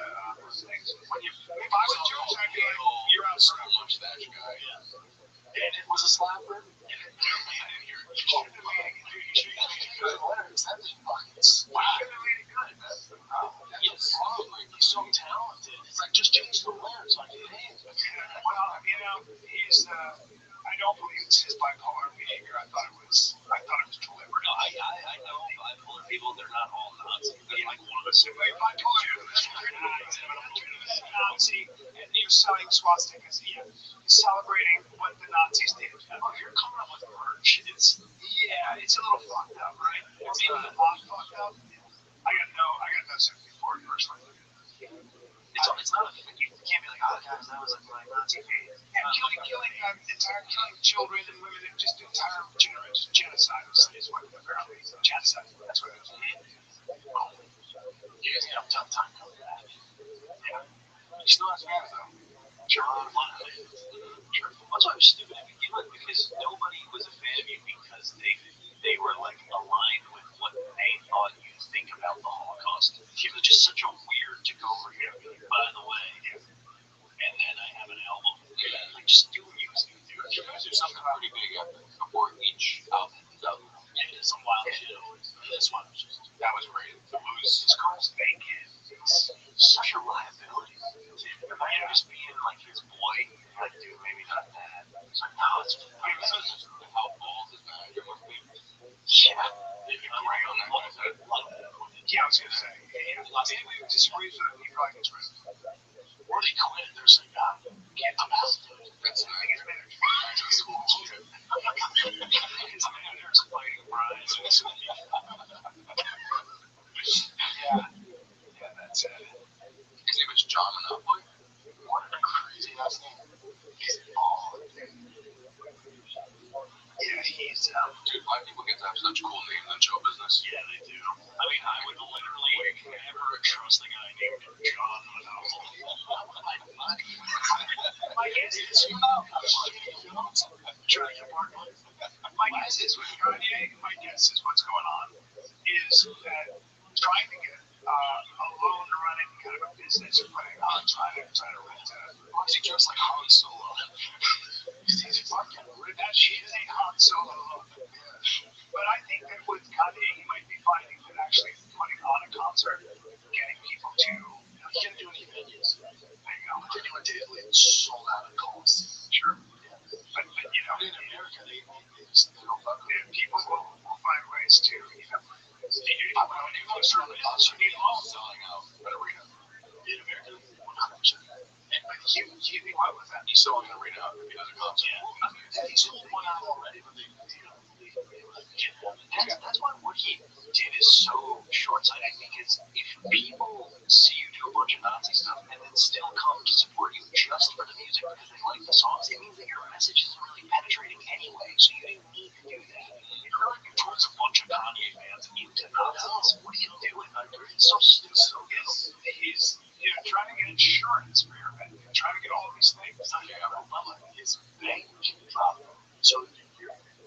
things, if I was Jewish, I'd be like, you're out so much that guy. Yeah. And it was a slapper. And it didn't hear it. You should have made it good. You should have made it good. That thing fucking slapped. You should have made it good. Yes, probably. He's so talented. It's like, just change the lyrics on your name. Well, he's, I don't believe it's his bipolar behavior. I thought it was deliberate. No, I know bipolar people, they're not all nuts. They're like one Listen, if I pull you, Nazi, and you're selling swastikas, you're celebrating what the Nazis did. Oh, you're coming up with merch. It's a little fucked up, right? It's a lot fucked up. I got no sympathy for it personally. It's not a thing. You can't be like, oh, guys, that was like Nazi hate. Yeah, killing children and women, and just entire genocide is what apparently genocide. That's what it is. You guys have a tough time coming back. Yeah. He still has fans though. John wanted it. Sure. That's why it was stupid to begin with, because nobody was a fan of you because they were like aligned with what they thought you'd think about the Holocaust. It was just such a weird to go over here and be like, by the way, and then I have an album. Like, just do music, dude. There's something pretty big before each album. Yeah, some wild shit. This one was just, That was great. The blues. this girl's naked. It's such a liability. Imagine just being like his boy. Like, dude, maybe not that. It's like, no, it's fine. How bald is that? Yeah. Yeah, I was gonna say. Maybe we disagree with it. He probably gets rid of it. Or they quit. They're just like, I'm out. That's I think it's better. His manager's fighting Brian. Yeah, that's it. His name is John Monopoly. What a crazy ass name. He's bald. Yeah, he's Dude, black people get to have such cool names in show business. Yeah, they do. I mean, I would literally never trust a guy named John Monopoly. my guess is with Kanye. My guess is what's going on is that trying to get a loan running kind of a business, putting on trying to rent a. Why is he dressed like Han Solo? He's fucking that shit is a Han Solo. But I think that with Kanye, he might be finding that actually putting on a concert, getting people to. He can't do any venues. There you go. But then he went to Italy and sold out a Colosseum. Sure. But you know, In America, they don't fuck with it. people will find ways to, I'm going to do certainly concert. He's selling out an arena. In America, 100%. but you think what was that? He's selling an arena out if he does a concert. Yeah. He sold one out already, but they that's why what he did is so short-sighted, because if people see you do a bunch of Nazi stuff and then still come to support you just for the music because they like the songs, it means that your message isn't really penetrating anyway, so you didn't need to do that. It's not like you force a bunch of Kanye fans into Nazis. What are you doing? It's so stupid. He's trying to get insurance for your bed, trying to get all these things. Obama, his bank dropped. So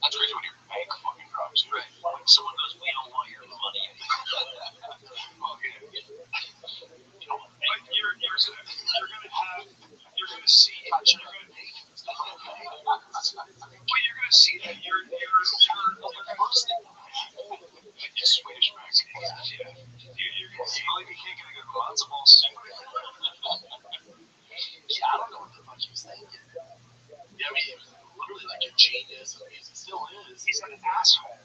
That's crazy when your bank fucking drops. right. When someone goes, we don't want your money. Well, yeah. But you're gonna see that you're gonna see that you're Swedish Mexican. yeah. You're gonna see Like, you can't get a good matzo ball soup. Yeah, I don't know what the fuck he was thinking. Yeah, I mean, he was literally like a genius. I mean, he still is. he's an asshole.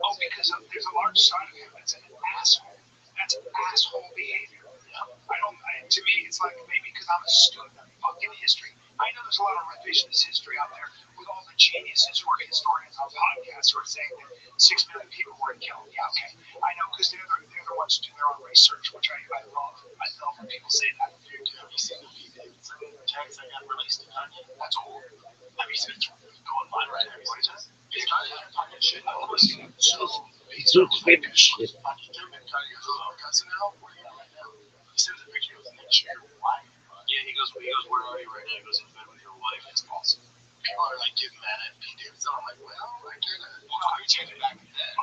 Oh, because there's a large side of him that's an asshole. That's asshole behavior. To me, it's like maybe because I'm a student of fucking history. I know there's a lot of revisionist history out there with all the geniuses who are historians on podcasts who are saying that 6 million people were killed. Yeah, okay. I know because they're the ones who do their own research, which I love. I love when people say that. Dude, have you seen the Pete Davidson text that got released to Kanye? That's old. Have you seen it going viral right now? What is that? It's Kanye talking shit. I've never seen it. So, he's So talking shit. shit. Kanye goes, oh, cussing out? Where are you at right now? He sends a picture of the next year. Why? Yeah, he goes, where are you right now? He goes, in bed with your wife. It's awesome. People are like getting mad at Pete Davidson. I'm like, well, I get it. Well, I changed it back then.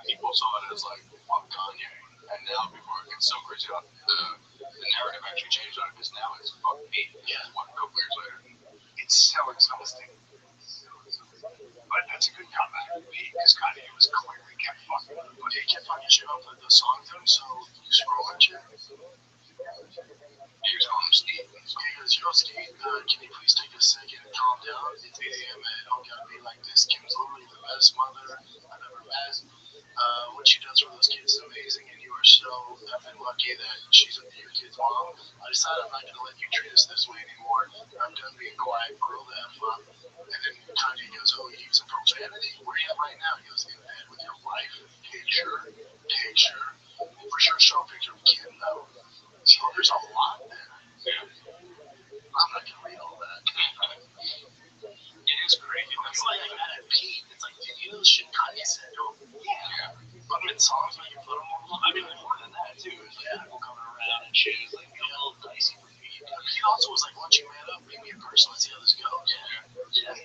People saw it as like, fuck Kanye. And now people are getting so crazy about the narrative actually changed on it, because now it's fuck me. Yeah. What, a couple years later. It's so exhausting. But that's a good comeback because Kanye was clearly kept fucking up. But he kept fucking shit up with the song thing, so you scroll and shit. He was calling him Steve. He goes, yo, Steve, can you please take a second and calm down? It's 8 a.m. and it don't gotta be like this. Kim's literally the best mother I've ever met. What she does for those kids is amazing, and you are so effing lucky that she's your kid's mom. I decided I'm not going to let you treat us this way anymore. I'm done being quiet, grow the F up. And then Kanye goes, oh, you using profanity? Where are you at right now? He goes, in bed with your wife. Picture. For sure, show a picture of a kid, though. So there's a lot there. Yeah. I'm not going to read all that. It is crazy. It's like mad at Pete. It's like, did you know the shit Kanye said to him? Yeah. Put them in songs when you put them on. I mean, more than that, too. It's like people coming around and shit. It's like, a little dicey for Pete. Pete also was like, why don't you man up? Make me a person. Let's see how this goes. Yeah.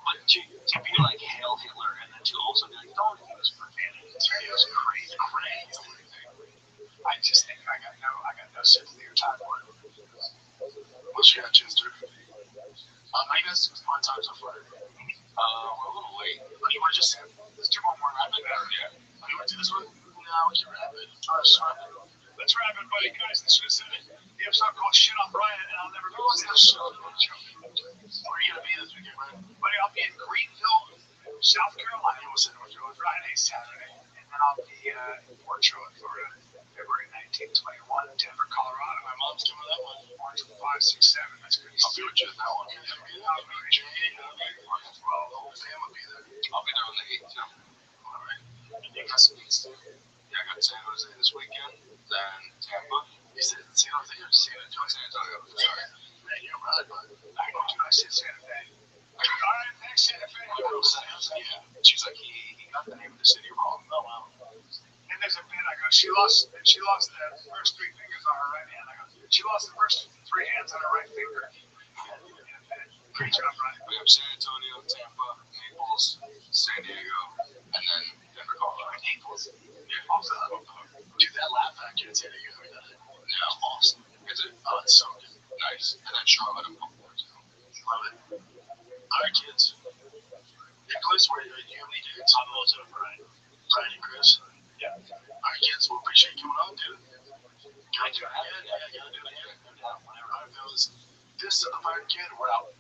But to be like Hail Hitler and then to also be like, don't use profanity. It's crazy. I just think I got no sympathy or time for it. What's your Chester? I guess it was my time so far. We're a little late. But you want to just let's do one more rapid fire. Yeah. You want to do this one? No, we can wrap it. Let's wrap it, buddy, guys. This was the episode called Shit on Brian, and I'll never go on that show. Where are you going to be this weekend, Brian? Buddy, I'll be in Greenville, South Carolina. What's in North Carolina? Friday, Saturday, and then I'll be in Fort Truett, Florida, February 19th, 21, Denver, Colorado. My mom's coming to that one. March 5, 6, 7. That's good. I'll be with you at that one. I'll be with Jay. I'll be with the whole family will be there. I'll be there on the 8th, too. All right. And you got some meets too? Yeah, I got San Jose this weekend, then Tampa. You said San Jose or San Antonio? San Antonio. Sorry. Man, you're right, bud. I go to I said Santa Fe. All right, thanks, Santa Fe. Yeah. She's like, he got the name of the city wrong. Oh, wow. And there's a bit I go, she lost the first 3 fingers on her right hand. I go, she lost the first 3 hands on her right finger. Great job, Brian. We have San Antonio, Tampa, Naples, San Diego, and then Denver, Colorado. Naples. Yeah, also, Dude, that laugh factor in San Diego, yeah, awesome. Is it? Oh, it's so good. Nice. And then Charlotte and Baltimore, too. Love it. All right, kids. Nicholas, where do you have any dudes? I'm also Brian. Brian and Chris. Yeah. All right, kids. Well, appreciate you coming on, dude. Thanks for having me. Yeah, gotta do it again. No doubt. Whenever I goes, this is the Fire Kid. We're out.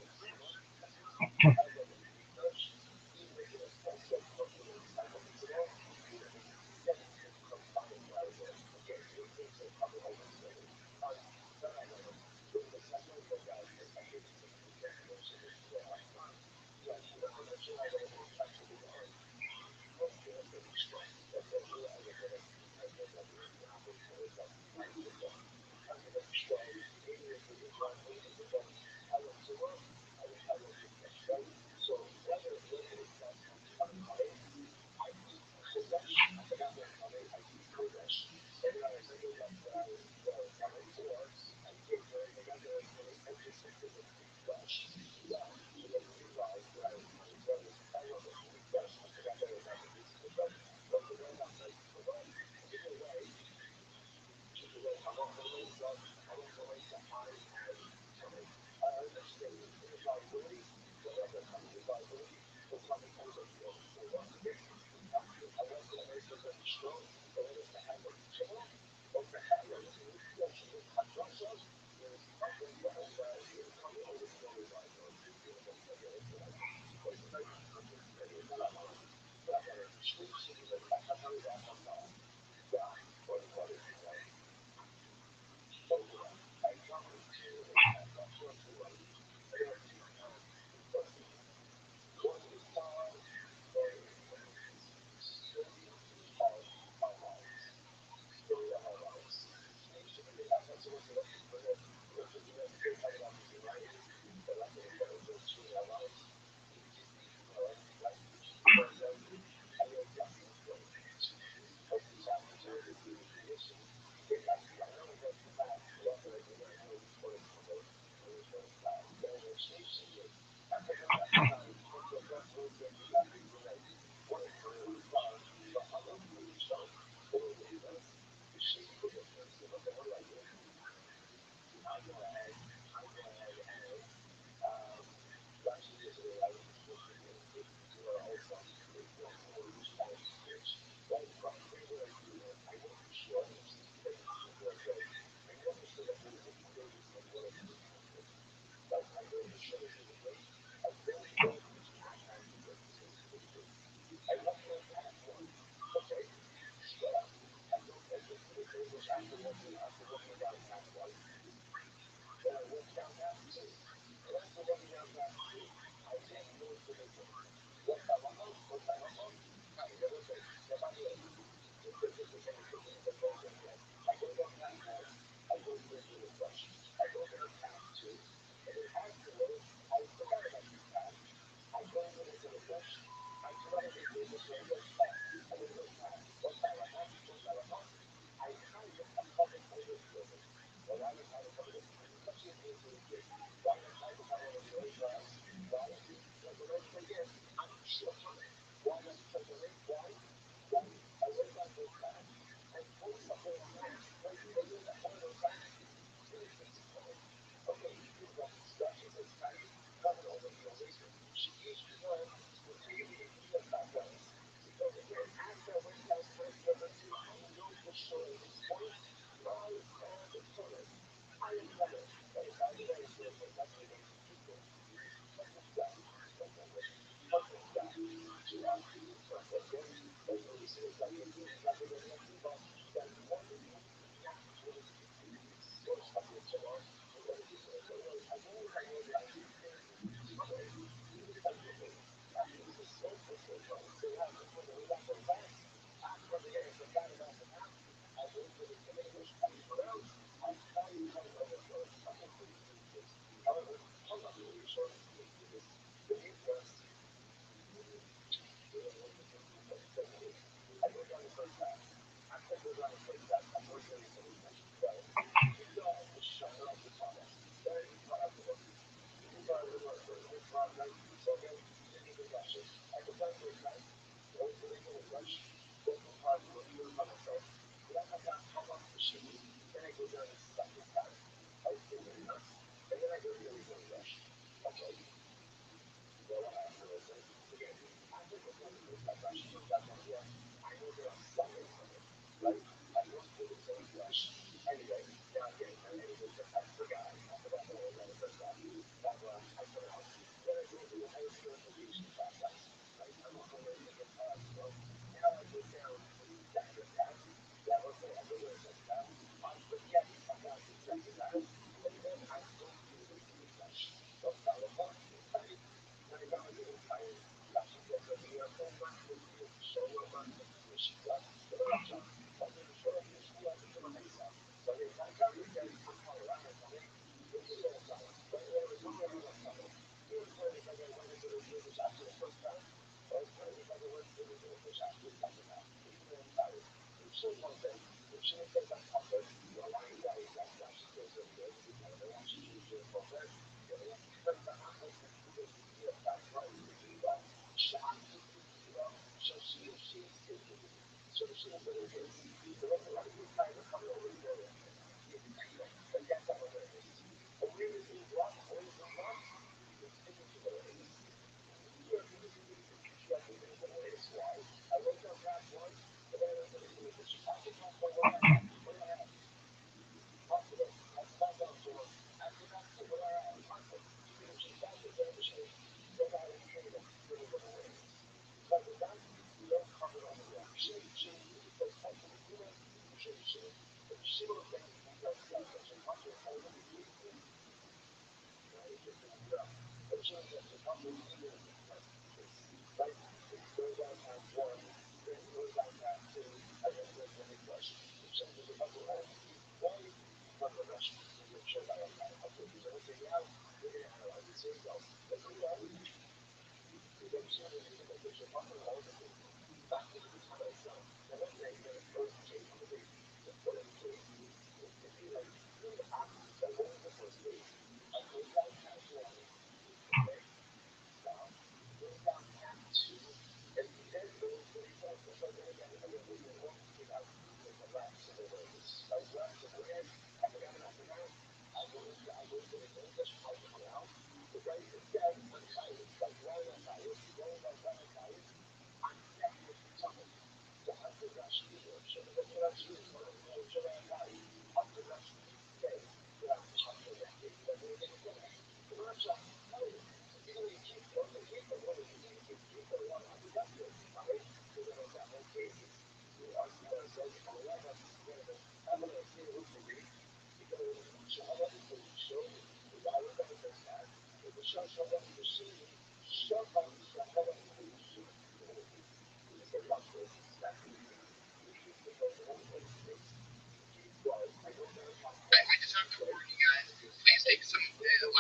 I just have to warn you guys, please take some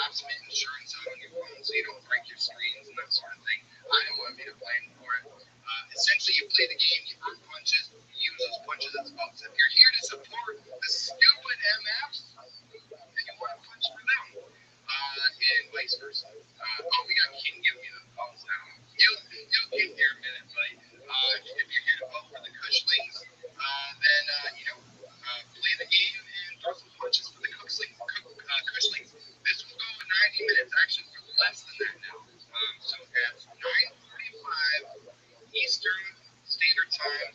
last minute insurance out on your phone so you don't break your screens and that sort of thing. I don't want to be to blame for it. Essentially, you play the game, you earn punches, you use those punches as bucks. If you're here to support the stupid MFs, then you want to punch for them. And vice versa. We got King giving me the thumbs down. You'll get here in a minute, buddy. If you're here to vote for the Cushlings, then, play the game and throw some punches for the Cushlings. This will go 90 minutes, actually for less than that now. So at 9:45 Eastern Standard Time,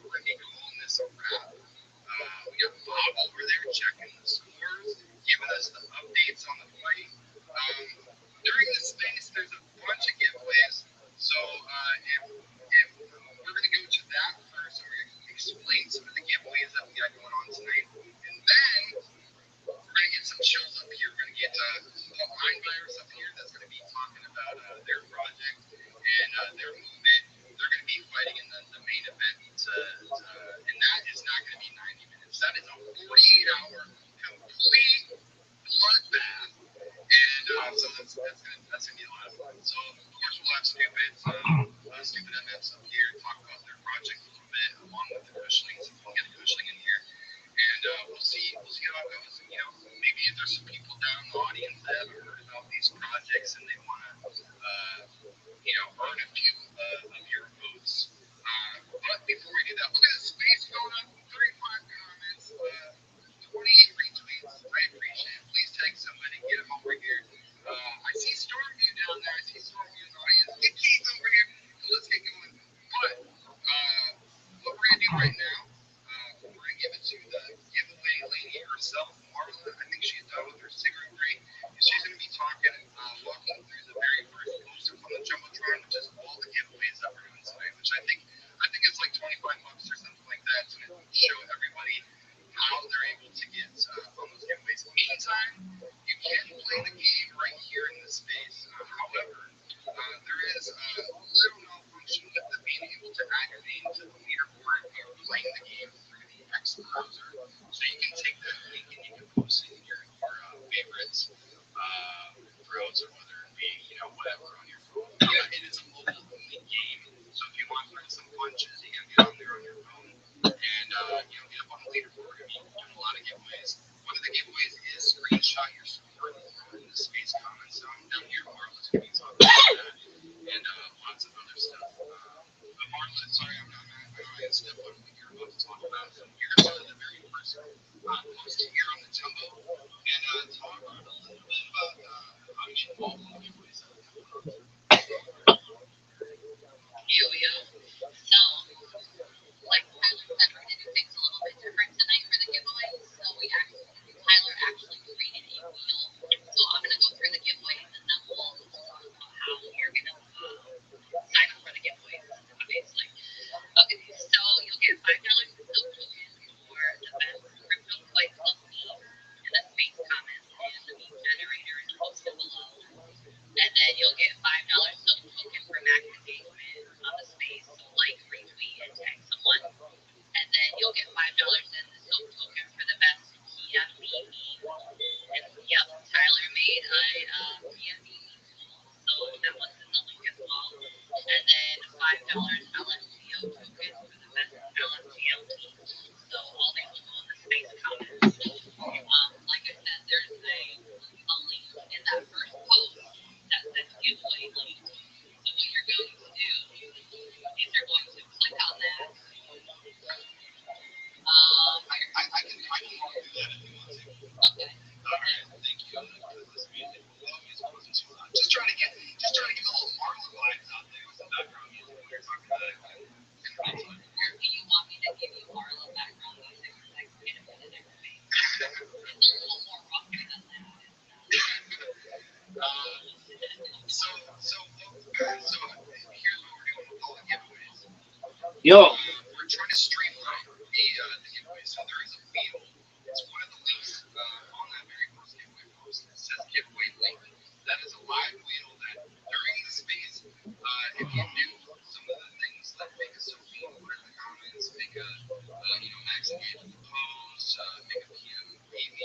we're going to be calling this a wrap. We got Bob over there checking the scores, giving us the updates on the fight. During this space, there's a bunch of giveaways. So if we're going to go to that first, and we're going to explain some of the giveaways that we got going on tonight. And then we're going to get some shows up here. We're going to get Mind Virus up here that's going to be talking about their project and their movement. They're going to be fighting in the main event. And that is not going to be 90 minutes. That is a 48-hour complete bloodbath. And so that's gonna be a lot of fun. So of course we'll have stupid MFs up here talk about their project a little bit, along with the Cushlings. If we can get a Cushling in here, and we'll see how it goes. And, maybe if there's some people down in the audience that haven't heard about these projects and they want to, earn a few of your votes. But before we do that, look at the space going up. 35 comments. right now, we're going to give it to the giveaway lady herself, Marla. I think she's done with her cigarette break. And she's going to be talking, walking through the very first poster from the Jumbotron, which is all the giveaways that we're doing tonight, which I think it's like $25 or something like that to show everybody how they're able to get on those giveaways. Meantime, you can play the game right here in this space. However, there is a little malfunction with the being able to add your name to the leaderboard if you're playing the game through the X browser. So you can take that link and you can post it in your favorites browser, whether it be whatever on your phone. Yeah, it is a mobile only game. So if you want to learn some punches, you can get on there on your phone and get up on the leaderboard. I mean, doing a lot of giveaways. One of the giveaways is screenshot your score in the space comments down here. Marla's going to be talking about that and lots of other stuff. But Marla, sorry, I'm not going to step on what you're about to talk about. So you're going to go to the very first post here on the Jumbo and talk a little bit about how to get involved in the giveaways. Yo, so, like Tyler said, we're going to do things a little bit different tonight for the giveaways. So Tyler actually created a wheel. So I'm going to go through the giveaways and then we'll talk about how you're going to sign up for the giveaways, obviously. Okay, so you'll get $5 in silk tokens for the best crypto coin plus meme and a space comment, and the meme generator is posted below. And then you'll get $5 silk token for max engagement on the space, so like, retweet, and tag someone. And then you'll get $5 in the silk token for the best PFP meme. And yep, Tyler made a PFP meme tool, so that one's in the link as well. And then $5 LFTO tokens for the best LFTL team. So all these will go in the space comments. Like I said, there's a link in that first post that says giveaway link. So what you're going to do is you're going to click on that. I can walk through that if you want to. Okay. All right, thank you. This music wasn't too loud. Just trying to get a little Marla vibes out there with the background music when you're talking about it. Or do you want me to give you Marla background music for the next minute for the next phase? It's a little more rougher than that. So here's what we're doing with all the giveaways. Yo. We're trying to streamline the giveaways. So there is a wheel. It's one of the links on that very first giveaway post. It says giveaway link. That is a live wheel that during the space, if you do some of the things like make a selfie, put it in the comments, make a max engagement post, make a PMPV,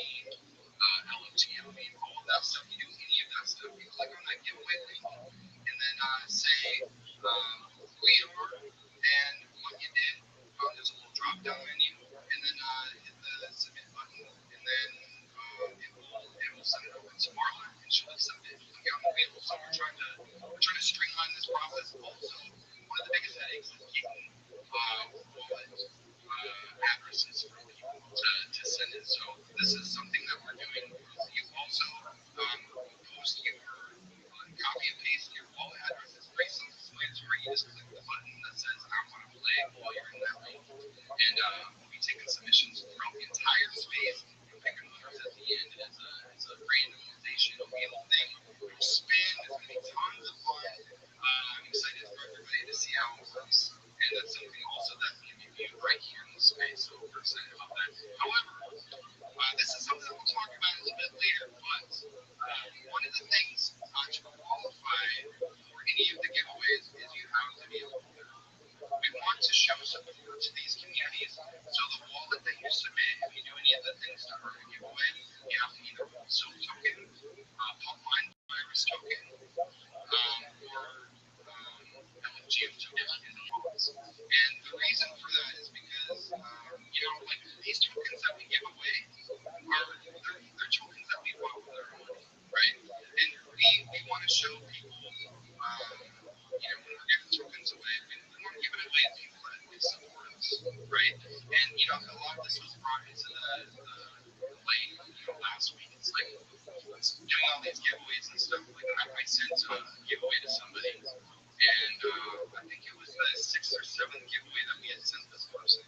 LFTM, all of that stuff. You do any of that stuff, you click on that giveaway link and then say who you are and what you did. There's a little drop down menu and then hit the submit button and then it will send it over to Marla and she'll submit and get on the wheel. So we're trying to streamline this process. Also, one of the biggest headaches is getting wallet addresses for people to send it. So this is something that we're doing. You also post your copy and paste your wallet address. It's pretty self-explanatory. You just click the button that says I want to play while you're in that link. And we'll be taking submissions throughout the entire space and picking winners at the end. It's a randomization wheel thing. We'll spin. It's going to be tons of fun. I'm excited for everybody to see how it works. And that's something also that can be viewed right here in the space. So we're excited about that. However, this is something that we'll talk about a little bit later. But one of the things to qualify for any of the giveaways is you have to be a holder. We want to show support to these communities. So the wallet that you submit, if you do any of the things to earn a giveaway, you have to either hold silk token, pump line virus token, or LFGM token in the wallets. And the reason for that is because like these tokens that we give away they're tokens that we bought with our money, right? And we want to show people when we're giving tokens away, we want to give it away to people that support us, right? And a lot of this was brought into the light last week. It's like doing all these giveaways and stuff. Like I sent a giveaway to somebody, and I think it was the 6th or 7th giveaway that we had sent this person.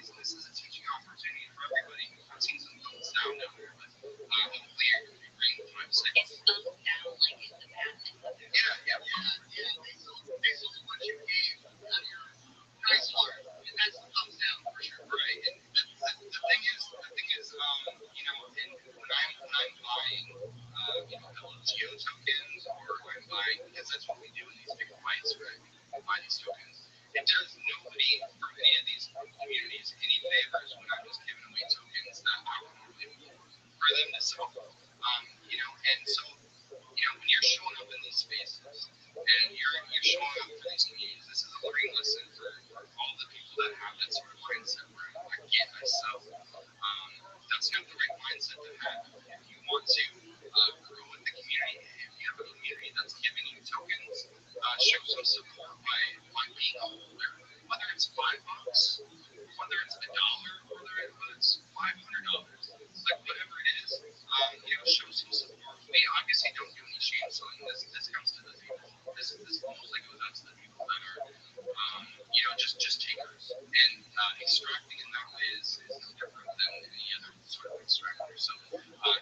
reason this is a teaching opportunity for everybody. I've seen some thumbs down there, but hopefully you're agreeing with what I'm saying. Thumbs down like in the past. Yeah. They saw what you gave. Very smart. And that's the thumbs down for sure. Right. And the thing is, you know, when I'm buying, LTO tokens, or I'm buying, because that's what we do in these big fights, right? We buy these tokens. It does nobody from any of these communities any favors when I'm just giving away tokens that I would normally would for them to sell. You know, and so, you know, when you're showing up in these spaces and you're showing up for these communities, this is a learning lesson for all the people that have that sort of mindset where I get myself. That's not the right mindset to have. If you want to grow with the community, if you have a community that's giving you tokens, show some support by being a holder, whether it's $5, whether it's $1, whether it's $500, like whatever it is, you know, show some support. We obviously don't do any shame selling. This comes to the people. This mostly goes out to the people that are, you know, just takers. And extracting in that way is no different than any other sort of extractor. So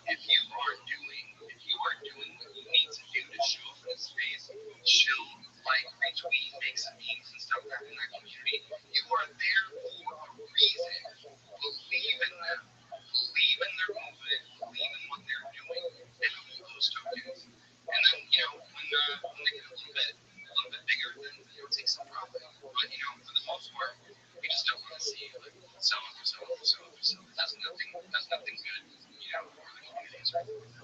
if you are doing what you need to do to show up in a space, chill, like, retweet, make some memes and stuff in that community, you are there for a reason. Believe in them. Believe in their movement. Believe in what they're doing, and hold those tokens. And then, you know, when they get a little bit bigger, then, you know, take some profit. But, you know, for the most part, we just don't want to see you like sell. That's nothing good, you know, for the communities.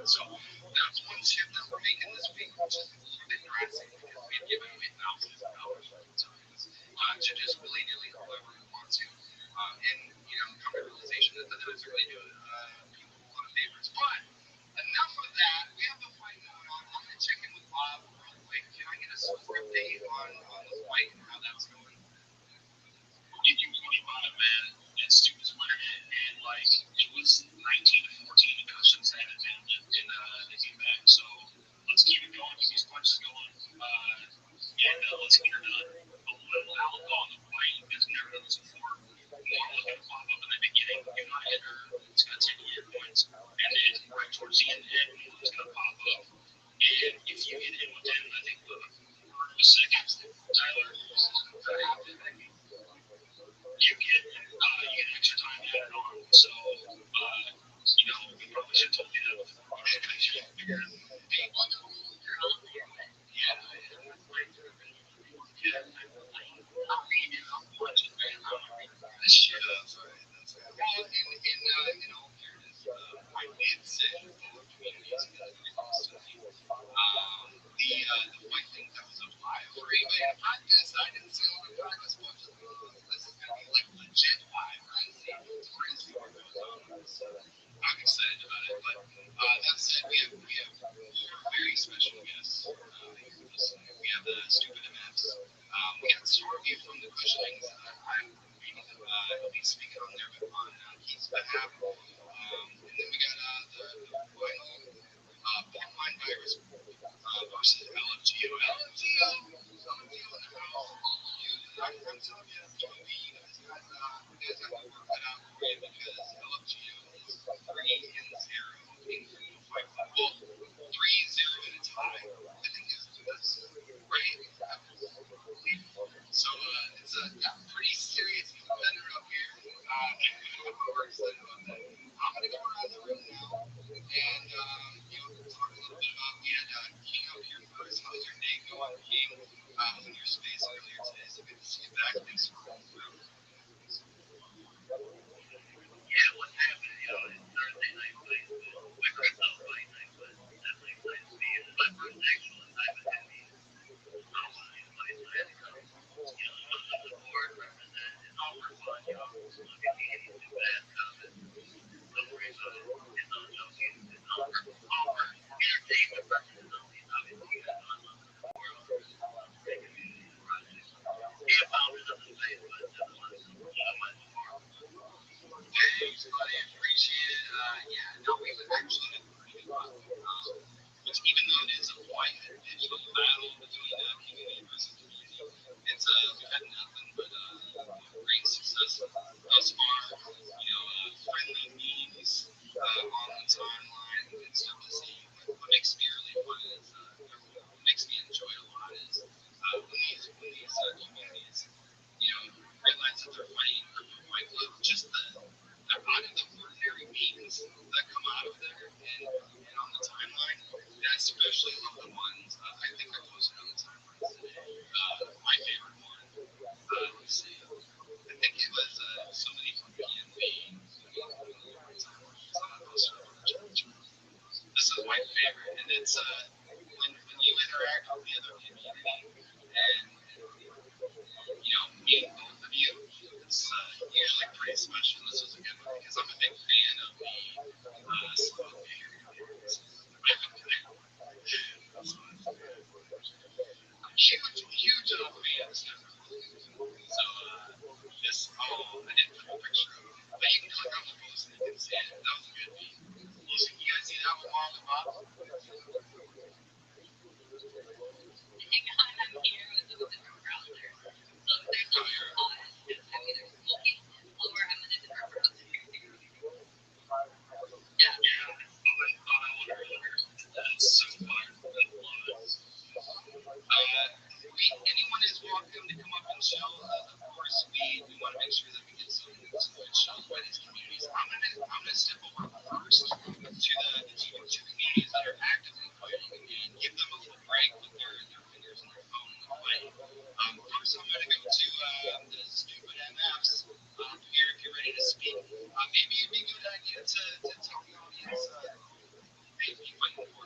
So that's one tip that we're making this week, which is a little bit drastic because we have given away thousands of dollars worth of tokens to just willy-nilly whoever we want to. And, you know, come to realization that that doesn't really do people a lot of favors. But enough of that. We have a fight going on. I'm going to check in with Bob real quick. Can I get a score update on the fight and how that's going? Did you 25, man? And Stu was winning it, and like it was 19-14 to Cushion's head, and they came back. So let's keep it going, keep these punches going, and let's get her done. A little outlaw on the fight because never done this before. More looking to pop up in the beginning. You not hit her, it's gonna take away your points, and then right towards the end, it's gonna pop up. And if you hit him within, I think the seconds, Tyler. You get extra time added on. So, you know, we probably should have told you that before. Hey, what the rules are on there? Yeah. I'll read it. I'll watch it, man. I should have. Well, in all fairness, I did say both communities because it was to me. The white thing that was a live for anybody in the podcast, I didn't see all the progress watches. This is going to be like legit live, right? We're going to see what goes on. I'm excited about it. But that said, we have 4 very special guests. We have the Stupid MFs. We got Stormy from the Cushion'S. He'll be speaking on there on Keith's behalf. And then we got the Portline Virus versus LFGO. LFGO in the house. I'm telling you, you guys have to work that out for you because LFGO is 3-0 in the fight. Well, 3-0 in a tie. I think that's right. So it's a pretty serious contender up here. We're excited about that. I'm gonna go around the room now and you know, talk a little bit about. We had King up here first. How's your day going, King? In your space earlier today, so good to see you back. Thanks for coming through. Yeah, what's happening? You know, it's Thursday night fight. My first fight night, but definitely excited to be here. It's my first actual assignment in these online fights. So I had to come, you know, show some support, represent. It's all for fun, you know. Look at me getting too bad comments. Don't worry about it. It's all joking. It's all for entertainment purposes only. Obviously, you guys know I love the world. Great community project. And founders of the space, but just want to support so much more. Thanks, buddy. Appreciate it. Yeah, no, we've actually had a pretty good run. Which, even though it is a fight, a digital battle between community versus community, it's we've had nothing but great success thus far. it's when you interact with the other community and meet both of you, it's usually pretty special. This was a good one because I'm a big fan of the slow behavior communities. Huge fan of Steph. So I didn't put a picture of him, but you can click on the post and you can see it. That was a good beat. You guys see that one, Mom and Bob? I'm here with some different browsers. So there's no pause. I'm either smoking or I'm in a different browser. Yeah. That's so fun. Anyone is welcome to come up and chill. Of course, we want to make sure that we get some good shows by these communities. I'm gonna step over first to the communities that are actively fighting and give them a little break with their fingers on their phone and the fight. First, I'm gonna go to the stupid MFs. Here, if you're ready to speak, maybe it'd be a good idea to tell the audience.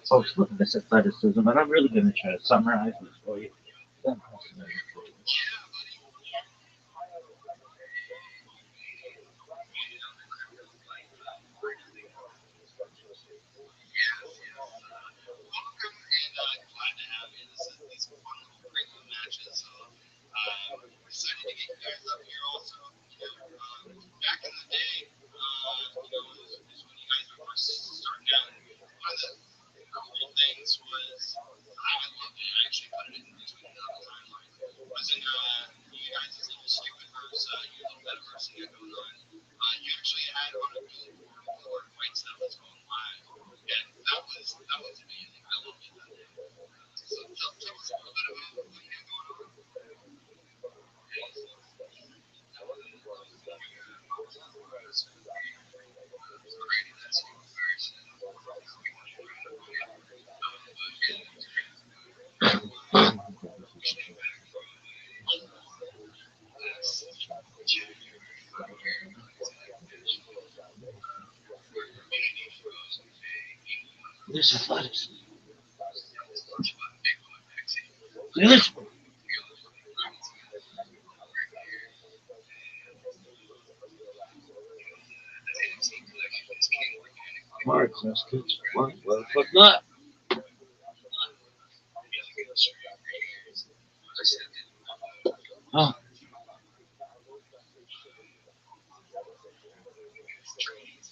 Folks, look at this athleticism, and I'm really going to try to summarize this for you. Welcome and glad to have you. These fun little premium matches. Excited to get you guys up here also. Back in the day, is when you guys were first starting out. One of the cool things was I loved it. I actually put it in between the timeline. Was in you guys' little stupid verse, your little metaverse you got going on. You actually had on a blue or white stuff that's going live. And that was amazing. I loved it that day. So tell us a little bit about what you got going on. This athleticism. This one. Hard class kids. What? Well, fuck not. Oh.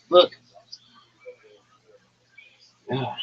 Look. Yeah.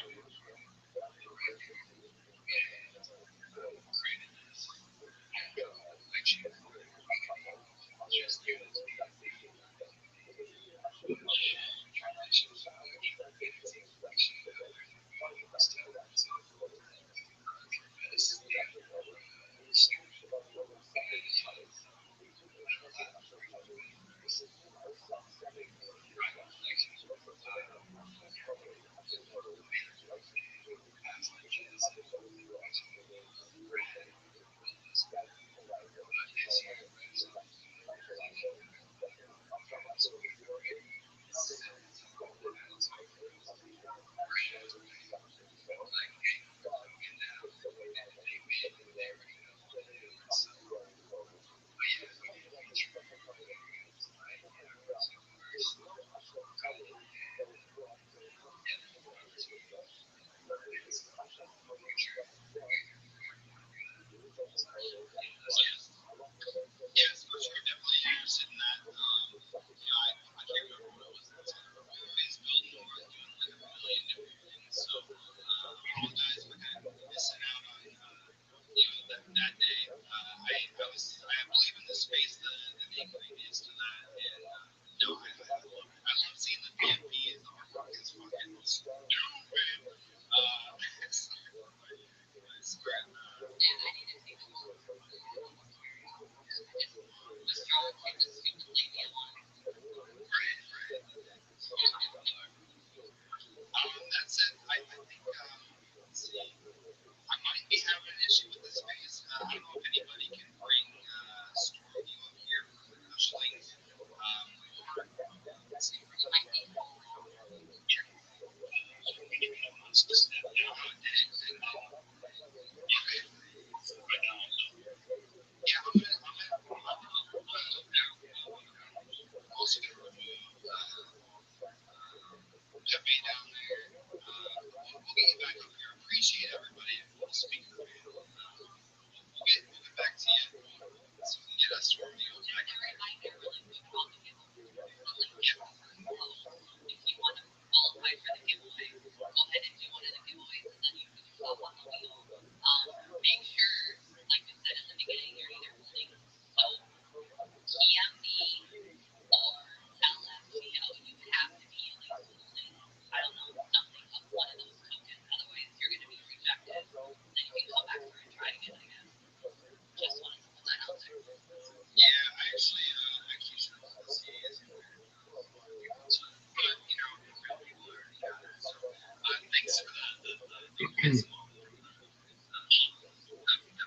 the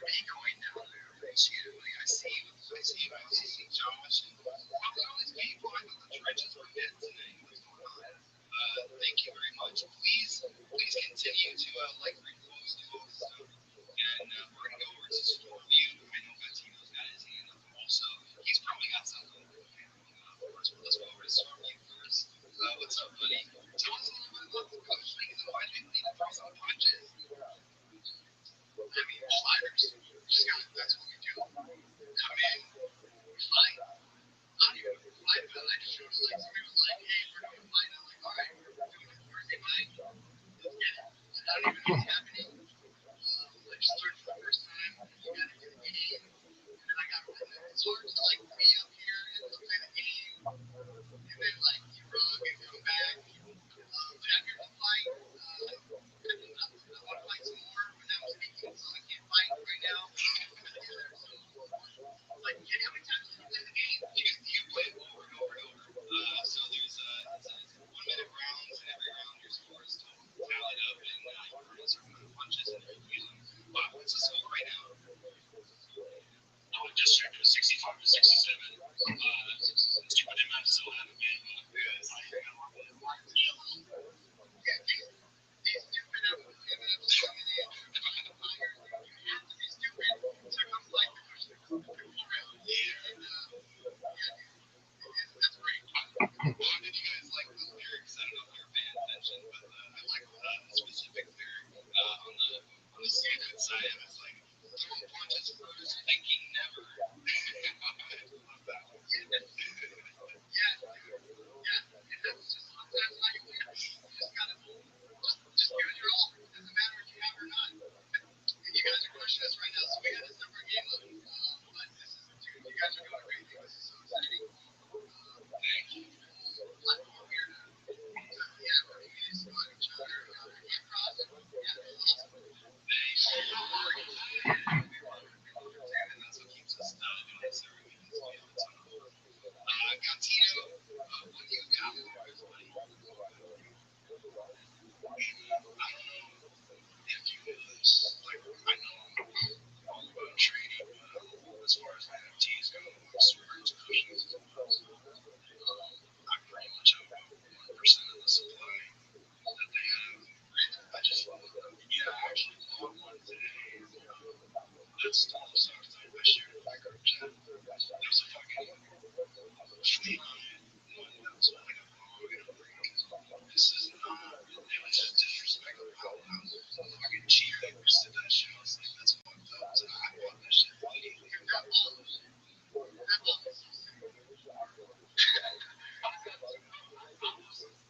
Bitcoin down there, I see Josh and all these people. I thought the trenches were dead today. What's going on? Thank you very much. Please continue to repost, do all this stuff. And we're gonna go over to school review. I know Latino's got his hand up also. He's probably got something. Let's go over to school review first. What's up, buddy? Tell us a little bit about the coach league and why do you need to throw some punches? I mean, sliders. That's what we do. Come in, fight. I don't even fight, but I just showed somebody was like, hey, we're doing a fight. I'm like, all right, we're doing it Thursday night. Let's get it. I don't even know what's happening. I just learned for the first time. You gotta do the game. And then I got it's hard to be up here and play the game. And then derog and come back. But I'm here to fight. I want to fight some more, but now I'm speaking, so I can't fight right now. How many times did you play the game? You play it over and over and over. So there's 1 minute rounds, and every round your score is tallied up, and you earn a certain amount of punches, and if you use them. Wow, what's the score right now? District was 65 to 67. Stupid amount still have it, man. That's great. How did you guys like those lyrics? I don't know if you're paying attention, but I like a specific lyric on the student side. It was like, throwing punches first, thinking never. I love that one. And that's just sometimes how you win. You just gotta just give it your all. It doesn't matter if you have or not. And you guys are crushing us right now, so we got a separate game of it. But this is, dude, you guys are doing great. This is so exciting. Thank you. Platform here to for communities to know each other and cross. That's awesome. Thank you. And that's what keeps us doing this every week. Got Tito. What do you got for us, buddy? I don't know if you was I know all about trading as far as NFTs go, storage cushions as well. I pretty much have about 1% of the supply that they have. I just love them. Yeah, I actually bought one today. That's the most I shared with my group chat. There's a fucking fleet on it. One that was like a log and a break. This is not, it was just disrespectful how fucking cheap they listed that shit. I was like, that's fucked up. So I bought that shit immediately. That love is so sick.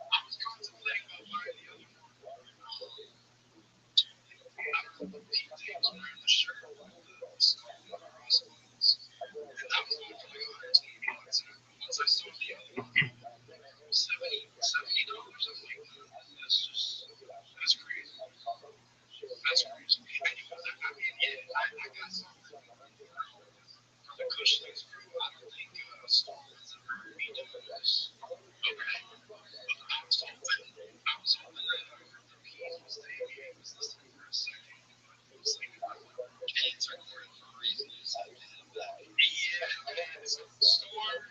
I was contemplating about buying the other one. I was James wearing the shirt with the skull and the crossbones. And that was going for like $120. And once I saw the other one, $70. I'm like, that's crazy. That's crazy. Anyways, I mean, yeah, I got something for the Cushion's crew. I don't think Storm has ever heard me doing this. Okay. I was hoping that the piece was staying here. I was listening for a second. I was like, okay, it's recorded for a reason. You said that. Yeah, man. Storm,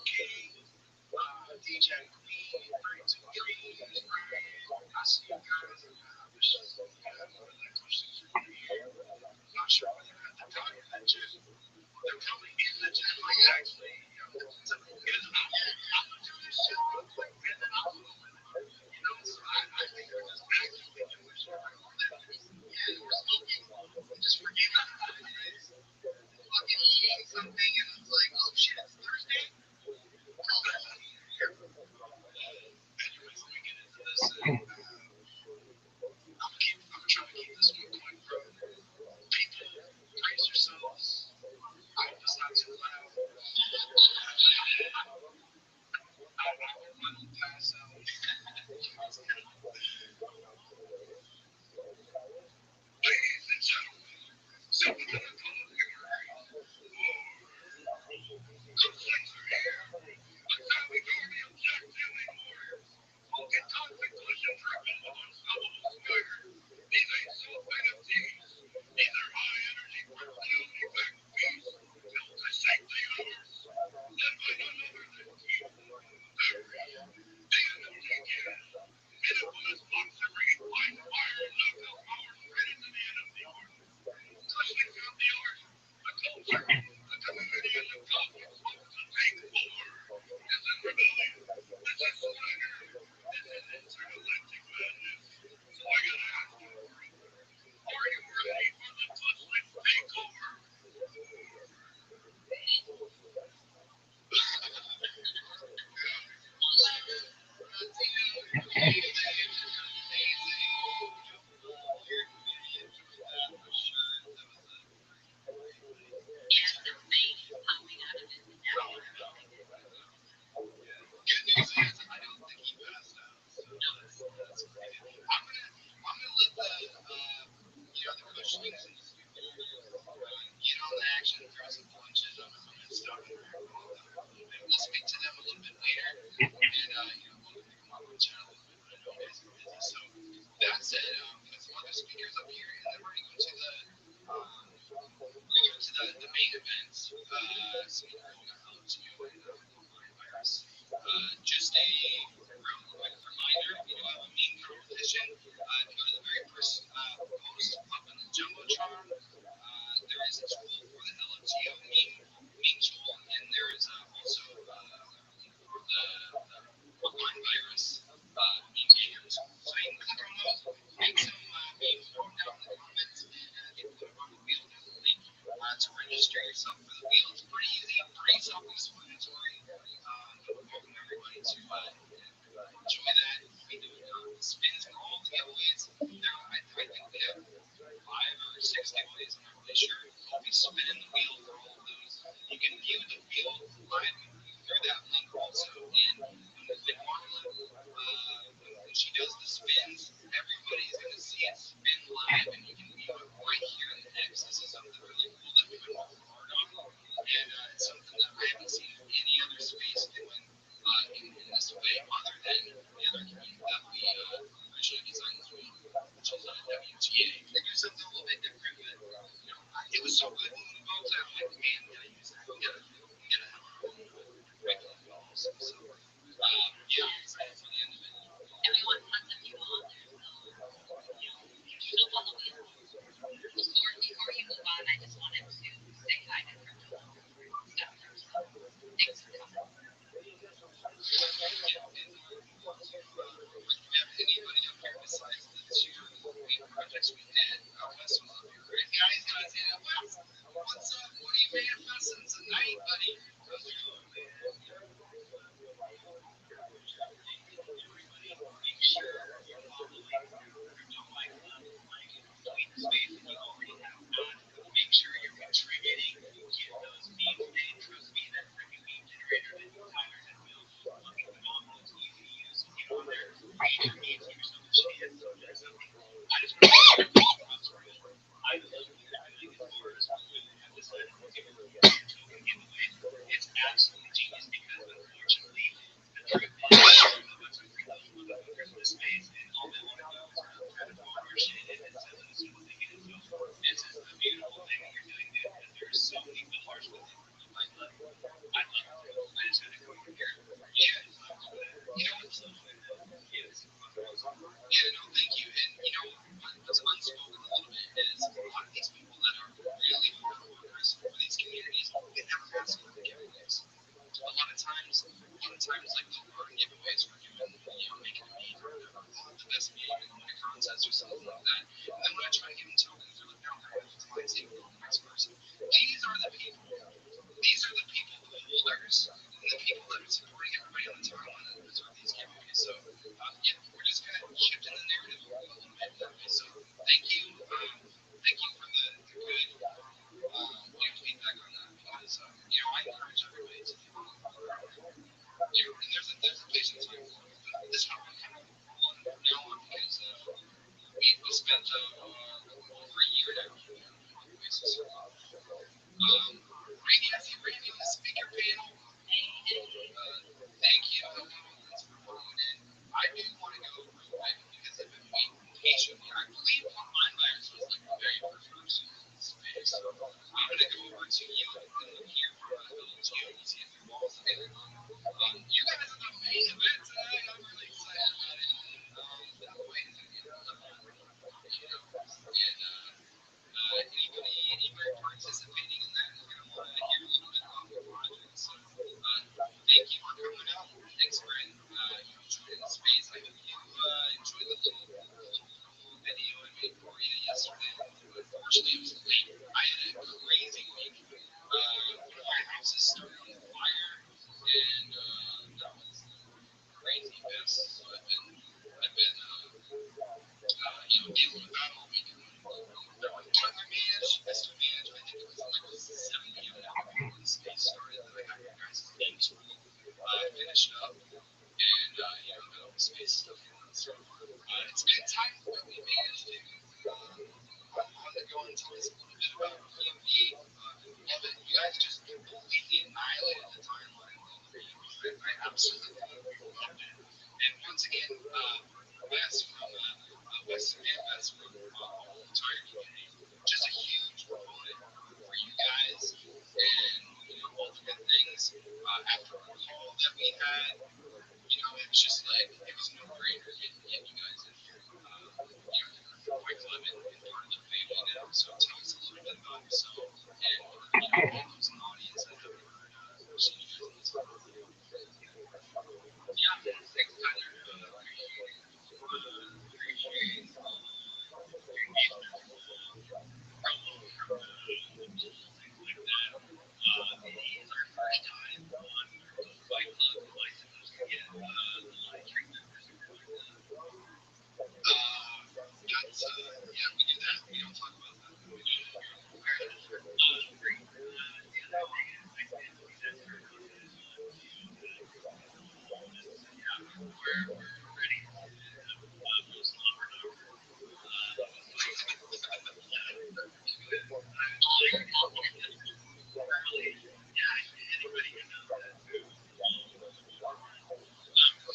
King, DJ Queen, 32 Dreams, Brian. I see you guys. I wish you had more of that Cushion's crew here. I'm not sure whether at the time in the gym. They're coming in the gym, actually. Because I'm gonna do this shit real quick, and then I'll go with it. So I think they're just actively doing shit. We're smoking. Just forget about it. Fucking eating something, and it's like, oh shit, it's Thursday. Anyways, let me get into this. I'm trying to keep this one quick, bro. People, brace yourselves. I hope it's not too loud. I hope I don't pass out. Ladies and gentlemen, something in the culinary. Conflicts are here. But now we go the object feeling warriors. Who can talk the cushion dripping with unstoppable swagger. best way other than the other community that we originally designed this with, which is WTA. They do something a little bit different, but it was so good when we built it. I'm like, man, we gotta use that. We gotta have our own regular walls. So yeah, I'm excited for the end of it. And we want tons of people on there. So, no follow me. Before you move on, I just wanted to say hi to Crypto stuff. Thanks for coming. Anybody up here besides the two main projects we did? Wes was up here, right? Yeah, he's gonna say that. Wes, what's up? What are you manifesting tonight, buddy? Make sure you're following Crypto Mike Club, like join the space if you already have not. Make sure you're contributing, get those memes made. Trust me, that freaking meme generator that Tyler has built looking phenomenal. It's easy to use. Get on there, create your memes, give yourself a chance to do something. I just want to props for it. I love what you're doing as far as at this time, token giveaway. It's absolutely genius because unfortunately the truth is a bunch of freaking motherfuckers in this space and all they want to do is try to farm your shit and sell it as soon as they get it. So this is a beautiful thing that you're doing, dude, because there's so many pillars with it. I love it. I love it. I just had to come over here. Yeah. What's up? Yes. Yeah, no, thank you. And what's unspoken a little bit is a lot of these people that are really hard workers for these communities, they never ask for the giveaways. A lot of times, like they'll earn giveaways for doing, making a meme or whatever. They'll have the best meme and win a contest or something like that. And then when I try to give them tokens, they're like, no, they're going to find same with the next person. These are the people. These are the people, the holders, and the people that are supporting everybody on the timeline that deserve these giveaways. So, we're just kind of shifting the narrative a little bit that way. So, thank you. Thank you for the good feedback on that because, I encourage everybody to do and there's a place and time for it. But this one we're kind of rolling from now on because we spent over a year now doing it on a monthly basis. Randy, I see Randy on the speaker panel. Thank you. Thanks for calling in. I do want to go real quick because I've been waiting patiently. I believe online buyers was like the very first space. So I'm going to go over to you and hear from you and see if your walls available. You guys are the main event tonight. I'm really excited about it. Can't wait to get it done. And anybody participating in that is going to want to hear a little bit about the project. So thank you for coming out. Thanks for joining the space. I hope you enjoyed the little video I made for you yesterday. Unfortunately, it was late. I had a crazy week. One of my houses started on fire, and that was crazy mess. So I've been dealing with that all week. Weather managed, Mr. Manage, I think it was like 7 p.m. when the space started that I got your guys' names finished up, and got all the space stuff going. So it's been time, but we managed to. I wanted to go and tell us a little bit about PMP. Love it. You guys just completely annihilated the timeline with all the memes. I absolutely loved it. And once again, Wes from Western Manifest from the entire community, just a huge proponent for you guys and all the good things. After our call that we had, it was just like it was no brainer getting you guys in here. White Club and part of the family now. So tell us a little bit about yourself and all those in the audience that haven't heard seen you guys on the top. Yeah, thanks, Tyler. Appreciate it. Appreciate your engagement promo from things like that. It is our first time on Fight Club. Am I supposed to get the live treatment for Super Fight Club? We do that. We don't talk about that. We do it here. Great. The other thing is, I did see that turn on to we're ready to post a lot more numbers. Early. Yeah, anybody who knows that move will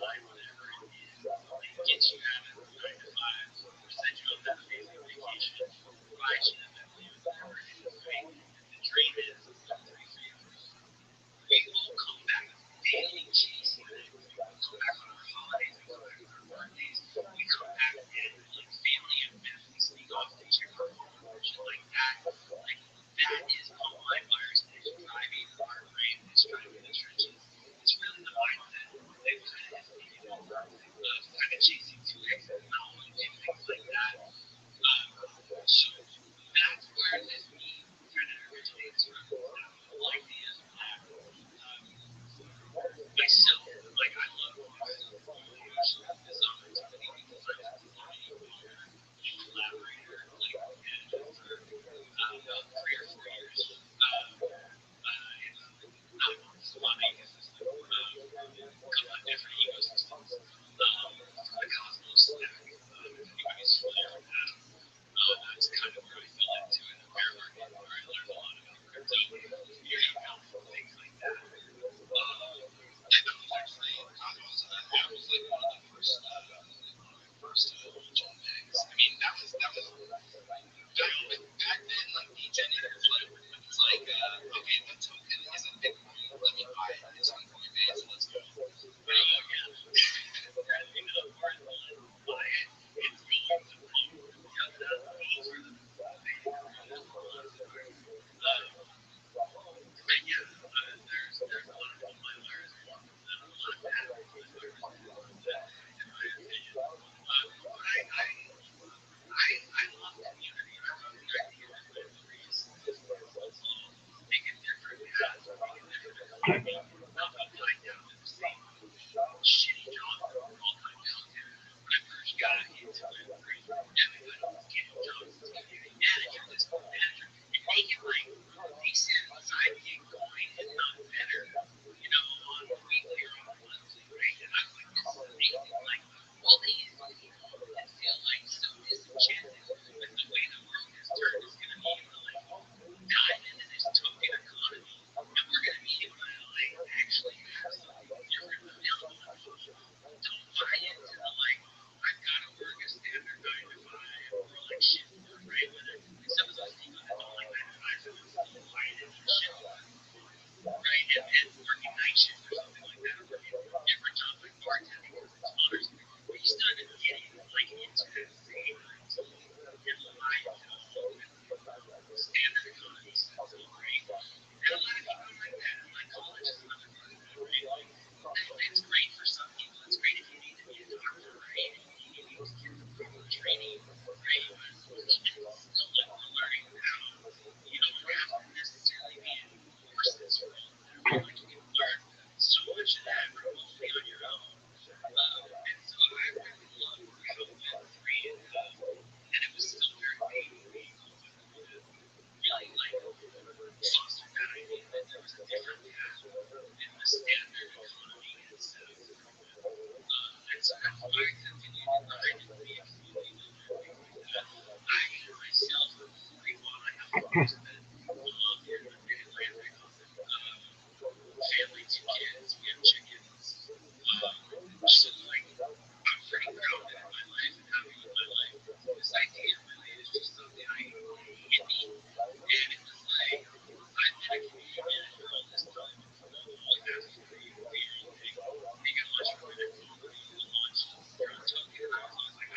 line, whatever it is, like gets you out of 9 to 5, or sends you on that amazing vacation, provides you the mentally with whatever it is, right? And the dream is three favors. We all come back daily chasing it. We come back on our holidays, we come back on our birthdays, we come back and like family events, we sneak off to check our phone or shit like that. Like that is Paul Meyer's driving our brain, is driving the trenches. It's really the mindset that kind of has taken over of kind of chasing 2X technology and things like that. So that's where this meme kind of originates from. The whole idea of that. Myself, like I love this opportunity because I was a designer and collaborator, like manager for about 3 or 4 years. Not Solana ecosystem, a couple of different ecosystems from the Cosmos stack. If anybody's familiar with that, that's kind of where I fell into in the bear market, where I learned a lot about crypto, community health, things like that. And that was actually, that was like one of the first launch on pegs. I mean, that was back then, like DeGen was like, okay, what token isn't Bitcoin? Let me buy it. It's on Coinbase. Let's go. Yeah. You know, or buy it. It's going to pump. Those are the and yeah, there's a lot of good miners, and a lot of bad miners, in my opinion. But I love community. I love the idea that Web3 is take a different path, take a different economy, not be tied down to the same shitty job that we're all tied down to. When I first got into Web3, everybody was getting jobs as community manager, this manager, and making like a decent side gig going, if not better, you know, on a weekly or on a monthly, right? And I was like, this is amazing. Like, all these people that feel like so disenchanted with the way the world has turned is going to be able to like dive into this token economy, and we're going to be able to like actually have something different available to people. Don't buy into the like, I've got to work a standard 9 to 5 or like shift work, right? Whether some of those people that don't like 9 to 5 are still buying into shift work, right? And working night shift or something like that, or working different jobs like bartending because it's honors. But you still end up getting like into that same routine and buy into the whole standard economy system, right? And a lot of people like that. And like college is another part of that, right? Like it's great for some people. It's great if you need to be a doctor, right? And you need to get some proper training, right? But even still, like we're learning how you don't have to necessarily be enforced this world, right? Like you can learn so much of that remotely on your own. And so I really love how Web3 and it was still very baby when we really like fostered that idea that there was a different path in the standard economy instead of the free web. And so that's why I continue to grind and be a community builder and things like that. I myself, like, while I have a husband, and a family, 2 kids, we have chickens. So like I'm pretty grounded in my life and happy with my life. This idea really is just something I hit me, and it was like I've been a community manager all this time. Always asking for you to do anything. You can launch your Bitcoin, you can launch your own token. And I was always like,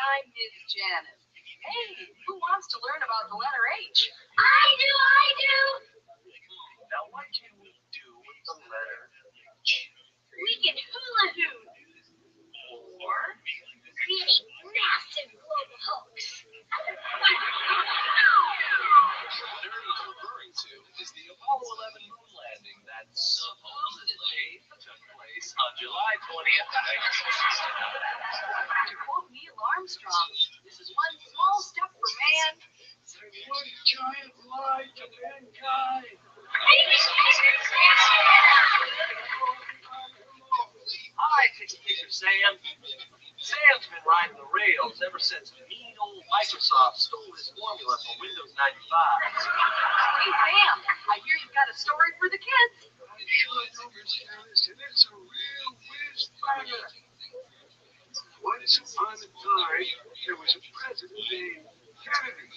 I'm Miss Janice. Hey, who wants to learn about the letter H? I do. Now, what can we do with the letter H? We can hula hoop. Or Create massive global hoax. what Ernie's referring to is the Apollo 11 moon landing that supposedly took place on July 20th, 1969. To quote Neil Armstrong, this is one small step for man. One giant lie to mankind. Hi, Picture Sam. Sam's been riding the rails ever since mean old Microsoft stole his formula for Windows 95. Hey, Sam, I hear you've got a story for the kids. I sure know, Miss Janice, and it's a real whiz banger. Once upon a time, there was a president named Kennedy. I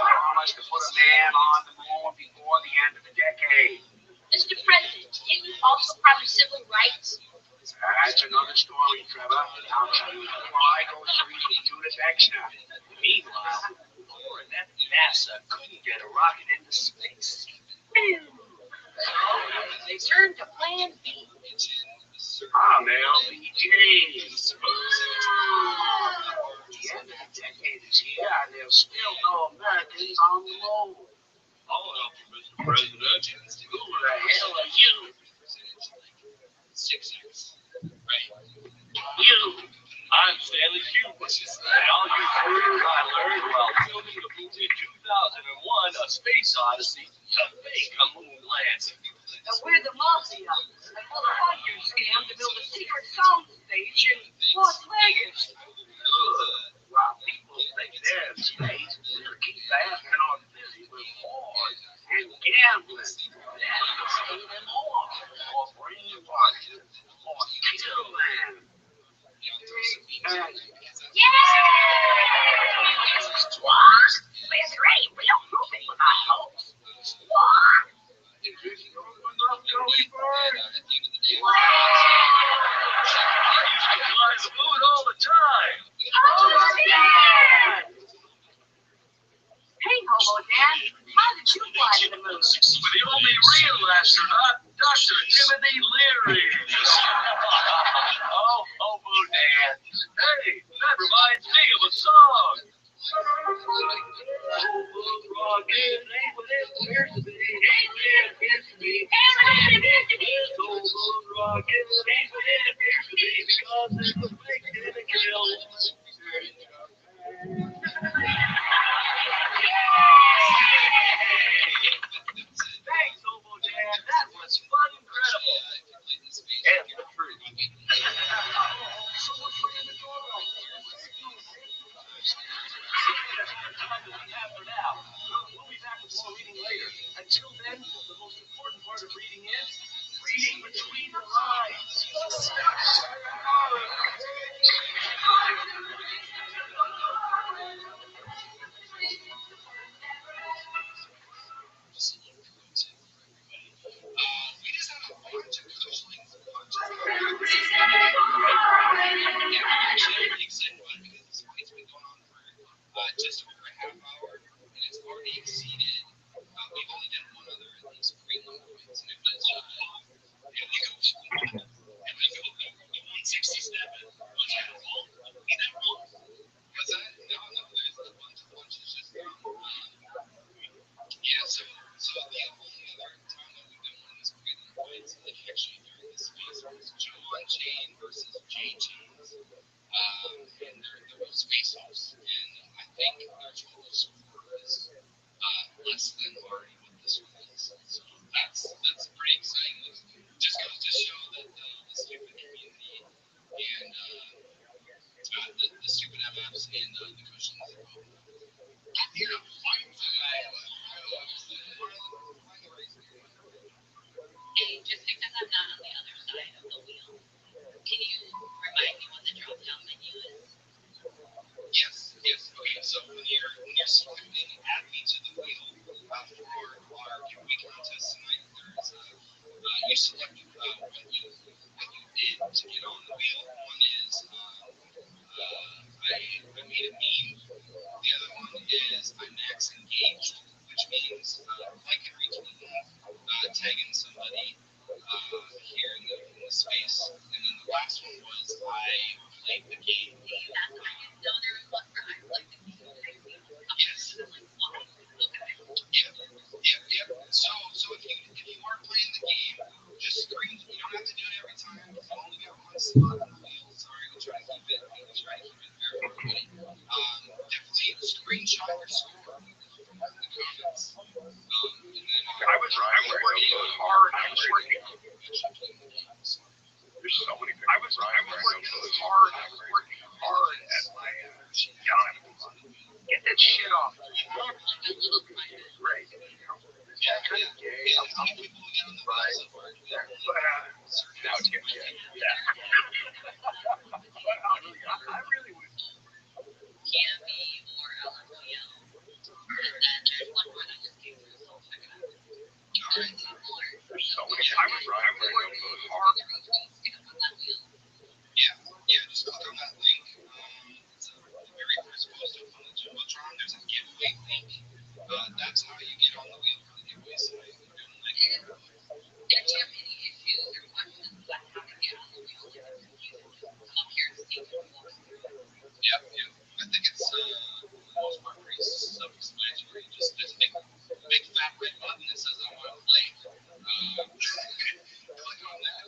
promised to put a man on the moon before the end of the decade. Mr. President, didn't you also promise civil rights? That's another story, Trevor. I'll tell you why those three do this extra. Meanwhile, Thor and that NASA couldn't get a rocket into space. They turned to Plan B. I'm LBJ's. The end of the decade is here, and there's still no Americans on the moon. I'll help you, Mr. President. Who the hell are you? 6X. Right. You. I'm Stanley Kubrick, and I'll use words I learned while filming the movie 2001: A Space Odyssey to fake a moon landing. And we're the mafia. And we'll fund your scam to build a secret sound stage in Las Vegas. While people think they're in space, we'll keep the astronauts busy with wars and gambling, and more, or brainwashing, or killing. What? We're great. We don't prove it with our hopes. What? If it's not enough, Joey Bird. Wow! I used to fly the moon all the time. Oh, man! Hey, Hobo Dad, how did you fly to the moon? With the only real astronaut, Dr. Timothy Leary. Oh, Hobo Dan. Hey, that reminds me of a song. Rocket ain't what it appears to be. Ain't what it appears to be. Rocket ain't what it appears to be because it was making a kill. Thanks, Hobo Dan. That was fun, incredible. And the truth. We'll be back with more reading later. Until then, the most important part of reading is reading between the lines. We just had a bunch of coaching. Actually, I'm excited about it because it's been going on for just over a half hour, and it's already exceeded. We've only done one other of these pre-long points, and it was and we go 167. Was that wrong? Is that wrong? Was that? No, there's a bunch is just yeah, so the only other time that we've done one of these pre-long points, like actually during this space, was Joe Chain versus Jay Chains. And they're both space-offs, and I think their total score is less than Marty with this one is. So that's pretty exciting. It just goes to show that the stupid community and the stupid MFs and the Cushings are both fighting for Hey, just because I'm not on the other side of the wheel, can you remind me what the drop-down menu is? Yes. Okay, so when you're selecting add me to the wheel for our giveaway contest tonight, there's you select what you did to get on the wheel. One is on the rise of our now it's getting good. Yeah. I really would. Candy or LMPL. And then there's one more that just came through, so I'll check it out. There's so many. I was working really hard. Yeah, just click on that link. It's the very first post up on the Jumbotron. There's a giveaway link. That's how you get on the wheel for the giveaway. So you can do it like If you have any issues or questions about how to get on the wheel, you can just come here to see what walk through it. yeah. I think it's for the most part pretty self-explanatory. Just there's a big fat red button that says I want to play. Click on that.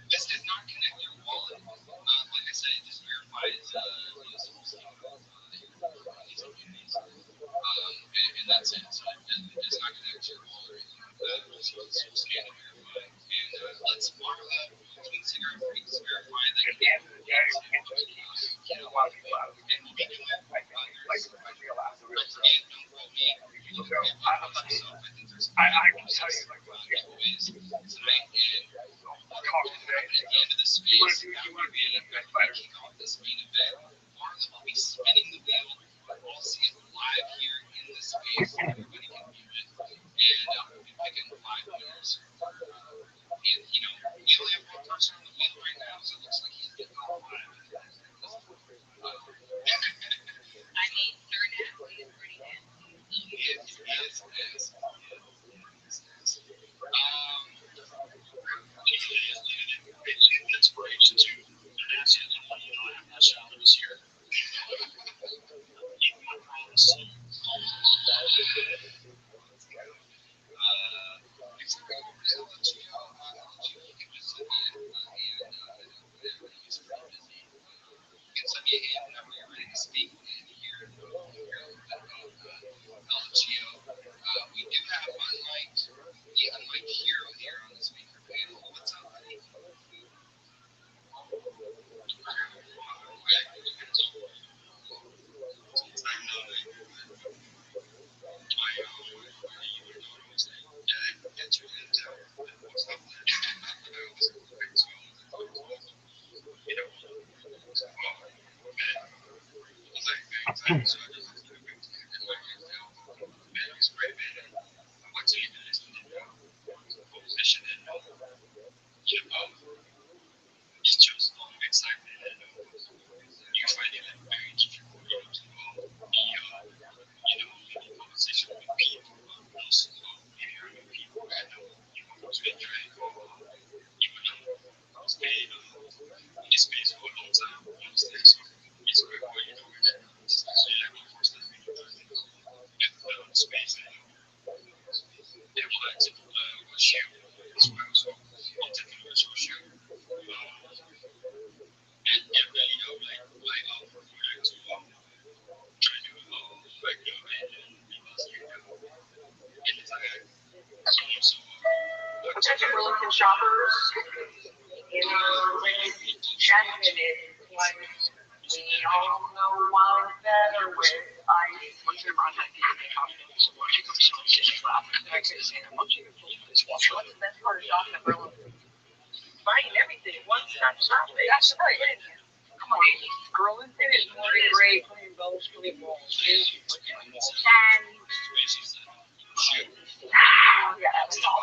This does not connect your wallet. Like I said, it just verifies some stuff these communities. And that's it. So it does not connect to your wallet or anything like that. Just scan and verify. And let's mark that between cigarette freaks verify that you can and we'll be doing I realize the real stuff. don't quote me. You can verify yourself. I think there's I can tell you like what giveaways tonight. And talk today. at the end of the space, after we kick off this main event, Marlon will be spinning the wheel. We'll see it live here in the space. Everybody can view it. And we'll be picking 5 winners. And, we only have one person on the wheel right now, so it looks like he's getting all 5. I mean, third athlete is pretty nasty. It is. Inspiration to announce it. I have my shadows here. We do have unmiked hero here on the speaker panel. What's up, buddy? Just shows a lot of excitement and you're finding it very difficult to be in conversation with people also maybe people that who's been trying who's been in this space for a long time, so it's very what you're doing that. Especially like the first time we do the space and they would like to share as well. So I'll take a virtual share. And really like for you to try to like Attention Burlington shoppers, in January, we all know one better with ice. What's your mind? What's the best part of shopping at Burlington? Buying everything, one-stop shopping. That's right. Come on, Burlington is more than great. Putting those pretty balls. Yeah, that's all. I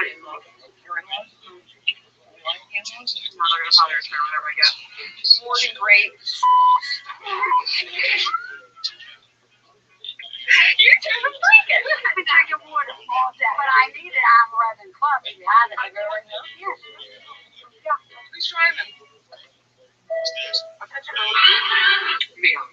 didn't love it. You're in love? You like animals? I'm not going to tell your term, whatever I get. More than great. You're trying to break it. I've been drinking water all day. But I need it. I'm 11 Club. If you have it, I really know. Yeah. Who's driving? Attention, Mayor.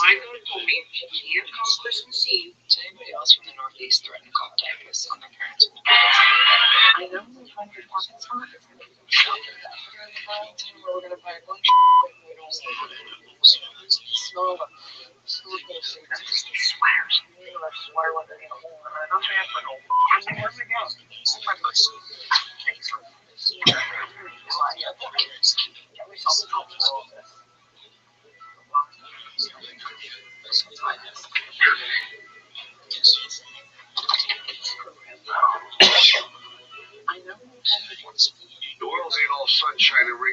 Michael told me he can't come Christmas Eve. To anybody else from the Northeast threatening to call campus on their parents' I know we're trying to park in front. We're gonna buy a bunch of we don't smell the swears. I swear when they're gonna hold it. I'm bad for no. Where's it go?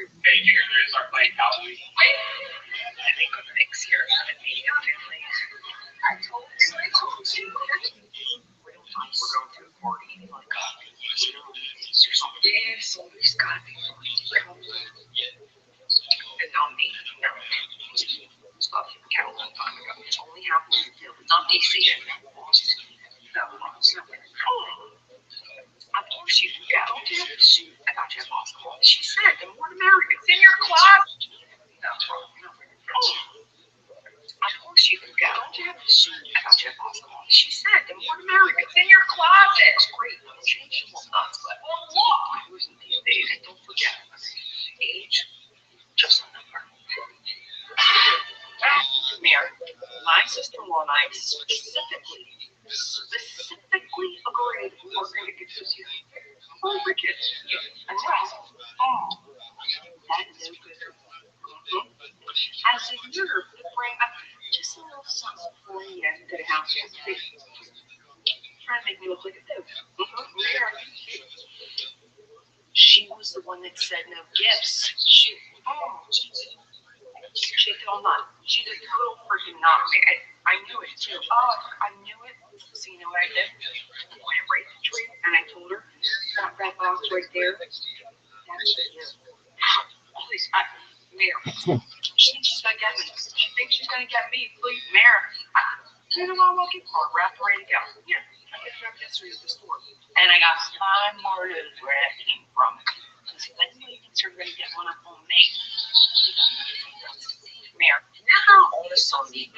Hey, you guys gonna start playing Halloween? I think with Nick's here and meeting up families. I told you. We're going to a party like yeah, somebody's got to be and not me. No. Stop your cat a long time ago. It's only happening in not DC. Boston. No, it's not. Of course you can go. Don't you have a suit? I got you a basketball. She said, the more Americans in your closet. No, no. Of course you can go. Don't you have a suit? I got you a basketball. She said, the more Americans in your closet. It's great. She will not sweat. Well, look. Who's in these days? And don't forget, age, just a number. Mary, my sister-in-law and I specifically agreed we're going to get this year. Oh, the kids. And well, that is no good. As a nerve to bring up just a little something for you to the house yesterday. Trying to make me look like a dope. She was the one that said no gifts. She did all not. She's a total freaking not. I knew it too. Oh, I knew it. So you know what I did? I went right to the tree and I told her that red box right there. That's for you. Please, Mayor. She thinks she's gonna get me. She thinks she's gonna get me. Please, Mayor. You know what? I'll get her wrapped ready to go. Yeah, I get her up yesterday at the store. And I got 5 more of those where that came from. Because if anybody thinks they're gonna get one up on me, Mayor, now all this on me.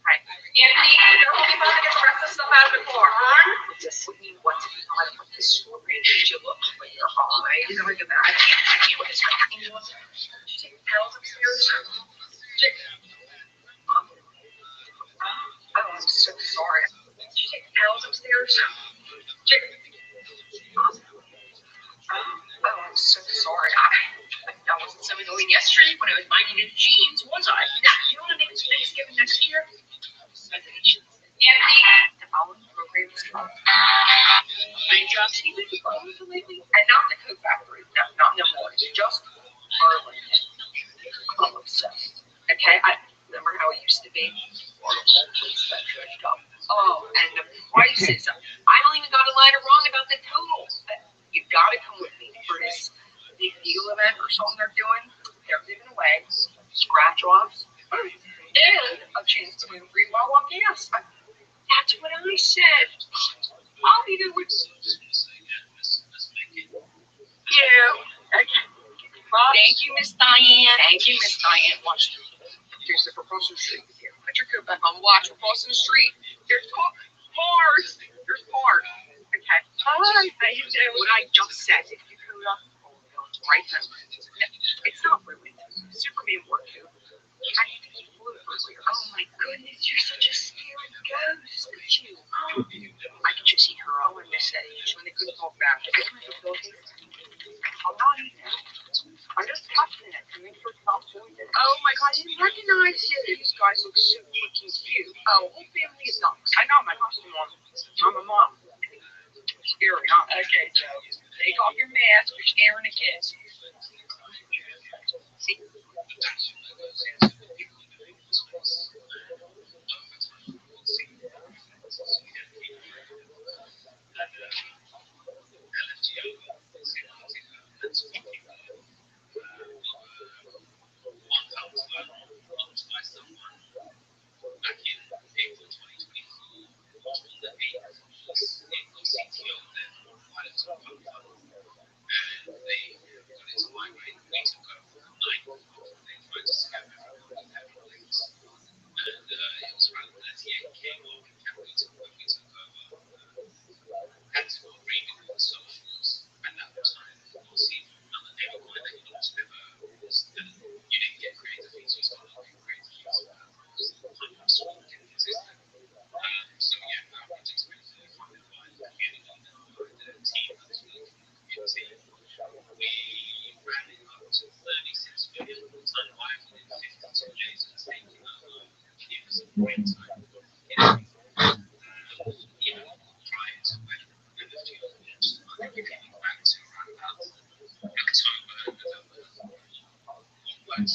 Right. Anthony, you're only about to get the rest of the stuff out of the car, huh? Just mean what's on this story that you look like you're high. You know, like that. I can't with this right. You know what? Did you take the pills upstairs? Oh, I'm so sorry. Did you take the pills upstairs? Oh, I'm so sorry. I wasn't so annoying yesterday when I was minding the jeans, was I? Now, you want to make it Thanksgiving next year? Anthony, the following program is called Big Job Stevens lately. And not the Coke Factory. No, not no more. Just Berlin. I'm obsessed. Okay, I remember how it used to be. Oh, and the prices. I don't even got a line wrong about the totals. You gotta come with me for this big deal event or something they're doing. They're giving away scratch offs and a chance to win a free bottle of gas. That's what I said. I'll be there with yeah. Okay. Thank you, Miss Diane. Thank you, Miss Diane. Watch. Here's the crossing street. Here, put your coat back on. Watch. We're crossing the street. There's cars. There's cars. Okay. Hi. How you doing? What I just said. If you coat up, right now. It's not ruined. Superman wore a coat. I need to keep blue earlier. Oh my goodness, you're such a scary ghost. Look at you. I can just see her all in this age when they couldn't talk back. I'm not even. I'm just touching it to make sure it's not pointed. Oh my god, I didn't recognize you. These guys look so freaking cute. Oh, whole family is nuts. I got my costume on. I'm a mom. Scary, huh? Okay, Joe. Take off your mask. You're scaring the kids. See? But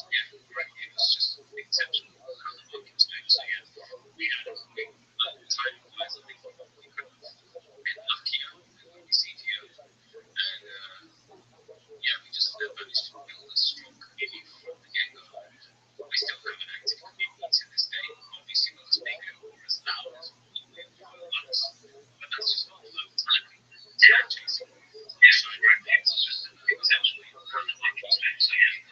yeah, right, it was just exceptional from the book aspect. So yeah, we had time wise, I think we could have been luckier with the CTO, and yeah, we just managed to build a strong community from the get go. We still have an active community to this day. Obviously, not as big or as loud as what we have once, but that's just not over time. Time chasing. Yeah, so it was actually from the book aspect. So yeah,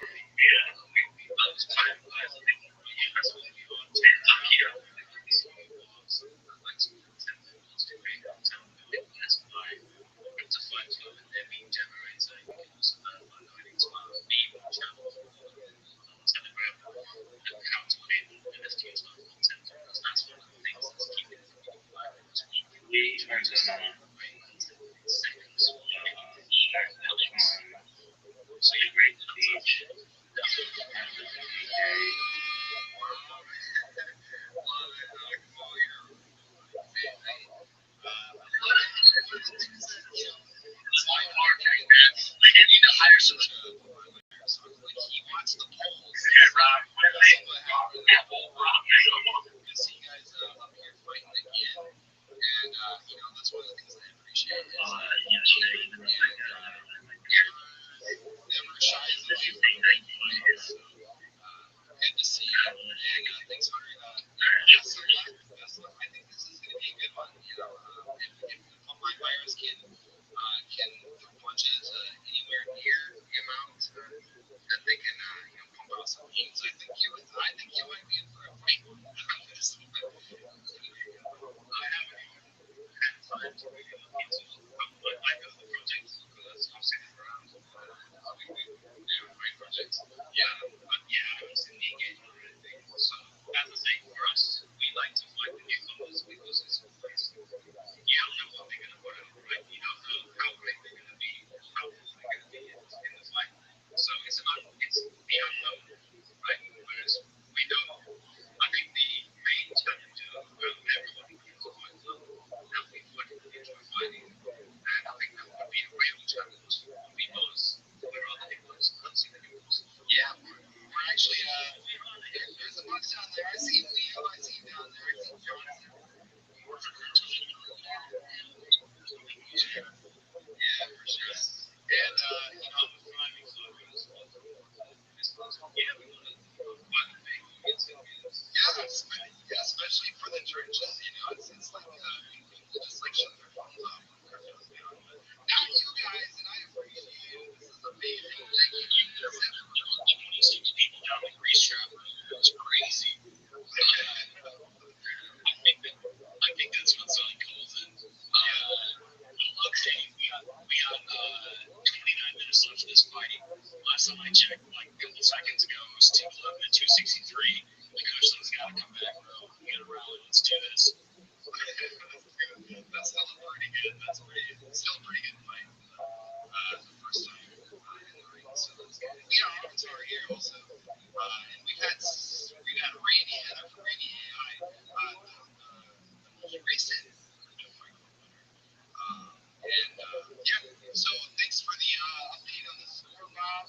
we both time wise, I think that's what we are luckier with the CTO like some content that wants to create content within that's why to fight club and their meme generator. You can also learn by going into our meme channel on Telegram and how to create NFT style content because that's one of the things that's keeping the community alive. We try to create content in seconds. So you create the beach. It's like marketing, man. Like, you need to hire some like he wants the polls. Yeah, Rob. See you guys up here fighting again, and that's one of the things I appreciate. Never shies away from it. So good to see you, and thanks for best luck. I think this is going to be a good one. If online buyers can throw punches anywhere near the amount that they can pump out some games, I think you might be in for a fight. I haven't even had time to really look into I know the project because I've seen it around. We do great projects. Yeah, but yeah, I haven't seen the engagement or anything. So as I say, for us, we like to fight the newcomers because it's always you don't know what they're going to put out, right? You don't know how great they're going to be, how good they're going to be in the fight. So it's the unknown, right? Whereas we know, I think the main challenge of everyone who gets a fight club, how we enjoy fighting, and I think that would be a real challenge because we're on the nicknames, unseen nicknames. Yeah, we're actually, there's a bunch down there. I see Leo, I see him down there, I see Jonathan. Yeah, for sure. And, thriving photos yeah, we want to find a big yeah, especially for the churches, it's like people just like shut their phones off when they're feeling down. But not you guys, and I appreciate you. This is amazing. Thank you. 26 people down the grease trap. It's crazy. I think that's what Sonny calls it. Okay, we got 29 minutes left of this fighting. Last time I checked, like a couple seconds ago, it was 211 and 263. The coach said, "Got to come back, bro. We got to rally. Let's do this." That's still pretty good. Still a pretty good fight. The first time in the ring, so that's good. Avatar here also, and we've had Randy Heather from Randy AI, the most recent fight club winner. So thanks for the update on the score, Bob.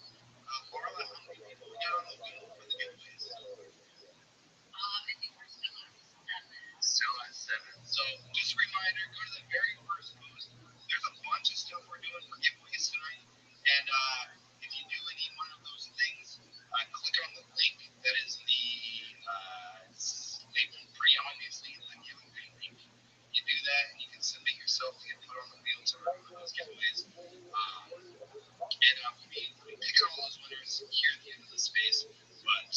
Marla, how many people we got on the wheel for the giveaways? I think we're still at 7. So just a reminder, go to the very first post. There's a bunch of stuff we're doing for giveaways tonight. And if you do any one of those things, click on the link that is labeled pretty obviously the giveaway link. You do that and you can submit yourself to get put on the wheel to run one of those giveaways. And we'll be picking all those winners here at the end of the space. But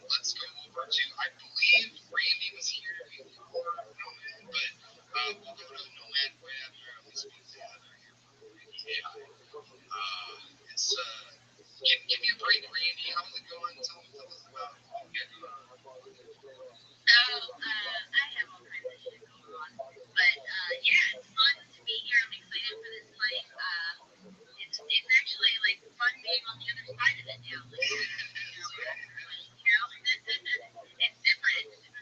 let's go over to, I believe Randy was here before Nomad, but we'll go to Nomad right after we speak to Heather here from Randy AI. Give me a break, Randy. How's it going? Tell us about what we got going on. I have all kinds of shit going on. But yeah, it's fun to be here. I'm excited for this fight. It's actually like fun being on the other side of it now. Like, it's different. It's a different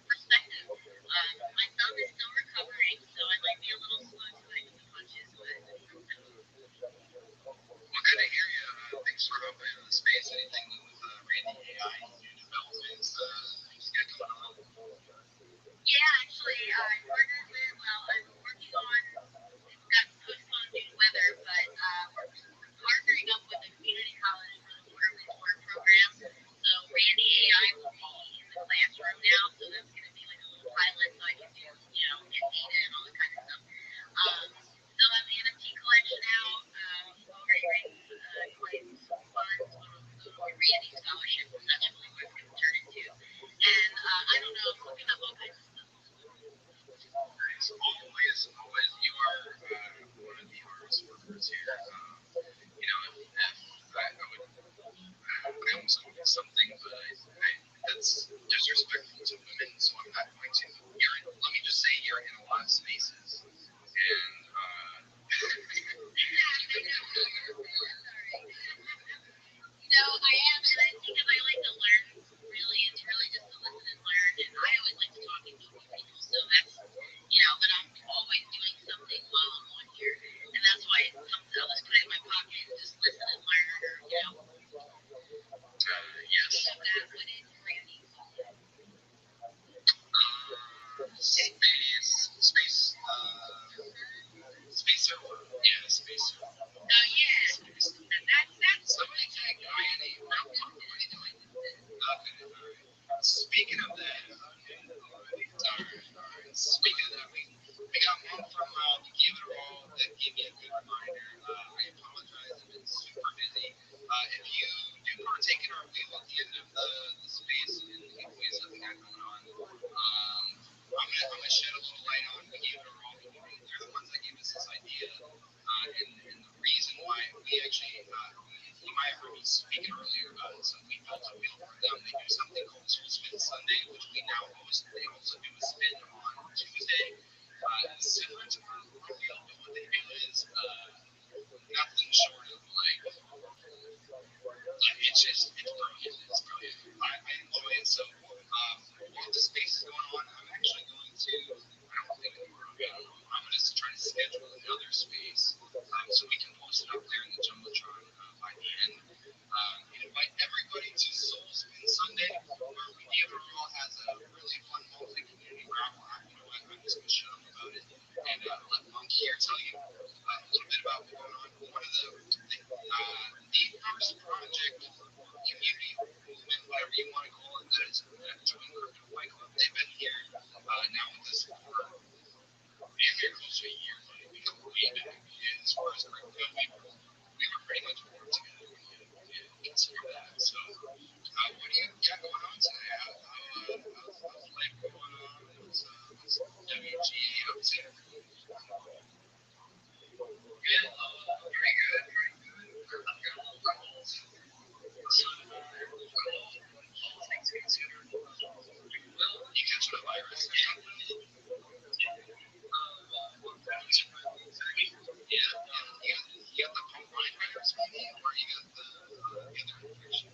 disrespectful to women, so I'm not going to. Let me just say you're in a lot of spaces, and No, I am, and I think if I like to learn, really, it's really just to listen and learn. And I always like to talk and meet new people, so that's, but I'm always doing something while I'm on here, and that's why it comes. I'll just put it in my pocket and just listen and learn, or yes. pick up that what is Randy. Space Server. Yeah, Space Server. Yeah, that's Somebody tag Randy. Speaking of that, we got one from We Give It All that gave me a good reminder. I apologize, I've been super busy. If you do partake in our wheel at the end of the space and the giveaways that we got going on, I'm gonna shed a little light on We Give It All community. They're the ones that gave us this idea, and the reason why we actually, you might have heard me speaking earlier about it, so we built a wheel for them. They do something called Spin Sunday, which we now host. They also do a spin on Tuesday, similar to our wheel, but what they do is nothing short of it's brilliant. It's brilliant. I enjoy it. So while the space is going on, I'm actually going to, I don't think I'm going to try to schedule another space so we can post it up there in the Jumbotron by the end. And invite everybody to Soul Spin Sunday, where We Give It All has a really fun multi-community raffle. I'm just going to shut up about it and let Monk here tell you a little bit about what's going on. One of the first project, community movement, whatever you want to call it, that is joined Crypto Fight Club. They've been here now with us for very close to a year, but we go way back. And as far as crypto, we were pretty much born together. Consider that. So, what do you got going on today? How's life going on? What's WGA up to? Good. Very good. Very good. I've got a little calls. So, all things considered. Well, you catch the virus or something? Yeah. You got the pump line virus, maybe? Or you got the other infection?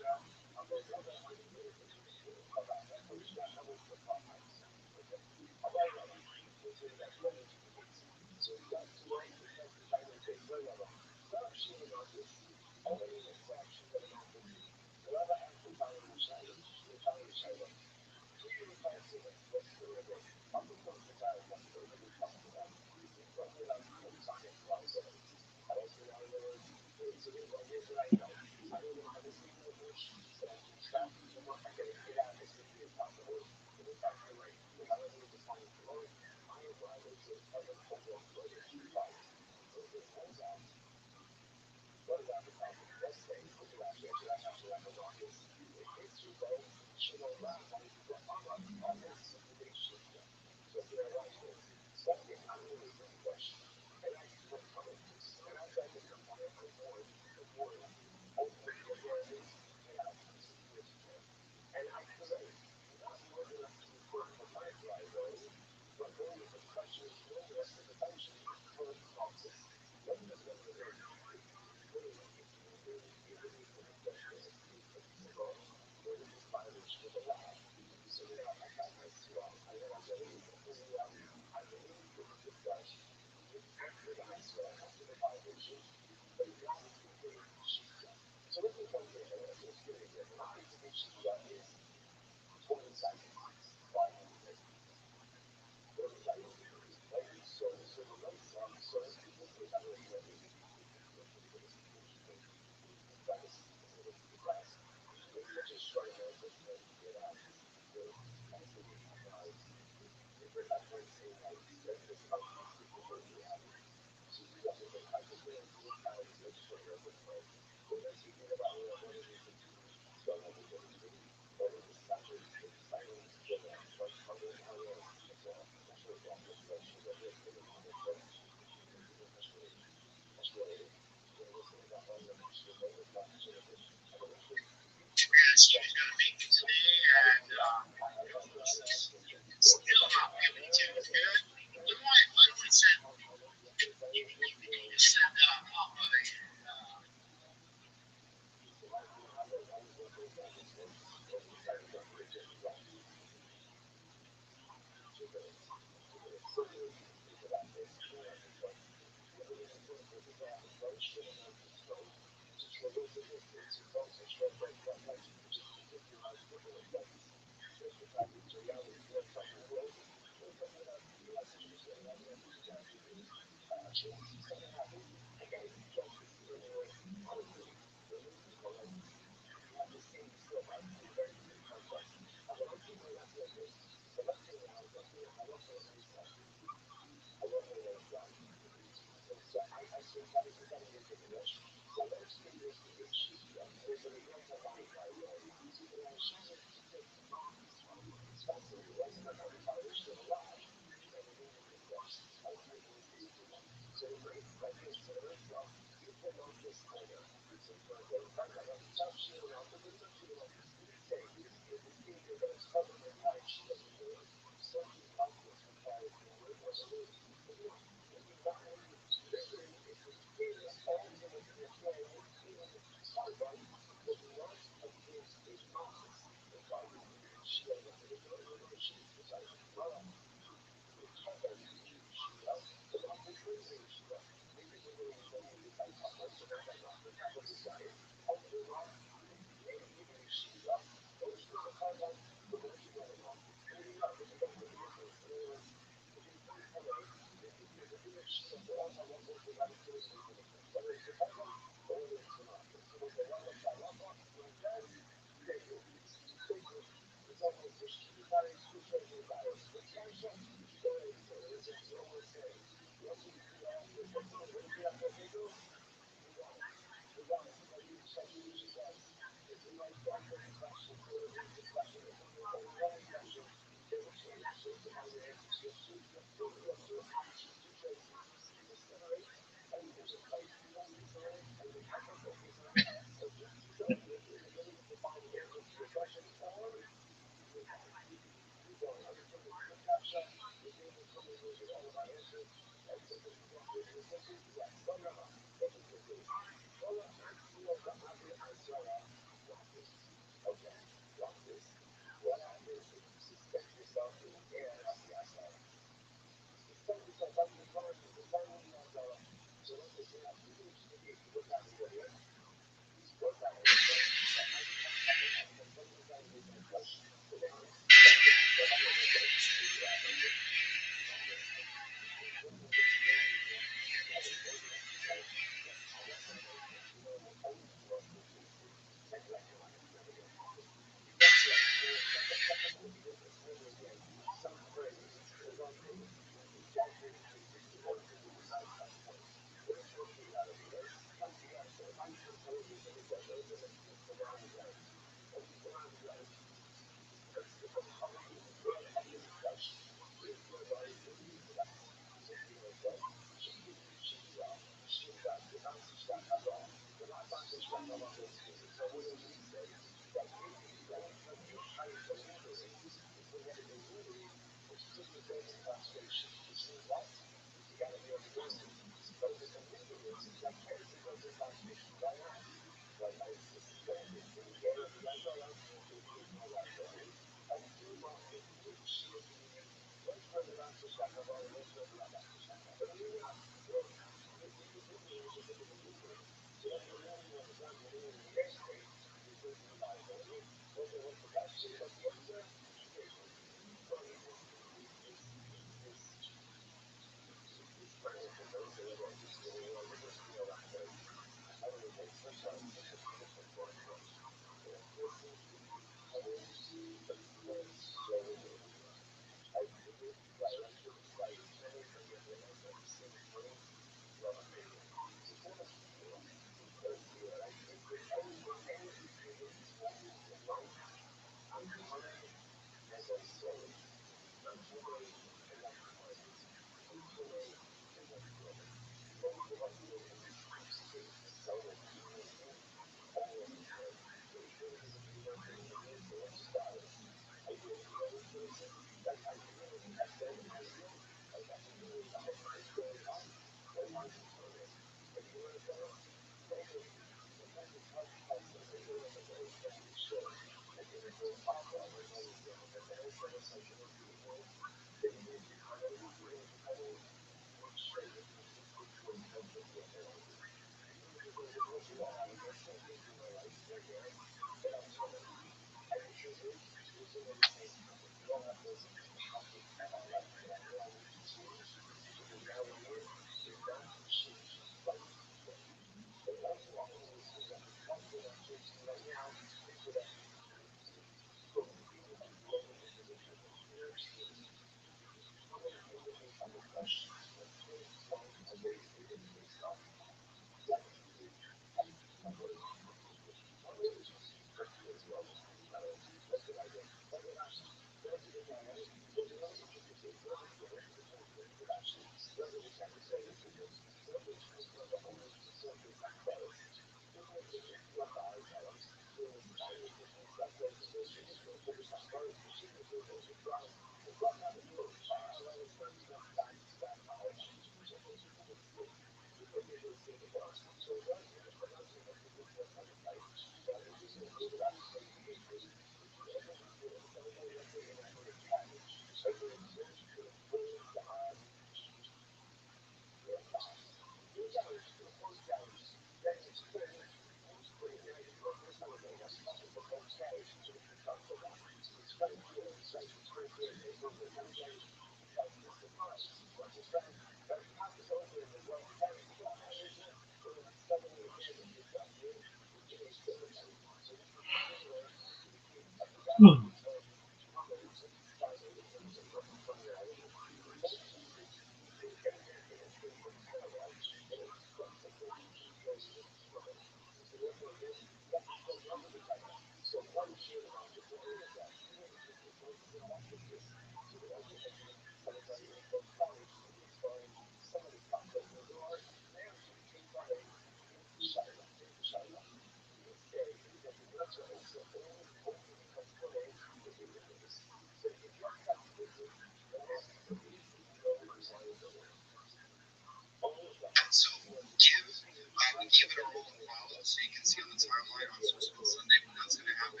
So give it a roll and follow so you can see on the timeline on Super Sunday when that's going to happen.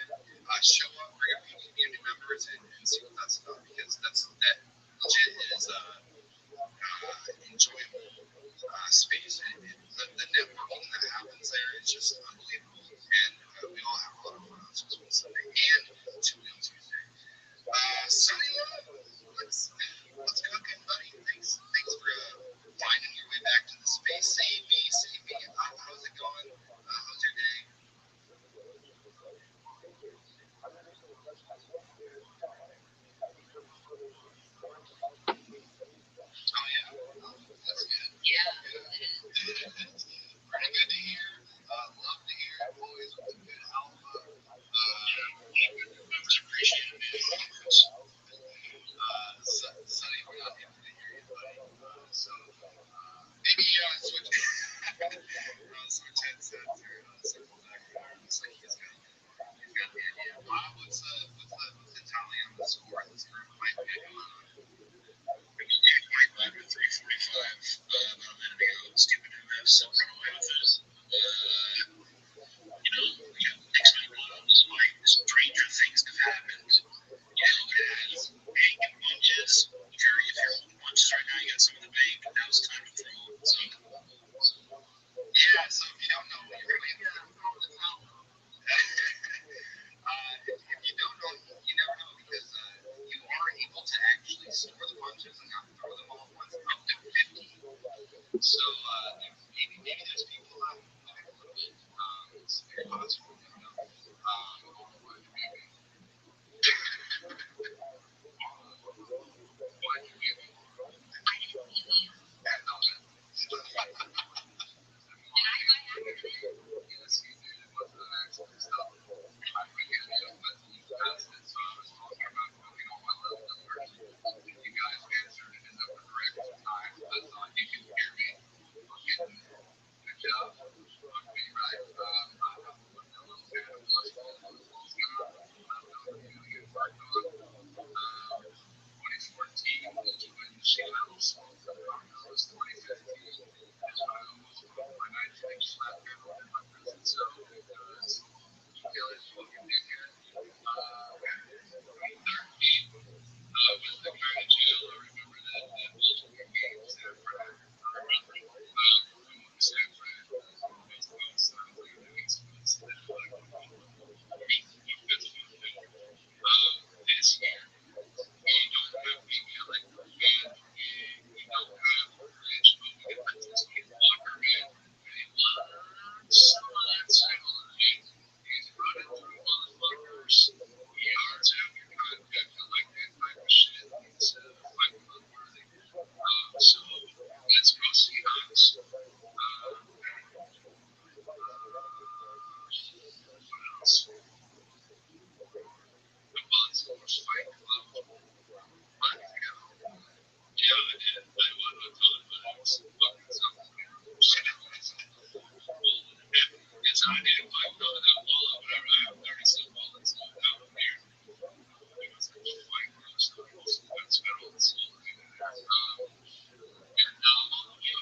Show up, bring a few community members, and see what that's about because that legit is enjoyable space. And the networking that happens there is just unbelievable. And we all have a lot of fun on Super Sunday and Two Wheel Tuesday. Sunny Love, what's cooking, buddy? Thanks for finding your way back to the space. Save me. How's it going? How's your day? Oh yeah, that's good. Yeah. Pretty good to hear. Love to hear it. Always with the good alpha. Much appreciated. Sonny, we're not able to hear you, buddy. So maybe switch headsets or circle back there. Looks like he's got the idea. What's the tally on the score in this group? Might be going on. Mike led with 345 about a minute ago. Stupid MFs run away with it. We got next many blows. Like, stranger things have happened. It has bank and lunges. If you're holding lunges right now, you got some in the bank. Now it's time to throw. So, yeah, so if you don't know, you're really throw the towel. If you don't know, you never know because you are able to actually store the punches and not throw them all at once, up to 50. So maybe there's people out there a little bit. It's very possible. You never know. Yes, you did. It wasn't an accident. Stop. I forget it, but you passed it, so I was talking about cooking on my leftovers. You guys answered it in the correct time. That's all. You can hear me. Good job. Okay, right. I have a little bit of blood on the wall. I'm not doing it. 2014 was when she was 2015 is when I almost broke my 19-inch slap handle in my prison cell because Kelly's fucking dickhead. 2013 was the kind of jail I remember that multiple games San Fran. I remember we went to San Fran both sides of the East Coast and this year. We don't have female like man. We don't have rich, but we got this kid Walker, man. And he learns so much. He's running through motherfuckers. Yards after contact and like that type of shit. He's fighting unworthy. So let's proceed on. What else? The Bloodsport Fight Club. Months ago. Yeah, I did. I wasn't talking about it. It's fucking something. It's an idea to fight over that wall or whatever. I have 37 bullets out of here. It was a fight for us. That's federal. It's all in there. And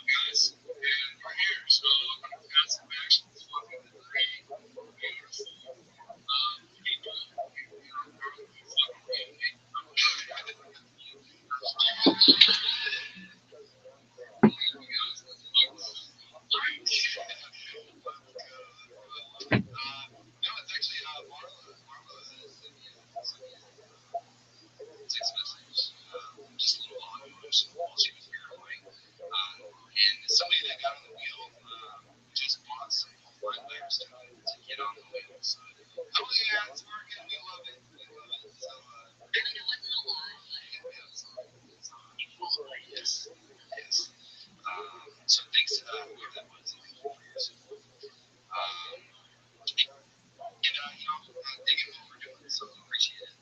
guys, and we're here. So I'm going to pass it back to the fucking great, beautiful people. No, it's actually Marla sent me a text message, just a little audio while she was verifying. And somebody that got on the wheel just bought some flight layers to get on the wheel. So, oh yeah, it's working. We love it. So, I mean, it wasn't a lot, but it's on. Yes. So thanks to whoever that was. Thinking what we're doing, so appreciate it.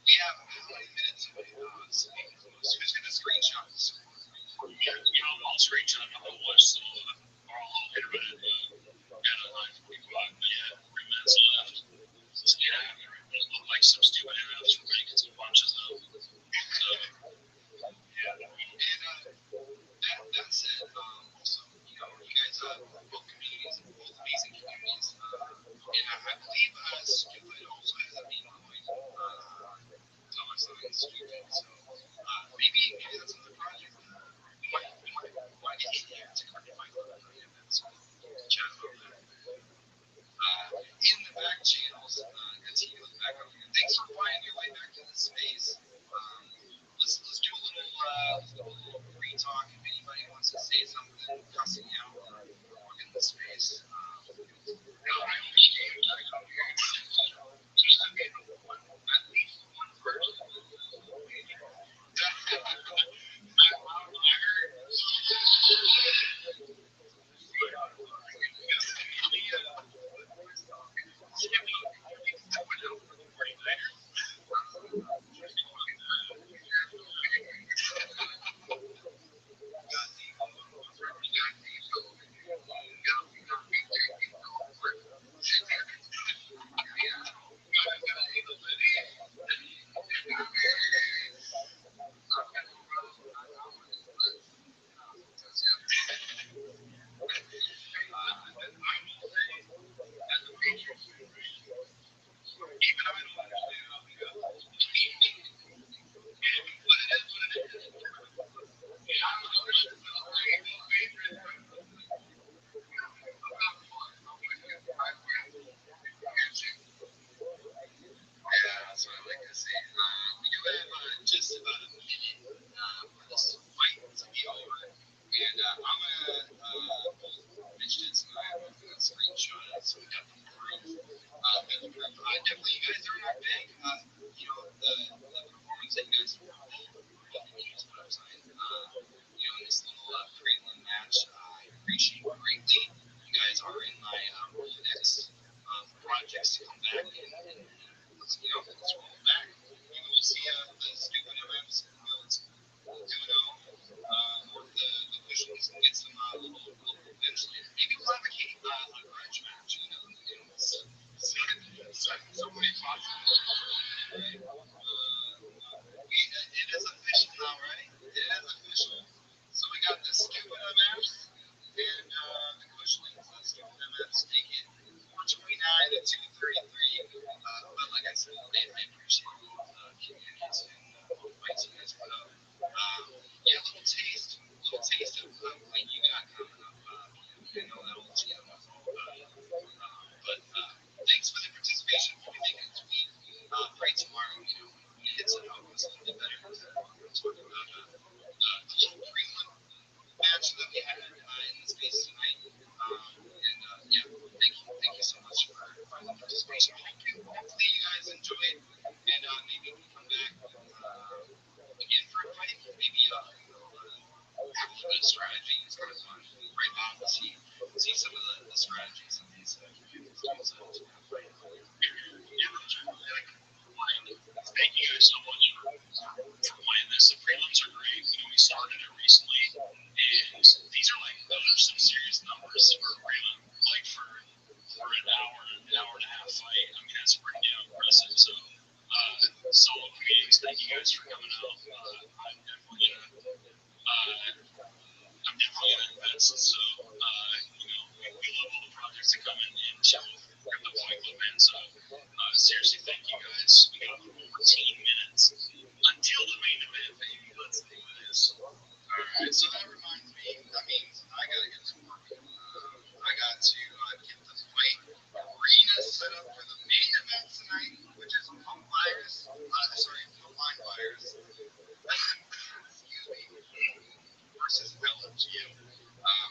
We have how many minutes? Who's going to screenshot this? I'll screenshot it. I'll watch some of it. Or I'll hit it at 9:45. But yeah, 3 minutes left. So So, yeah, it looked like some stupid MFs were going to get some punches though. That said, also, you guys both communities, both amazing communities, and I believe Stupid also has a meeting going. Thomas on Stupid, so maybe that's another project. We might get you to come to my events to chat about that. In the back channels, continue with the back up here. Thanks for finding your way back to this space. Let's do a little pre-talk. If anybody wants to say something, cussing out, or in the space. At least one person. That's what I like to say. We do have just about a minute for this fight to be over. And I'm going to mention it tonight. I'm going to screenshot it so we got the proof. Definitely, you guys are not big. The performance that you guys put on in this little prelim match, I appreciate greatly. You guys are in my Rolodex projects to come back and let's roll back. Maybe we'll see the stupid MMs we'll do it all. Or the cushions and get some little eventually. Maybe we'll have a grudge match, so many possibilities. It is official now, right? It is official. So we got the stupid MFs and the cushions. The stupid MFs take it 429 to 233. But like I said, I appreciate both communities and both fights you guys put up. Yeah, a little taste of what you got coming up. I know that will see them as well. But thanks for the participation. If you make a tweet, pray tomorrow, when it hits it, help us a little bit better. We're talking about the little prelim match that we had in the space tonight. Thank you so much for the participation. Hopefully you guys enjoyed, and maybe we come back again for a fight. Maybe have a little bit of strategy. It's kind of fun. Right now, to see some of the strategies of these communities. Thank you guys so much for playing this. The prelims are great. We started it recently, and these are some serious numbers for a prelim, for an hour and a half fight. I mean, that's pretty damn impressive. So, solo meetings, thank you guys for coming out. I'm definitely gonna invest. So, we love all the projects that come in and chill with the Point Club, man. So, seriously, thank you guys. We got 14 minutes until the main event, baby. Let's do this. Alright, so that reminds me, that means I gotta get to work. I got to get the fight arena set up for the main event tonight, which is Pump Fires, Line Fires, excuse me, versus LFGM.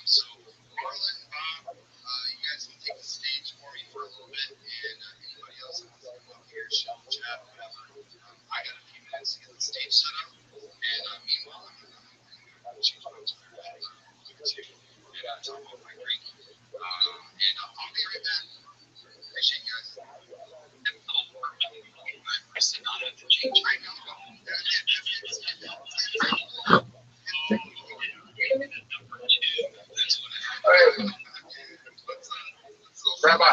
So, Carla and Bob, you guys can take the stage for me for a little bit, and anybody else that wants to come up here, show, chat, whatever. I got a few minutes to get the stage set up, and meanwhile, I'm going to change my Twitter and talk about my drink. And I'll be right back. Appreciate you guys. I said not have to change. I know. Rabbi.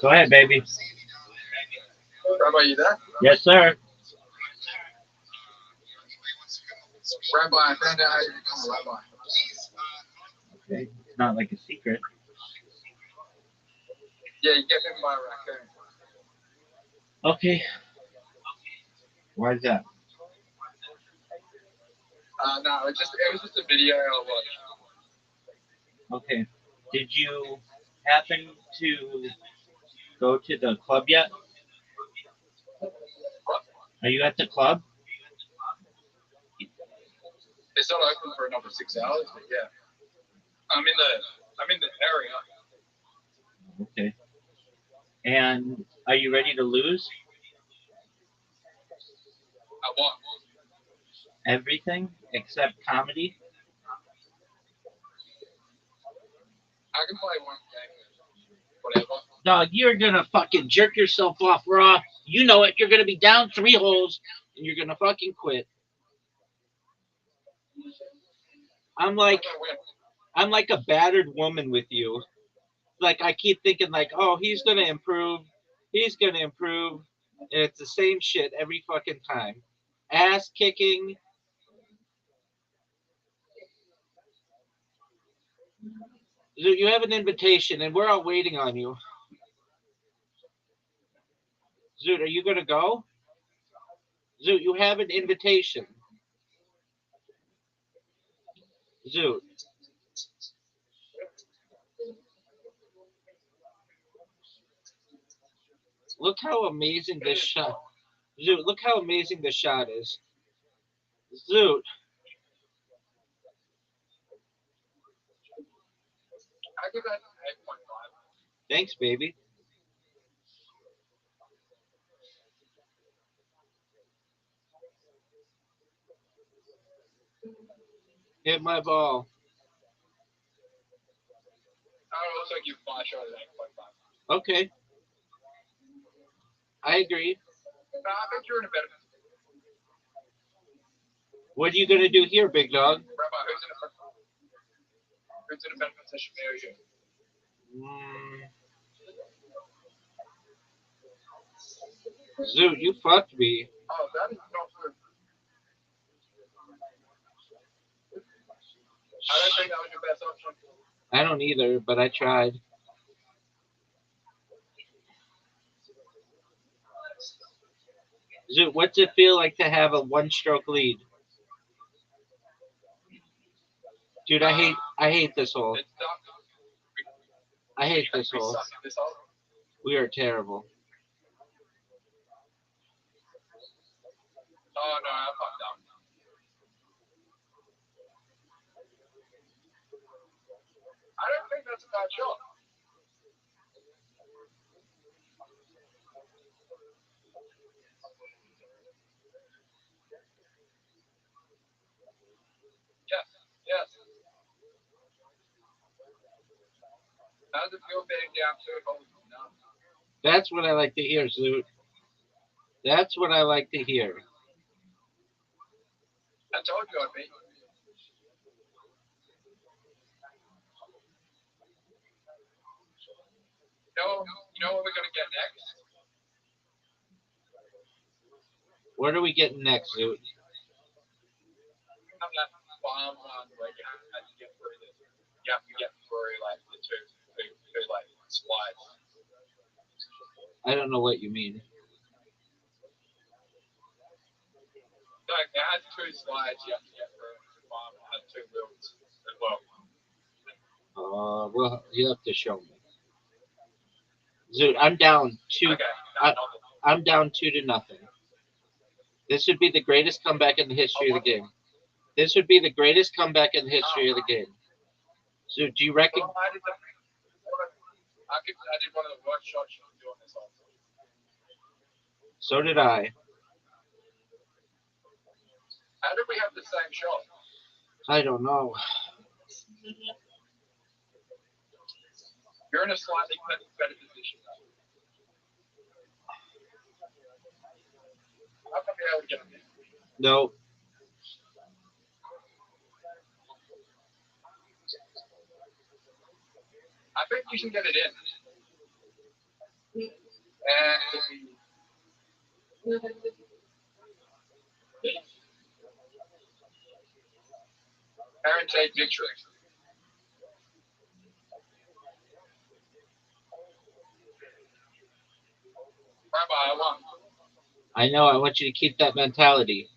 Go ahead, baby. Rabbi, you there? Yes, sir. Rabbi, I found out how you become a rabbi. Okay. It's not like a secret. Yeah, you get him by a raccoon. Okay. Why is that? No, it was just a video I watched. Okay. Did you happen to go to the club yet? What? Are you at the club? It's not open for another 6 hours, but yeah. I'm in the area. Okay. And are you ready to lose I want. everything except comedy? I can play one game. Whatever. Dog, you're gonna fucking jerk yourself off raw. You know it. You're gonna be down 3 holes and you're gonna fucking quit. I'm like a battered woman with you. Like I keep thinking like, oh, he's gonna improve. He's gonna improve. And it's the same shit every fucking time. Ass kicking. You have an invitation and we're all waiting on you. Zoot, are you gonna go? Zoot, you have an invitation. Zoot. Look how amazing this shot. Zoot, look how amazing this shot is. Zoot. I give that 8.5. Thanks, baby. Hit my ball. I would also give my shot at 8.5. Okay. I agree. No, I think you're in a better position. What are you gonna do here, big dog? Rabbi, who's in a better position, me or you? Zoot, you fucked me. Oh, that is not true. I don't think that was your best option. I don't either, but I tried. Zoot, what's it feel like to have a 1-stroke lead? Dude, I hate this hole. It's tough. I hate this We hole. suck at this hole. We are terrible. Oh no, I fucked up. I don't think that's a bad shot. Yes, yes. How's it feel being down 2 holes? No. That's what I like to hear, Zoot. That's what I like to hear. I told you I'd beat you. You know what we're gonna get next? What are we getting next, Zoot? Have that farm one where you have to get through this. You have to get through like the two like slides. I don't know what you mean. Like it has 2 slides you have to get through. The farm has 2 wheels as well. Well, you have to show me. Zoot, I'm down 2. Okay, I'm down 2-0. This would be the greatest comeback in the history of the game. This would be the greatest comeback in the history of the game. So, do you reckon? Well, I did one of the worst shots you can do on this hole. So did I. How did we have the same shot? I don't know. You're in a slightly better position. I'm not gonna be able to get it in. No. I think you can get it in. And Parents take pictures. Rabbi, I want. I know. I want you to keep that mentality.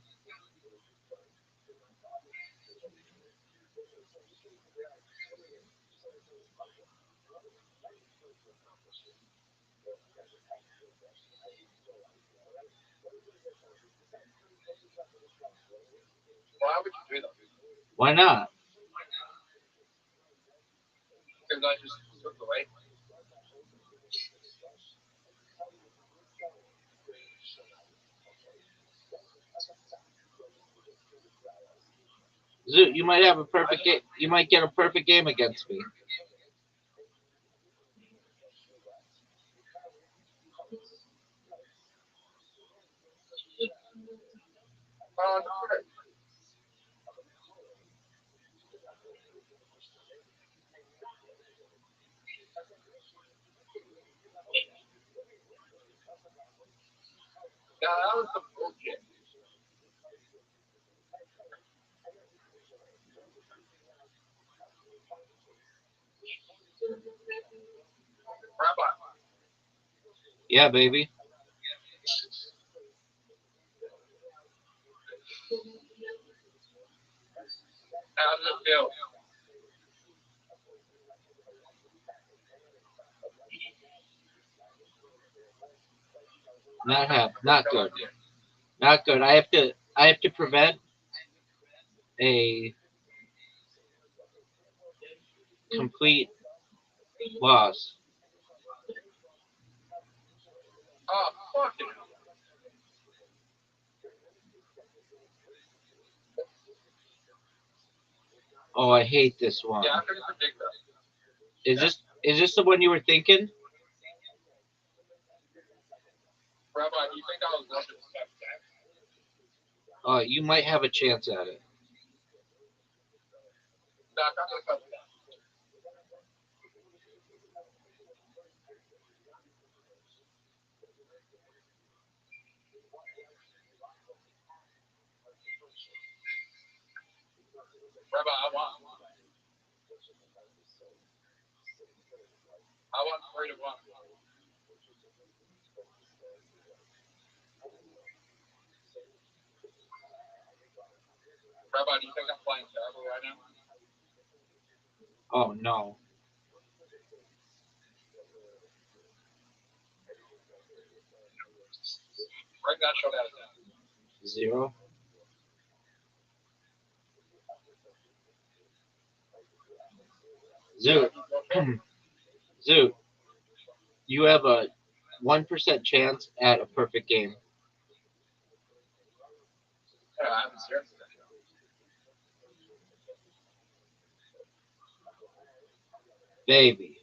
Why would you do that? Why not? Because I just took away. Zoot, you might have a perfect game. You might get a perfect game against me. No. Yeah, that was some bullshit. Rabbi, Yeah, baby. how does it feel? Not good. Not good. I have to prevent a complete loss. Oh, fucking hell. Oh, I hate this one. Yeah, I couldn't predict that. Is this the one you were thinking? Rabbi, do you think I was watching stuff back? Oh, you might have a chance at it. No, I'm not going to touch that. Rabbi, I want 3-1. Rabbi, do you think I'm playing terrible right now? Oh no. Bring that shot out of 10. 0. Zoot. Zoot. You have a 1% chance at a perfect game. Yeah, I haven't serious. Baby.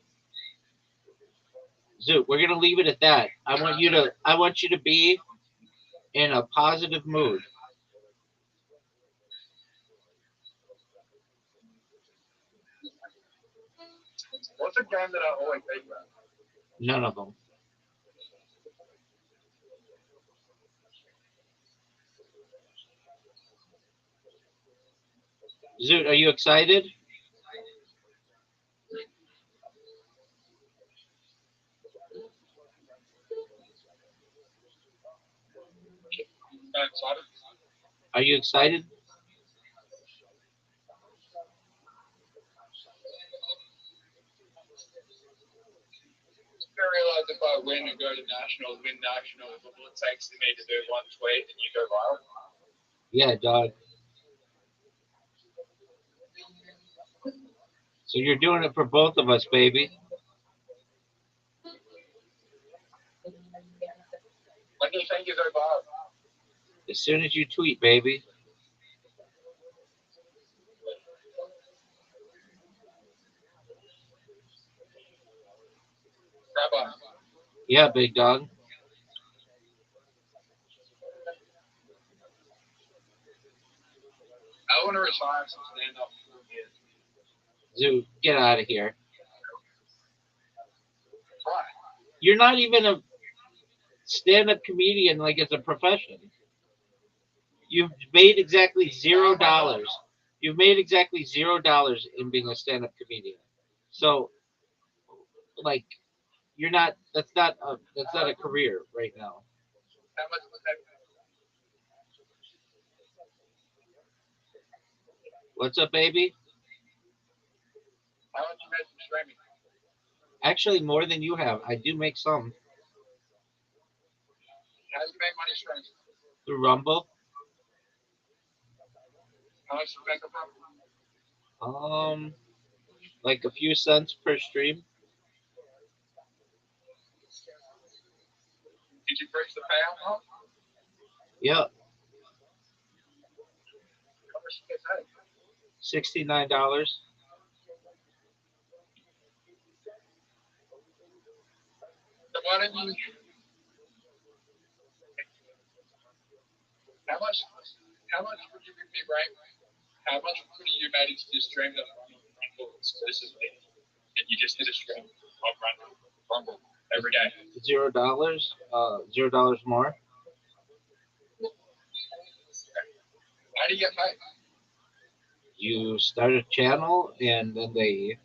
Zoot, we're gonna leave it at that. I want you to be in a positive mood. What's a game that I always think about? None of them. Zoot, are you excited? I'm excited. Are you excited? I realize if I win and go to nationals, win nationals, all it takes to me to do one tweet and you go viral. Yeah, dog. So you're doing it for both of us, baby. When do you think you go viral? As soon as you tweet, baby. Rabbi, Yeah, big dog. I want to retire some stand-up years. Zoot, get out of here. Why? You're not even a. stand-up comedian like it's a profession. You've made exactly $0. You've made exactly $0 in being a stand-up comedian. So, like, you're not. That's not a career right now. How much was that? What's up, baby? How much you made from streaming? Actually, more than you have. I do make some How you make money streaming? through Rumble. How much you make from? Like a few cents per stream. Did you break the payout? Yep, How much you get paid? $69. So why don't you? How much? How much would you give me, right? How much could you manage to stream that Rumble exclusively? And you just did a stream of Rumble every day. $0. $0 more. How do you get paid? You start a channel, and then they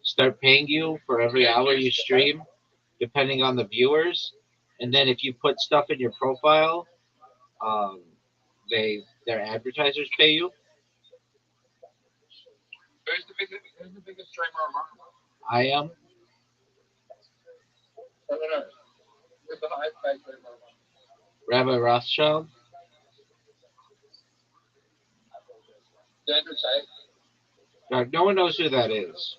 start paying you for every hour you stream, depending on the viewers. And then if you put stuff in your profile, um, their advertisers pay you. Who's the biggest streamer on Rumble? I am. No. Who's the highest paid streamer on Rumble? Rabbi Rothschild. Andrew Tate. No one knows who that is.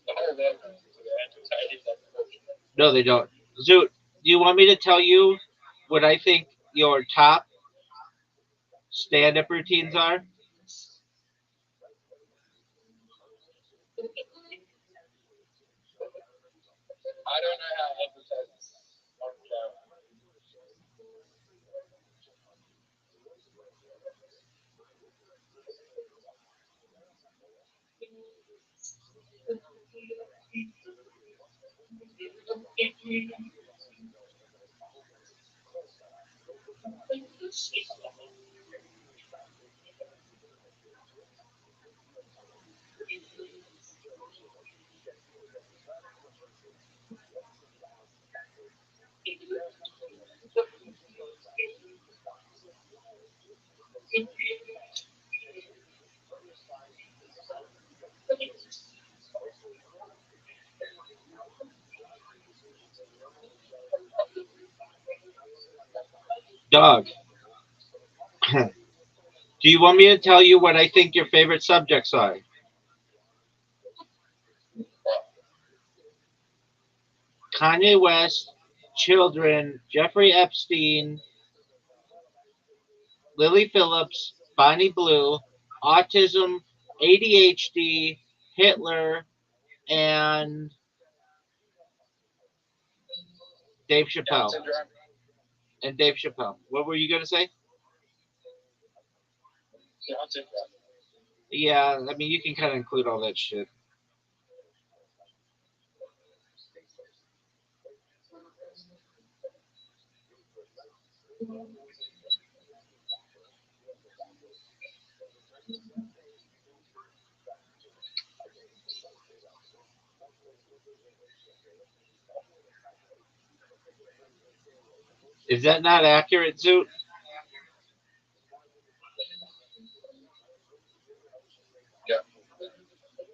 The whole world knows who Andrew Tate is, unfortunately. No, they don't. Zoot, do you want me to tell you what I think your top stand-up routines are? I don't know how Andrew Tate's on the show. Dog, do you want me to tell you what I think your favorite subjects are? Kanye West, children, Jeffrey Epstein, Lily Phillips, Bonnie Blue, autism, ADHD, Hitler, and Dave Chappelle. Syndrome. And Dave Chappelle. What were you gonna say? Down syndrome. Yeah, I mean you can kind of include all that shit. Is that not accurate, Zoot? Yeah.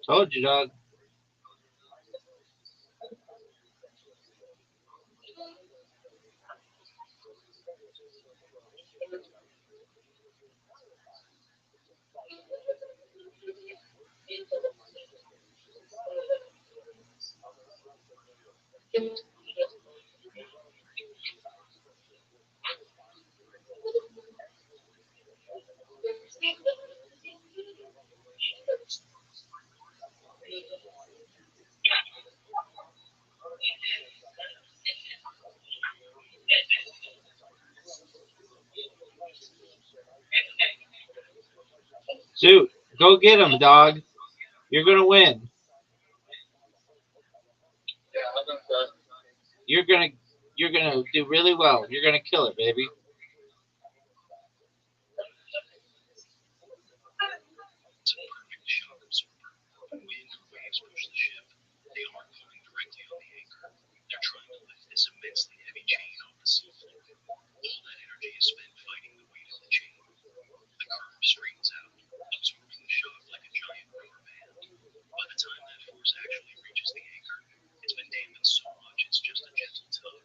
Told you, dog. Zoot, go get him, dog. You're gonna win. Yeah, I'm gonna go. You're gonna do really well. You're gonna kill it, baby. It's a perfect shock absorber. When wind or waves push the ship, they aren't pulling directly on the anchor. They're trying to lift this immensely heavy chain off the seafloor. All that energy is spent fighting the weight of the chain. The curve straightens out, absorbing the shock like a giant rubber band. By the time that force actually reaches the anchor, it's been dampened so much it's just a gentle tug.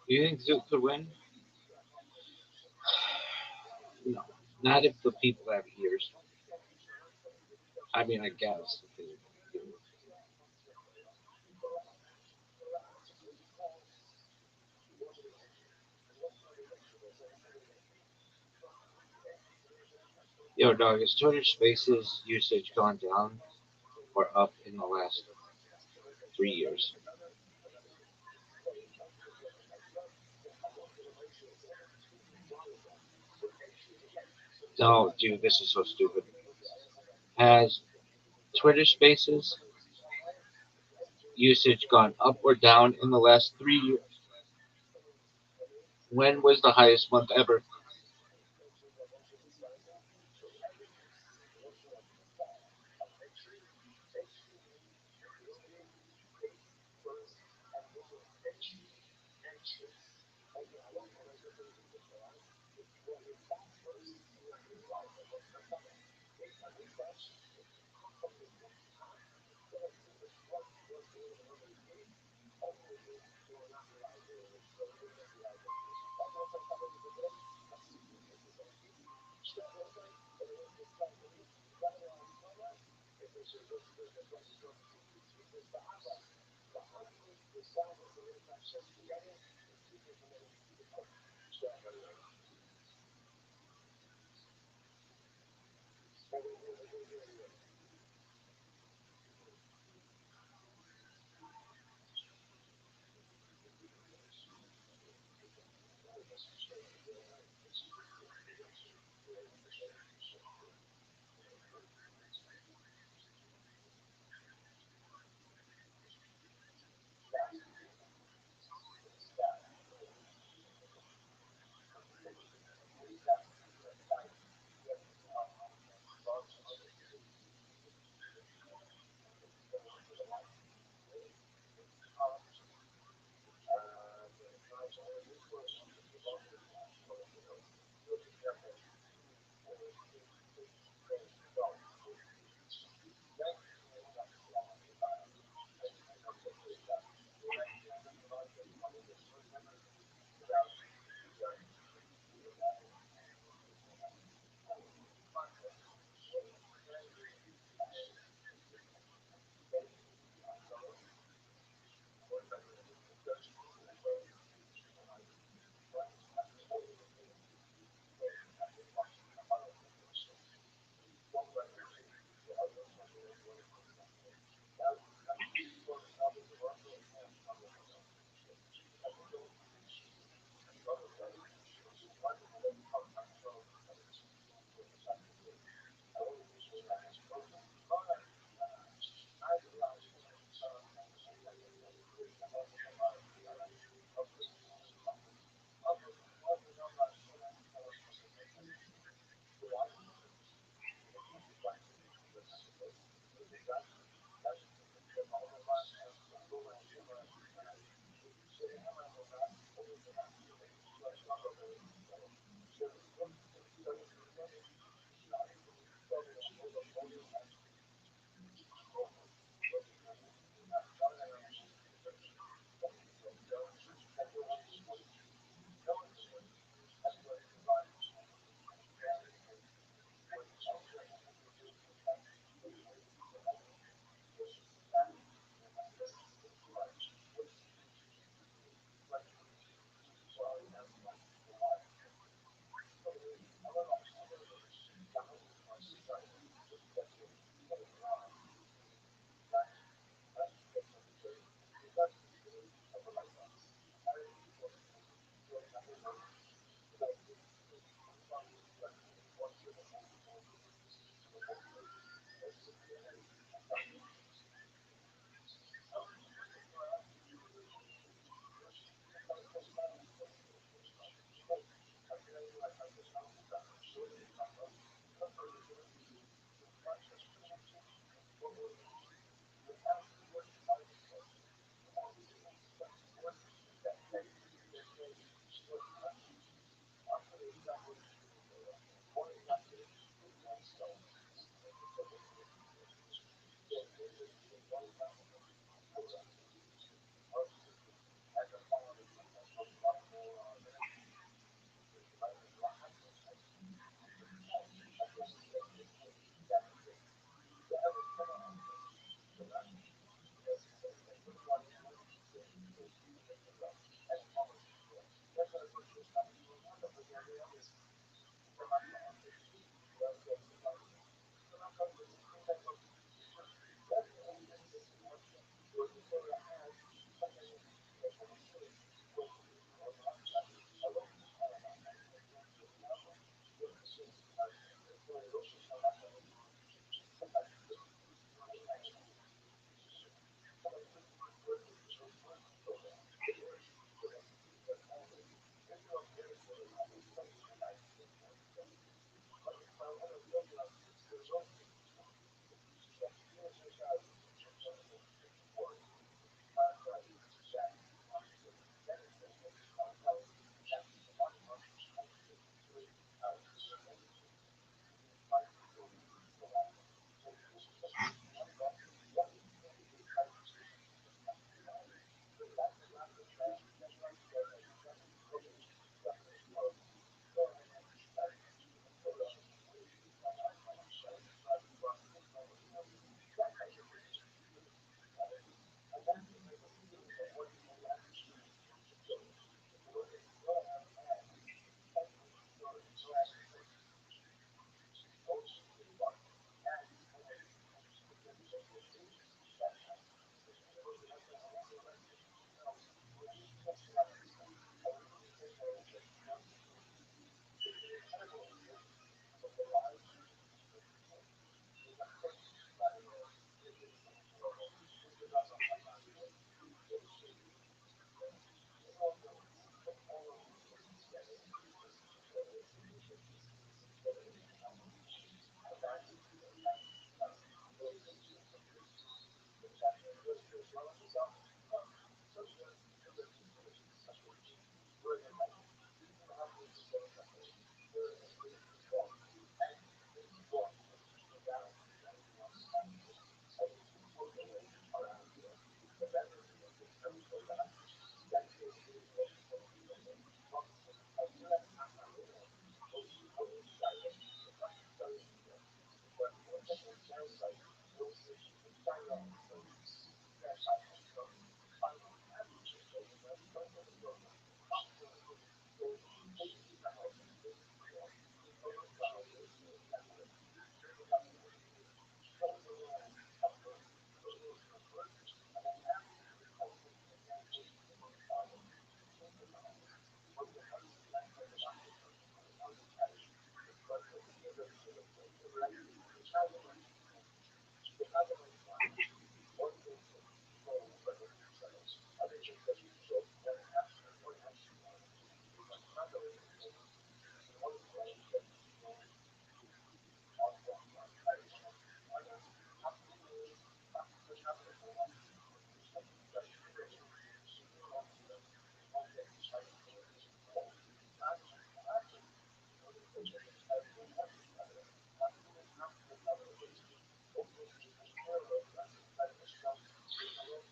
Do you think Zoot could win? No, not if the people have ears. I mean, I guess. Yo, dog, has Twitter Spaces usage gone down or up in the last 3 years? No, dude, this is so stupid. Has Twitter Spaces usage gone up or down in the last 3 years? When was the highest month ever?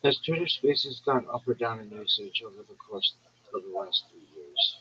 Has Twitter Spaces gone up or down in usage over the course of the last 3 years?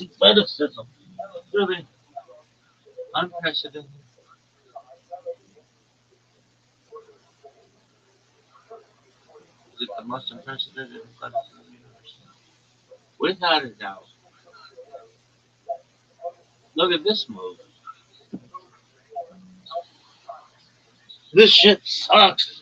Athleticism. Really unprecedented. Is it the most unprecedented athleticism you've ever seen? Without a doubt. Look at this move. This shit sucks.